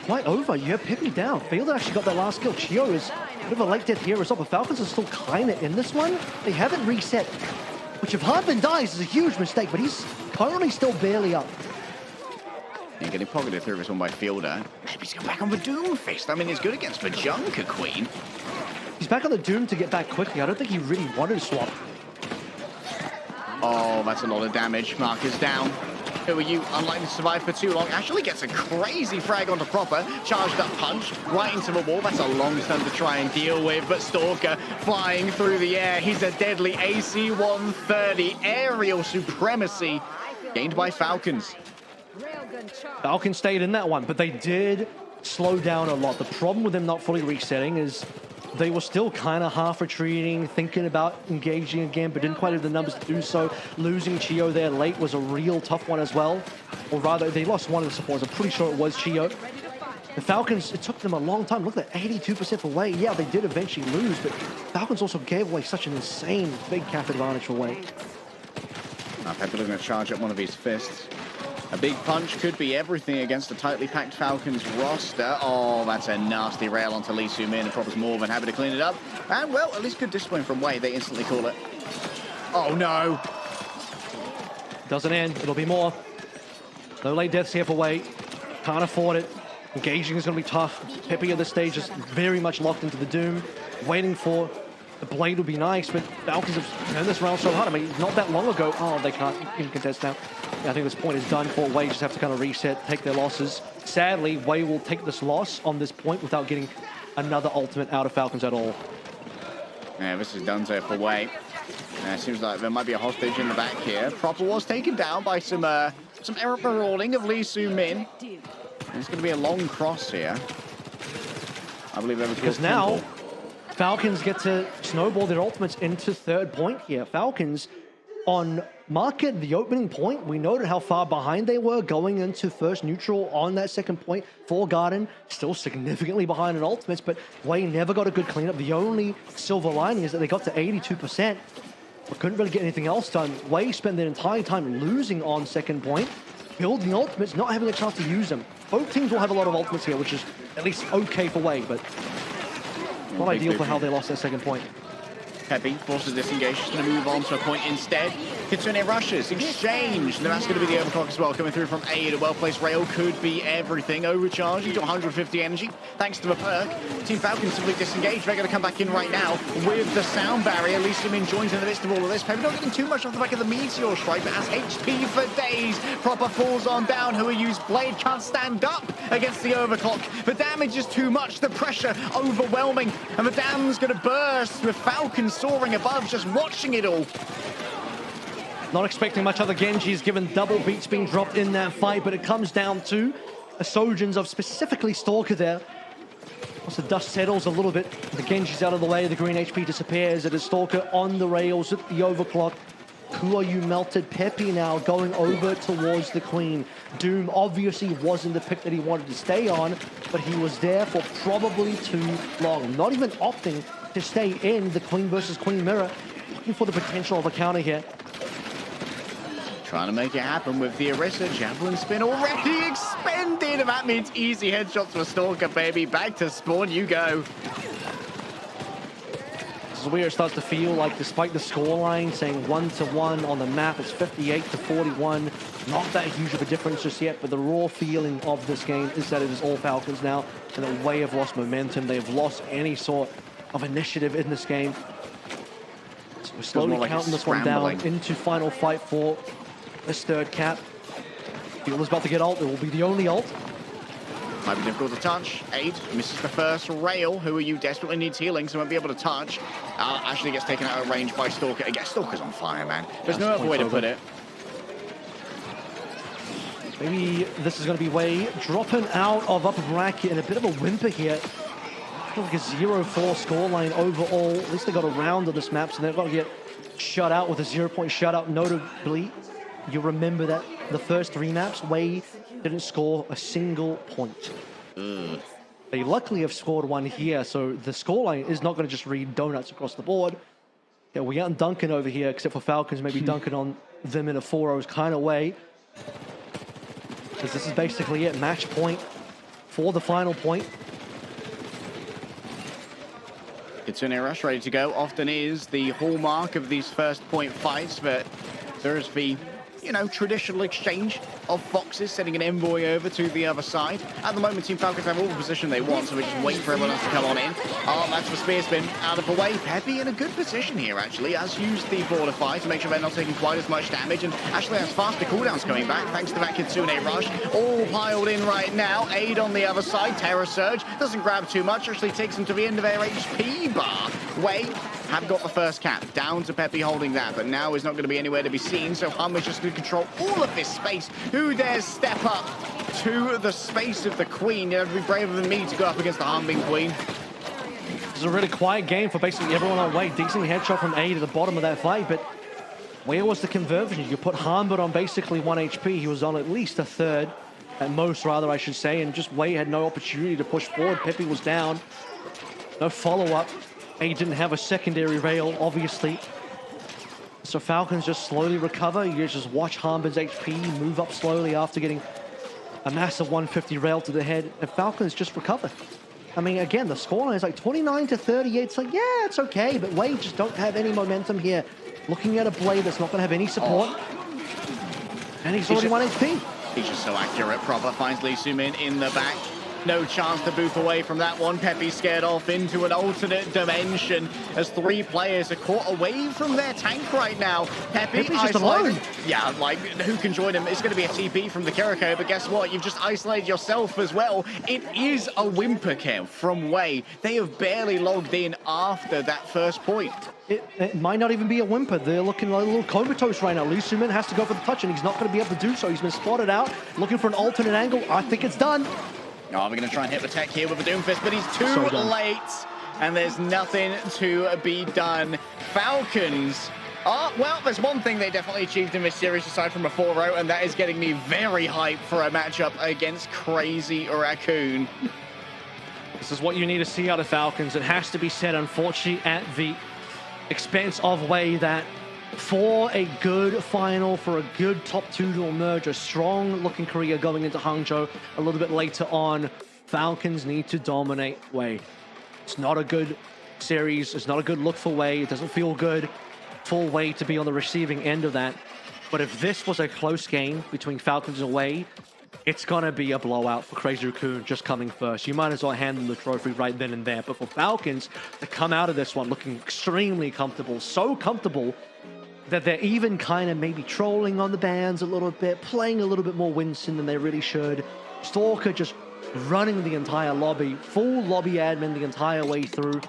Quite over. You have Pepe down. Fielder actually got that last kill. Chio is a bit of a late death here as well, but Falcons are still kind of in this one. They haven't reset, which if Harbin dies is a huge mistake, but he's currently still barely up. Yeah, getting pocketed through this one by Fielder. Maybe he's going back on the Doom Fist. I mean, it's good against the Junker Queen. He's back on the Doom to get back quickly. I don't think he really wanted to swap. Oh, that's a lot of damage. Marker's down. Who are you? Unlikely to survive for too long. Actually gets a crazy frag onto Proper. Charged up punch right into the wall. That's a long turn to try and deal with. But Stalker flying through the air. He's a deadly AC 130. Aerial supremacy gained by Falcons. Falcons stayed in that one, but they did slow down a lot. The problem with them not fully resetting is they were still kind of half retreating, thinking about engaging again, but didn't quite have the numbers to do so. Losing Chio there late was a real tough one as well. Or rather, they lost one of the supports. I'm pretty sure it was Chio. The Falcons, it took them a long time. Look at that, 82% for Wei. Yeah, they did eventually lose, but Falcons also gave away such an insane big cap advantage for Wei. Pepper looking to charge up one of his fists. A big punch could be everything against the tightly packed Falcons roster. Oh, that's a nasty rail onto Lee Soo-min, and Proper's more than happy to clean it up. And, well, at least good discipline from Wei. They instantly call it. Oh, no. Doesn't end. It'll be more. No late deaths here for Wei. Can't afford it. Engaging is going to be tough. Peppy at this stage is very much locked into the Doom, waiting for the blade would be nice, but Falcons have turned this round so hard. I mean, not that long ago. Oh, they can't even contest now. Yeah, I think this point is done for. Wei just have to kind of reset, take their losses. Sadly, Wei will take this loss on this point without getting another ultimate out of Falcons at all. Yeah, this is done for Wei. Seems like there might be a hostage in the back here. Proper was taken down by some error marauding of Lee Soo-min. It's going to be a long cross here. I believe that was because now Falcons get to snowball their ultimates into third point here. Falcons on market, the opening point, we noted how far behind they were going into first neutral on that second point for Garden. Still significantly behind in ultimates, but Wei never got a good cleanup. The only silver lining is that they got to 82%, but couldn't really get anything else done. Wei spent their entire time losing on second point, building ultimates, not having a chance to use them. Both teams will have a lot of ultimates here, which is at least okay for Wei, but not ideal for how they lost their second point. Peppy forces disengage, just going to move on to a point instead. Kitsune rushes, exchange. That's going to be the overclock as well, coming through from A. A well-placed rail could be everything. Overcharging to 150 energy, thanks to the perk. Team Falcons simply disengaged. They're going to come back in right now with the sound barrier. Lee Soo-min joins in the midst of all of this. Peppy not getting too much off the back of the meteor strike, but has HP for days. Proper falls on down. Who used blade can't stand up against the overclock. The damage is too much. The pressure overwhelming, and the dam's going to burst with Falcons soaring above, just watching it all. Not expecting much other Genjis, given double beats being dropped in that fight, but it comes down to a Sojins of specifically Stalker there. Once the dust settles a little bit, the Genji's out of the way, the green HP disappears. It is Stalker on the rails at the overclock. Who are you melted? Peppy now going over towards the Queen. Doom obviously wasn't the pick that he wanted to stay on, but he was there for probably too long. Not even opting to stay in the Queen versus Queen mirror, looking for the potential of a counter here. Trying to make it happen with the Orisa. Javelin spin already expended, and that means easy headshots for Stalker, baby. Back to spawn you go. This is where it starts to feel like, despite the scoreline saying 1-1 on the map, it's 58-41. Not that huge of a difference just yet, but the raw feeling of this game is that it is all Falcons now, and that Wei have lost momentum. They have lost any sort of initiative in this game. So we're slowly counting this one down into final fight for this third cap. Fielder's about to get ult. It will be the only ult. Might be difficult to touch. 8 misses the first rail. Who are you? Desperately needs healing, so won't be able to touch. Actually gets taken out of range by Stalker. Again, Stalker's on fire, man. There's no other way to put it. Maybe this is going to be Wei dropping out of upper bracket in a bit of a whimper here. Like a 0-4 scoreline overall. At least they got a round on this map, so they're going to get shut out with a 0-point shutout. Notably, you remember that the first 3 maps, Wei didn't score a single point. They luckily have scored one here, so the scoreline is not going to just read donuts across the board. Yeah, we aren't dunking over here, except for Falcons maybe dunking on them in a 4-0 kind of way. Because this is basically it, match point for the final point. It's an rush ready to go. Often is the hallmark of these first point fights, but there's the you know, traditional exchange of Foxes, sending an envoy over to the other side. At the moment, Team Falcons have all the position they want, so we're just waiting for everyone else to come on in. Oh, that's for Spear Spin out of the way. Peppy in a good position here, actually, has used the Fortify to make sure they're not taking quite as much damage, and actually has faster cooldowns coming back, thanks to that Kitsune rush. All piled in right now. Aid on the other side. Terror Surge doesn't grab too much, actually takes them to the end of their HP bar. Wait, have got the first cap. Down to Peppy holding that, but now is not going to be anywhere to be seen, so Hum is just going to control all of this space. Who dares step up to the space of the Queen? You have to be braver than me to go up against the Humming Queen. It's a really quiet game for basically everyone on Wei. Decent headshot from A to the bottom of that fight, but where was the conversion? You put Harmbert on basically 1 HP. He was on at least a third, at most rather, I should say, and just Wei had no opportunity to push forward. Peppy was down. No follow-up. A didn't have a secondary rail, obviously. So Falcons just slowly recover. You just watch Harmbert's HP move up slowly after getting a massive 150 rail to the head, and Falcons just recover. I mean, again, the scoreline is like 29 to 38. It's like, yeah, it's okay, but Wei just don't have any momentum here. Looking at a Blade that's not going to have any support. And he's already 1 HP. He's just so accurate. Proper finds Lee Sumin in the back. No chance to booth away from that one. Peppy scared off into an alternate dimension as 3 players are caught away from their tank right now. Peppy's just alone. Yeah, like, who can join him? It's going to be a TP from the Kiriko, but guess what? You've just isolated yourself as well. It is a whimper kill from Wei. They have barely logged in after that first point. It might not even be a whimper. They're looking like a little comatose right now. Lee Sumin has to go for the touch, and he's not going to be able to do so. He's been spotted out, looking for an alternate angle. I think it's done. Oh, we're going to try and hit the tech here with the Doomfist, but he's too late, and there's nothing to be done. Falcons. Oh, well, there's one thing they definitely achieved in this series aside from a 4-0, and that is getting me very hyped for a matchup against Crazy Raccoon. This is what you need to see out of Falcons. It has to be said, unfortunately, at the expense of Wei, that for a good final, for a good top 2 to emerge, a strong-looking career going into Hangzhou a little bit later on, Falcons need to dominate Wei. It's not a good series. It's not a good look for Wei. It doesn't feel good for Wei to be on the receiving end of that. But if this was a close game between Falcons and Wei, it's going to be a blowout for Crazy Raccoon just coming first. You might as well hand them the trophy right then and there. But for Falcons to come out of this one looking extremely comfortable, so comfortable that they're even kind of maybe trolling on the bans a little bit, playing a little bit more Winston than they really should. Stalker just running the entire lobby, full lobby admin the entire way through.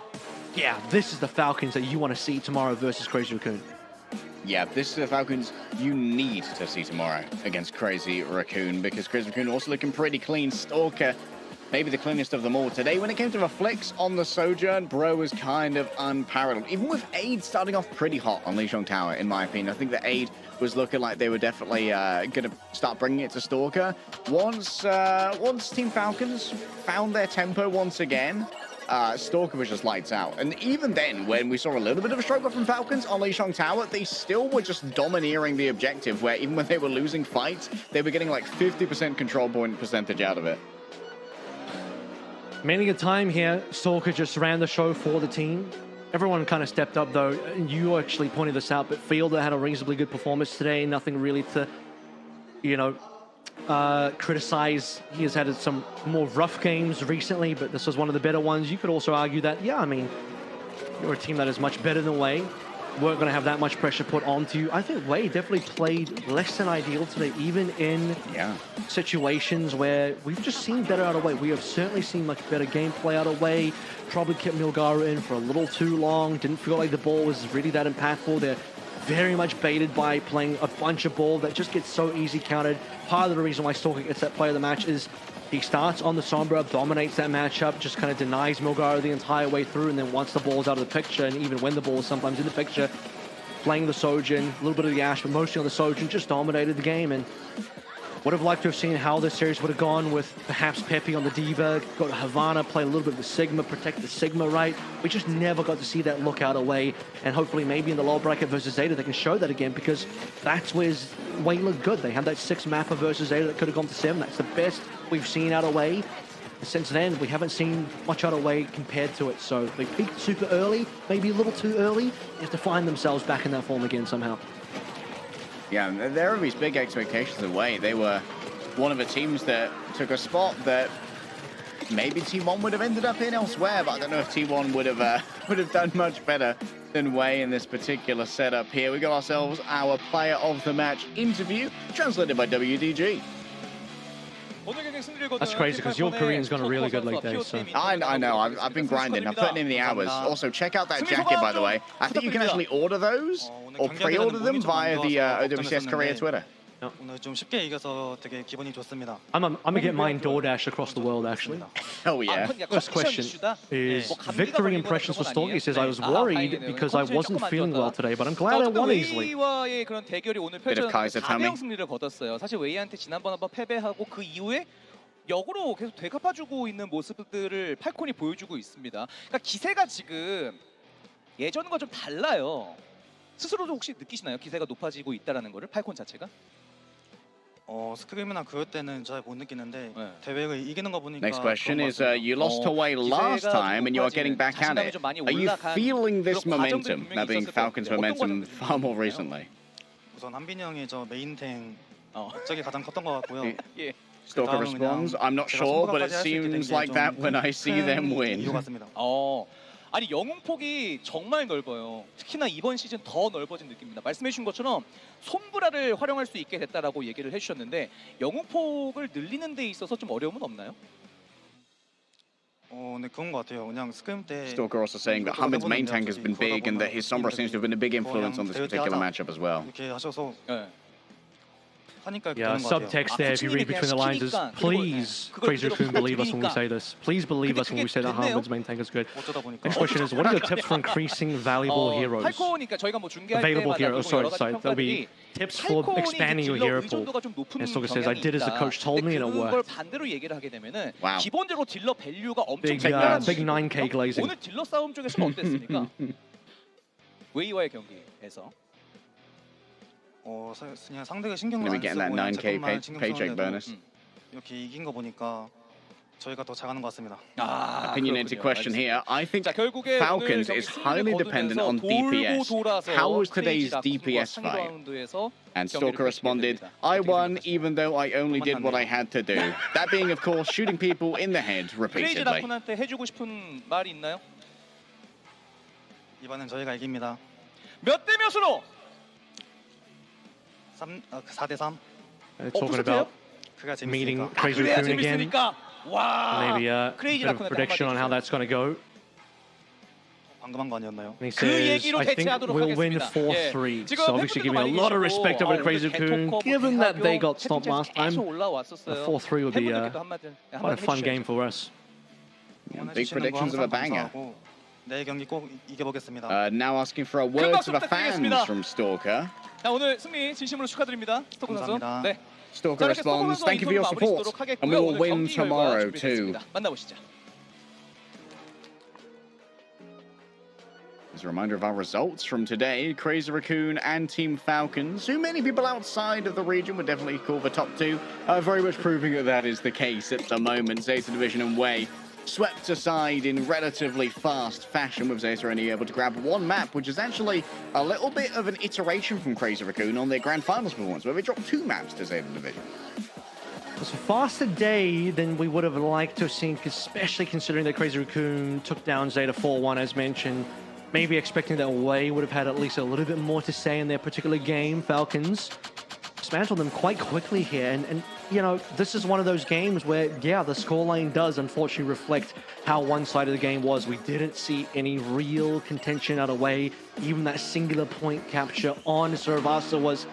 Yeah, this is the Falcons that you want to see tomorrow versus Crazy Raccoon. Yeah, this is the Falcons you need to see tomorrow against Crazy Raccoon, because Crazy Raccoon also looking pretty clean. Stalker, maybe the cleanest of them all. Today, when it came to the flicks on the Sojourn, bro was kind of unparalleled. Even with Aid starting off pretty hot on Lijiang Tower, in my opinion. I think that Aid was looking like they were definitely going to start bringing it to Stalker. Once Team Falcons found their tempo once again, Stalker was just lights out. And even then, when we saw a little bit of a struggle from Falcons on Lijiang Tower, they still were just domineering the objective, where even when they were losing fights, they were getting like 50% control point percentage out of it. Many a time here, Stalker just ran the show for the team. Everyone kind of stepped up, though. You actually pointed this out, but Fielder had a reasonably good performance today. Nothing really to, criticize. He has had some more rough games recently, but this was one of the better ones. You could also argue that, yeah, I mean, you're a team that is much better than Wei. Weren't going to have that much pressure put onto you. I think Wei definitely played less than ideal today, even in situations where we've just seen better out of Wei. We have certainly seen much better gameplay out of Wei. Probably kept Milgara in for a little too long. Didn't feel like the ball was really that impactful. They're very much baited by playing a bunch of ball that just gets so easy counted. Part of the reason why Stalker gets that play of the match is he starts on the Sombra, dominates that matchup, just kind of denies Milgara the entire way through, and then once the ball's out of the picture, and even when the ball is sometimes in the picture, playing the Sojin, a little bit of the Ash, but mostly on the Sojin, just dominated the game. And would have liked to have seen how this series would have gone with perhaps Peppy on the Diva, got Havana, play a little bit of the Sigma, protect the Sigma, right? We just never got to see that look out of Wei, and hopefully maybe in the lower bracket versus Zeta they can show that again, because that's where Wei looked good. They had that 6 mapper versus Zeta that could have gone to 7. That's the best we've seen out of Wei. Since then, we haven't seen much out of Wei compared to it, so they peaked super early, maybe a little too early. They have to find themselves back in that form again somehow. Yeah, there are these big expectations away. They were one of the teams that took a spot that maybe T1 would have ended up in elsewhere, but I don't know if T1 would have done much better than Wei in this particular setup here. We got ourselves our player of the match interview, translated by WDG. That's crazy because your Korean's gone a really good late day. So. I know. I've been grinding. I'm putting in the hours. Also, check out that jacket, by the way. I think you can actually order those or pre-order them via the OWCS Korea Twitter. No. 오늘 좀 쉽게 이겨서 되게 기분이 좋습니다. I'm gonna get mine DoorDash across the world actually. Oh yeah. First question is victory impressions for Stork. He says I was worried because I wasn't feeling well today, but I'm glad I won easily. 웨이와의 그런 대결이 오늘 Bit of Kaiser 펼쳐졌는데 4명 tummy. 승리를 거뒀어요. 사실 웨이한테 지난번 한번 패배하고 그 이후에 역으로 계속 되갚아주고 있는 모습들을 팔콘이 보여주고 있습니다. 그러니까 기세가 지금 예전과 좀 달라요. 스스로도 혹시 느끼시나요? 기세가 높아지고 있다라는 거를 팔콘 자체가? 스크림이나 그럴 때는 잘 못 느끼는데 대회를 이기는 거 보니까. Next question is you lost to Wei last time and you are getting back at it. Are you feeling this momentum? That being Falcons' momentum far more recently. 우선 한빈이 형이 저 메인탱 저게 가장 컸던 것 같고요. Stalker responds, I'm not sure, but it seems like that when I see them win. 아니 영웅폭이 정말 넓어요. 특히나 이번 시즌 더 넓어진 느낌입니다. 말씀해주신 것처럼 손브라를 활용할 수 있게 됐다라고 얘기를 해주셨는데 영웅폭을 늘리는 데 있어서 좀 어려움은 없나요? 네 그런 것 같아요. 그냥 스크림 때. Stalker also saying that Hamid's main tank has been big and that his Sombra seems to have been a big influence on this particular matchup as well. 이렇게 하셔서. Yeah, subtext there if you read between the lines is please, Crazy Raccoon, believe us when we say this. Please believe us when we say that Harvard's main tank is good. Next question is, what are your tips for increasing valuable heroes? Available heroes, sorry, that'll be tips for expanding your hero pool. And Stalker says, I did as the coach told me and it worked. Wow. 기본적으로 딜러 밸류가 엄청 Big 9K glazing. 오늘 딜러 싸움 쪽에서는 어땠습니까? 웨이와의 경기에서. 그냥 상대가 신경을 Gonna be 안 getting that 쓰고 9K 신경 paycheck 쓰는데도 bonus. 이렇게 이긴 거 보니까 저희가 더 잘하는 것 같습니다. Opinionated question here. I think Falcons is highly dependent on DPS. How was today's DPS fight? And Stalker responded, I won even though I only did what I had to do. That being, of course, shooting people in the head 크레이지 repeatedly. 라쿤한테 해주고 싶은 말이 있나요? 이번엔 저희가 이깁니다. 몇 대 몇으로? 4대3. Talking about meeting Crazy Raccoon again. Maybe a bit of prediction on how that's going to go. 방금 한 거 아니었나요? And he says, I think we'll win 4-3. So obviously giving a lot of respect over to Crazy Raccoon. Given that they got stopped last time, a 4-3 would be quite a fun game for us. Yeah, big predictions of a banger. 내일 경기 꼭 이겨보겠습니다. Now asking for a word to the fans from Stalker. 자, 오늘 승리 진심으로 축하드립니다. 스토커 선수. 네. Stalker responds, thank you for your support, and we will win tomorrow too. 만나보시죠. As a reminder of our results from today, Crazy Raccoon and Team Falcons, who many people outside of the region would definitely call the top two, are very much proving that that is the case at the moment. Zeta Division and Wei swept aside in relatively fast fashion, with Zeta only able to grab one map, which is actually a little bit of an iteration from Crazy Raccoon on their Grand Finals performance, where they dropped 2 maps to Zeta Division. It was a faster day than we would have liked to have seen, especially considering that Crazy Raccoon took down Zeta 4-1, as mentioned. Maybe expecting that Wei would have had at least a little bit more to say in their particular game. Falcons dismantled them quite quickly here, and you know, this is one of those games where, yeah, the scoreline does unfortunately reflect how one-sided the game was. We didn't see any real contention out of Wei. Even that singular point capture on Suravasa was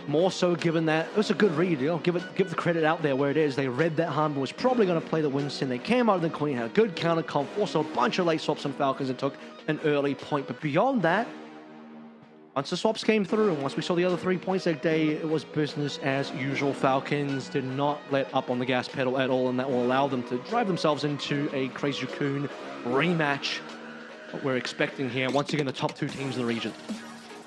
more so given that it was a good read, you know, give the credit out there where it is. They read that Harmon was probably going to play the Winston. They came out of the Queen, had a good counter comp, also a bunch of late swaps on Falcons and took an early point. But beyond that, once the swaps came through and once we saw the other 3 points that day, it was business as usual. Falcons did not let up on the gas pedal at all, and that will allow them to drive themselves into a Crazy Raccoon rematch. What we're expecting here, once again, the top 2 teams in the region.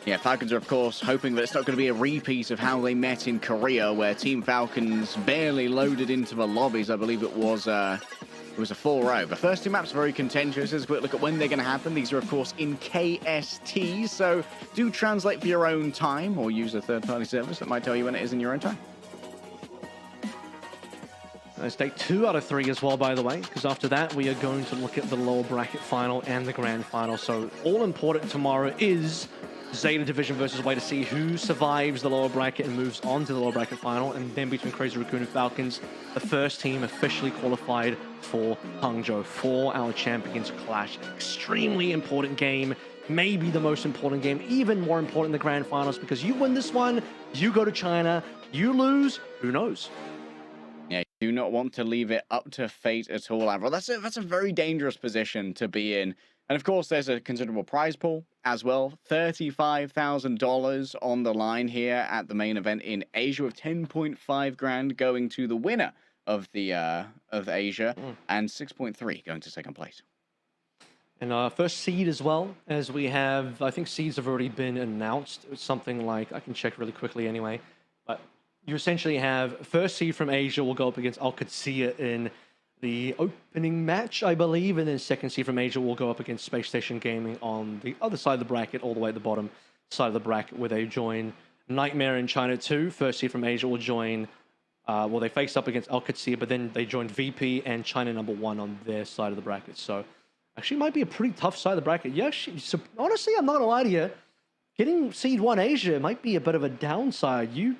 Yeah, Falcons are, of course, hoping that it's not going to be a repeat of how they met in Korea, where Team Falcons barely loaded into the lobbies. I believe it was It was a 4-0. The first two maps are very contentious. As a quick look at when they're going to happen. These are, of course, in KST, so do translate for your own time or use a third-party service that might tell you when it is in your own time. Let's take 2 out of 3 as well, by the way, because after that we are going to look at the lower bracket final and the grand final. So all important tomorrow is Zeta Division versus Way to see who survives the lower bracket and moves on to the lower bracket final. And then between Crazy Raccoon and Falcons, the first team officially qualified for Hangzhou for our Champions Clash. Extremely important game, maybe the most important game, even more important than the grand finals, because you win this one, you go to China, you lose, who knows? Yeah, you do not want to leave it up to fate at all, Avril. That's a very dangerous position to be in. And of course, there's a considerable prize pool as well. $35,000 on the line here at the main event in Asia, with 10.5 grand going to the winner of the of Asia, and 6.3 going to second place. And first seed as well, as we have, I think seeds have already been announced. It's something like, I can check really quickly anyway, but you essentially have first seed from Asia will go up against OWCS in the opening match, I believe, and then second seed from Asia will go up against Space Station Gaming on the other side of the bracket, all the way at the bottom side of the bracket, where they join Nightmare in China 2. First seed from Asia will join, well, they face up against OWCS, but then they join VP and China number 1 on their side of the bracket. So actually might be a pretty tough side of the bracket. Yeah, so honestly, I'm not gonna lie to you, getting seed 1 Asia might be a bit of a downside. You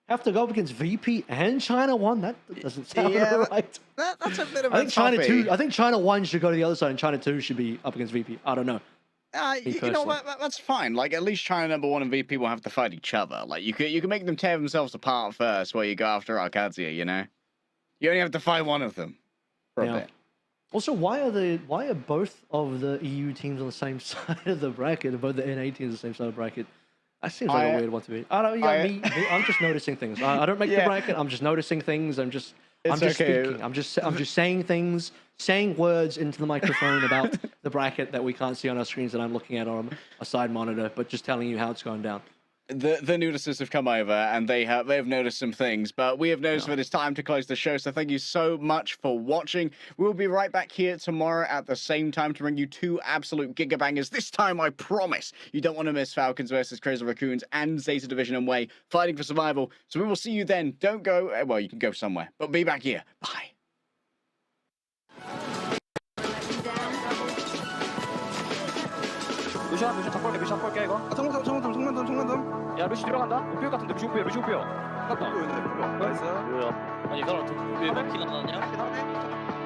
have to go up against VP and China 1. That doesn't sound right. That's a bit of I think China 2. I think China 1 should go to the other side, and China 2 should be up against VP. I don't know. You know what? That's fine. Like, at least China number 1 and VP will have to fight each other. Like, you can make them tear themselves apart first, while you go after OWCS. You know, you only have to fight one of them for a bit. Also, why are both of the EU teams on the same side of the bracket? Both the NA teams on the same side of the bracket. That seems like a weird one to be. I don't. Yeah, me. I'm just noticing things. I don't make the bracket. I'm just noticing things. I'm just speaking. I'm just saying things, saying words into the microphone about the bracket that we can't see on our screens that I'm looking at on a side monitor, but just telling you how it's going down. The notices have come over and they have noticed some things, but we have noticed that it's time to close the show. So thank you so much for watching. We'll be right back here tomorrow at the same time to bring you 2 absolute gigabangers. This time, I promise, you don't want to miss Falcons versus Crazy Raccoons and Zeta Division and Way fighting for survival. So we will see you then. Don't go. Well, you can go somewhere, but be back here. Bye. 루시안 잡볼게 루시안 볼게 이거 정면점 야 루시 들어간다 목표 같은데 루시 목표 맞다 나이스 아니 이 사람 왜 바퀴가 나냐?